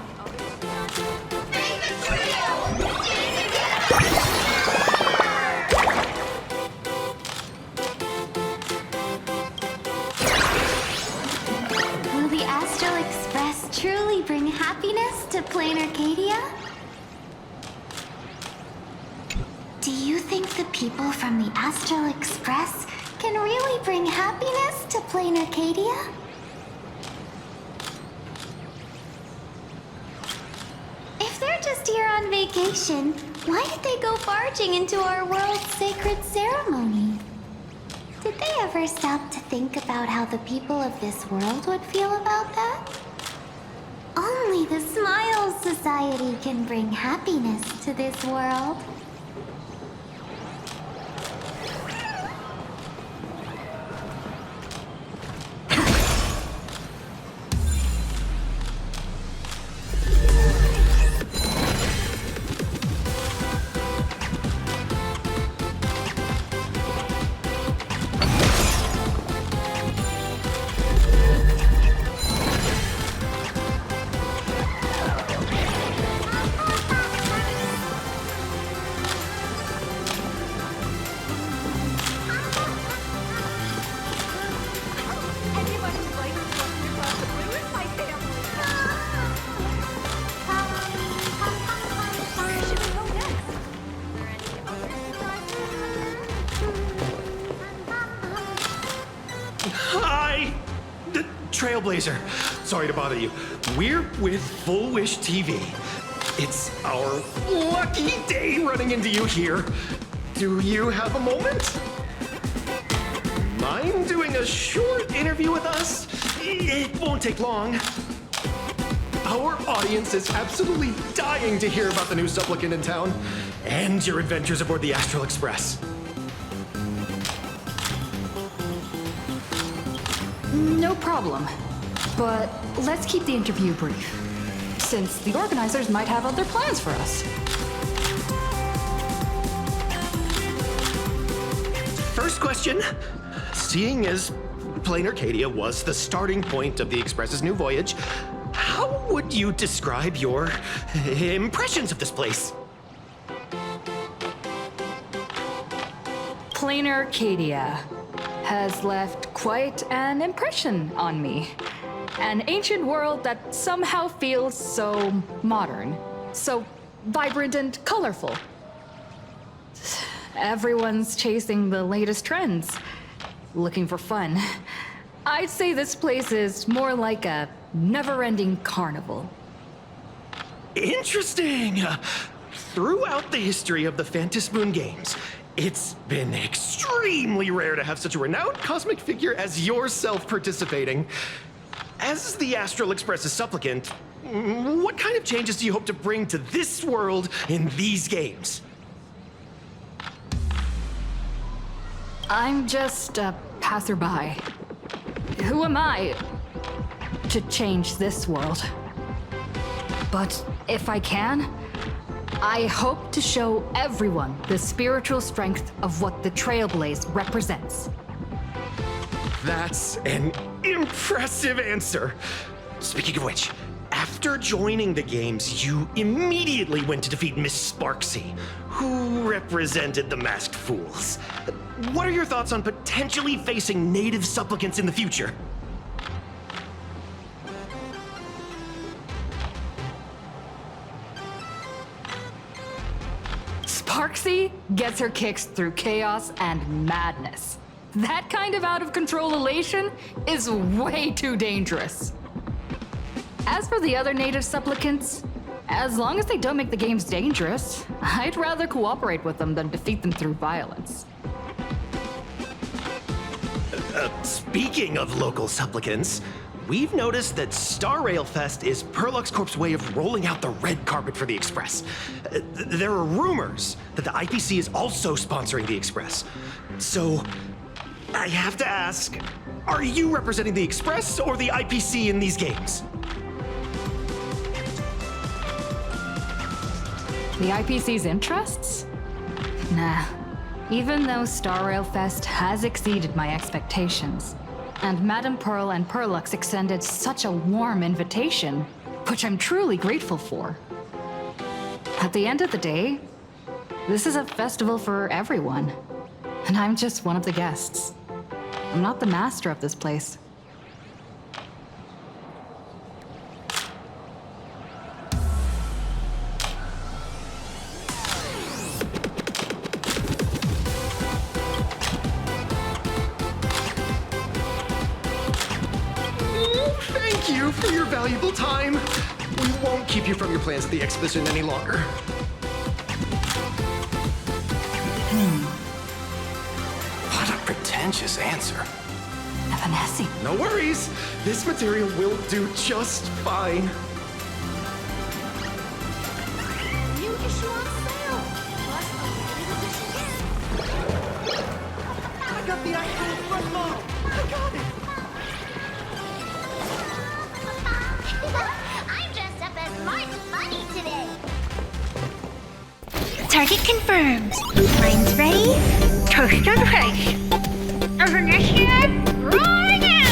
Will the Astral Express truly bring happiness to Plain Arcadia? Do you think the people from the Astral Express can really bring happiness to Plain Arcadia? If they're just here on vacation, why did they go barging into our world's sacred ceremony? Did they ever stop to think about how the people of this world would feel about that? Only the Smiles Society can bring happiness to this world. Hi! Trailblazer. Sorry to bother you. We're with Full Wish TV. It's our lucky day running into you here. Do you have a moment? Mind doing a short interview with us? It won't take long. Our audience is absolutely dying to hear about the new supplicant in town and your adventures aboard the Astral Express. No problem. But let's keep the interview brief, since the organizers might have other plans for us. First question. Seeing as Plain Arcadia was the starting point of the Express's new voyage, how would you describe your impressions of this place? Plain Arcadia has left quite an impression on me. An ancient world that somehow feels so modern, so vibrant and colorful. Everyone's chasing the latest trends, looking for fun. I'd say this place is more like a never-ending carnival. Interesting! Throughout the history of the Phantom Moon games, it's been extremely rare to have such a renowned cosmic figure as yourself participating. As the Astral Express's supplicant, what kind of changes do you hope to bring to this world in these games? I'm just a passerby. Who am I to change this world? But if I can, I hope to show everyone the spiritual strength of what the Trailblaze represents. That's an impressive answer. Speaking of which, after joining the games, you immediately went to defeat Miss Sparksy, who represented the Masked Fools. What are your thoughts on potentially facing native supplicants in the future? Sparksy gets her kicks through chaos and madness. That kind of out-of-control elation is way too dangerous. As for the other native supplicants, as long as they don't make the games dangerous, I'd rather cooperate with them than defeat them through violence. Speaking of local supplicants, we've noticed that Star Rail Fest is Perlux Corp's way of rolling out the red carpet for the Express. There are rumors that the IPC is also sponsoring the Express. So, I have to ask, are you representing the Express or the IPC in these games? The IPC's interests? Nah. Even though Star Rail Fest has exceeded my expectations, and Madame Pearl and Perlux extended such a warm invitation, which I'm truly grateful for. At the end of the day, this is a festival for everyone, and I'm just one of the guests. I'm not the master of this place. Thank you for your valuable time. We won't keep you from your plans at the exhibition any longer. What a pretentious answer. Evanescing. No worries. This material will do just fine. New issue on sale. Plus a limited edition gift. I got the actual front model. I got it. I'm dressed up as Martin Bunny today. Target confirmed. Mine's ready. Toast on price. Ignition, right now!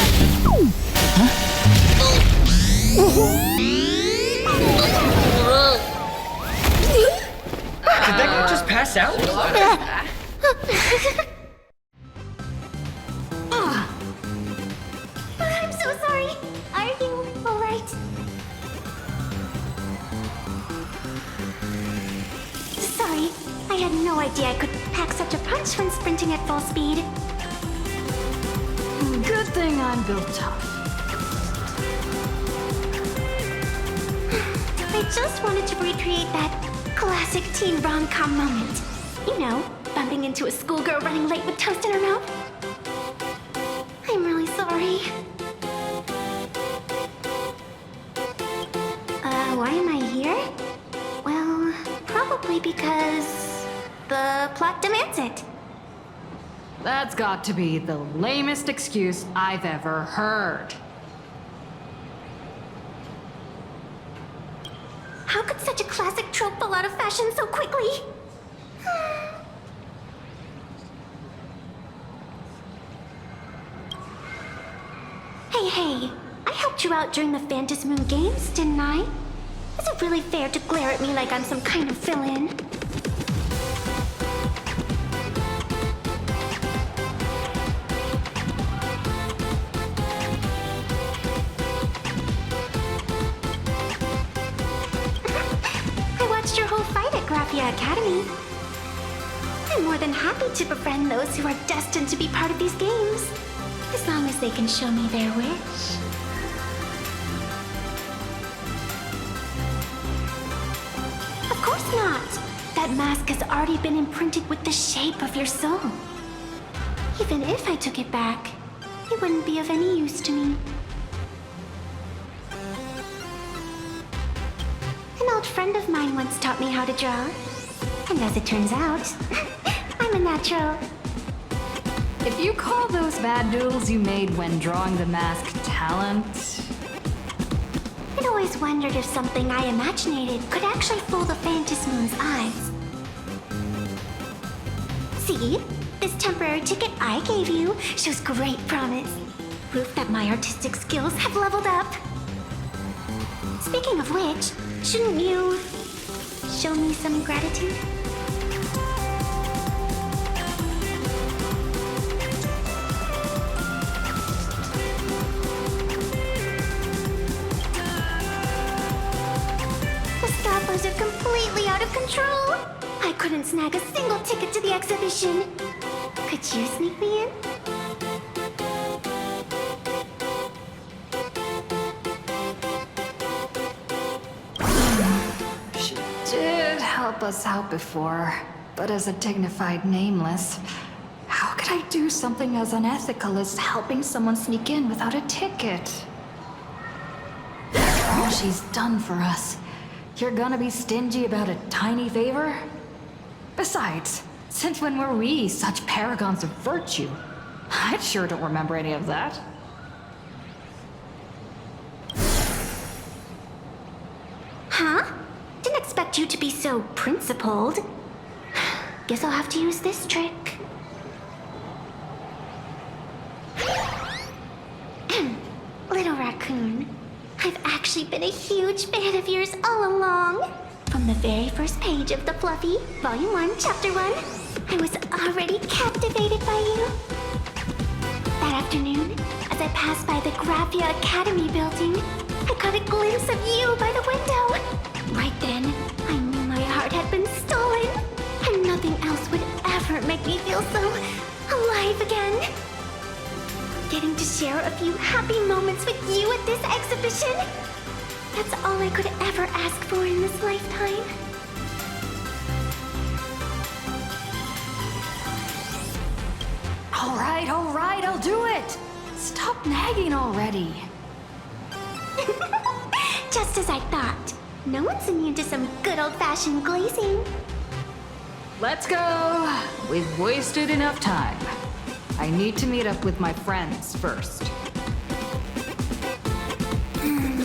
Did that guy just pass out? I'm so sorry. Are you alright? Sorry, I had no idea I could pack such a punch when sprinting at full speed. Good thing I'm built tough. I just wanted to recreate that classic teen rom-com moment. You know, bumping into a schoolgirl running late with toast in her mouth. I'm really sorry. Why am I here? Well, probably because the plot demands it. That's got to be the lamest excuse I've ever heard. How could such a classic trope fall out of fashion so quickly? Hey, I helped you out during the Phantasmoon Games, didn't I? Is it really fair to glare at me like I'm some kind of fill-in? I watched your whole fight at Graphia Academy. I'm more than happy to befriend those who are destined to be part of these games, as long as they can show me their wish. Of course not. That mask has already been imprinted with the shape of your soul. Even if I took it back, it wouldn't be of any use to me. old friend of mine once taught me how to draw. And as it turns out, I'm a natural. If you call those bad doodles you made when drawing the mask talent... I'd always wondered if something I imaginated could actually fool the Phantasmoon's eyes. See? This temporary ticket I gave you shows great promise. Proof that my artistic skills have leveled up. Speaking of which, shouldn't you show me some gratitude? The staffers are completely out of control. I couldn't snag a single ticket to the exhibition. Could you sneak me in? She did help us out before, but as a dignified nameless, how could I do something as unethical as helping someone sneak in without a ticket? After all she's done for us, you're gonna be stingy about a tiny favor? Besides, since when were we such paragons of virtue? I sure don't remember any of that. Huh? Didn't expect you to be so principled. Guess I'll have to use this trick. Little raccoon, I've actually been a huge fan of yours all along. From the very first page of The Fluffy, Volume 1, Chapter 1, I was already captivated by you. That afternoon, as I passed by the Graphia Academy building, I caught a glimpse of you by the window. Right then, I knew my heart had been stolen, and nothing else would ever make me feel so alive again. Getting to share a few happy moments with you at this exhibition, that's all I could ever ask for in this lifetime. All right, I'll do it! Stop nagging already. Just as I thought. No one's immune to some good old-fashioned glazing. Let's go! We've wasted enough time. I need to meet up with my friends first.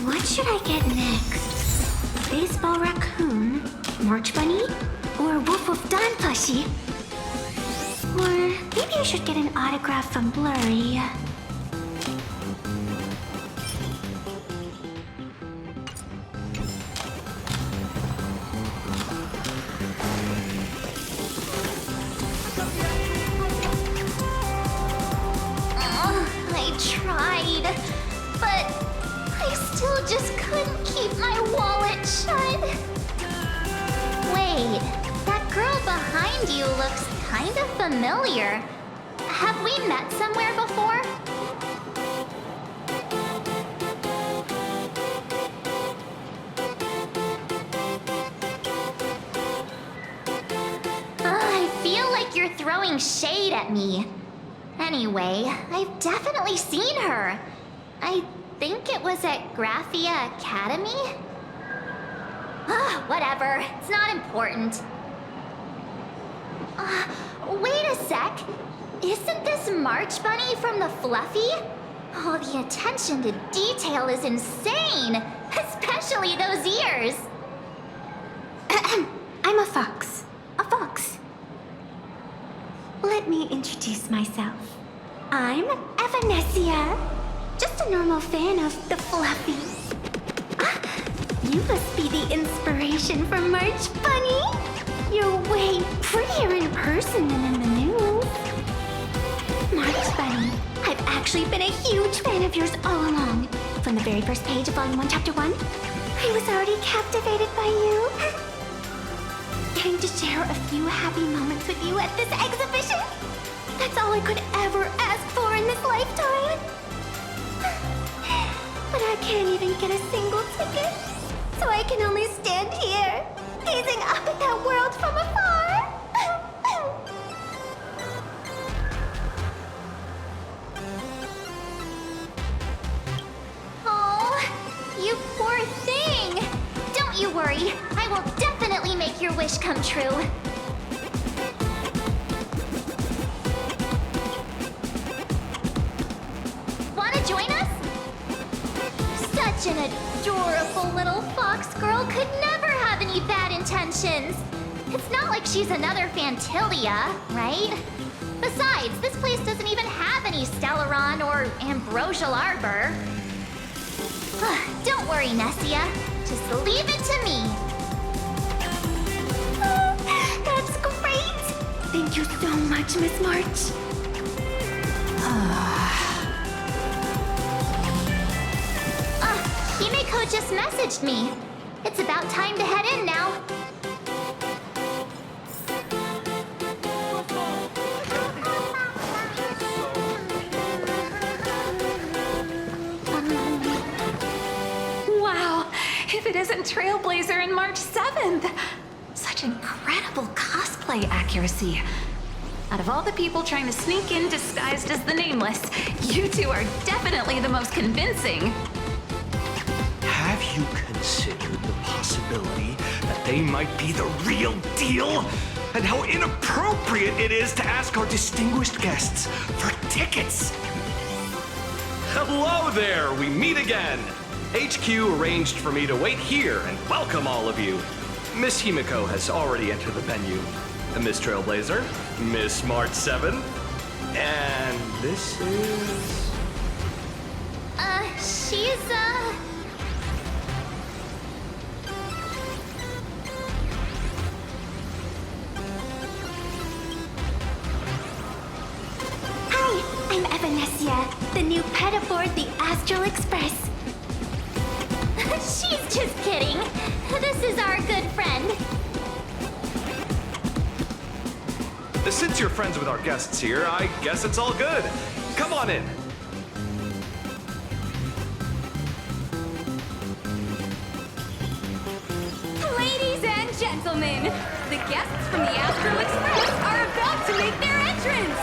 What should I get next? Baseball raccoon, March bunny, or Wolf of Dawn plushie? Or maybe I should get an autograph from Blurry. I tried, but I still just couldn't keep my wallet shut. Wait, that girl behind you looks kind of familiar. Have we met somewhere before? I feel like you're throwing shade at me. Anyway, I've definitely seen her. I think it was at Graphia Academy? Whatever, it's not important. Wait a sec. Isn't this March Bunny from the Fluffy? Oh, the attention to detail is insane, especially those ears. I'm a fox. A fox. Let me introduce myself. I'm Evanescia. Just a normal fan of the Fluffy. You must be the inspiration for March Bunny. You're way prettier in person than in the news. March Bunny, I've actually been a huge fan of yours all along. From the very first page of Volume 1, Chapter 1, I was already captivated by you. Getting to share a few happy moments with you at this exhibition, that's all I could ever ask for in this lifetime. But I can't even get a single ticket, so I can only stand here, gazing up at that world from afar. Oh, you poor thing. Don't you worry. wish come true. Wanna join us? Such an adorable little fox girl could never have any bad intentions. It's not like she's another Fantilia, right? Besides, this place doesn't even have any Stellaron or Ambrosial Arbor. Don't worry, Nessia. Just leave it to me. That's great! Thank you so much, Miss March. Himeko just messaged me. It's about time to head in now. Wow, if it isn't Trailblazer and March 7th! Such incredible cosplay accuracy. Out of all the people trying to sneak in disguised as the Nameless, you two are definitely the most convincing. Have you considered the possibility that they might be the real deal? And how inappropriate it is to ask our distinguished guests for tickets? Hello there, we meet again. HQ arranged for me to wait here and welcome all of you. Miss Himeko has already entered the venue. Miss Trailblazer, Miss March 7, and this is... She's, Hi, I'm Evanessia, the new pet aboard the Astral Express. She's just kidding. This is our good friend. Since you're friends with our guests here, I guess it's all good. Come on in. Ladies and gentlemen, the guests from the Astral Express are about to make their entrance.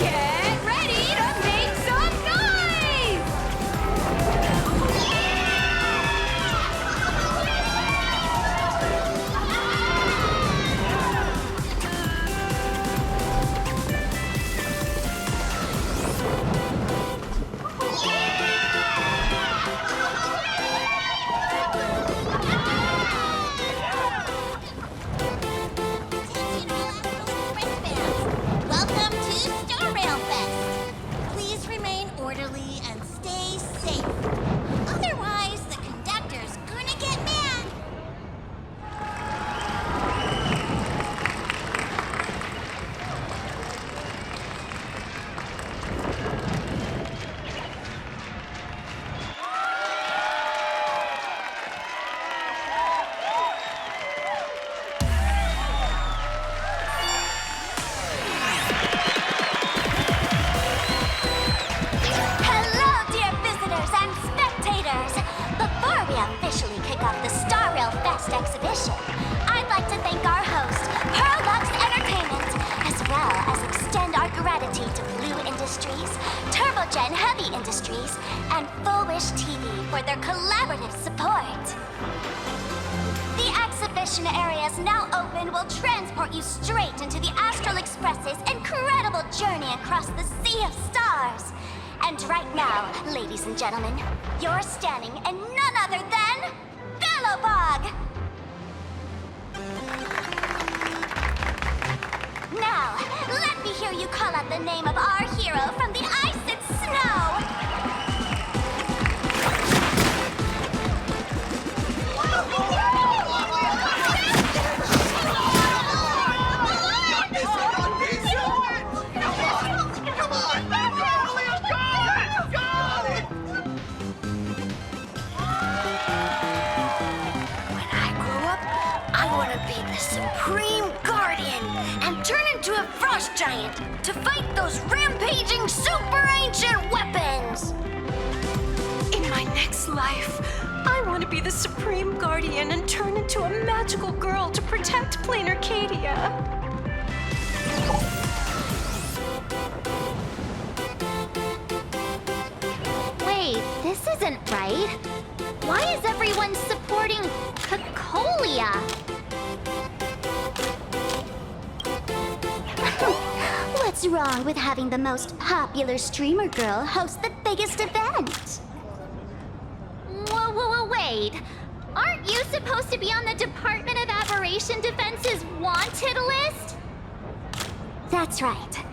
Get ready to make some noise! Welcome to Star Rail Fest. Please remain orderly and stay safe. Otherwise, the conductor's gonna get mad. Hello, dear visitors and spectators! Before we officially kick off the Star Rail Fest exhibition, I'd like to thank our host, Pearlux Entertainment, as well as extend our gratitude to Blue Industries, Turbogen Heavy Industries, and Full Wish TV for their collaborative support. The exhibition area is now open will transport you straight into the Astral Express's incredible journey across the Sea of Stars. And right now, ladies and gentlemen, you're standing in none other than Bellowbog! Now, let me hear you call out the name of our hero from the ice and snow! Supreme Guardian and turn into a frost giant to fight those rampaging super ancient weapons! In my next life, I want to be the Supreme Guardian and turn into a magical girl to protect Plain Arcadia. Wait, this isn't right. Why is everyone supporting Cocolia? What's wrong with having the most popular streamer girl host the biggest event? Whoa, wait. Aren't you supposed to be on the Department of Aberration Defense's wanted list? That's right.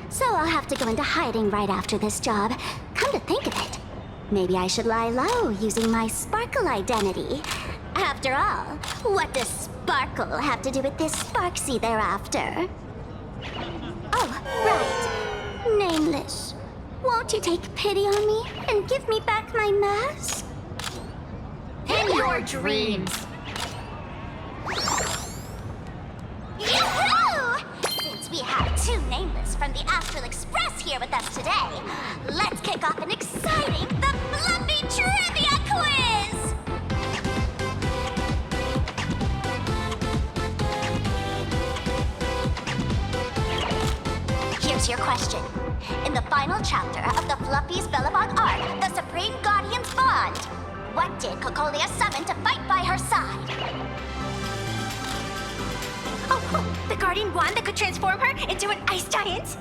So I'll have to go into hiding right after this job. Come to think of it, maybe I should lie low using my Sparkle identity. After all, what does Sparkle have to do with this Sparksy thereafter? Oh, right. Nameless. Won't you take pity on me and give me back my mask? In your dreams. Yoo-hoo! Since we have two Nameless from the Astral Express here with us today, let's kick off an exciting The Fluffy Trivia Quiz! Here's your question. In the final chapter of the Fluffy's Bellabog arc, the Supreme Guardian's Bond, what did Cocolia summon to fight by her side? Oh, the Guardian wand that could transform her into an ice giant?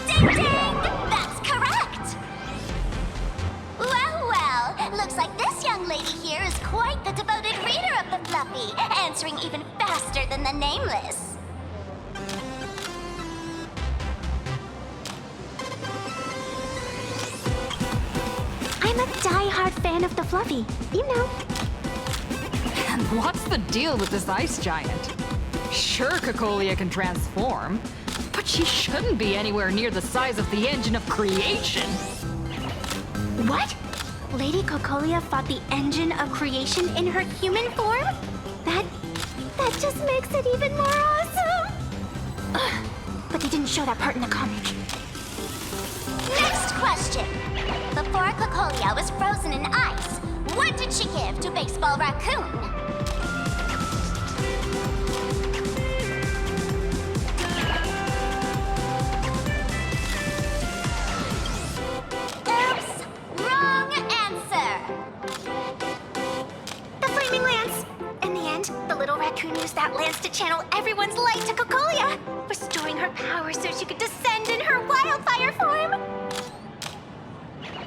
Ding ding! That's correct! Well, looks like this young lady here is quite the devoted reader of the Fluffy, answering even faster than the Nameless. I'm a die-hard fan of the Fluffy, you know. And what's the deal with this ice giant? Sure, Cocolia can transform, but she shouldn't be anywhere near the size of the engine of creation. What? Lady Cocolia fought the engine of creation in her human form? That just makes it even more awesome! Ugh, but they didn't show that part in the comic. Next question. Before Cocolia was frozen in ice, what did she give to Baseball Raccoon? Oops! Wrong answer! The Flaming Lance! In the end, the little raccoon used that lance to channel everyone's light to Cocolia, restoring her power so she could descend in her wildfire form!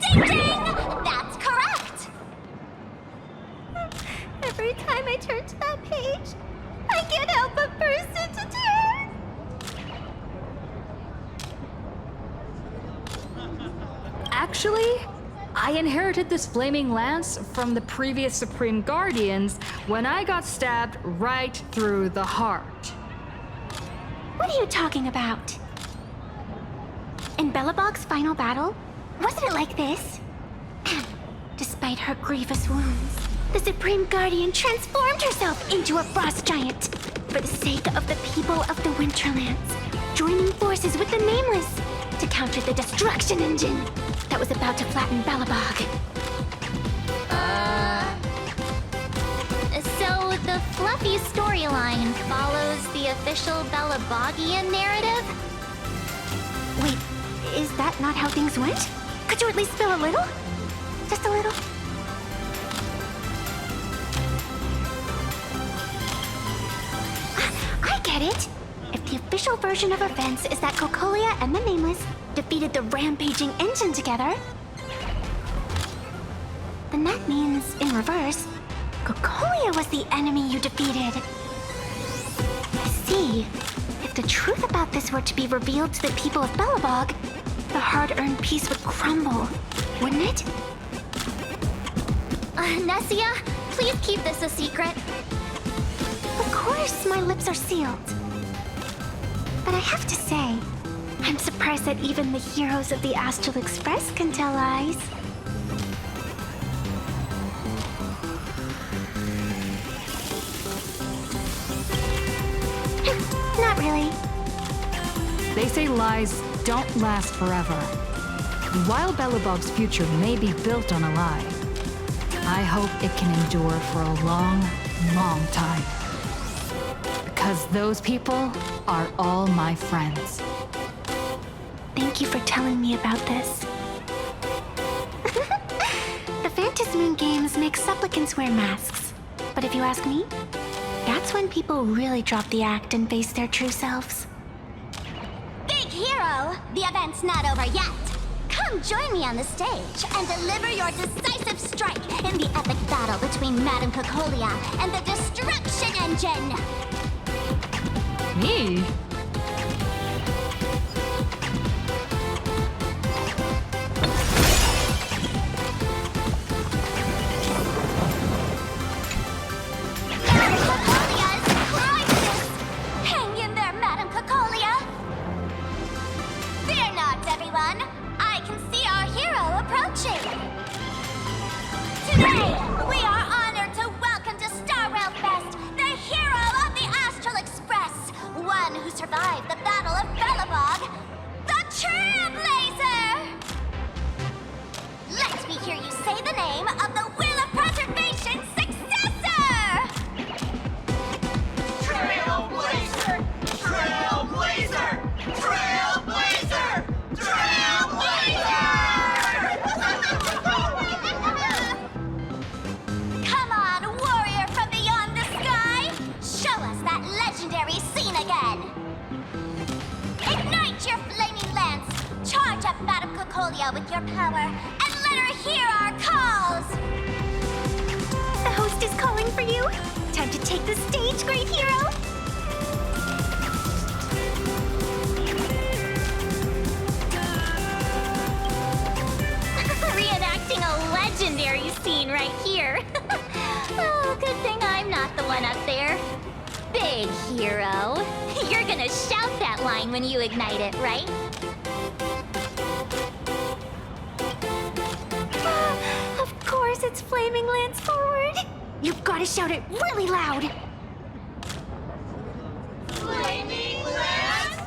Ding ding! That's correct! Every time I turn to that page, I can't help but burst into tears! Actually, I inherited this flaming lance from the previous Supreme Guardians when I got stabbed right through the heart. What are you talking about? In Bellabog's final battle, wasn't it like this? Despite her grievous wounds, the Supreme Guardian transformed herself into a frost giant for the sake of the people of the Winterlands, joining forces with the Nameless to counter the destruction engine that was about to flatten Bellabog. So the Fluffy storyline follows the official Bellabogian narrative? Wait, is that not how things went? Could you at least spill a little? Just a little? I get it! If the official version of events is that Cocolia and the Nameless defeated the rampaging engine together, then that means, in reverse, Cocolia was the enemy you defeated. I see. If the truth about this were to be revealed to the people of Bellabog, the hard-earned peace would crumble, wouldn't it? Nessia, please keep this a secret. Of course, my lips are sealed. But I have to say, I'm surprised that even the heroes of the Astral Express can tell lies. Not really. They say lies don't last forever. And while Bellabog's future may be built on a lie, I hope it can endure for a long, long time. Because those people are all my friends. Thank you for telling me about this. The Phantasmoon games make supplicants wear masks. But if you ask me, that's when people really drop the act and face their true selves. Big hero, the event's not over yet. Come join me on the stage and deliver your decisive strike in the epic battle between Madame Cocolia and the Destruction Engine! Me? Today, we are honored to welcome to Star Rail Fest the hero of the Astral Express, one who survived the Battle of Belobog, the Trailblazer! Let me hear you say the name of the Wheel of Preservation's successor! Trailblazer! Trailblazer! Trailblazer! Trailblazer! Come on, warrior from beyond the sky! Show us that legendary scene again! Ignite your flaming lance! Charge up Madame Cocolia with your power, and let her hear our calls! The host is calling for you. Time to take the stage, great hero! Reenacting a legendary scene right here. Oh, good thing I'm not the one up there. Big hero. You're gonna shout that line when you ignite it, right? Of course, it's Flaming Lance forward. You've got to shout it really loud. Flaming Lance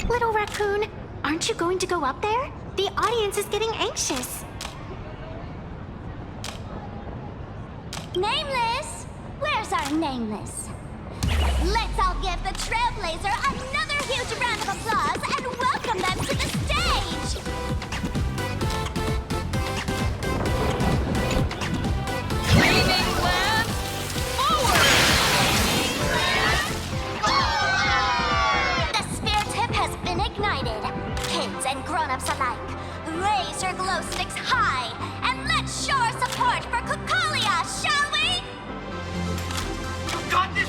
Little raccoon, aren't you going to go up there? The audience is getting anxious. Nameless? Where's our Nameless? Let's all give the Trailblazer another huge round of applause and welcome them to the stage! Flaming Lance forward! The spear tip has been ignited. Kids and grown-ups alike, raise your glow sticks high and let's show our support for Cocolia, shall we? You got this,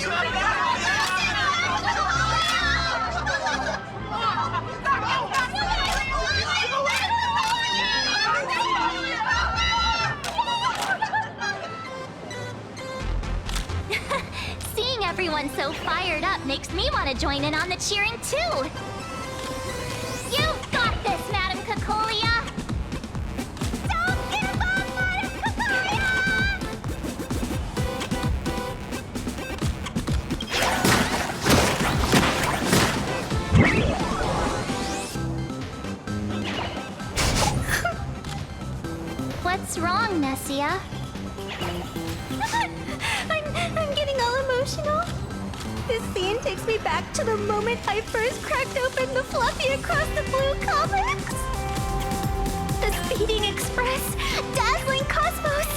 Seeing everyone so fired up makes me want to join in on the cheering too. You've got this, Madame Cocolia! Don't give up, Madame Cocolia! What's wrong, Nessia? I'm getting all emotional. This scene takes me back to the moment I first cracked open the Fluffy Across the Blue comics. The speeding express, dazzling cosmos,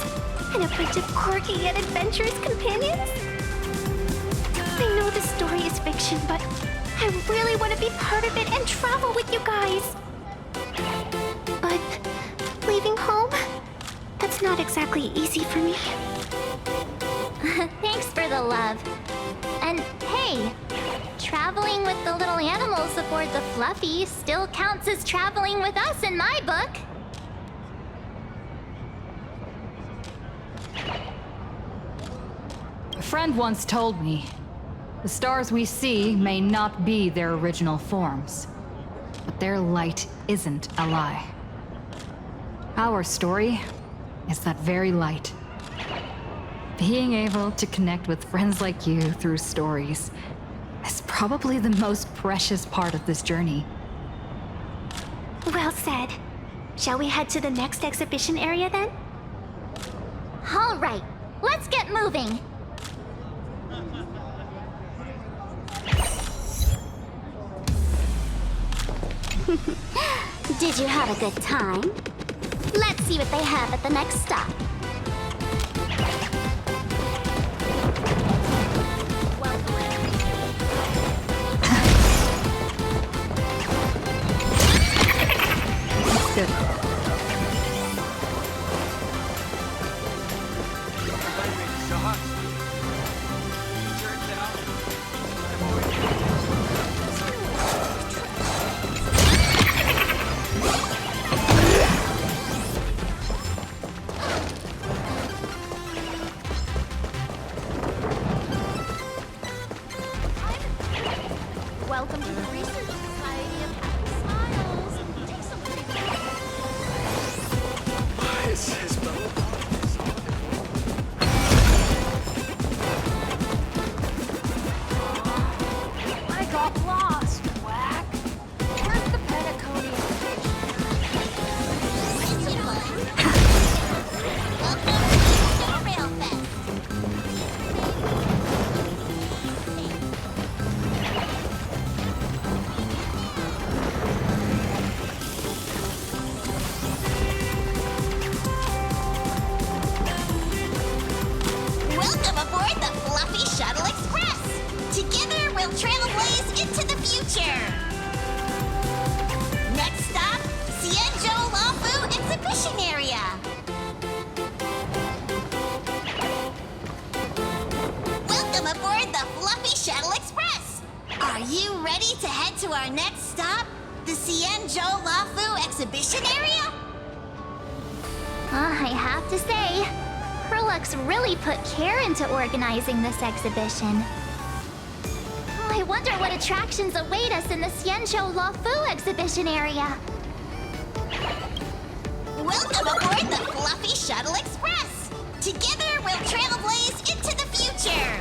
and a bunch of quirky yet adventurous companions. I know the story is fiction, but I really want to be part of it and travel with you guys. But leaving home, that's not exactly easy for me. Thanks for the love. And hey, traveling with the little animals aboard the Fluffy still counts as traveling with us in my book. A friend once told me, the stars we see may not be their original forms, but their light isn't a lie. Our story is that very light. Being able to connect with friends like you through stories is probably the most precious part of this journey. Well said. Shall we head to the next exhibition area then? All right, let's get moving. Did you have a good time? Let's see what they have at the next stop. Welcome to the Research Society of Happy Smiles. Take some I got lost, Quack. Where's the Pentaconian Star Rail Fest. Welcome aboard the Fluffy Shuttle Express. Together we'll trailblaze into the future. Next stop, Cienjo Lafu Exhibition Area. Welcome aboard the Fluffy Shuttle Express. Are you ready to head to our next stop, the Cienjo Lafu Exhibition Area? I have to say, Herlux really put care into organizing this exhibition. I wonder what attractions await us in the Cienjo Lafu exhibition area. Welcome aboard the Fluffy Shuttle Express. Together we'll trailblaze into the future.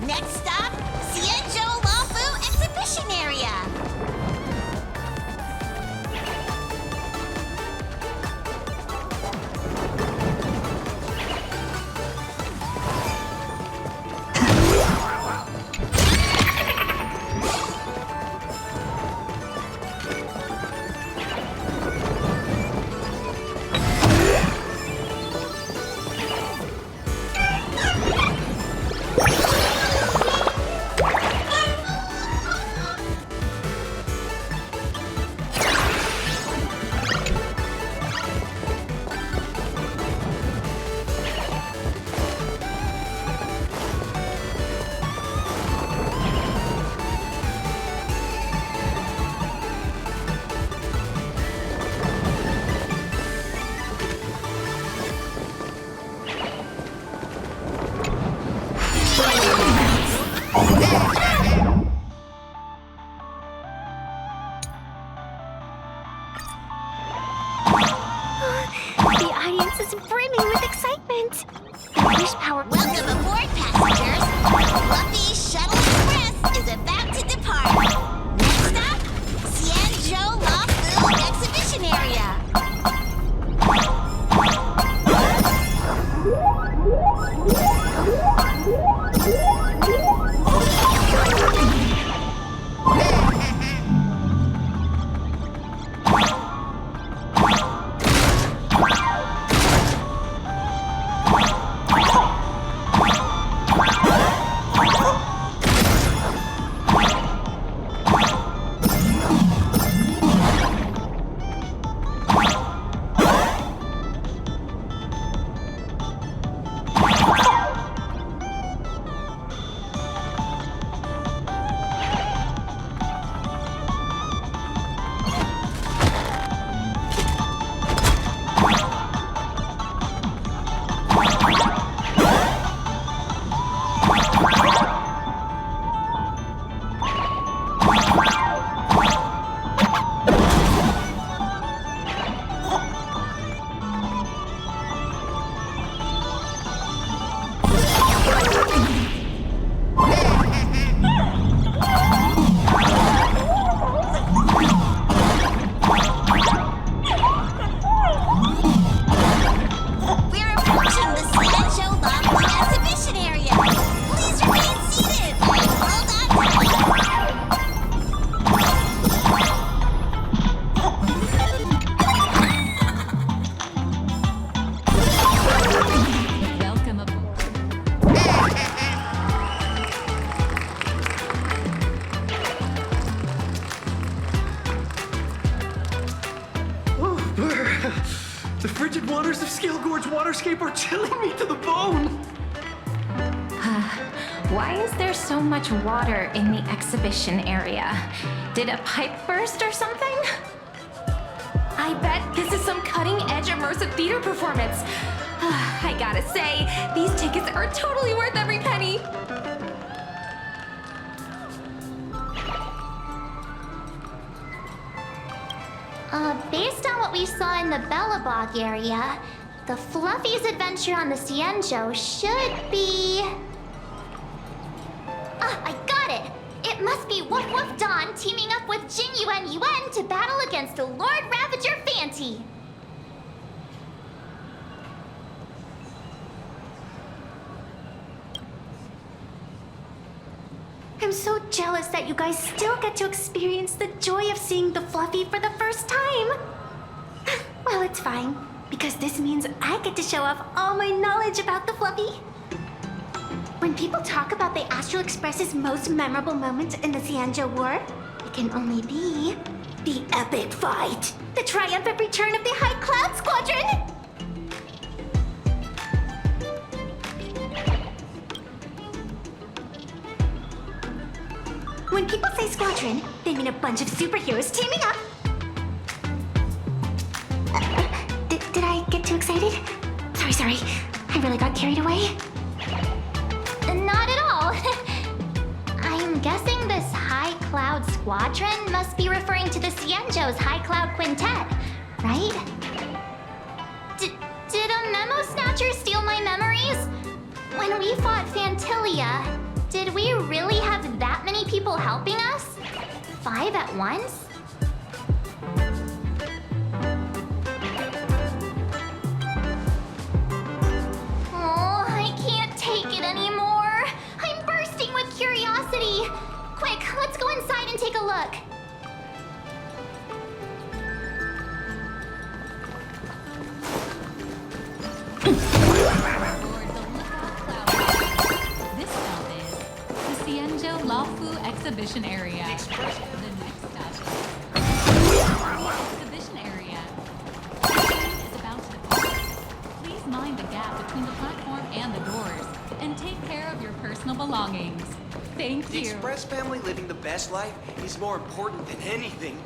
Next stop, Cienjo Lafu Exhibition Area. The audience is brimming with excitement. The wish power. Welcome aboard, passengers. Fluffy Shuttle Express is about to depart. Next stop, Cienjo Lafu Exhibition Area. The frigid waters of Scale Gorge Waterscape are chilling me to the bone! Why is there so much water in the exhibition area? Did a pipe burst or something? I bet this is some cutting-edge immersive theater performance. I gotta say, these tickets are totally worth every penny. Based on what we saw in the Bellabog area, the Fluffy's adventure on the Cienjo should be... Ah, I got it! It must be Woof Woof Dawn teaming up with Jing Yuan Yuan to battle against Lord Ravager Fanti. I'm so jealous that you guys still get to experience the joy of seeing the Fluffy for the first time. Well, it's fine, because this means I get to show off all my knowledge about the Fluffy. When people talk about the Astral Express's most memorable moment in the Cienjo War, it can only be the epic fight, the triumphant return of the High Cloud Squadron! When people say squadron, they mean a bunch of superheroes teaming up. Did I get too excited? Sorry. I really got carried away. Not at all. I'm guessing this High Cloud Squadron must be referring to the Cienjo's High Cloud Quintet, right? Did a memo snatcher steal my memories? When we fought Fantilia, did we really have that many people helping us? 5 at once? Oh, I can't take it anymore. I'm bursting with curiosity. Quick, let's go inside and take a look. Exhibition area. The next station. Exhibition area. The train is about to depart. Please mind the gap between the platform and the doors, and take care of your personal belongings. Thank you. The Express family living the best life is more important than anything.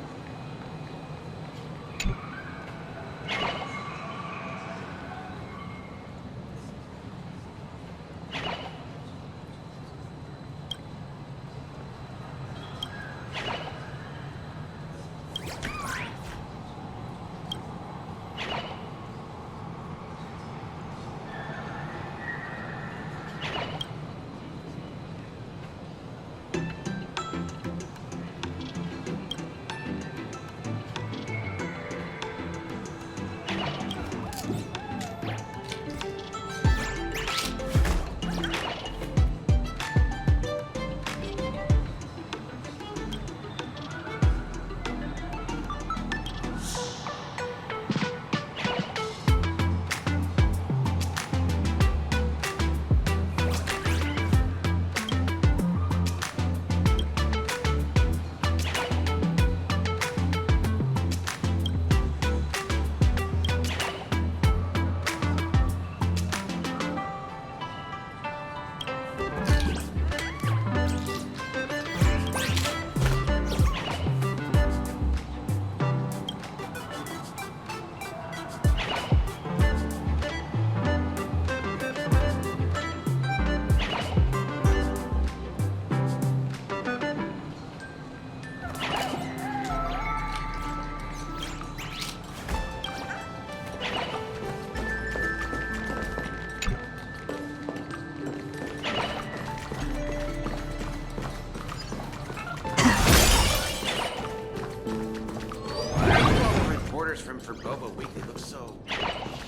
For Boba Weekly looks so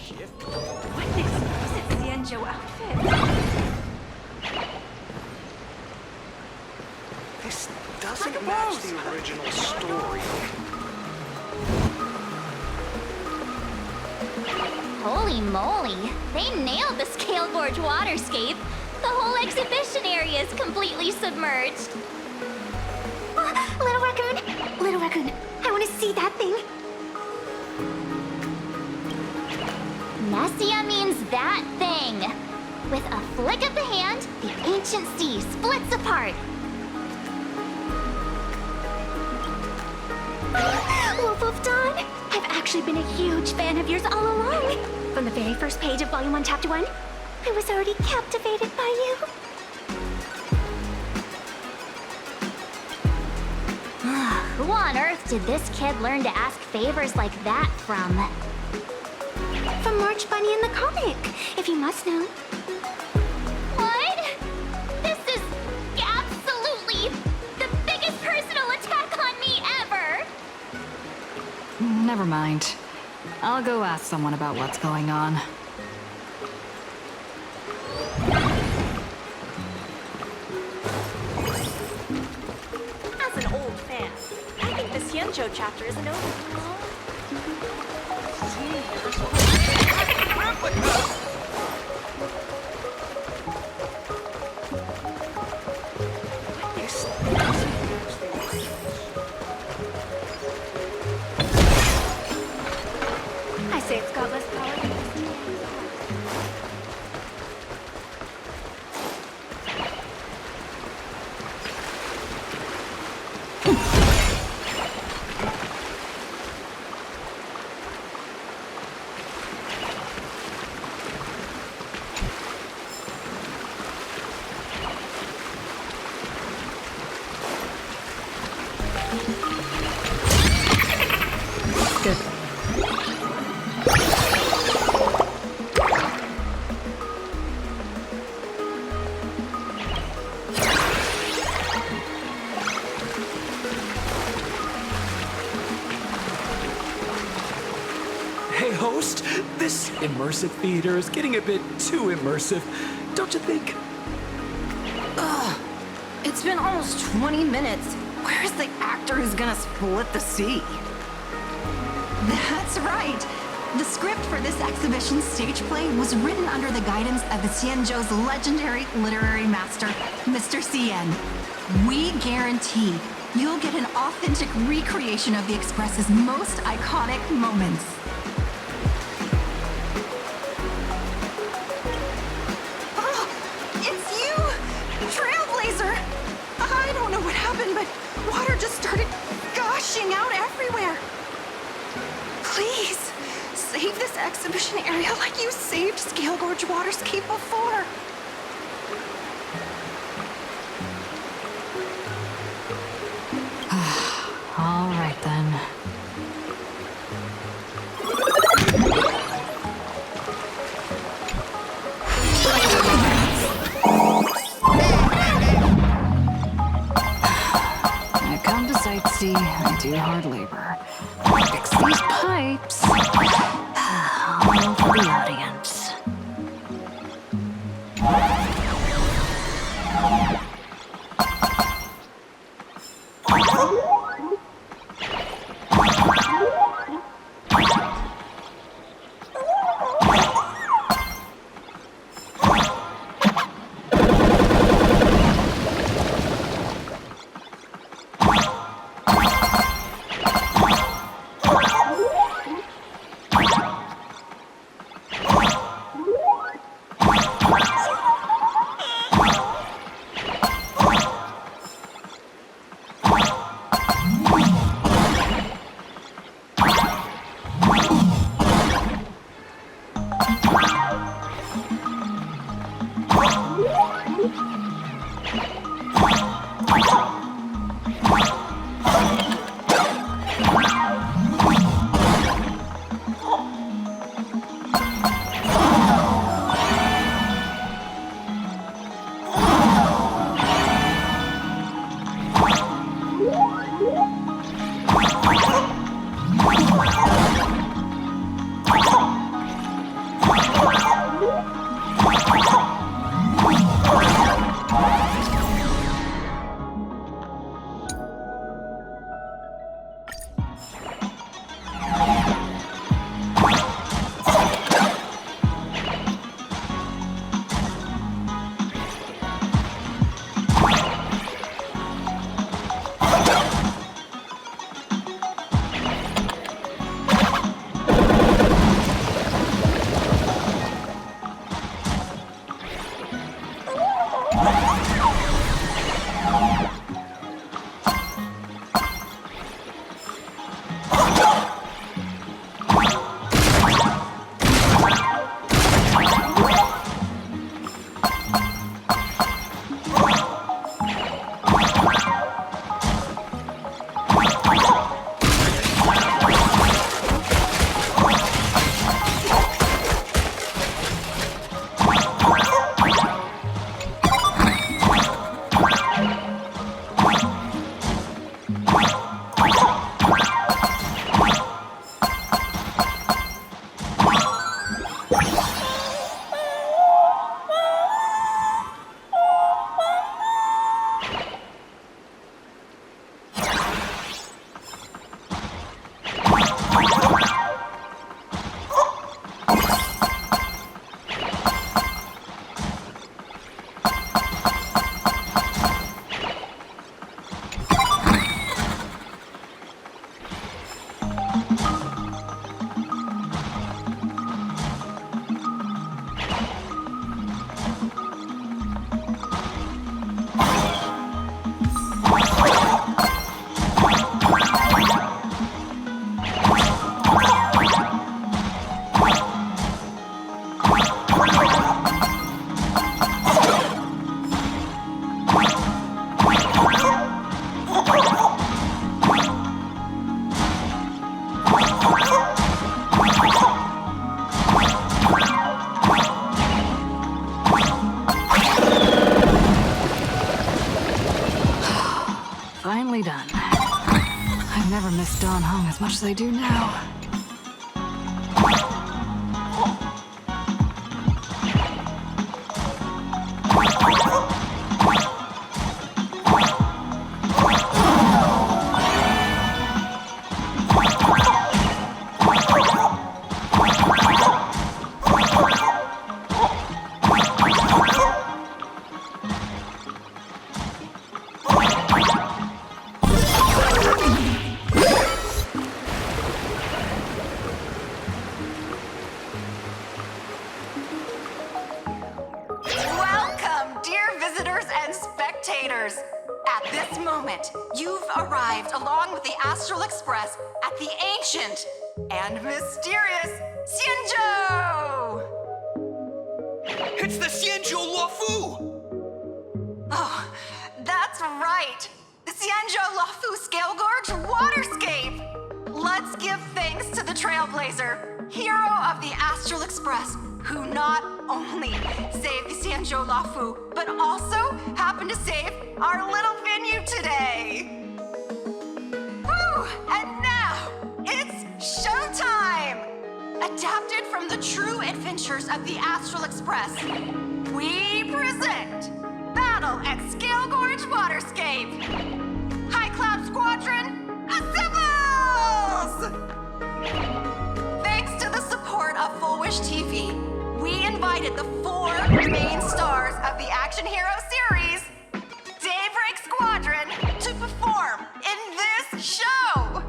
shifty. What an exquisite Cienjo outfit. This doesn't match the original story. Holy moly, they nailed the Scale Gorge waterscape. The whole exhibition area is completely submerged. Little Raccoon, I want to see that thing. Nessia means that thing. With a flick of the hand, the ancient sea splits apart. Wolf of Dawn, I've actually been a huge fan of yours all along. From the very first page of Volume 1, Chapter 1, I was already captivated by you. Come on, on earth did this kid learn to ask favors like that from? From March Bunny in the comic, if you must know. What? This is absolutely the biggest personal attack on me ever! Never mind. I'll go ask someone about what's going on. As an old fan, I think the Xianzhou chapter is an I say it's got less power than this. Hey, host, this immersive theater is getting a bit too immersive, don't you think? Ugh, it's been almost 20 minutes. Where's the actor who's gonna split the sea? That's right. The script for this exhibition stage play was written under the guidance of Xianzhou's legendary literary master, Mr. Cien. We guarantee you'll get an authentic recreation of the Express's most iconic moments. Oh, it's you! Trailblazer! I don't know what happened, but water just started gushing out everywhere. Please, save this exhibition area like you saved Scale Gorge Water's Keep before. All right then. I come to sightsee, I do hard labor. Fix these pipes. All for the audience. finally done. I've never missed dawn home as much as I do now. Welcome, dear visitors and spectators. At this moment, you've arrived along with the Astral Express at the ancient and mysterious Xianzhou! It's the Xianzhou Luofu! Oh, that's right. The Xianzhou Luofu Scale Gorge Waterscape! Let's give thanks to the Trailblazer, hero of the Astral Express, who not only saved the Xianzhou Luofu, but also happened to save our little venue today. Whew, and now, it's showtime! Adapted from the true adventures of the Astral Express, we present Battle at Scale Gorge Waterscape! High Cloud Squadron, assembles! Thanks to the support of Full Wish TV, we invited the 4 main stars of the action hero series, Daybreak Squadron, to perform in this show!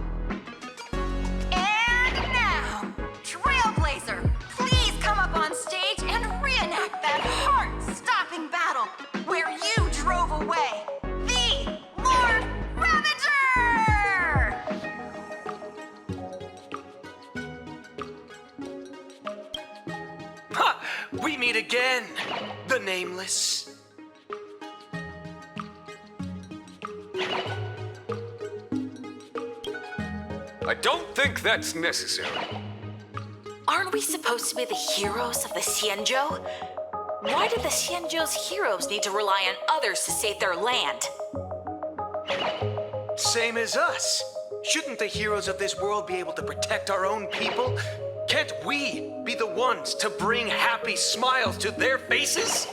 And now, Trailblazer, please come up on stage and reenact that heart-stopping battle where you drove away the Lord Ravager! Ha! We meet again, the Nameless. I don't think that's necessary. Aren't we supposed to be the heroes of the Xianzhou? Why do the Xianzhou's heroes need to rely on others to save their land? Same as us. Shouldn't the heroes of this world be able to protect our own people? Can't we be the ones to bring happy smiles to their faces?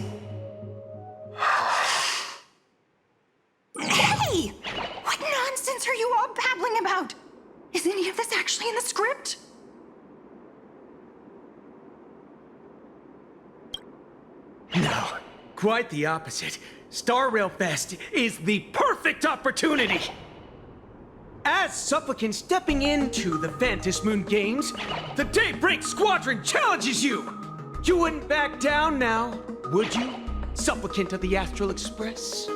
Hey! What nonsense are you all babbling about? Is any of this actually in the script? No, quite the opposite. Star Rail Fest is the perfect opportunity! As supplicants stepping into the Vantis Moon Games, the Daybreak Squadron challenges you! You wouldn't back down now, would you, supplicant of the Astral Express?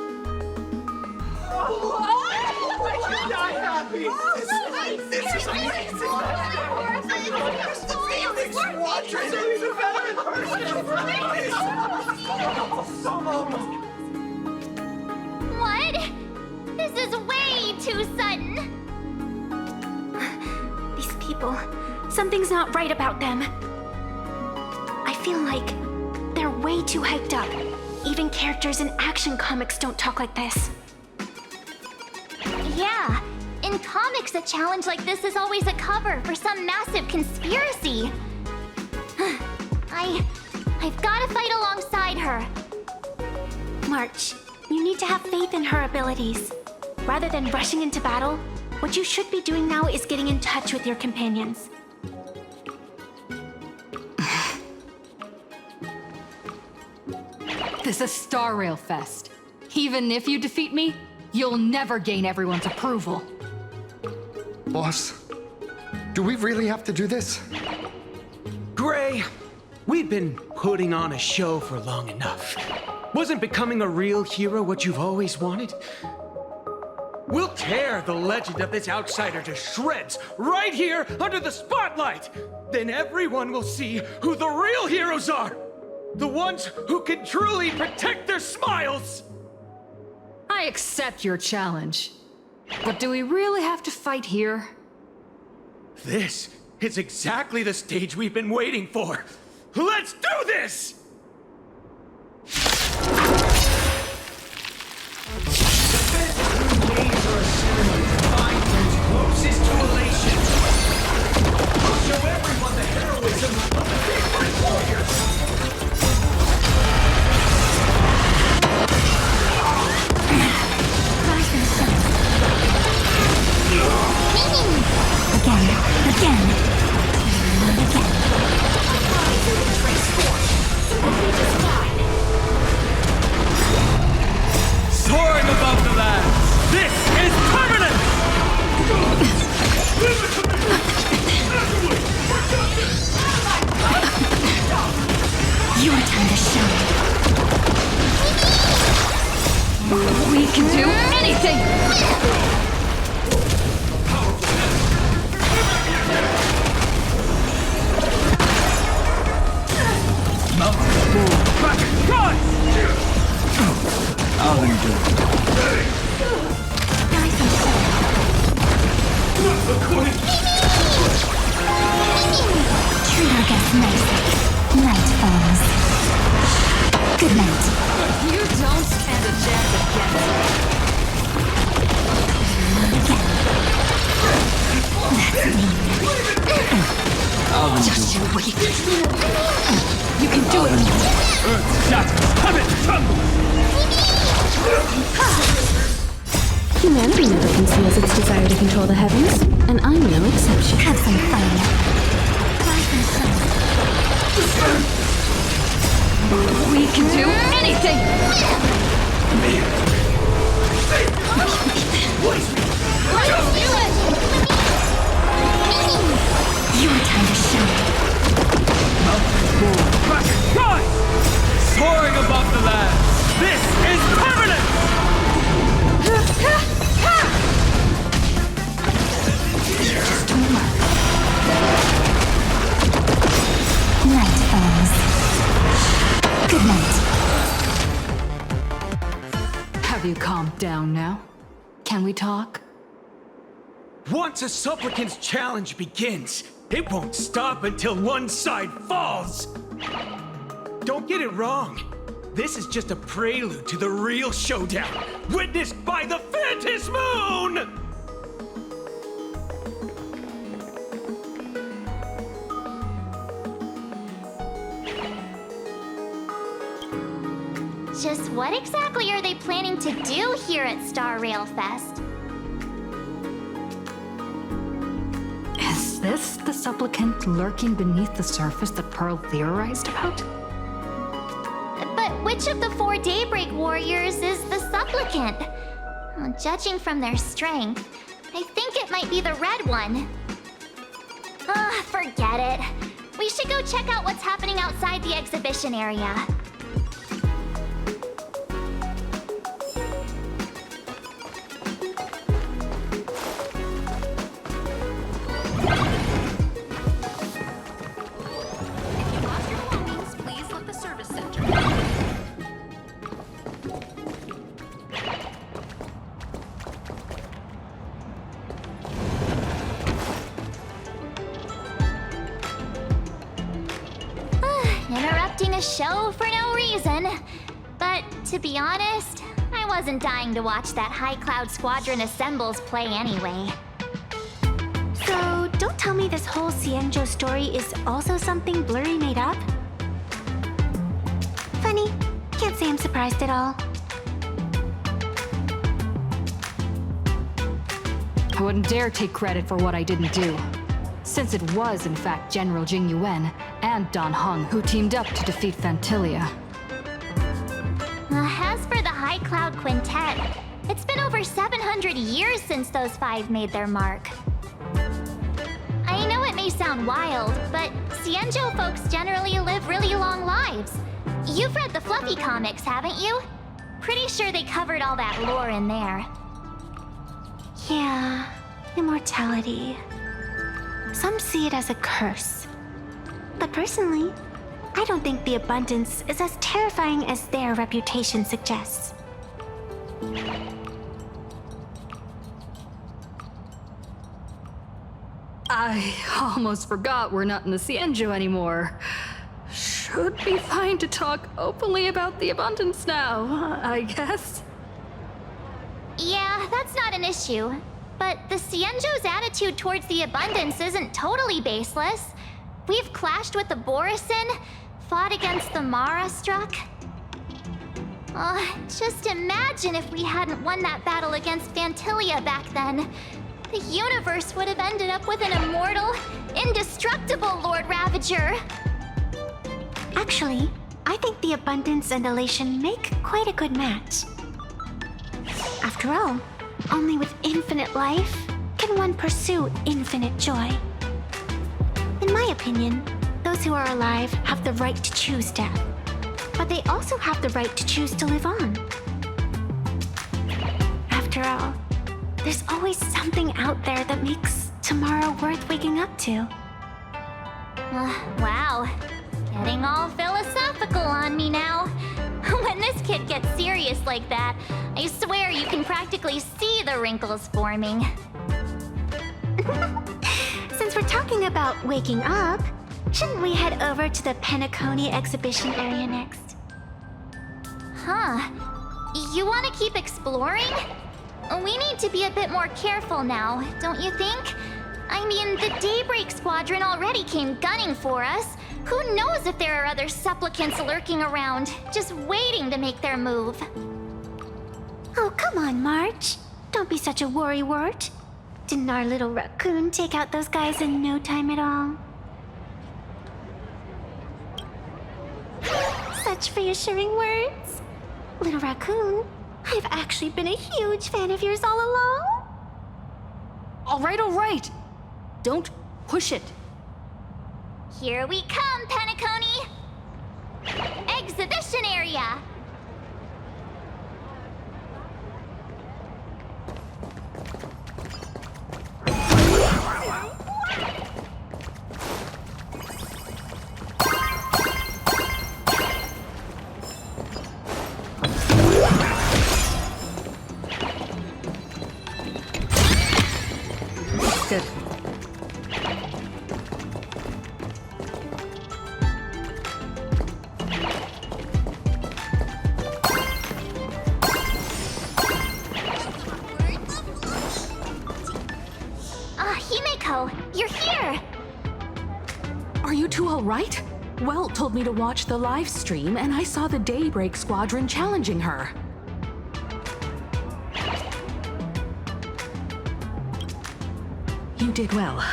This is amazing! What? This is way too sudden. These people, something's not right about them. I feel like they're way too hyped up. Even characters in action comics don't talk like this. Yeah, in comics, a challenge like this is always a cover for some massive conspiracy. I've gotta fight alongside her. March, you need to have faith in her abilities. Rather than rushing into battle, what you should be doing now is getting in touch with your companions. This is Star Rail Fest. Even if you defeat me, you'll never gain everyone's approval. Boss, do we really have to do this? Gray, we've been putting on a show for long enough. Wasn't becoming a real hero what you've always wanted? We'll tear the legend of this outsider to shreds right here under the spotlight! Then everyone will see who the real heroes are! The ones who can truly protect their smiles! I accept your challenge. But do we really have to fight here? This is exactly the stage we've been waiting for! Let's do this! The Vantis Moon Games are a Treat our guests nicely. Night falls. Good night. You don't stand a chance against me. That's mean. Just you wait. You can do it. Earth shatters, heaven trembles! Humanity never conceals its desire to control the heavens, and I'm no exception. Have some fun. We can do anything! Your time to shine. Rise! Soaring above the land! This is permanent! Just work. Night falls. Good night. Have you calmed down now? Can we talk? Once a supplicant's challenge begins, it won't stop until one side falls. Don't get it wrong. This is just a prelude to the real showdown, witnessed by the Phantasmoon! Just what exactly are they planning to do here at Star Rail Fest? Is this the supplicant lurking beneath the surface that Pearl theorized about? But which of the 4 Daybreak warriors is the supplicant? Well, judging from their strength, I think it might be the red one. Forget it. We should go check out what's happening outside the exhibition area. Interrupting a show for no reason. But to be honest, I wasn't dying to watch that High Cloud Squadron Assembles play anyway. So, don't tell me this whole Cienjo story is also something Blurry made up? Funny. Can't say I'm surprised at all. I wouldn't dare take credit for what I didn't do, since it was in fact General Jing Yuan and Dan Heng who teamed up to defeat Phantilia. As for the High Cloud Quintet, it's been over 700 years since those 5 made their mark. I know it may sound wild, but Cienjo folks generally live really long lives. You've read the Fluffy comics, haven't you? Pretty sure they covered all that lore in there. Yeah, immortality. Some see it as a curse. But personally, I don't think the abundance is as terrifying as their reputation suggests. I almost forgot we're not in the Cienjo anymore. Should be fine to talk openly about the abundance now, I guess. Yeah, that's not an issue. But the Cienjo's attitude towards the abundance isn't totally baseless. We've clashed with the Borisin, fought against the Mara Struck. Just imagine if we hadn't won that battle against Phantilia back then. The universe would have ended up with an immortal, indestructible Lord Ravager. Actually, I think the abundance and elation make quite a good match. After all, only with infinite life can one pursue infinite joy. In my opinion, those who are alive have the right to choose death, but they also have the right to choose to live on. After all, there's always something out there that makes tomorrow worth waking up to. Wow, getting all philosophical on me now. When this kid gets serious like that, I swear you can practically see the wrinkles forming. Since we're talking about waking up, shouldn't we head over to the Penacony exhibition area next? Huh. You want to keep exploring? We need to be a bit more careful now, don't you think? I mean, the Daybreak squadron already came gunning for us. Who knows if there are other supplicants lurking around, just waiting to make their move. Oh, come on, March. Don't be such a worrywart. Didn't our little raccoon take out those guys in no time at all? Such reassuring words. Little raccoon, I've actually been a huge fan of yours all along. All right. Don't push it. Here we come, Penacony! Exhibition area! Good. Himeko, you're here! Are you two all right? Well told me to watch the live stream, and I saw the Daybreak squadron challenging her. You did well.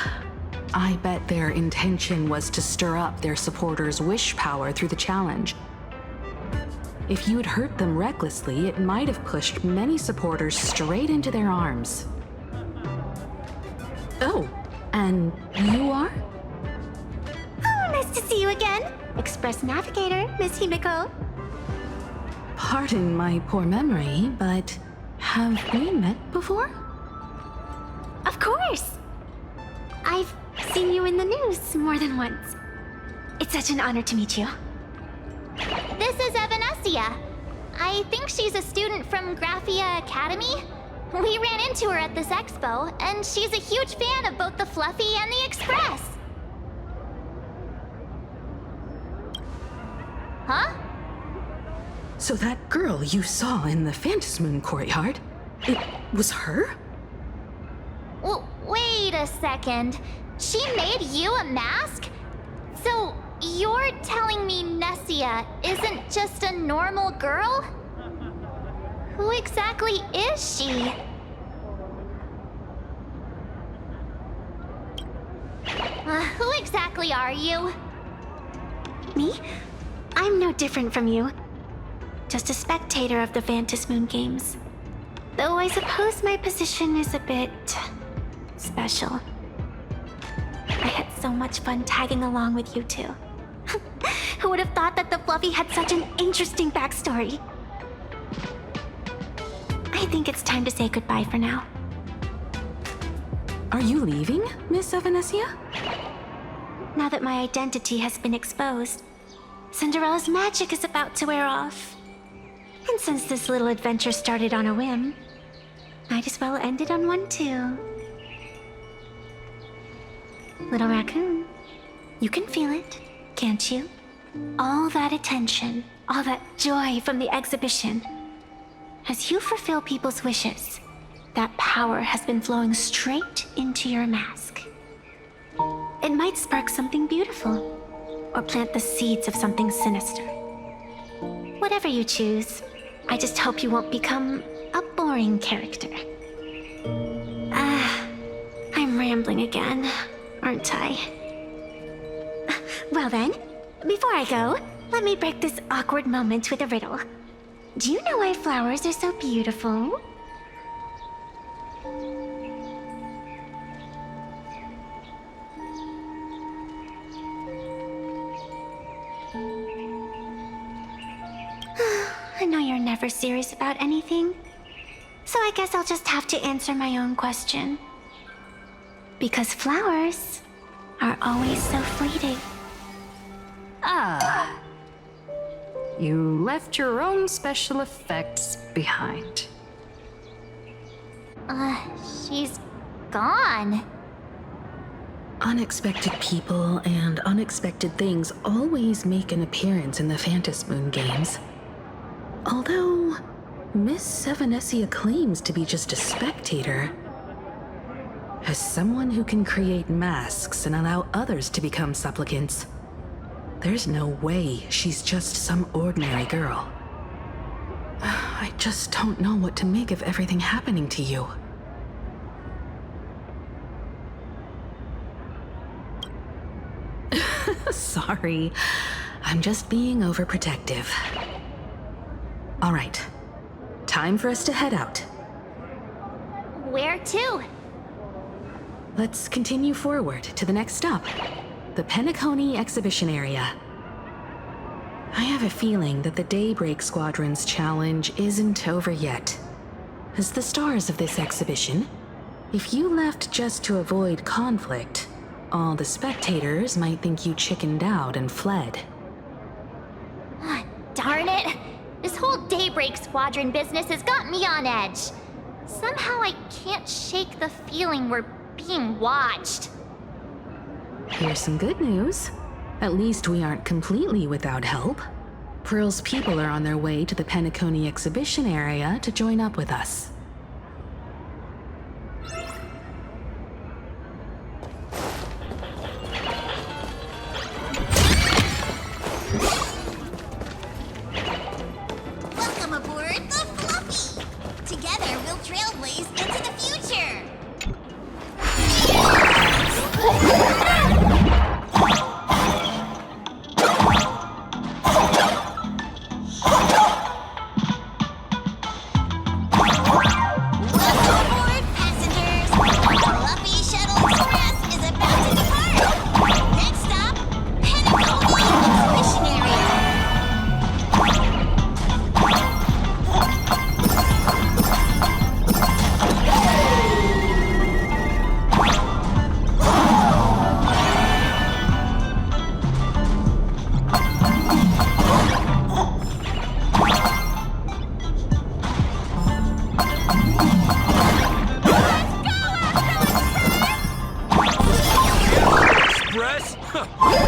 I bet their intention was to stir up their supporters' wish power through the challenge. If you'd hurt them recklessly, it might have pushed many supporters straight into their arms. Oh, and you are? Oh, nice to see you again. Express Navigator, Miss Himeko. Pardon my poor memory, but have we met before? Of course. I've seen you in the news more than once. It's such an honor to meet you. This is Evanescia. I think she's a student from Graphia Academy. We ran into her at this expo, and she's a huge fan of both the Fluffy and the Express. Huh? So that girl you saw in the Phantasmoon courtyard, it was her? Well, wait a second. She made you a mask? So, you're telling me Nessia isn't just a normal girl? Who exactly is she? Who exactly are you? Me? I'm no different from you. Just a spectator of the Phantasmoon games. Though I suppose my position is a bit special. I had so much fun tagging along with you two. Who would have thought that the Fluffy had such an interesting backstory? I think it's time to say goodbye for now. Are you leaving, Miss Evanescia? Now that my identity has been exposed, Cinderella's magic is about to wear off. And since this little adventure started on a whim, might as well end it on one too. Little raccoon, you can feel it, can't you? All that attention, all that joy from the exhibition. As you fulfill people's wishes, that power has been flowing straight into your mask. It might spark something beautiful, or plant the seeds of something sinister. Whatever you choose, I just hope you won't become a boring character. I'm rambling again, aren't I? Well then, before I go, let me break this awkward moment with a riddle. Do you know why flowers are so beautiful? I know you're never serious about anything, so I guess I'll just have to answer my own question. Because flowers are always so fleeting. Ah. You left your own special effects behind. She's gone. Unexpected people and unexpected things always make an appearance in the Phantasmoon games. Although, Miss Sevenessia claims to be just a spectator. As someone who can create masks and allow others to become supplicants, there's no way she's just some ordinary girl. I just don't know what to make of everything happening to you. Sorry, I'm just being overprotective. All right, time for us to head out. Where to? Let's continue forward to the next stop, the Penacony exhibition area. I have a feeling that the Daybreak Squadron's challenge isn't over yet. As the stars of this exhibition, if you left just to avoid conflict, all the spectators might think you chickened out and fled. Darn it! This whole Daybreak Squadron business has got me on edge. Somehow I can't shake the feeling we're being watched. Here's some good news. At least we aren't completely without help. Pearl's people are on their way to the Penacony exhibition area to join up with us. Welcome aboard the Fluffy! Together we'll trailblaze into the future!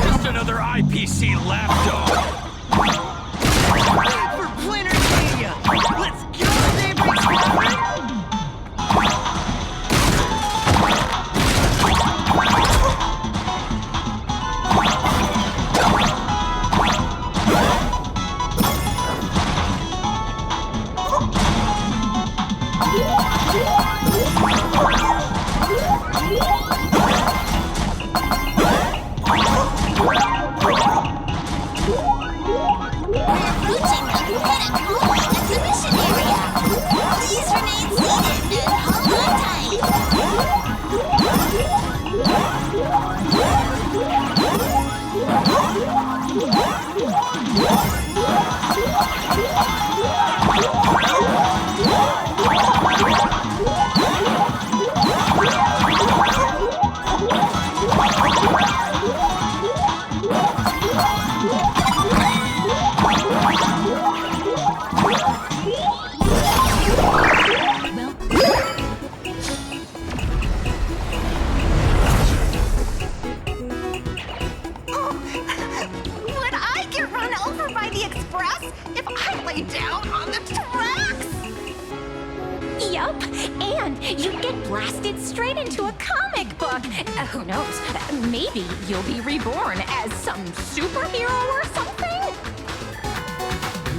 Just another IPC lapdog. For Planner Mania! Let's go, Daybreak Squadron! Would I get run over by the express if I lay down on the tracks? Yup, and you get blasted straight into a comic book. Who knows? Maybe you'll be reborn as some superhero or something?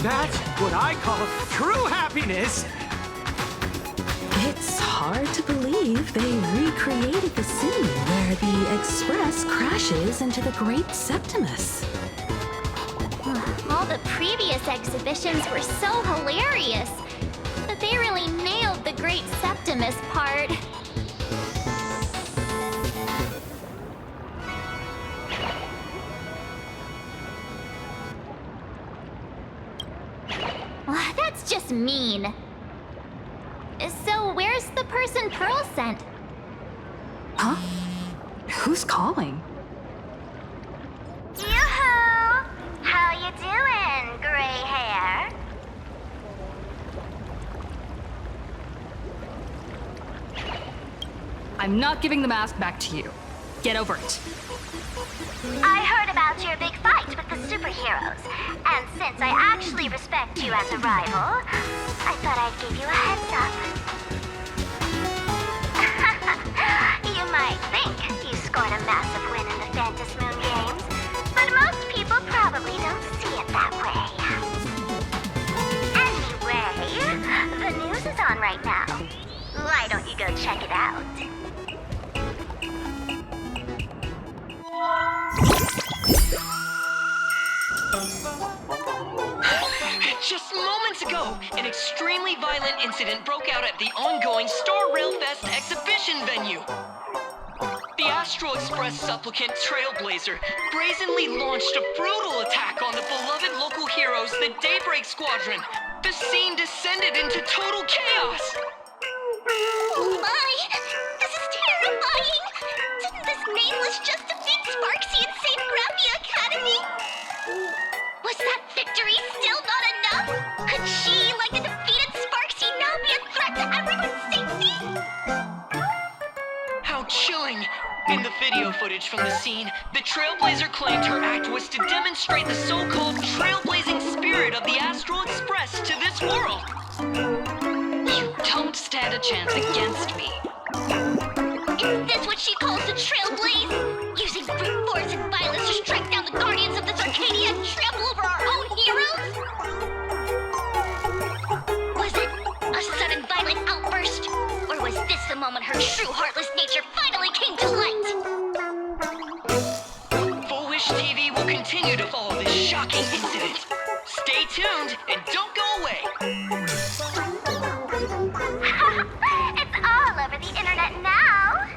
That's what I call true happiness! It's hard to believe they recreated the scene where the Express crashes into the Great Septimus. All the previous exhibitions were so hilarious, but they really nailed the Great Septimus part. That's just mean. So where's the person Pearl sent? Huh? Who's calling? Yoo-hoo! How you doing, gray hair? I'm not giving the mask back to you. Get over it. I heard about your big fight with the superheroes, and since I actually respect you as a rival, I thought I'd give you a heads up. You might think you scored a massive win in the Phantasm Moon games, but most people probably don't see it that way. Anyway, the news is on right now. Why don't you go check it out? Just moments ago, an extremely violent incident broke out at the ongoing Star Rail Fest exhibition venue. The Astral Express supplicant Trailblazer brazenly launched a brutal attack on the beloved local heroes, the Daybreak Squadron. The scene descended into total chaos. Oh my! This is terrifying! Didn't this nameless just defeat Sparksy and save Grappy Academy? Was that victory still not enough? Could she, like the defeated Sparksy, now be a threat to everyone's safety? How chilling! In the video footage from the scene, the Trailblazer claimed her act was to demonstrate the so-called trailblazing spirit of the Astral Express to this world. You don't stand a chance against me. Is this what she calls a trailblaze? Using brute force and violence to strike down the guardians of this Arcadia and trample over our own heroes? Was it a sudden violent outburst? Or was this the moment her true heartless nature finally came to light? Full Wish TV will continue to follow this shocking incident. Stay tuned and don't go away. It's all over the internet now.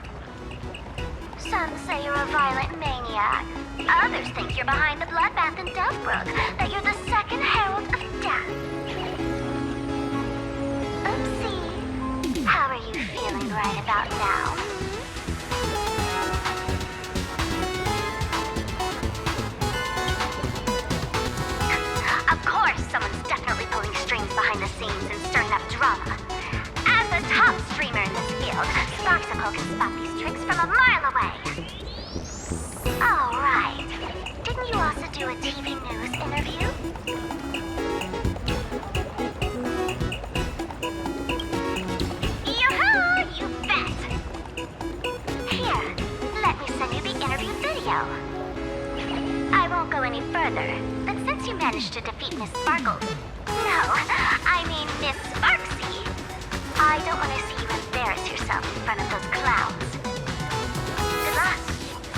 Some say you're a violent maniac. Others think you're behind the bloodbath in Daybreak, that you're the second herald of death. Oopsie. How are you feeling right about now? Of course, someone's definitely pulling strings behind the scenes and stirring up drama. As a top streamer in this field, Sparksicle can spot these tricks from a mile away. All right. Didn't you also do a TV news interview? Yoo-hoo! You bet! Here, let me send you the interview video. I won't go any further, but since you managed to defeat Miss Sparkle... No, I mean Miss Sparksy. I don't want to see you embarrass yourself in front of those clowns. Good luck.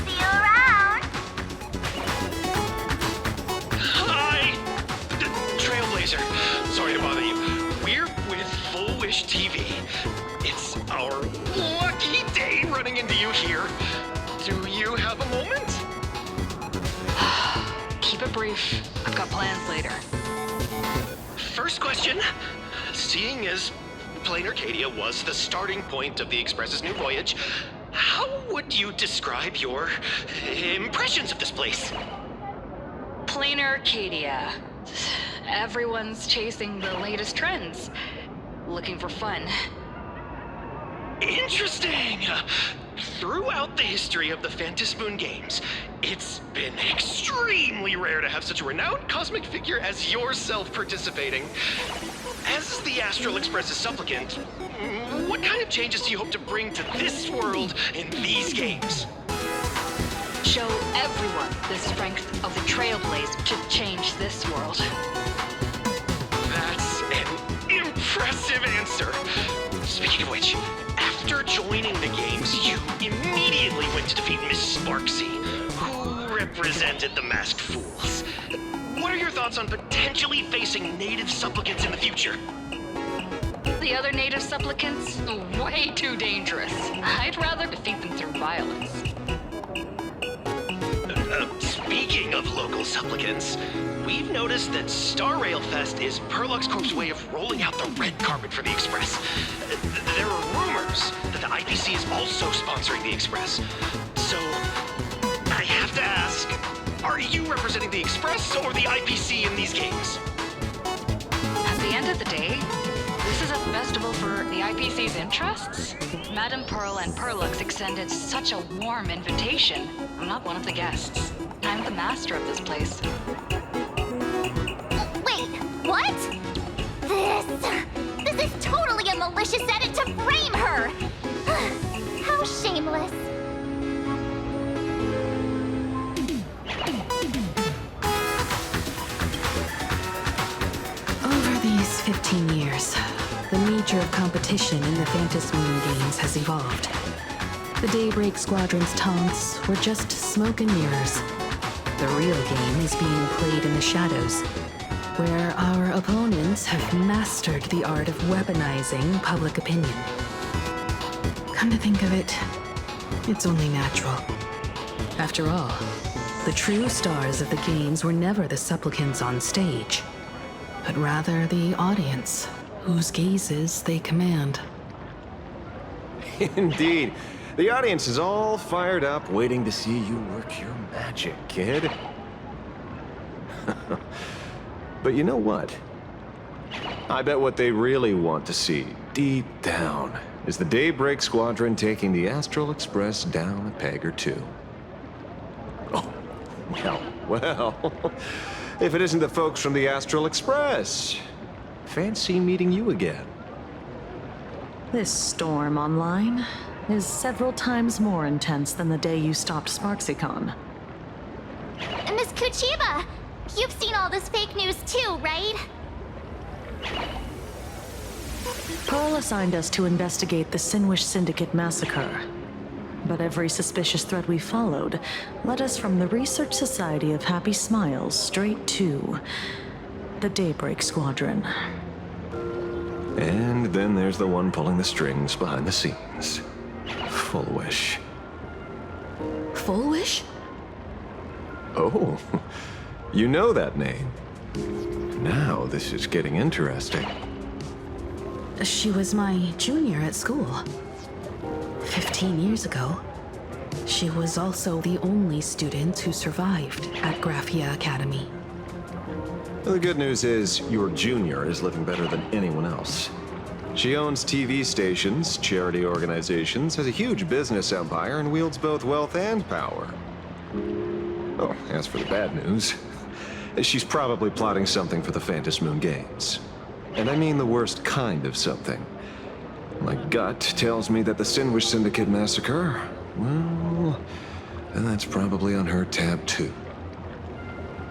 See you around. Hi! Trailblazer. Sorry to bother you. We're with Full Wish TV. It's our lucky day running into you here. Do you have a moment? Keep it brief. I've got plans later. First question. Seeing as Plain Arcadia was the starting point of the Express's new voyage, how would you describe your impressions of this place? Plain Arcadia. Everyone's chasing the latest trends. Looking for fun. Interesting! Throughout the history of the Phantasm Moon games, it's been extremely rare to have such a renowned cosmic figure as yourself participating. As the Astral Express's supplicant, what kind of changes do you hope to bring to this world in these games? Show everyone the strength of the Trailblaze to change this world. That's an impressive answer. Speaking of which, after joining the games, you immediately went to defeat Miss Sparksy, who represented the Masked Fools. What are your thoughts on potentially facing native supplicants in the future? The other native supplicants? Way too dangerous. I'd rather defeat them through violence. Speaking of local supplicants, we've noticed that Star Rail Fest is Perlux Corp's way of rolling out the red carpet for the Express. There are rumors that the IPC is also sponsoring the Express. So, I have to ask, are you representing the Express or the IPC in these games? At the end of the day, this is is a festival for the IPC's interests? Madame Pearl and Perlux extended such a warm invitation. I'm not one of the guests. I'm the master of this place. Wait, what? This is totally a malicious edit to frame her! How shameless. Over these 15 years, the nature of competition in the Phantom Moon games has evolved. The Daybreak Squadron's taunts were just smoke and mirrors. The real game is being played in the shadows, where our opponents have mastered the art of weaponizing public opinion. Come to think of it, it's only natural. After all, the true stars of the games were never the supplicants on stage, but rather the audience, whose gazes they command. Indeed. The audience is all fired up, waiting to see you work your magic, kid. But you know what? I bet what they really want to see, deep down, is the Daybreak Squadron taking the Astral Express down a peg or two. Oh, well, if it isn't the folks from the Astral Express. Fancy meeting you again. This storm online is several times more intense than the day you stopped SparksyCon. Miss Kuchiba, you've seen all this fake news too, right? Pearl assigned us to investigate the Sinwish Syndicate massacre. But every suspicious thread we followed led us from the Research Society of Happy Smiles straight to the Daybreak Squadron. And then there's the one pulling the strings behind the scenes. Full Wish. Full Wish? Oh, you know that name. Now this is getting interesting. She was my junior at school. 15 years ago. She was also the only student who survived at Graphia Academy. The good news is, your junior is living better than anyone else. She owns TV stations, charity organizations, has a huge business empire, and wields both wealth and power. Oh, as for the bad news, she's probably plotting something for the Phantom Moon games. And I mean the worst kind of something. My gut tells me that the Sinwish Syndicate massacre, well, that's probably on her tab too.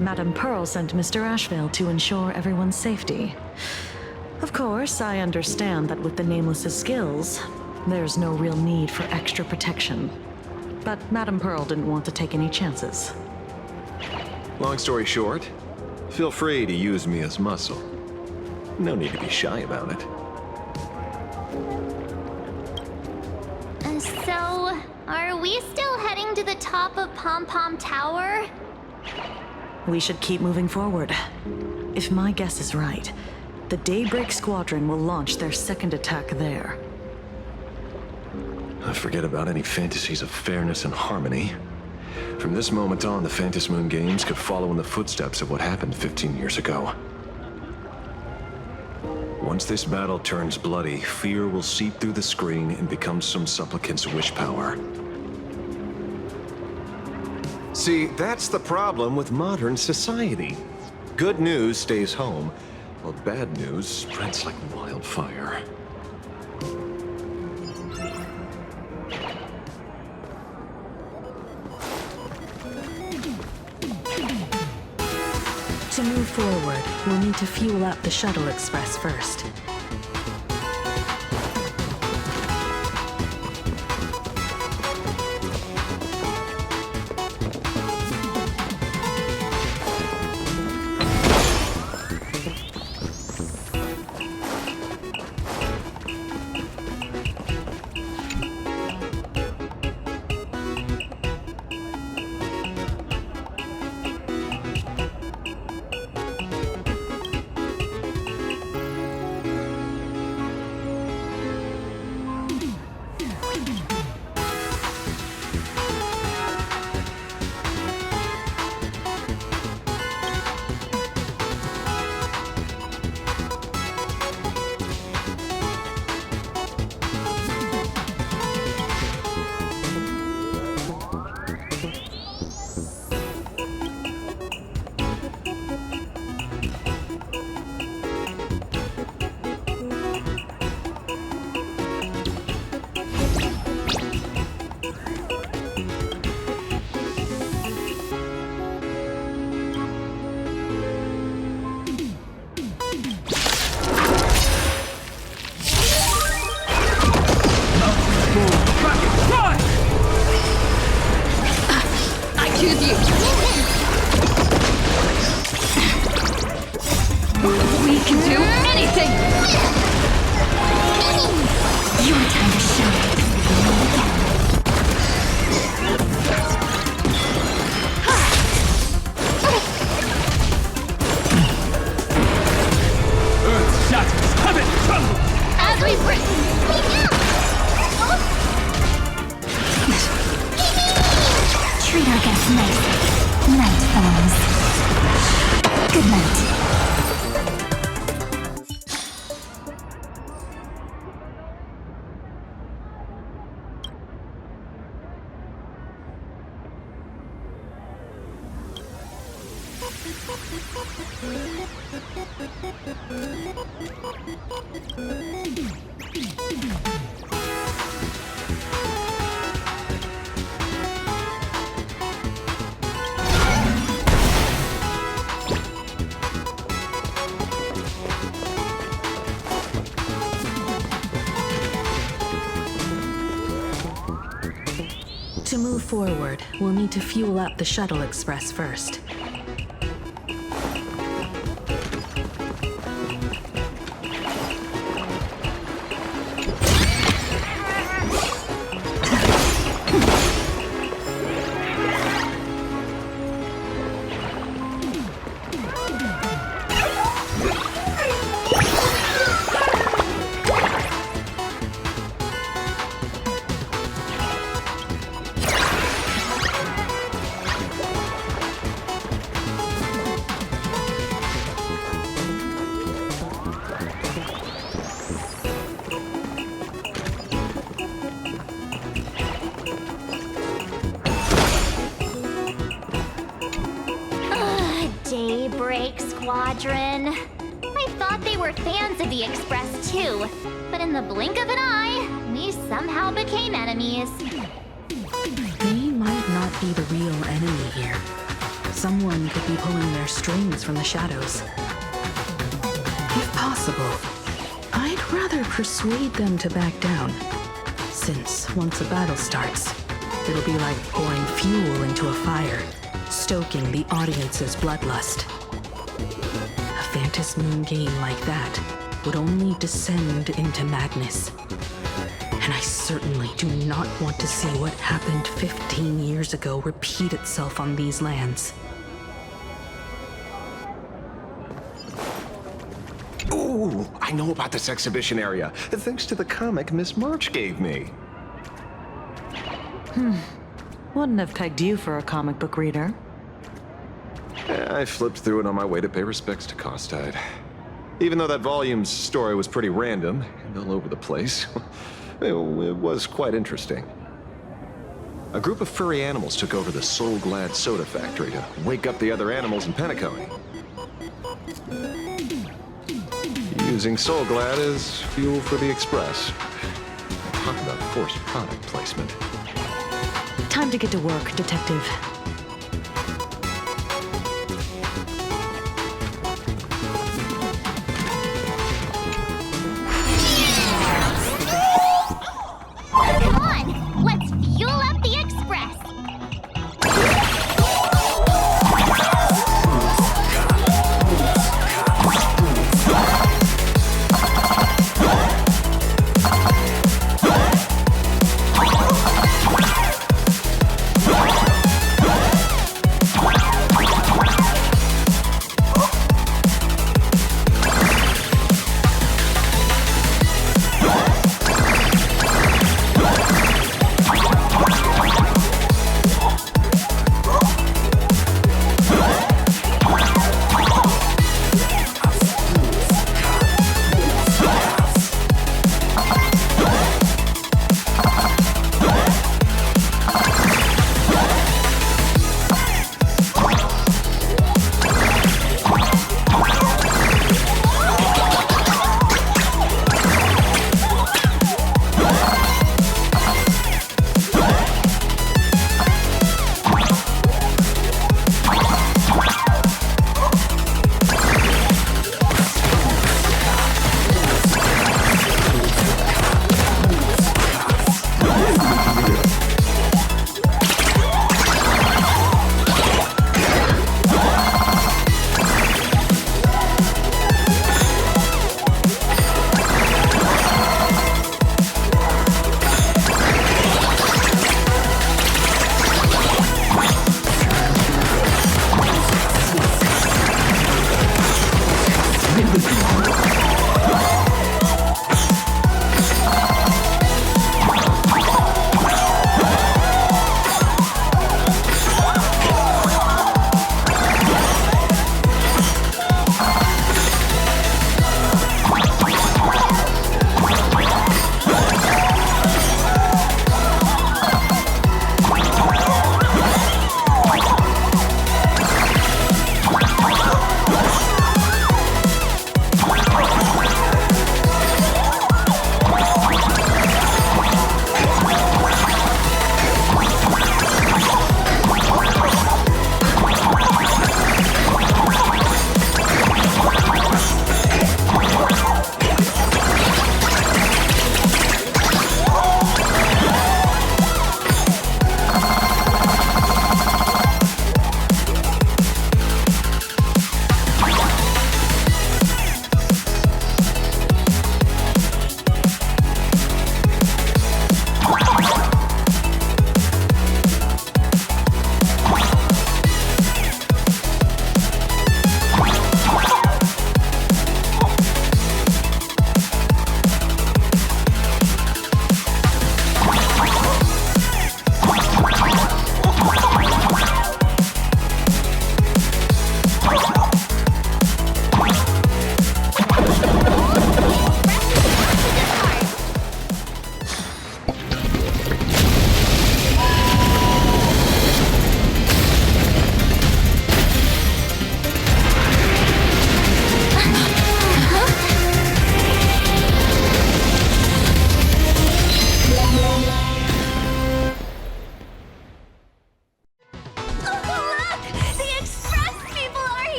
Madame Pearl sent Mr. Ashvale to ensure everyone's safety. Of course, I understand that with the Nameless's skills, there's no real need for extra protection. But Madame Pearl didn't want to take any chances. Long story short, feel free to use me as muscle. No need to be shy about it. So, are we still heading to the top of Pom Pom Tower? We should keep moving forward. If my guess is right, the Daybreak Squadron will launch their second attack there. Forget about any fantasies of fairness and harmony. From this moment on, the Phantom Moon games could follow in the footsteps of what happened 15 years ago. Once this battle turns bloody, fear will seep through the screen and become some supplicant's wish power. See, that's the problem with modern society. Good news stays home, while bad news spreads like wildfire. To move forward, we'll need to fuel up the Shuttle Express first. Everything! Your time to shine. Earth's shadows have it tremble! As we've written. Treat our guests nicely. Night, fellows. Good night. To move forward, we'll need to fuel up the shuttle express first. Daybreak Squadron. I thought they were fans of the Express too, but in the blink of an eye, we somehow became enemies. They might not be the real enemy here. Someone could be pulling their strings from the shadows. If possible, I'd rather persuade them to back down, since once a battle starts, it'll be like pouring fuel into a fire, stoking the audience's bloodlust. A Phantom Moon game like that would only descend into madness. And I certainly do not want to see what happened 15 years ago repeat itself on these lands. Ooh, I know about this exhibition area, thanks to the comic Miss March gave me. Wouldn't have pegged you for a comic book reader. I flipped through it on my way to pay respects to Costide. Even though that volume's story was pretty random and all over the place, it was quite interesting. A group of furry animals took over the Soul Glad soda factory to wake up the other animals in Penacony. Using Soul Glad as fuel for the Express. Talk about forced product placement. Time to get to work, Detective. Come on, let's fuel up the Express.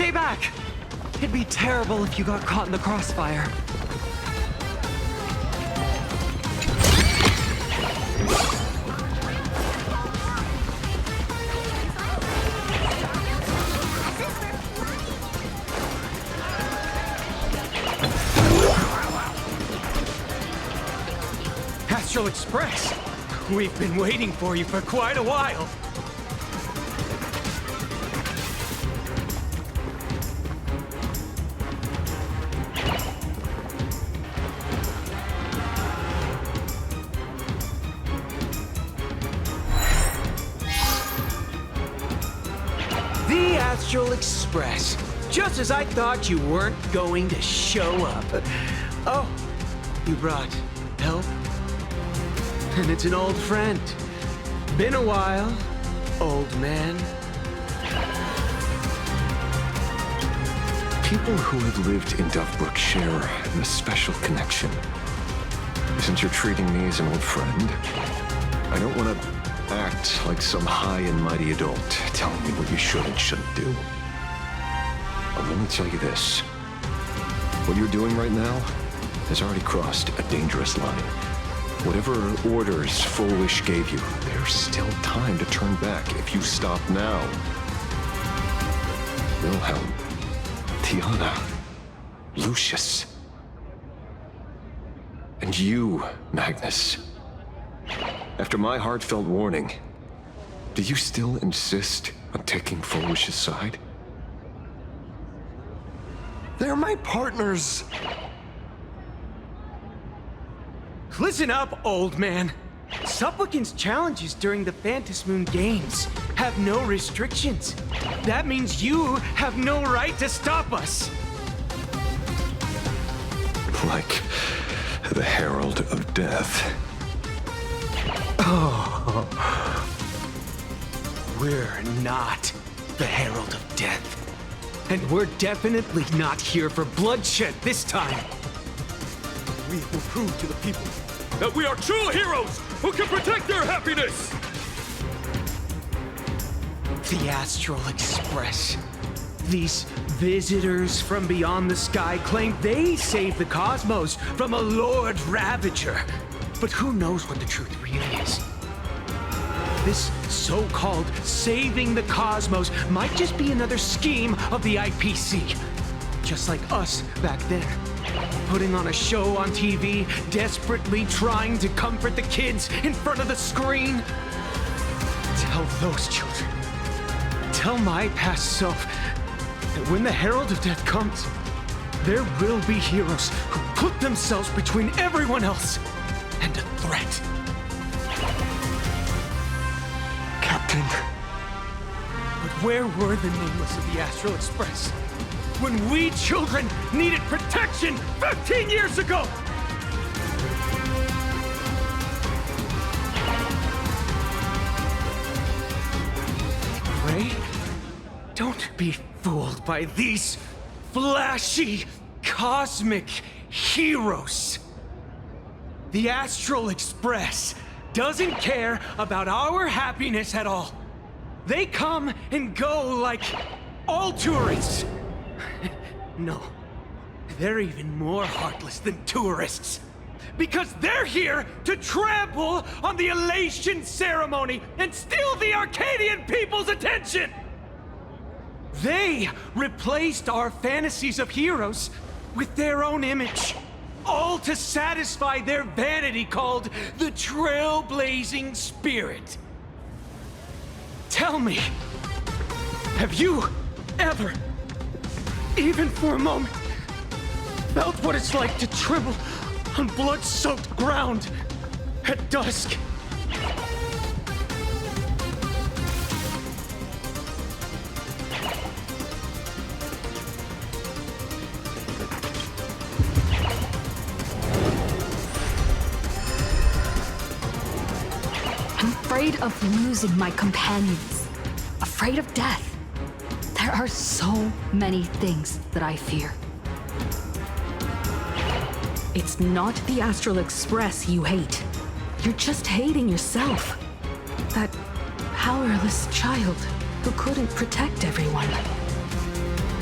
Stay back! It'd be terrible if you got caught in the crossfire. Astral Express! We've been waiting for you for quite a while. The Astral Express. Just as I thought you weren't going to show up. Oh, you brought help? And it's an old friend. Been a while, old man. People who have lived in Duffbrook share a special connection. Since you're treating me as an old friend, I don't want to act like some high and mighty adult telling you what you should and shouldn't do. But let me tell you this. What you're doing right now has already crossed a dangerous line. Whatever orders Full Wish gave you, there's still time to turn back if you stop now. Wilhelm, Tiana, Lucius, and you, Magnus. After my heartfelt warning, do you still insist on taking Full Wish's side? They're my partners. Listen up, old man. Supplicant's challenges during the Phantasmoon Games have no restrictions. That means you have no right to stop us. Like the Herald of Death. Oh. We're not the Herald of Death. And we're definitely not here for bloodshed this time. We will prove to the people that we are true heroes who can protect their happiness! The Astral Express. These visitors from beyond the sky claim they saved the cosmos from a Lord Ravager. But who knows what the truth really is? This so-called saving the cosmos might just be another scheme of the IPC. Just like us back then. Putting on a show on TV, desperately trying to comfort the kids in front of the screen. Tell those children, tell my past self, that when the Herald of Death comes, there will be heroes who put themselves between everyone else and a threat. Captain. But where were the nameless of the Astral Express when we children needed protection 15 years ago? Ray, don't be fooled by these flashy, cosmic heroes. The Astral Express doesn't care about our happiness at all. They come and go like all tourists. No, they're even more heartless than tourists. Because they're here to trample on the elation ceremony and steal the Arcadian people's attention! They replaced our fantasies of heroes with their own image. All to satisfy their vanity called the Trailblazing Spirit. Tell me, have you ever, even for a moment, felt what it's like to tremble on blood-soaked ground at dusk? I'm afraid of losing my companions. Afraid of death. There are so many things that I fear. It's not the Astral Express you hate. You're just hating yourself. That powerless child who couldn't protect everyone.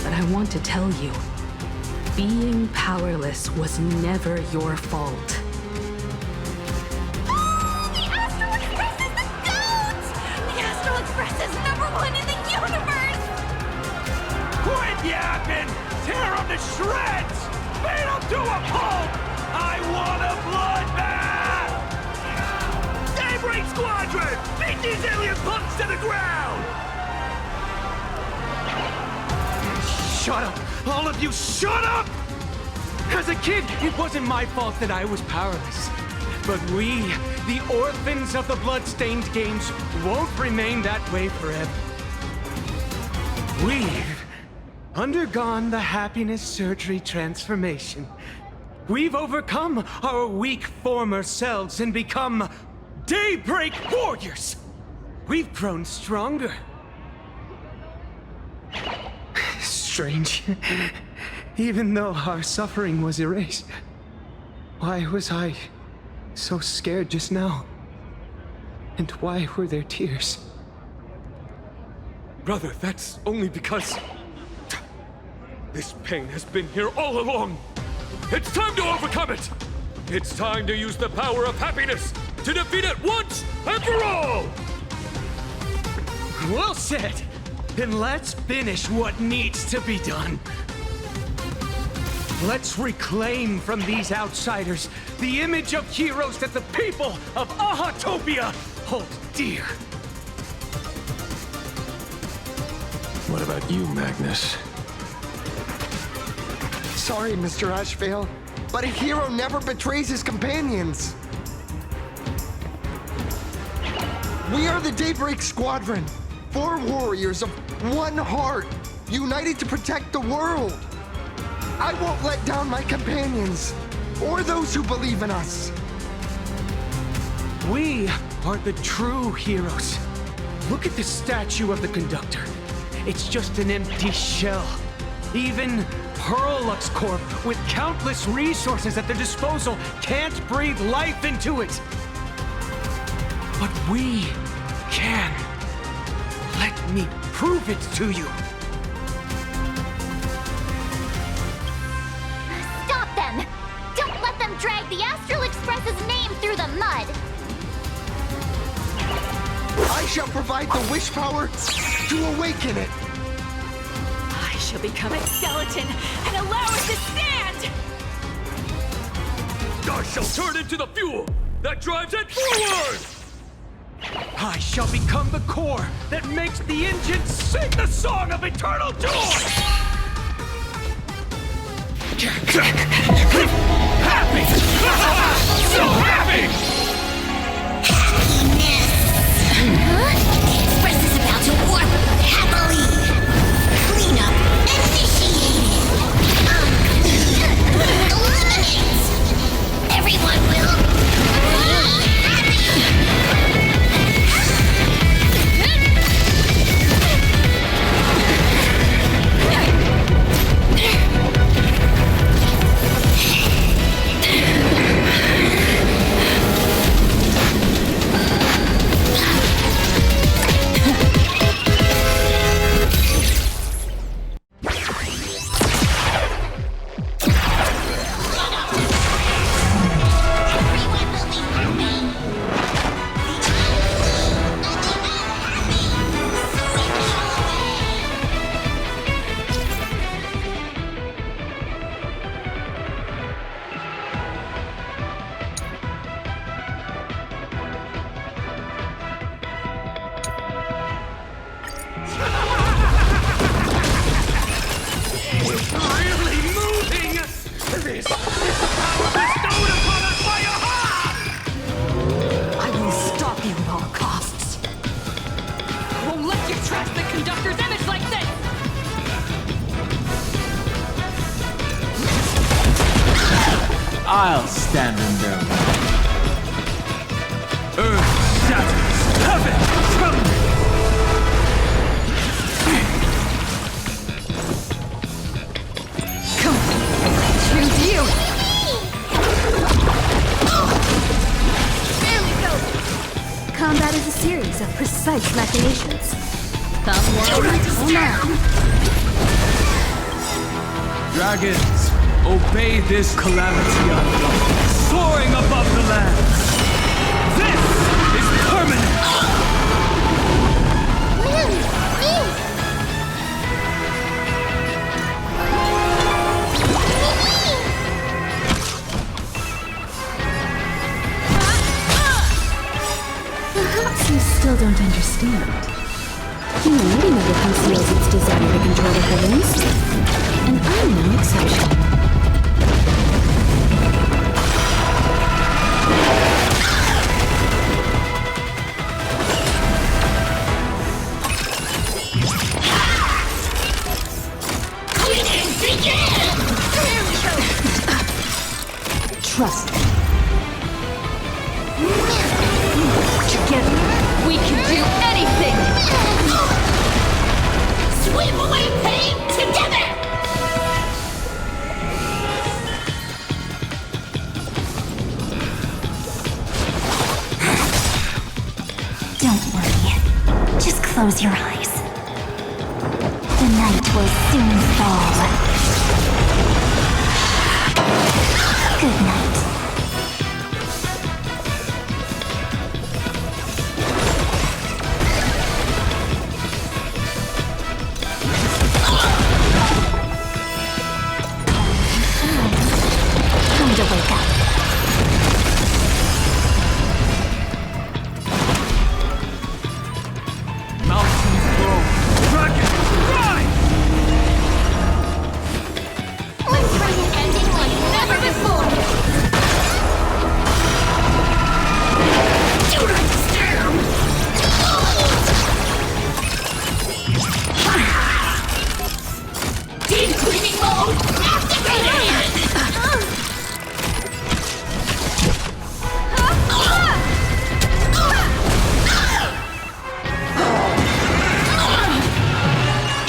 but I want to tell you, being powerless was never your fault. The Astral Express is the GOAT! The Astral Express is #1 in the universe! Quit yapping! Tear them to shreds! Beat them to a pulp! I want a bloodbath! Daybreak Squadron! Beat these alien punks to the ground! Shut up! All of you, shut up! As a kid, it wasn't my fault that I was powerless. But we, the orphans of the bloodstained games, won't remain that way forever. We've undergone the happiness surgery transformation. We've overcome our weak former selves and become Daybreak warriors. We've grown stronger. Strange. Even though our suffering was erased, why was I so scared just now? And why were there tears? Brother, that's only because this pain has been here all along. It's time to overcome it. It's time to use the power of happiness to defeat it once and for all. Well said. Then let's finish what needs to be done. Let's reclaim from these outsiders the image of heroes that the people of Ahatopia hold dear. What about you, Magnus? Sorry, Mr. Ashvale, but a hero never betrays his companions. We are the Daybreak Squadron, 4 warriors of one heart, united to protect the world. I won't let down my companions, or those who believe in us. We are the true heroes. Look at the statue of the conductor. It's just an empty shell. Even Perlux Corp, with countless resources at their disposal, can't breathe life into it. But we can. Let me prove it to you. Stop them! Don't let them drag the Astral Express's name through the mud! I shall provide the wish power to awaken it. I shall become a skeleton and allow it to stand! I shall turn into the fuel that drives it forward! I shall become the core that makes the engine sing the song of eternal joy! Happy! So happy! The Express is about to warp happily! Cleanup initiated! Eliminate! Everyone will be happy! I'll stand in their way. Earth shatters, heaven trembles. Come on, choose you. There we go. Combat is a series of precise machinations. Come one, come on. Dragons, obey this calamity unknown, soaring above the lands. This is permanent. Perhaps you still don't understand. Humanity never conceals its desire to control the heavens, and I'm no exception. Trust me. Together, we can do anything! Sweep away pain together! Don't worry. Just close your eyes. The night will soon fall. Good night. Time to wake up. Mountains grow. Dragons, rise! Let's bring an ending like never before! Do not disturb! Deep cleaning mode activated!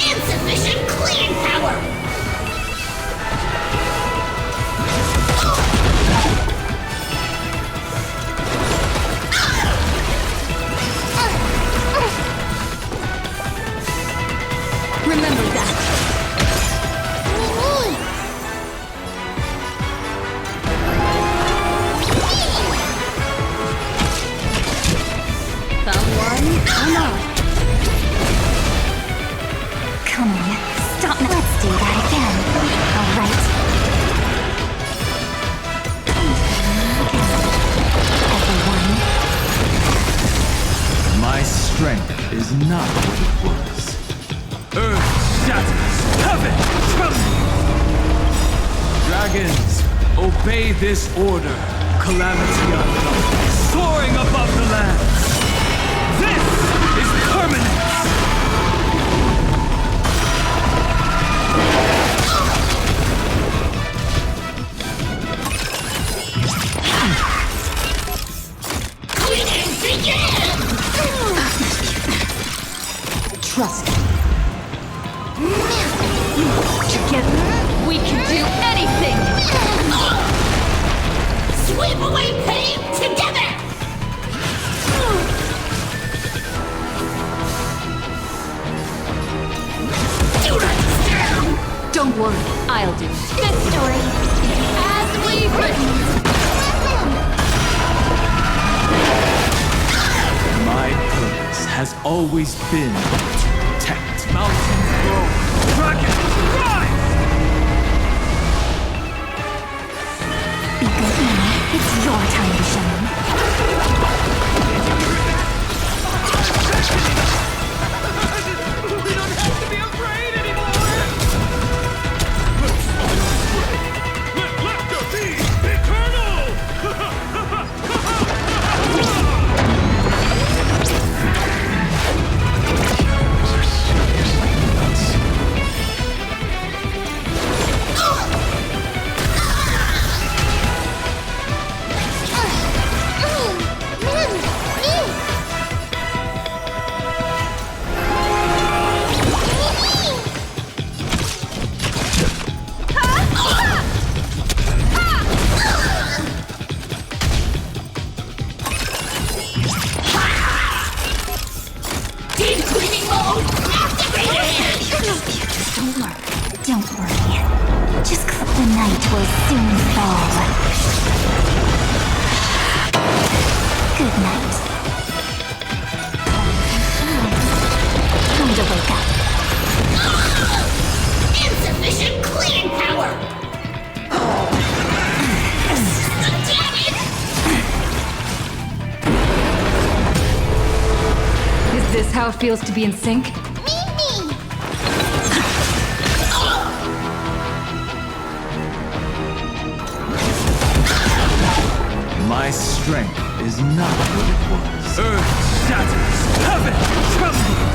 Insufficient cleaning power! Remember that. Someone, come on. Come on, stop now. Let's do that again. All right. Everyone, My strength is not what it was. Earth shatters, heaven trembles. Dragons, obey this order. Calamity unknown, soaring above the lands. This is permanence. Cleaning begin! Trust me. Together, we can do anything! Sweep away pain together! Do not disturb! Don't worry, I'll do it. This story, as we've written. My purpose has always been to protect. Mountains grow. Dragons, rise! be good now. It's your time to shine. We don't have to be afraid anymore! Let laughter be eternal! The night will soon fall. Good night. Time to wake up. Insufficient cleaning power! Damn it! Is this how it feels to be in sync? My strength is not what it was. Earth shatters, heaven trembles.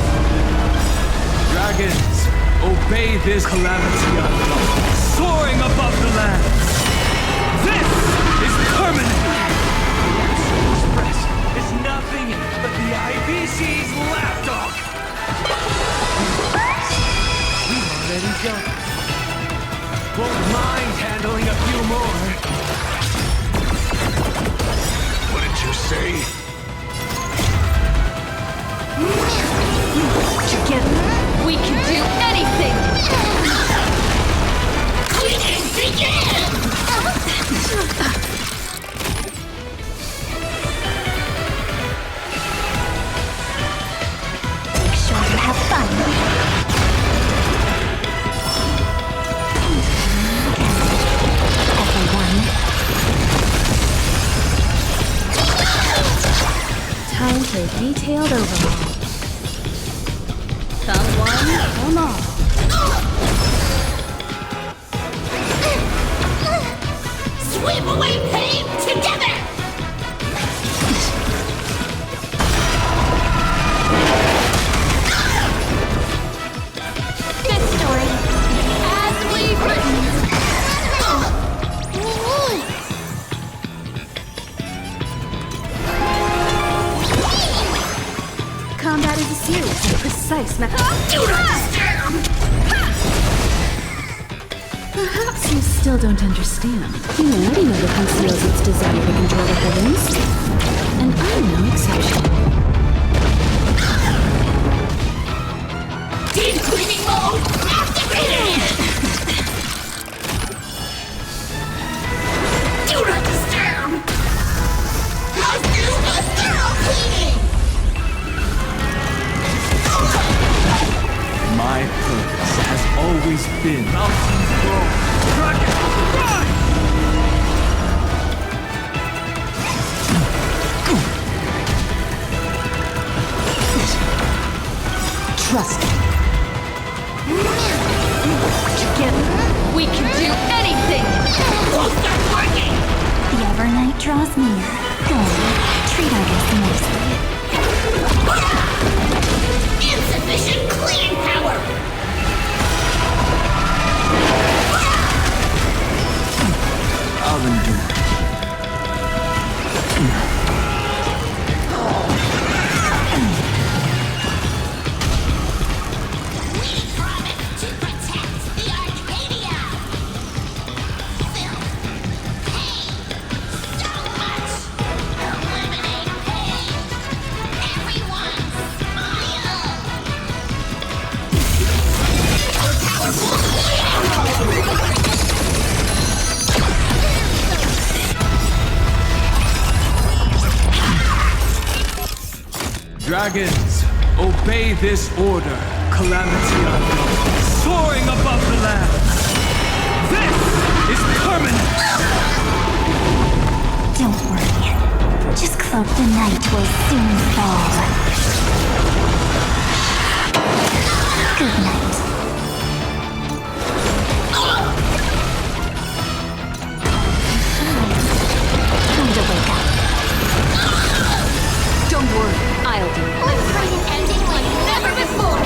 Dragons, obey this calamity unknown, soaring above the lands. This is permanent. The Express is nothing but the IBC's lapdog. We've already done. Won't mind handling a few more. What did you say? Together, we can do anything! Cleaning begin! Make sure you have fun. Everyone. Time for a detailed overhaul. Come one, come all. Sweep away pain together! This story, as we've written. Combat is a series of precise methods. Do not disturb! Perhaps you still don't understand. Humanity never conceals its desire to control the heavens. And I'm no exception. Deep cleaning mode activated! Do not disturb! Let's do a thorough cleaning! My purpose has always been mountains grow, dragons rise! Trust me. Together, we can do anything! We'll start working! The Evernight draws near. Go, treat our guests nicely. Insufficient cleaning power! I'll endure. We promise to protect the Arcadia! Filth, pain, so much! Eliminate pain! Everyone smile! Dragons, obey this order, calamity unknown, soaring above the lands. This is permanent. Don't worry. Just cloak the night will soon fall. Good night. Time to wake up. Don't worry, I'll do it. Let's write an ending like never before.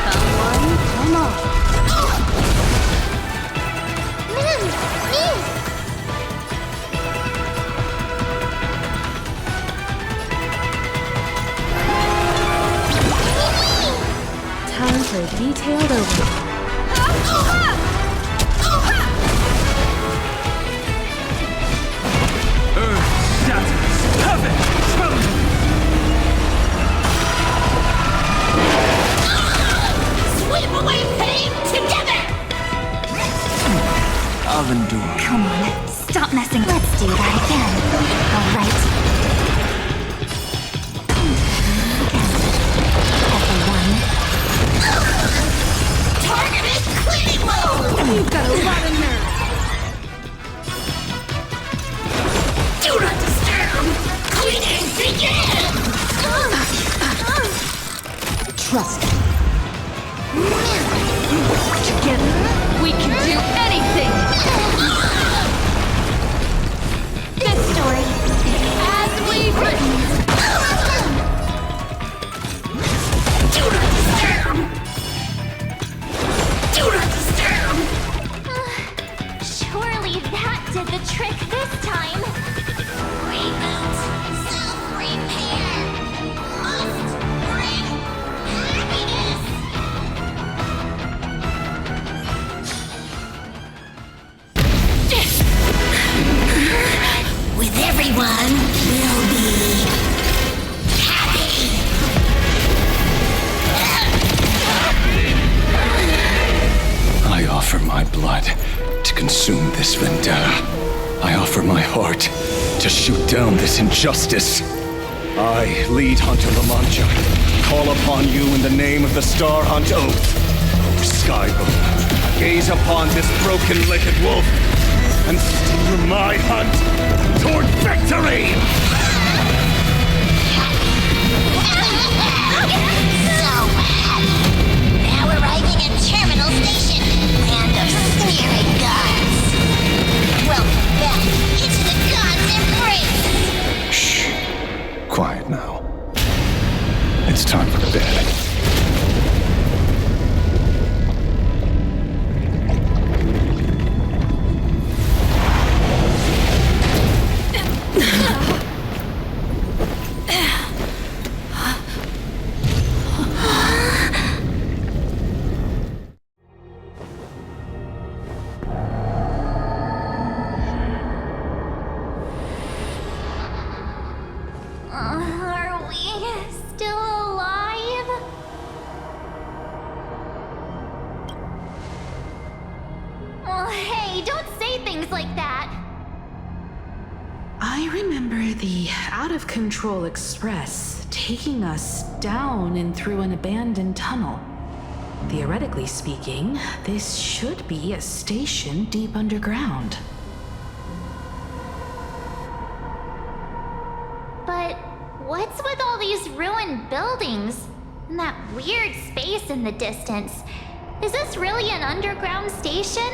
Come one, come all. Time for a detailed overhaul. Earth shatters, heaven trembles. away pain together! I'll endure. Come on, stop messing. Let's do that again. All right. Targeted cleaning mode! You've got a lot of nerve. Do not disturb! Cleaning begins! Trust me. Together, we can do anything! This story is as we've written. Do not disturb! Do not disturb! Surely that did the trick this time. Reboot. Self-repair. Must bring happiness. With everyone, we'll be happy. I offer my blood to consume this vendetta. I offer my heart to shoot down this injustice. I, lead Hunter La Mancha, call upon you in the name of the Star Hunt Oath. O Skyboom, gaze upon this broken-legged wolf and steer my hunt toward victory! So happy. Now arriving at Terminal Station, land of sneering gods. Welcome back into the gods' embrace. Shh. Quiet now. It's time for bed. Are we still alive? Oh, hey, don't say things like that. I remember the out-of-control express taking us down and through an abandoned tunnel. Theoretically speaking, this should be a station deep underground. But what's with all these ruined buildings? And that weird space in the distance? Is this really an underground station?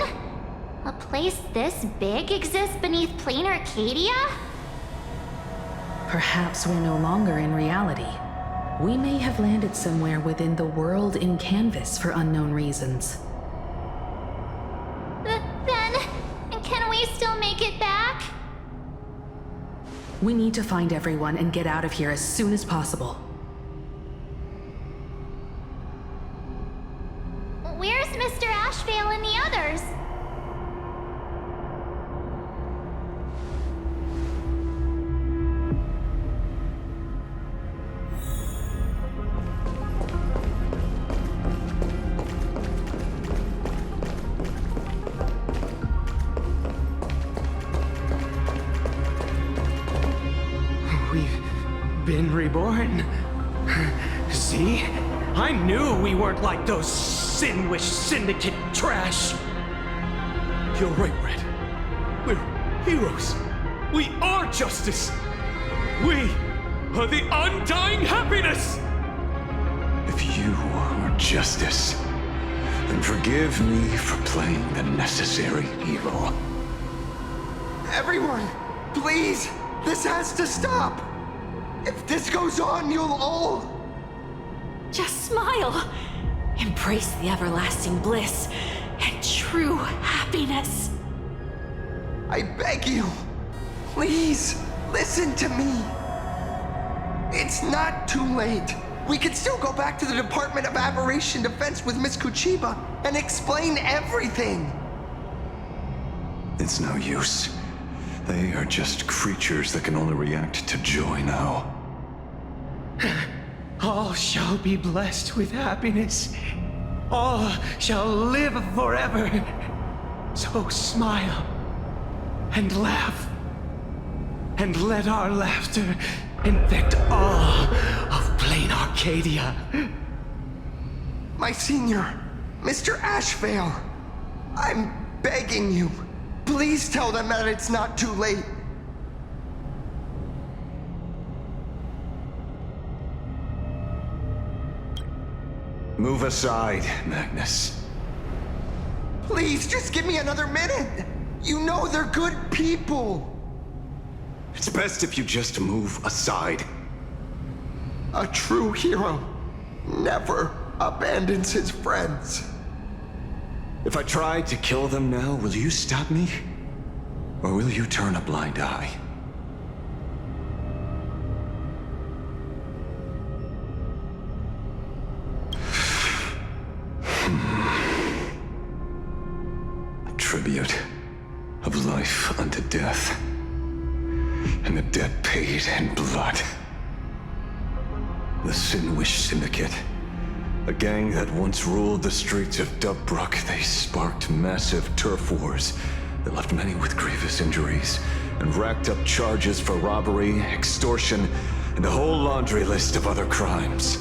A place this big exists beneath plain Arcadia? Perhaps we're no longer in reality. We may have landed somewhere within the world in canvas for unknown reasons. Then, can we still make it back? We need to find everyone and get out of here as soon as possible. Where's Mr. Ashvale and the others? Been reborn. See? I knew we weren't like those Sin-Wish Syndicate trash. You're right, Red. We're heroes. We are justice. We are the undying happiness. If you are justice, then forgive me for playing the necessary evil. Everyone, please, this has to stop. If this goes on, you'll all... Just smile. Embrace the everlasting bliss and true happiness. I beg you, please, listen to me. It's not too late. We could still go back to the Department of Aberration Defense with Miss Kuchiba and explain everything. It's no use. They are just creatures that can only react to joy now. All shall be blessed with happiness. all shall live forever. So smile and laugh, and let our laughter infect all of plain Arcadia. My senior, Mr. Ashvale, I'm begging you, please tell them that it's not too late. Move aside, Magnus. Please, just give me another minute. You know they're good people. It's best if you just move aside. A true hero never abandons his friends. If I tried to kill them now, will you stop me? Or will you turn a blind eye? Tribute of life unto death, and the debt paid in blood. The Sinwish Syndicate, a gang that once ruled the streets of Daybreak. They sparked massive turf wars that left many with grievous injuries, and racked up charges for robbery, extortion, and a whole laundry list of other crimes.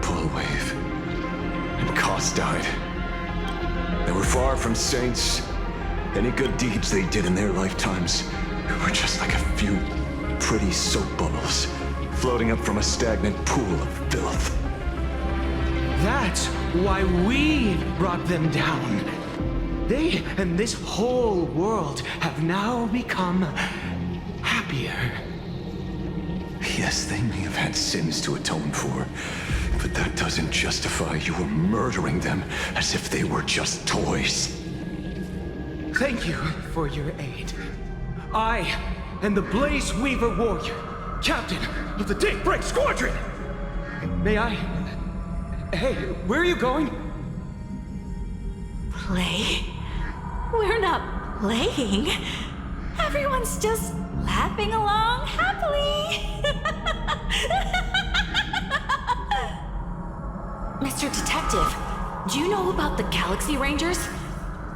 Pullwave and Koss died. They were far from saints. Any good deeds they did in their lifetimes were just like a few pretty soap bubbles floating up from a stagnant pool of filth. That's why we brought them down. They and this whole world have now become happier. Yes, they may have had sins to atone for, but that doesn't justify you murdering them as if they were just toys. Thank you for your aid. I am the Blaze Weaver Warrior, captain of the Daybreak Squadron! May I... Hey, where are you going? Play? We're not playing. Everyone's just laughing along happily. Mr. Detective, do you know about the Galaxy Rangers?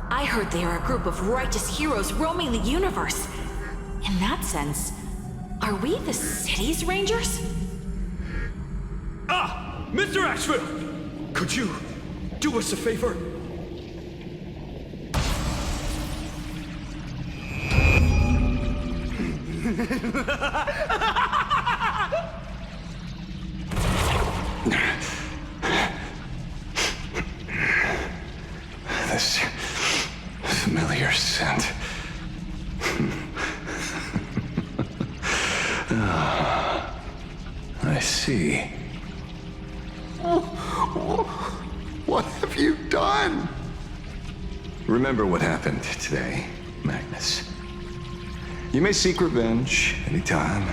I heard they are a group of righteous heroes roaming the universe. In that sense, are we the city's rangers? Ah! Mr. Ashville! Could you do us a favor? This familiar scent. Ah, I see. What have you done? Remember what happened today, Magnus. You may seek revenge anytime.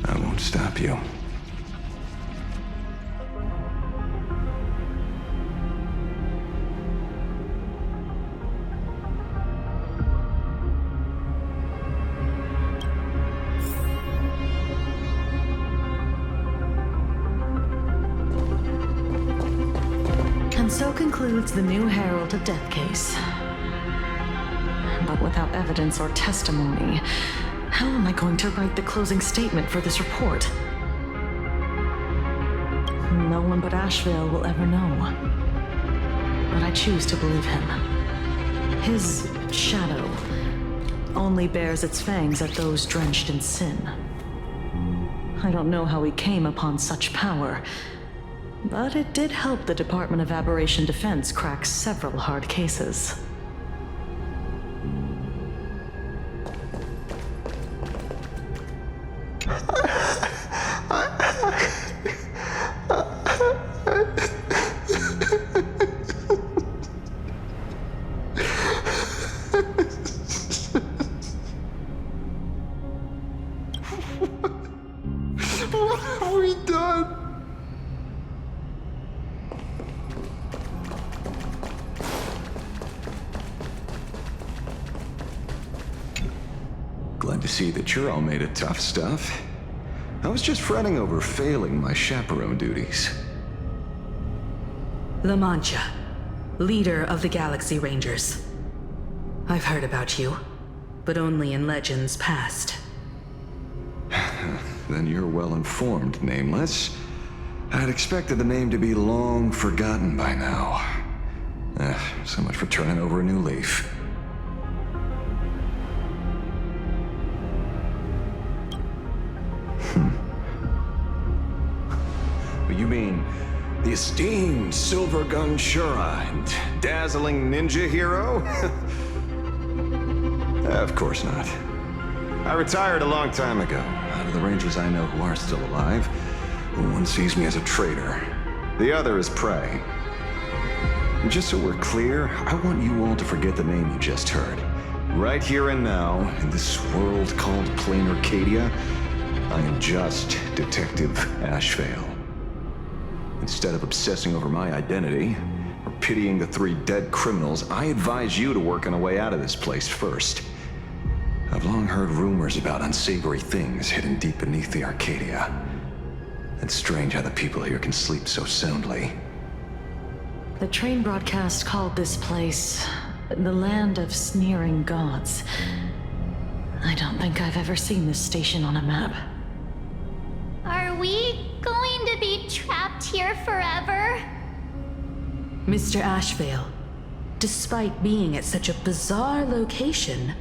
I won't stop you. And so concludes the new Herald of Death case. But without evidence or testimony, how am I going to write the closing statement for this report? No one but Ashvale will ever know. But I choose to believe him. His shadow only bears its fangs at those drenched in sin. I don't know how he came upon such power, but it did help the Department of Aberration Defense crack several hard cases. What have we done? Glad to see that you're all made of tough stuff. I was just fretting over failing my chaperone duties. La Mancha, leader of the Galaxy Rangers. I've heard about you, but only in legends past. Then you're well informed, Nameless. I'd expected the name to be long forgotten by now. So much for turning over a new leaf. You mean the esteemed Silver Gun Shura and dazzling ninja hero? Of course not. I retired a long time ago. Out of the Rangers I know who are still alive, one sees me as a traitor. The other is prey. And just so we're clear, I want you all to forget the name you just heard. Right here and now, in this world called Plain Arcadia, I am just Detective Ashvale. Instead of obsessing over my identity, or pitying the 3 dead criminals, I advise you to work on a way out of this place first. I've long heard rumors about unsavory things hidden deep beneath the Arcadia. It's strange how the people here can sleep so soundly. The train broadcast called this place the Land of Sneering Gods. I don't think I've ever seen this station on a map. Are we going to be trapped here forever? Mr. Ashvale, despite being at such a bizarre location,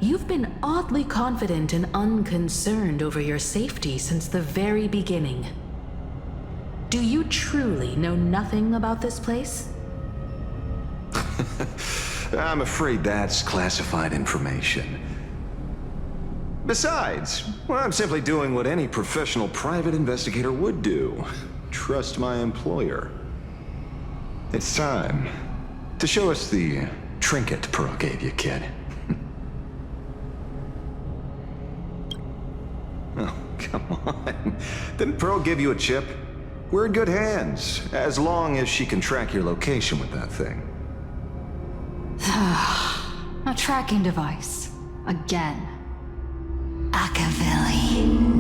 you've been oddly confident and unconcerned over your safety since the very beginning. Do you truly know nothing about this place? I'm afraid that's classified information. Besides, well, I'm simply doing what any professional private investigator would do. Trust my employer. It's time to show us the trinket Pearl gave you, kid. Oh, come on. Didn't Pearl give you a chip? We're in good hands, as long as she can track your location with that thing. A tracking device. Again. Akavilli.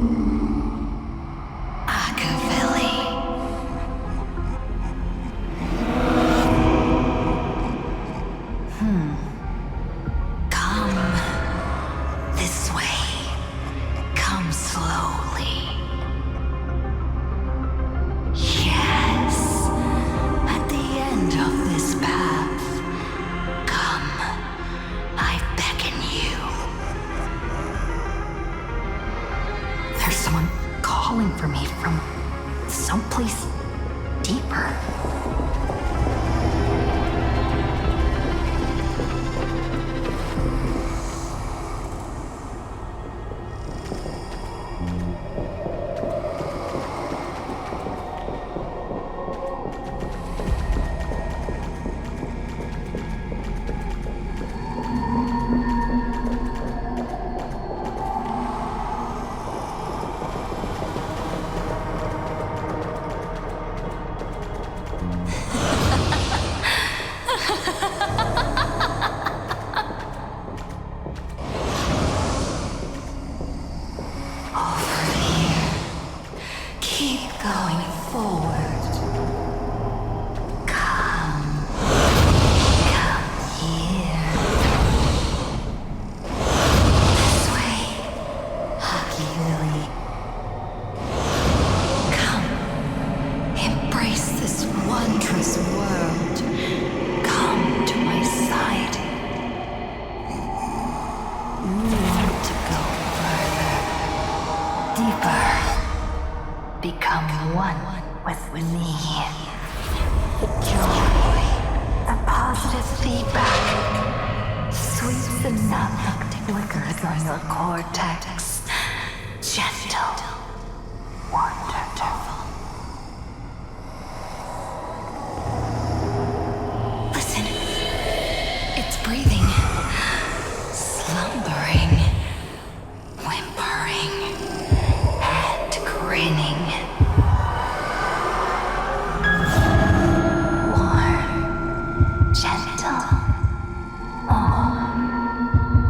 Come this way. Come slowly. Yes. At the end of this path. Come. I beckon you. There's someone calling for me from someplace deeper.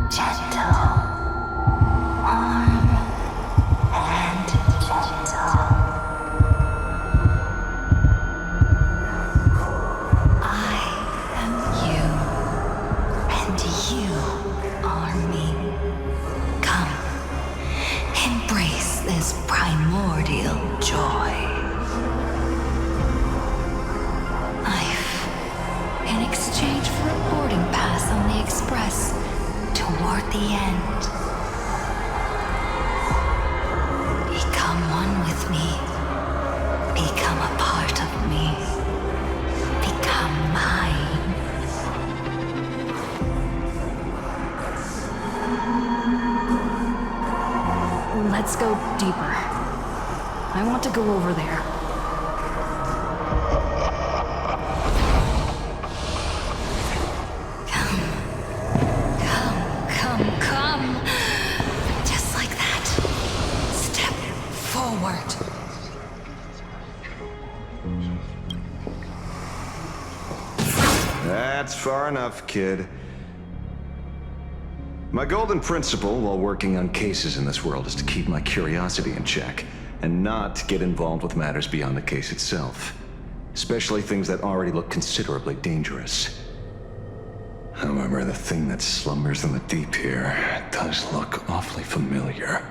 Gentle, warm, and joy. Life, in exchange for a boarding pass on the Express toward the end. Become one with me. Become a part of me. Become mine. Let's go deeper. I want to go over there. Come. Just like that. Step forward. That's far enough, kid. My golden principle while working on cases in this world is to keep my curiosity in check and not get involved with matters beyond the case itself, especially things that already look considerably dangerous. However, the thing that slumbers in the deep here does look awfully familiar.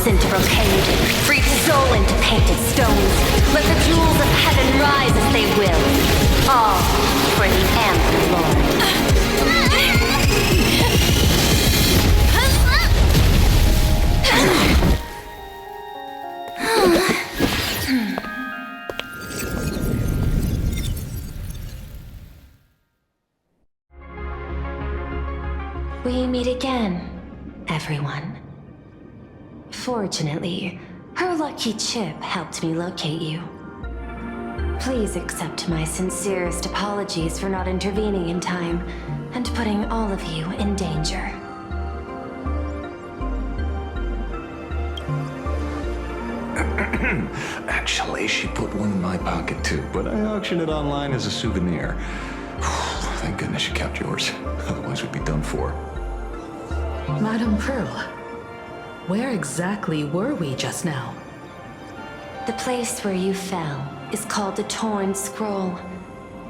Into brocade, breathe soul into painted stones. Let the jewels of heaven rise as they will. All for the Amber Lord. We meet again, everyone. Fortunately, her lucky chip helped me locate you. Please accept my sincerest apologies for not intervening in time and putting all of you in danger. Actually, she put one in my pocket too, but I auctioned it online as a souvenir. Thank goodness you kept yours. Otherwise we'd be done for. Madame Pearl, where exactly were we just now? The place where you fell is called the Torn Scroll.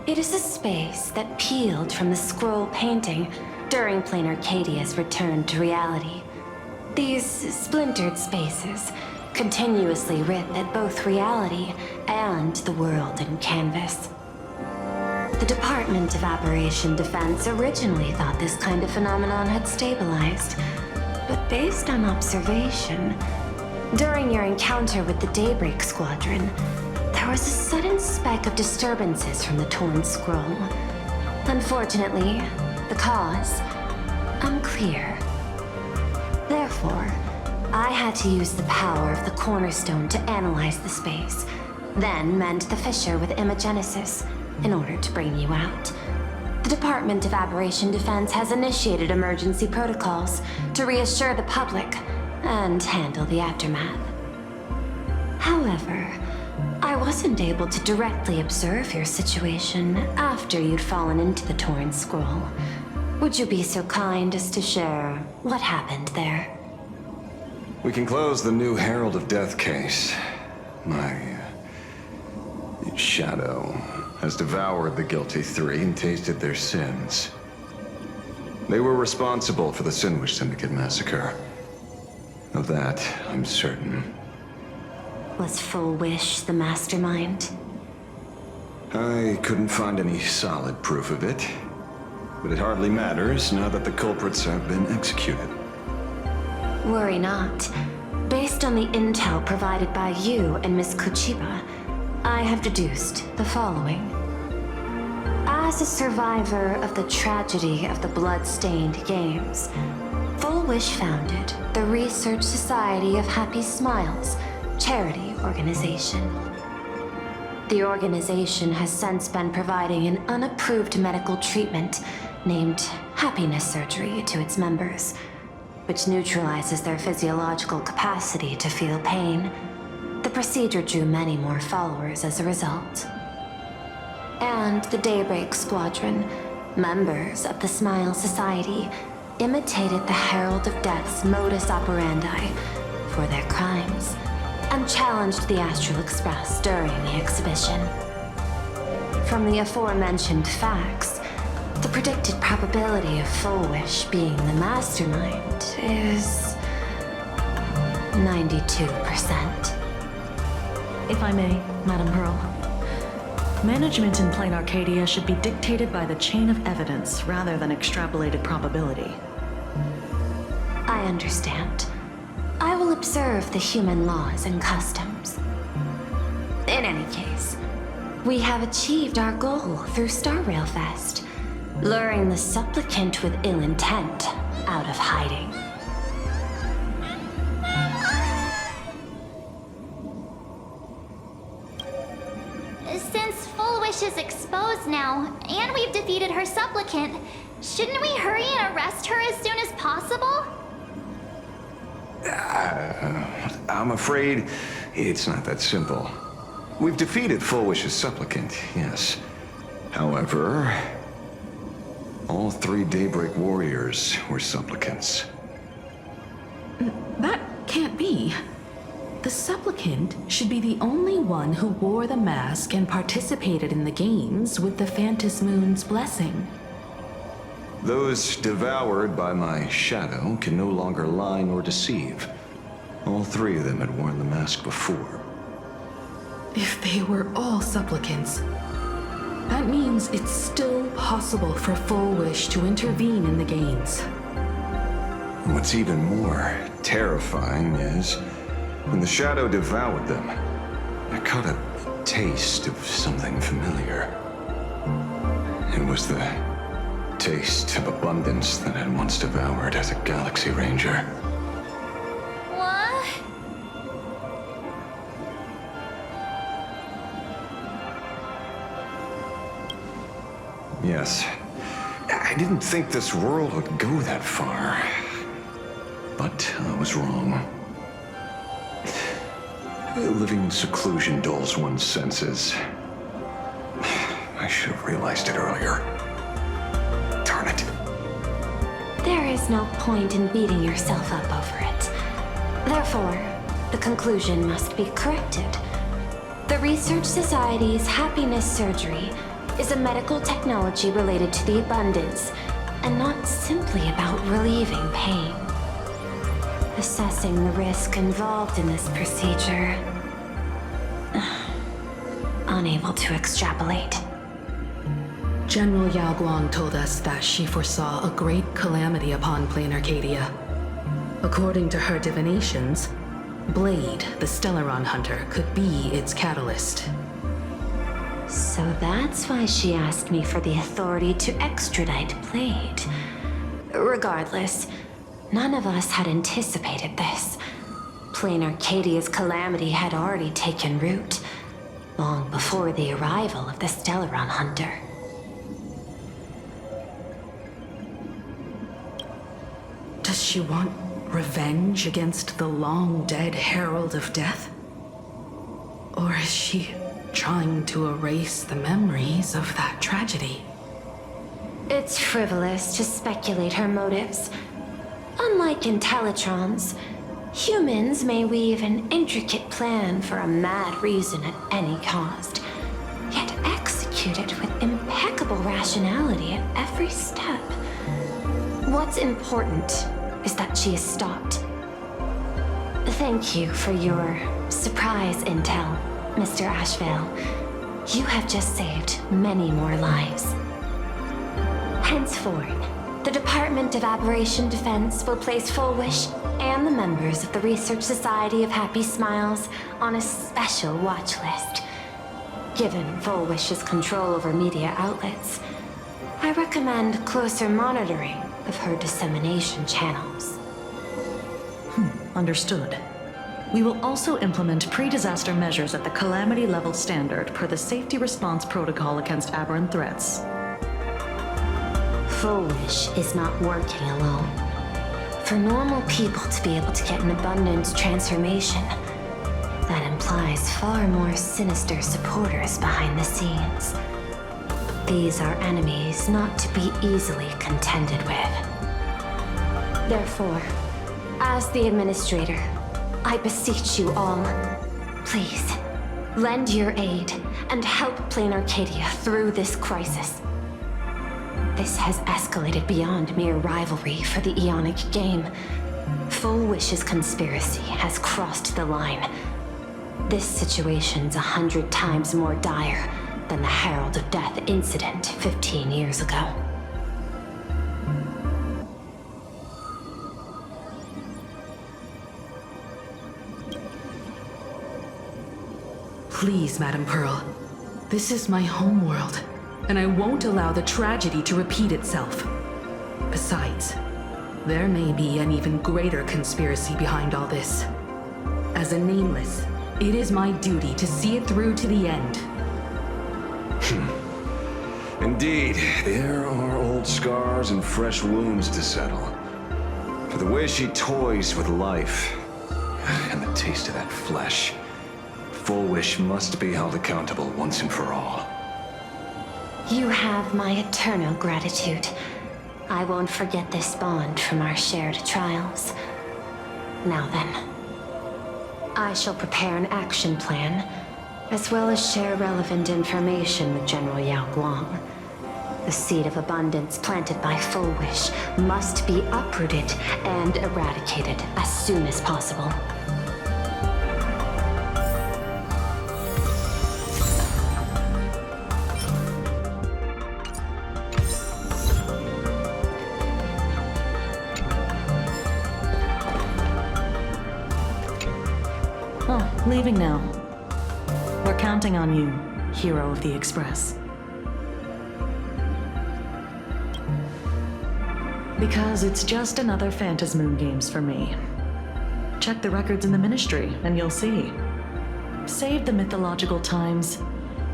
It is a space that peeled from the scroll painting during Plain Arcadia's return to reality. These splintered spaces continuously rip at both reality and the world in canvas. The Department of Aberration Defense originally thought this kind of phenomenon had stabilized, but based on observation, during your encounter with the Daybreak Squadron, there was a sudden speck of disturbances from the Torn Scroll. Unfortunately, the cause, unclear. Therefore, I had to use the power of the Cornerstone to analyze the space, then mend the fissure with Imagenesis in order to bring you out. The Department of Aberration Defense has initiated emergency protocols to reassure the public and handle the aftermath. However, I wasn't able to directly observe your situation after you'd fallen into the Torn Scroll. Would you be so kind as to share what happened there? We can close the new Herald of Death case. My shadow has devoured the guilty three and tasted their sins. They were responsible for the Sinwish Syndicate massacre. Of that, I'm certain. Was Full Wish the mastermind? I couldn't find any solid proof of it, but it hardly matters now that the culprits have been executed. Worry not. Based on the intel provided by you and Miss Kuchiba, I have deduced the following. As a survivor of the tragedy of the Blood-Stained Games, Full Wish founded the Research Society of Happy Smiles, charity organization. The organization has since been providing an unapproved medical treatment named happiness surgery to its members, which neutralizes their physiological capacity to feel pain. The procedure drew many more followers as a result. And the Daybreak Squadron, members of the Smile Society, imitated the Herald of Death's modus operandi for their crimes, and challenged the Astral Express during the exhibition. From the aforementioned facts, the predicted probability of Full Wish being the mastermind is 92%. If I may, Madam Pearl. Management in Plain Arcadia should be dictated by the chain of evidence rather than extrapolated probability. I understand. I will observe the human laws and customs. In any case, we have achieved our goal through Star Rail Fest, luring the supplicant with ill intent out of hiding. Since Full Wish is exposed now, and we've defeated her supplicant, shouldn't we hurry and arrest her as soon as possible? I'm afraid it's not that simple. We've defeated Full Wish's supplicant, yes. However, all 3 Daybreak warriors were supplicants. That can't be. The supplicant should be the only one who wore the mask and participated in the games with the Phantom Moon's blessing. Those devoured by my shadow can no longer lie nor deceive. All 3 of them had worn the mask before. If they were all supplicants, that means it's still possible for Full Wish to intervene in the games. What's even more terrifying is, when the shadow devoured them, I caught a taste of something familiar. It was the taste of abundance that I'd once devoured as a Galaxy Ranger. What? Yes. I didn't think this world would go that far. But I was wrong. Living in seclusion dulls one's senses. I should have realized it earlier. Darn it. There is no point in beating yourself up over it. Therefore, the conclusion must be corrected. The Research Society's happiness surgery is a medical technology related to the abundance, and not simply about relieving pain. Assessing the risk involved in this procedure. Unable to extrapolate. General Yao Guang told us that she foresaw a great calamity upon Plain Arcadia. According to her divinations, Blade, the Stellaron hunter, could be its catalyst. So that's why she asked me for the authority to extradite Blade. Regardless, none of us had anticipated this. Plain Arcadia's calamity had already taken root, long before the arrival of the Stellaron hunter. Does she want revenge against the long-dead Herald of Death? Or is she trying to erase the memories of that tragedy? It's frivolous to speculate her motives. Unlike Intellitrons, humans may weave an intricate plan for a mad reason at any cost, yet execute it with impeccable rationality at every step. What's important is that she is stopped. Thank you for your surprise intel, Mr. Ashvale. You have just saved many more lives. Henceforth, the Department of Aberration Defense will place Full Wish and the members of the Research Society of Happy Smiles on a special watch list. Given Full Wish's control over media outlets, I recommend closer monitoring of her dissemination channels. Understood. We will also implement pre-disaster measures at the calamity level standard per the safety response protocol against aberrant threats. Full Wish is not working alone. For normal people to be able to get an abundance transformation, that implies far more sinister supporters behind the scenes. These are enemies not to be easily contended with. Therefore, as the administrator, I beseech you all, please, lend your aid and help Plane Arcadia through this crisis. This has escalated beyond mere rivalry for the Ionic game. Full Wish's conspiracy has crossed the line. This situation's 100 times more dire than the Herald of Death incident 15 years ago. Please, Madam Pearl. This is my homeworld, and I won't allow the tragedy to repeat itself. Besides, there may be an even greater conspiracy behind all this. As a Nameless, it is my duty to see it through to the end. Indeed, there are old scars and fresh wounds to settle. For the way she toys with life, and the taste of that flesh, Full Wish must be held accountable once and for all. You have my eternal gratitude. I won't forget this bond from our shared trials. Now then, I shall prepare an action plan, as well as share relevant information with General Yao Guang. The seed of abundance planted by Full Wish must be uprooted and eradicated as soon as possible. Oh, leaving now. We're counting on you, hero of the Express. Because it's just another Phantasmoon Games for me. Check the records in the Ministry, and you'll see. Save the mythological times,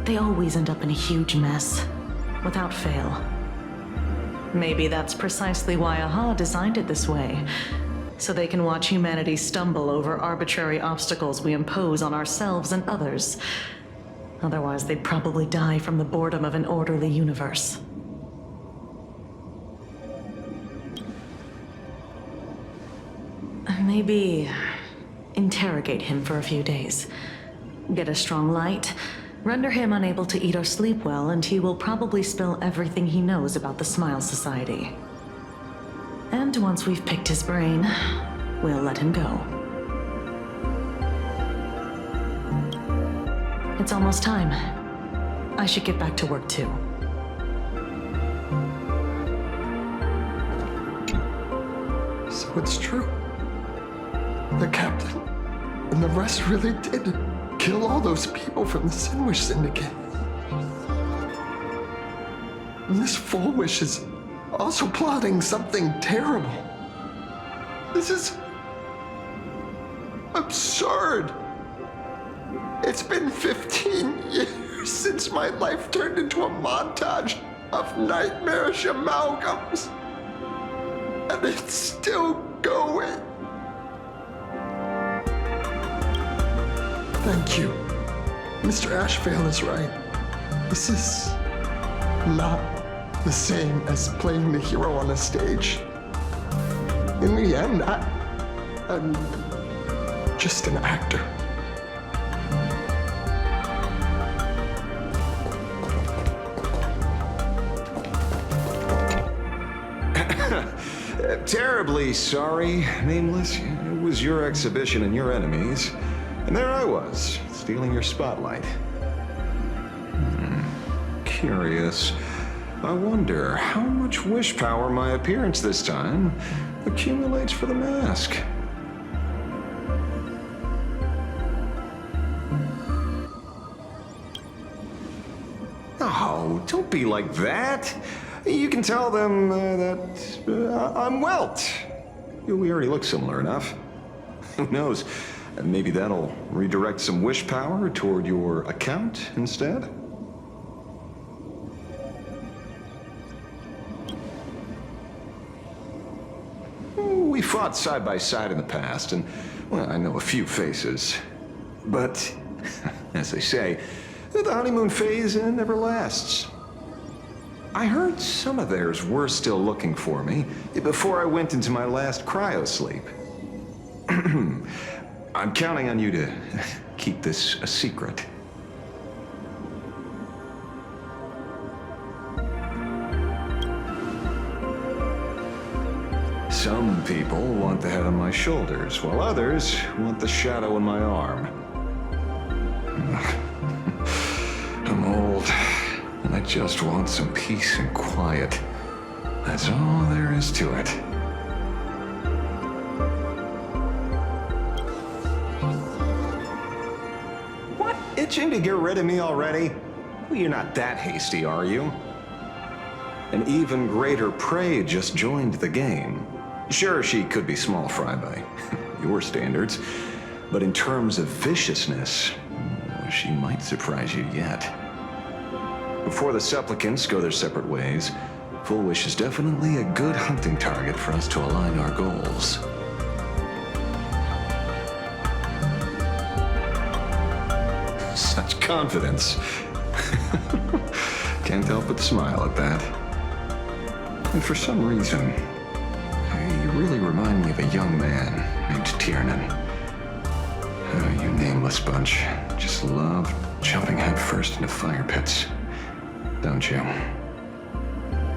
they always end up in a huge mess, without fail. Maybe that's precisely why AHA designed it this way, so they can watch humanity stumble over arbitrary obstacles we impose on ourselves and others. Otherwise, they'd probably die from the boredom of an orderly universe. Maybe interrogate him for a few days. Get a strong light, render him unable to eat or sleep well, and he will probably spill everything he knows about the Smile Society. And once we've picked his brain, we'll let him go. It's almost time. I should get back to work too. So it's true. The captain and the rest really did kill all those people from the Sinwish Syndicate. And this Full Wish is also plotting something terrible. This is absurd. It's been 15 years since my life turned into a montage of nightmarish amalgams. And it's still going. Thank you. Mr. Ashvale is right. This is not the same as playing the hero on a stage. In the end, I'm just an actor. Terribly sorry, Nameless. It was your exhibition and your enemies. And there I was, stealing your spotlight. Curious. I wonder how much wish power my appearance this time accumulates for the mask. Oh, don't be like that. You can tell them that I'm Welt. We already look similar enough. Who knows? Maybe that'll redirect some wish power toward your account instead? We fought side by side in the past, and, well, I know a few faces. But, as they say, the honeymoon phase never lasts. I heard some of theirs were still looking for me before I went into my last cryosleep. I'm counting on you to keep this a secret. Some people want the head on my shoulders, while others want the shadow in my arm. I'm old, and I just want some peace and quiet. That's all there is to it. What? Itching to get rid of me already? Well, you're not that hasty, are you? An even greater prey just joined the game. Sure, she could be small fry by your standards, but in terms of viciousness, she might surprise you yet. Before the supplicants go their separate ways, Full Wish is definitely a good hunting target for us to align our goals. Such confidence. Can't help but smile at that. And for some reason, you really remind me of a young man named Tiernan. You nameless bunch just love jumping headfirst into fire pits, don't you?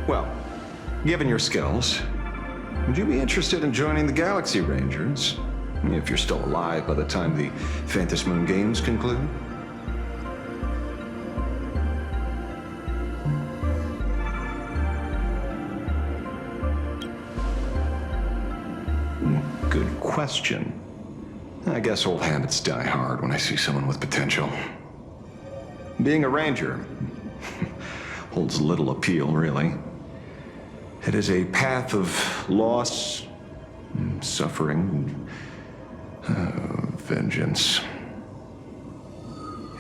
Well, given your skills, would you be interested in joining the Galaxy Rangers? If you're still alive by the time the Phantom Moon Games conclude? Good question. I guess old habits die hard when I see someone with potential. Being a ranger holds little appeal, really. It is a path of loss, suffering, vengeance.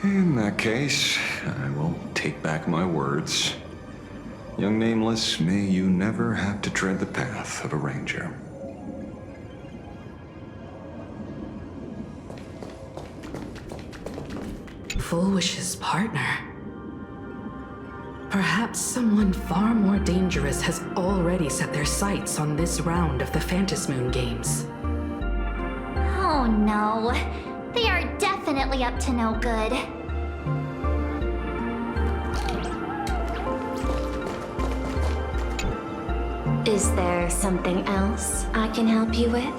In that case, I will take back my words. Young Nameless, may you never have to tread the path of a ranger. Full Wish's partner. Perhaps someone far more dangerous has already set their sights on this round of the Phantom Moon Games. Oh no. They are definitely up to no good. Is there something else I can help you with?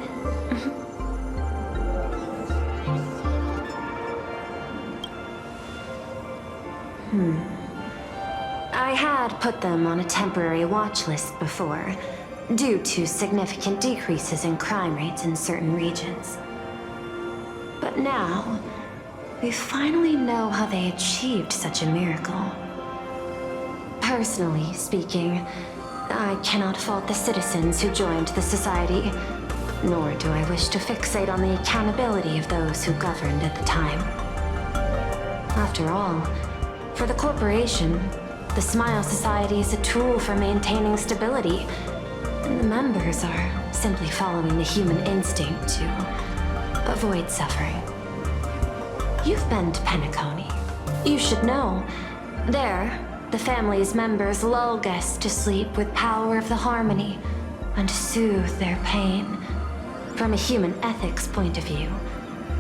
I had put them on a temporary watch list before, due to significant decreases in crime rates in certain regions. But now, we finally know how they achieved such a miracle. Personally speaking, I cannot fault the citizens who joined the society, nor do I wish to fixate on the accountability of those who governed at the time. After all, for the corporation, the Smile Society is a tool for maintaining stability, and the members are simply following the human instinct to avoid suffering. You've been to Penacony. You should know. There, the family's members lull guests to sleep with power of the harmony and soothe their pain. From a human ethics point of view,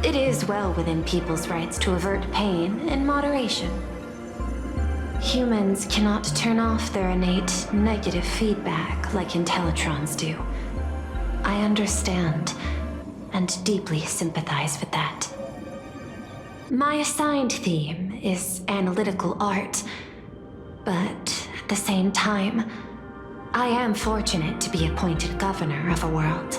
it is well within people's rights to avert pain in moderation. Humans cannot turn off their innate negative feedback like Intellitrons do. I understand and deeply sympathize with that. My assigned theme is analytical art, but at the same time, I am fortunate to be appointed governor of a world.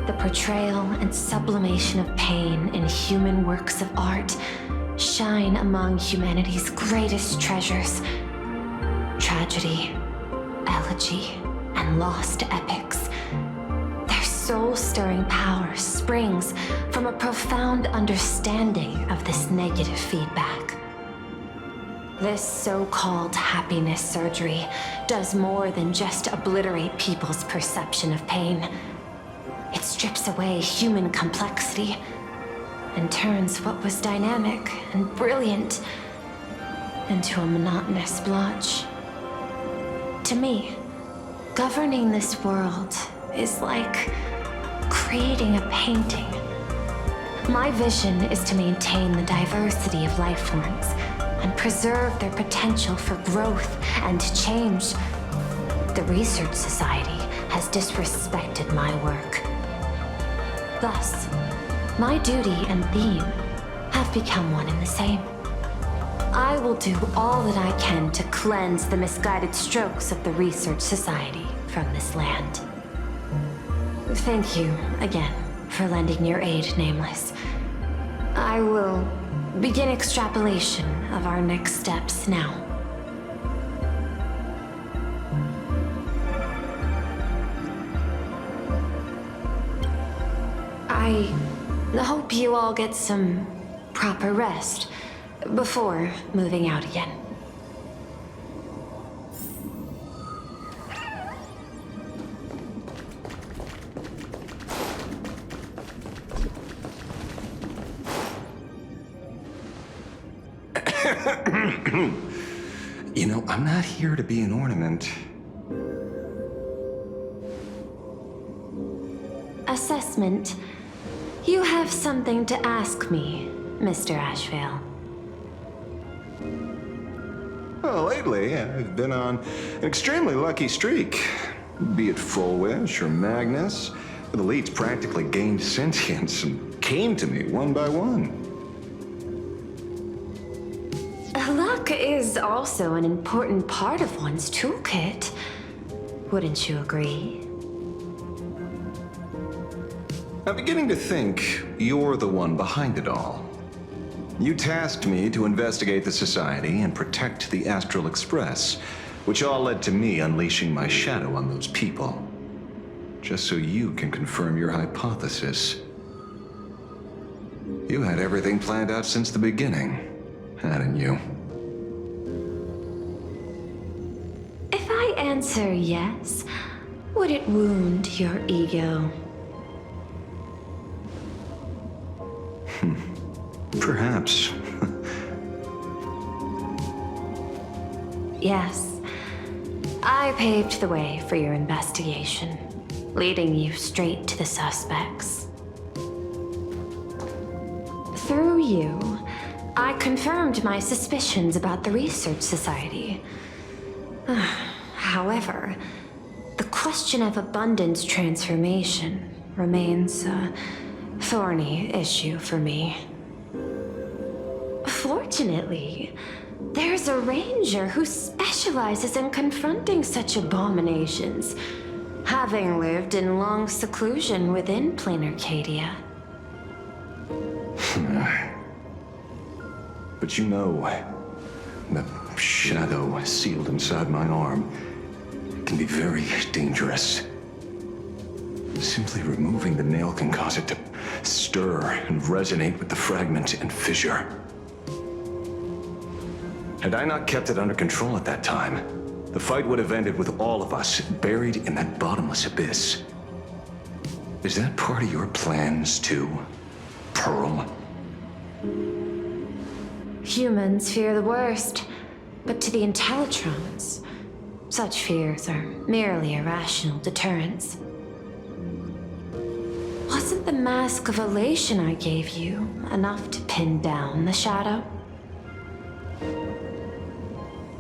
The portrayal and sublimation of pain in human works of art shine among humanity's greatest treasures. Tragedy, elegy and lost epics. Their soul-stirring power springs from a profound understanding of this negative feedback. This so-called happiness surgery does more than just obliterate people's perception of pain. It strips away human complexity and turns what was dynamic and brilliant into a monotonous blotch. To me, governing this world is like creating a painting. My vision is to maintain the diversity of life forms and preserve their potential for growth and change. The Research Society has disrespected my work. Thus, my duty and theme have become one and the same. I will do all that I can to cleanse the misguided strokes of the Research Society from this land. Thank you again for lending your aid, Nameless. I will begin extrapolation of our next steps now. I hope you all get some proper rest before moving out again. You know, I'm not here to be an ornament. Assessment. You have something to ask me, Mr. Ashvale. Well, lately, I've been on an extremely lucky streak. Be it Full Wish or Magnus, the elites practically gained sentience and came to me one by one. Luck is also an important part of one's toolkit. Wouldn't you agree? I'm beginning to think you're the one behind it all. You tasked me to investigate the Society and protect the Astral Express, which all led to me unleashing my shadow on those people. Just so you can confirm your hypothesis. You had everything planned out since the beginning, hadn't you? If I answer yes, would it wound your ego? Perhaps. Yes. I paved the way for your investigation, leading you straight to the suspects. Through you, I confirmed my suspicions about the Research Society. However, the question of abundance transformation remains a thorny issue for me. Fortunately, there's a ranger who specializes in confronting such abominations, having lived in long seclusion within planar Cadia. But you know, the shadow sealed inside my arm can be very dangerous. Simply removing the nail can cause it to stir and resonate with the fragment and fissure. Had I not kept it under control at that time, the fight would have ended with all of us buried in that bottomless abyss. Is that part of your plans too, Pearl? Humans fear the worst, but to the Intellitrons, such fears are merely irrational deterrents. Wasn't the mask of elation I gave you enough to pin down the shadow?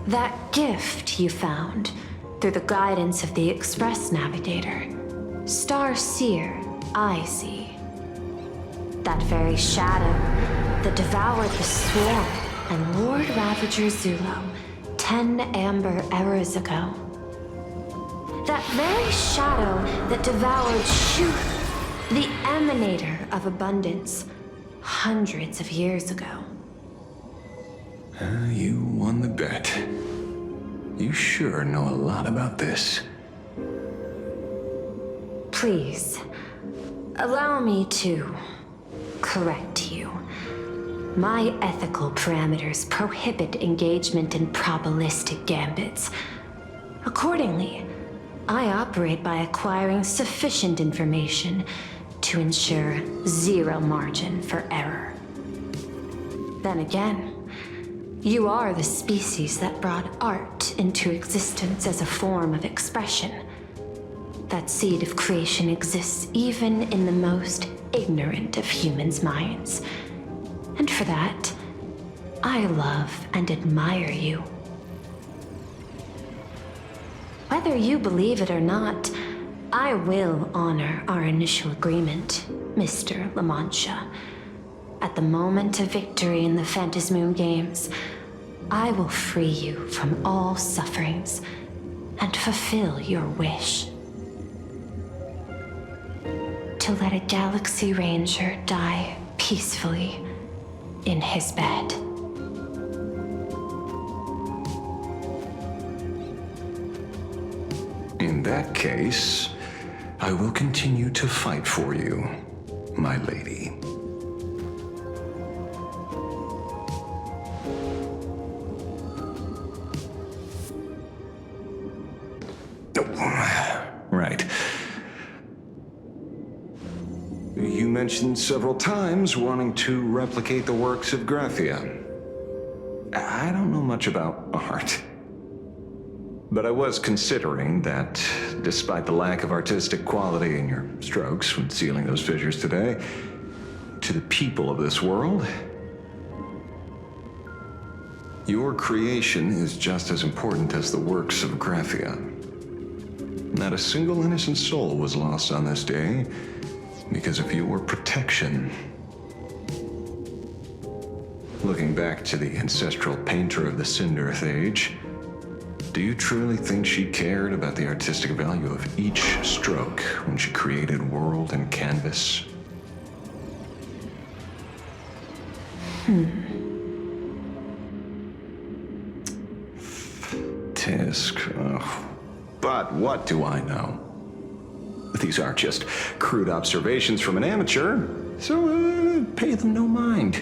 That gift you found through the guidance of the Express Navigator, Star Seer, I see. That very shadow that devoured the Swarm and Lord Ravager Zulo 10 amber eras ago. That very shadow that devoured Shuth, the Emanator of Abundance, hundreds of years ago. You won the bet. You sure know a lot about this. Please, allow me to correct you. My ethical parameters prohibit engagement in probabilistic gambits. Accordingly, I operate by acquiring sufficient information to ensure zero margin for error. Then again, you are the species that brought art into existence as a form of expression. That seed of creation exists even in the most ignorant of humans' minds. And for that, I love and admire you. Whether you believe it or not, I will honor our initial agreement, Mr. La Mancha. At the moment of victory in the Phantasmoon Games, I will free you from all sufferings and fulfill your wish. To let a Galaxy Ranger die peacefully in his bed. In that case, I will continue to fight for you, my lady. Right. You mentioned several times wanting to replicate the works of Graphia. I don't know much about art. But I was considering that, despite the lack of artistic quality in your strokes when sealing those fissures today, to the people of this world, your creation is just as important as the works of Graphia. Not a single innocent soul was lost on this day because of your protection. Looking back to the ancestral painter of the Cinderth Age, do you truly think she cared about the artistic value of each stroke when she created world and canvas? Tisk. But what do I know? These aren't just crude observations from an amateur, so pay them no mind.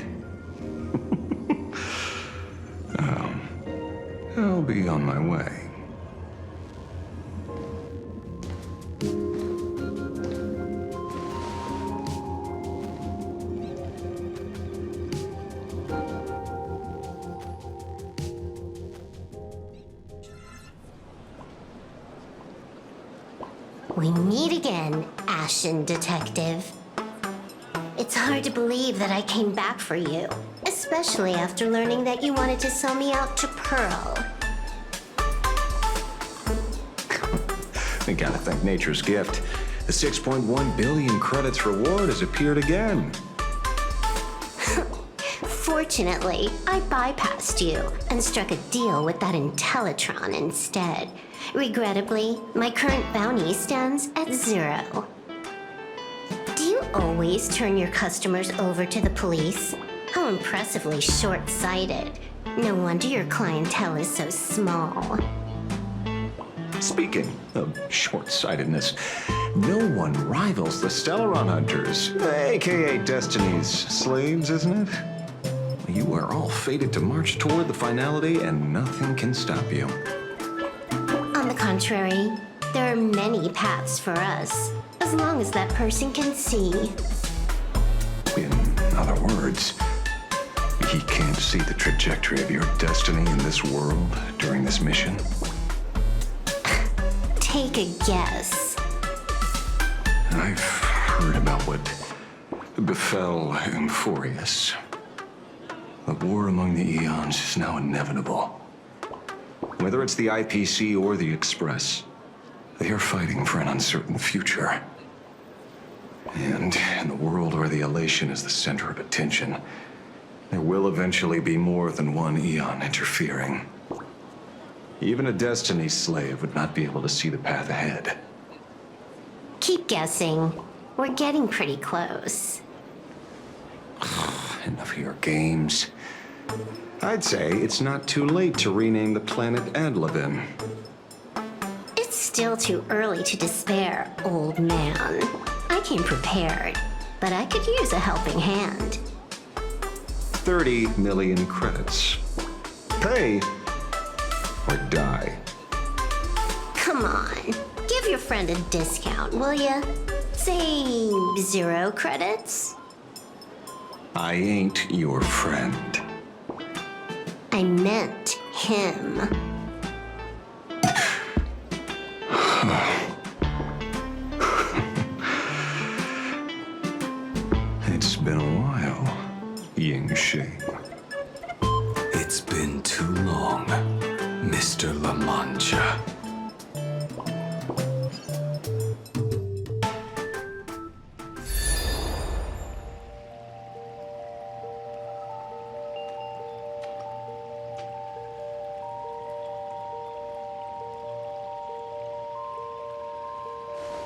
I'll be on my way. We meet again, Ashen Detective. It's hard to believe that I came back for you, especially after learning that you wanted to sell me out to Pearl. We gotta thank nature's gift. The 6.1 billion credits reward has appeared again. Fortunately, I bypassed you and struck a deal with that Intellitron instead. Regrettably, my current bounty stands at 0. Do you always turn your customers over to the police? How impressively short-sighted. No wonder your clientele is so small. Speaking of short-sightedness, no one rivals the Stellaron Hunters, aka Destiny's slaves, isn't it? You are all fated to march toward the finality, and nothing can stop you. On the contrary, there are many paths for us, as long as that person can see. In other words, he can't see the trajectory of your destiny in this world during this mission? Take a guess. I've heard about what befell Euphorius. The war among the Eons is now inevitable. Whether it's the IPC or the Express, they are fighting for an uncertain future. And in the world where the elation is the center of attention, there will eventually be more than one Eon interfering. even a Destiny slave would not be able to see the path ahead. Keep guessing. We're getting pretty close. Enough of your games. I'd say it's not too late to rename the planet Adlevin. It's still too early to despair, old man. I came prepared, but I could use a helping hand. 30 million credits. Pay or die. Come on, give your friend a discount, will ya? Say 0 credits? I ain't your friend. I meant him. It's been a while, Ying-Shing. It's been too long, Mr. La Mancha.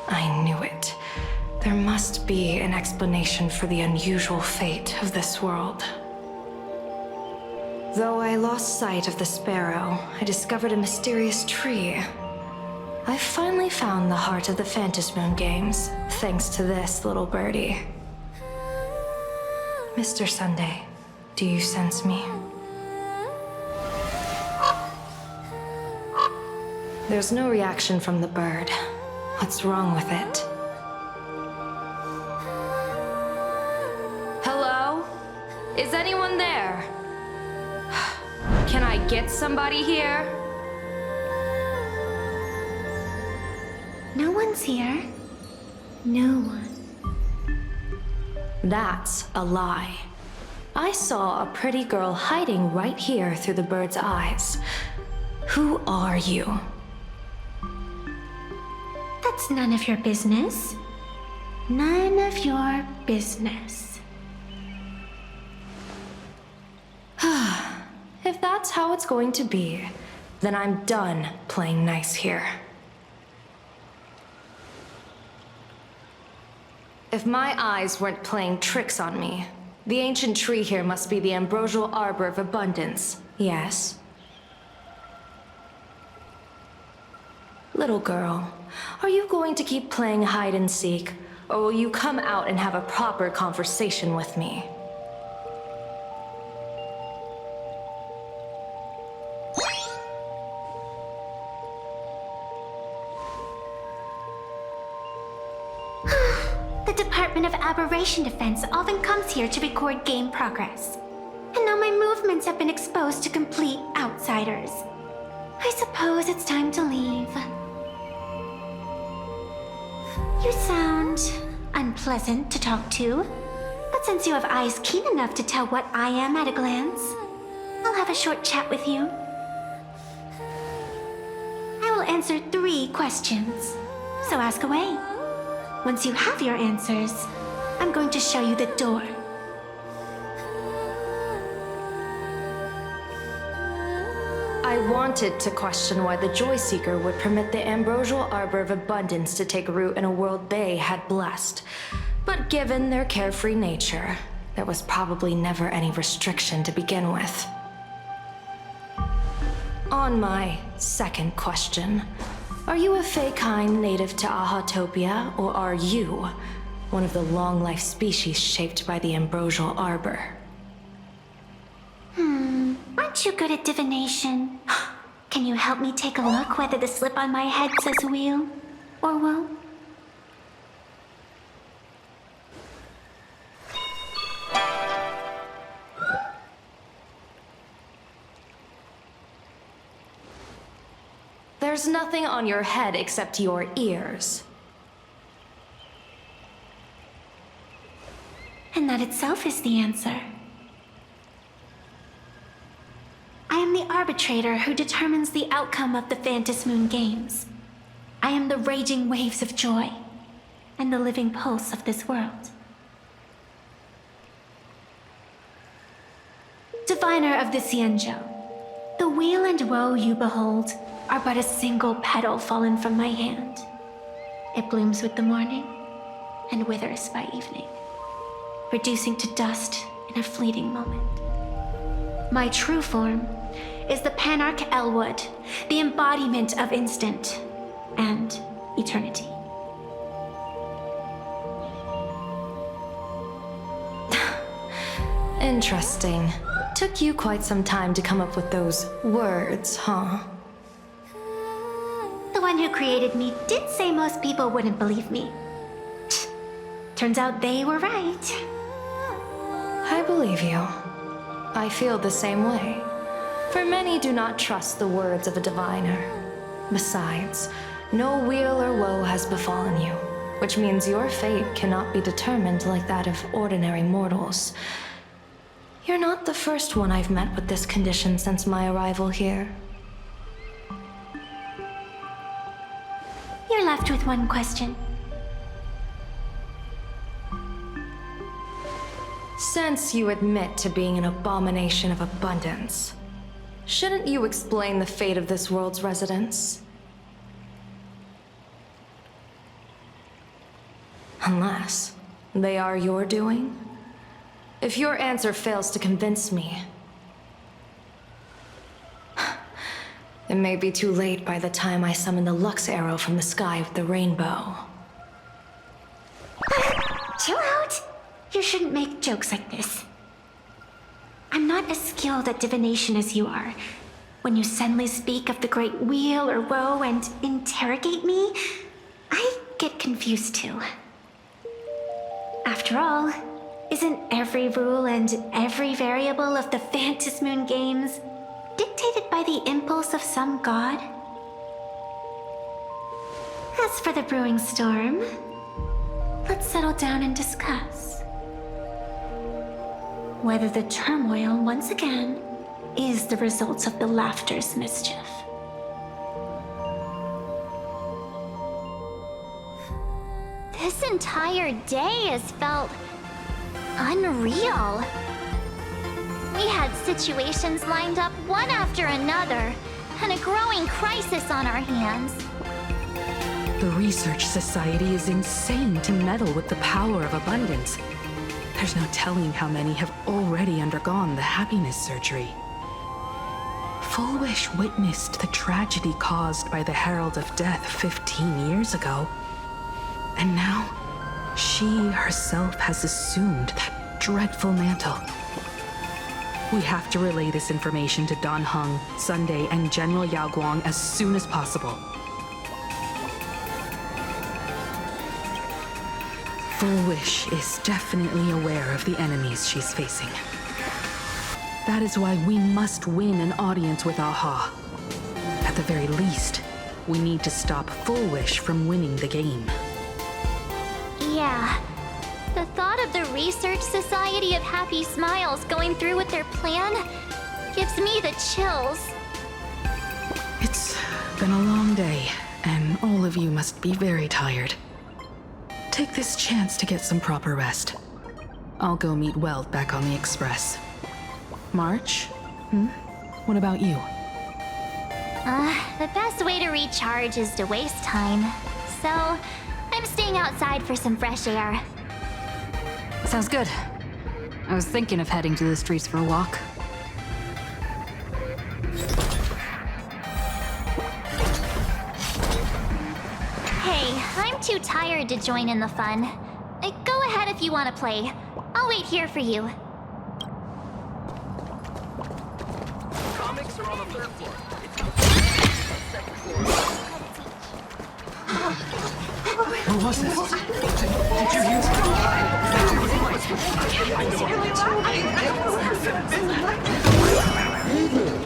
I knew it. There must be an explanation for the unusual fate of this world. Though I lost sight of the sparrow, I discovered a mysterious tree. I finally found the heart of the Phantasmoon games, thanks to this little birdie. Mr. Sunday, do you sense me? There's no reaction from the bird. What's wrong with it? Hello? Is anyone there? Can I get somebody here? No one's here. No one. That's a lie. I saw a pretty girl hiding right here through the bird's eyes. Who are you? That's none of your business. None of your business. If that's how it's going to be, then I'm done playing nice here. If my eyes weren't playing tricks on me, the ancient tree here must be the ambrosial arbor of abundance, yes? Little girl, are you going to keep playing hide and seek, or will you come out and have a proper conversation with me? The Department of Aberration Defense often comes here to record game progress. And now my movements have been exposed to complete outsiders. I suppose it's time to leave. You sound unpleasant to talk to, but since you have eyes keen enough to tell what I am at a glance, I'll have a short chat with you. I will answer 3 questions, so ask away. Once you have your answers, I'm going to show you the door. I wanted to question why the Joy Seeker would permit the ambrosial arbor of abundance to take root in a world they had blessed. But given their carefree nature, there was probably never any restriction to begin with. On my second question, are you a Feykind native to Ahatopia, or are you one of the long-life species shaped by the ambrosial arbor? Aren't you good at divination? Can you help me take a look whether the slip on my head says wheel or woe? There's nothing on your head except your ears. And that itself is the answer. I am the arbitrator who determines the outcome of the Phantasmoon games. I am the raging waves of joy and the living pulse of this world. Diviner of the Xianzhou, the weal and woe you behold are but a single petal fallen from my hand. It blooms with the morning and withers by evening, reducing to dust in a fleeting moment. My true form is the Panarch Elwood, the embodiment of instant and eternity. Interesting. Took you quite some time to come up with those words, huh? The one who created me did say most people wouldn't believe me. Turns out they were right. I believe you. I feel the same way. For many do not trust the words of a diviner. Besides, no weal or woe has befallen you, which means your fate cannot be determined like that of ordinary mortals. You're not the first one I've met with this condition since my arrival here. You're left with one question. Since you admit to being an abomination of abundance, shouldn't you explain the fate of this world's residents? Unless they are your doing? If your answer fails to convince me, it may be too late by the time I summon the Lux Arrow from the sky with the rainbow. Chill out! You shouldn't make jokes like this. I'm not as skilled at divination as you are. When you suddenly speak of the great weal or woe and interrogate me, I get confused too. After all, isn't every rule and every variable of the Phantasmoon games dictated by the impulse of some god? As for the brewing storm, let's settle down and discuss whether the turmoil once again is the result of the laughter's mischief. This entire day has felt unreal. We had situations lined up one after another, and a growing crisis on our hands. The Research Society is insane to meddle with the power of abundance. There's no telling how many have already undergone the happiness surgery. Full Wish witnessed the tragedy caused by the Herald of Death 15 years ago. And now, she herself has assumed that dreadful mantle. We have to relay this information to Dan Heng, Sunday, and General Yao Guang as soon as possible. Full Wish is definitely aware of the enemies she's facing. That is why we must win an audience with Aha. At the very least, we need to stop Full Wish from winning the game. Yeah. The thought of the Research Society of Happy Smiles going through with their plan gives me the chills. It's been a long day, and all of you must be very tired. Take this chance to get some proper rest. I'll go meet Weld back on the Express. March? What about you? The best way to recharge is to waste time. So, I'm staying outside for some fresh air. Sounds good. I was thinking of heading to the streets for a walk. Hey, I'm too tired to join in the fun. Go ahead if you want to play. I'll wait here for you. Comics are on the third floor. What was this? Did you hear Hey there,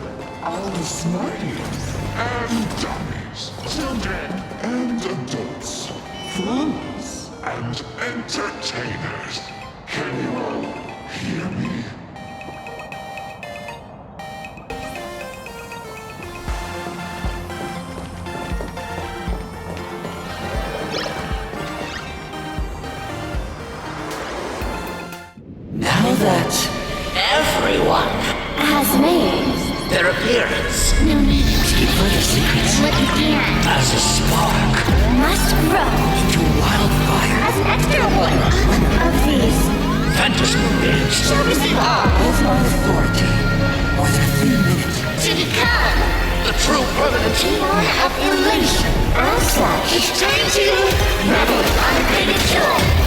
all the smarties and dummies, children and adults, fools and entertainers. Can you all hear me? Now that everyone has made their appearance, no need to keep further secrets as a spark must grow into wildfire. As an extra one of these Phantasmoon games shall receive all of my authority Timon of elation. As such, it's time to revel in unabated joy.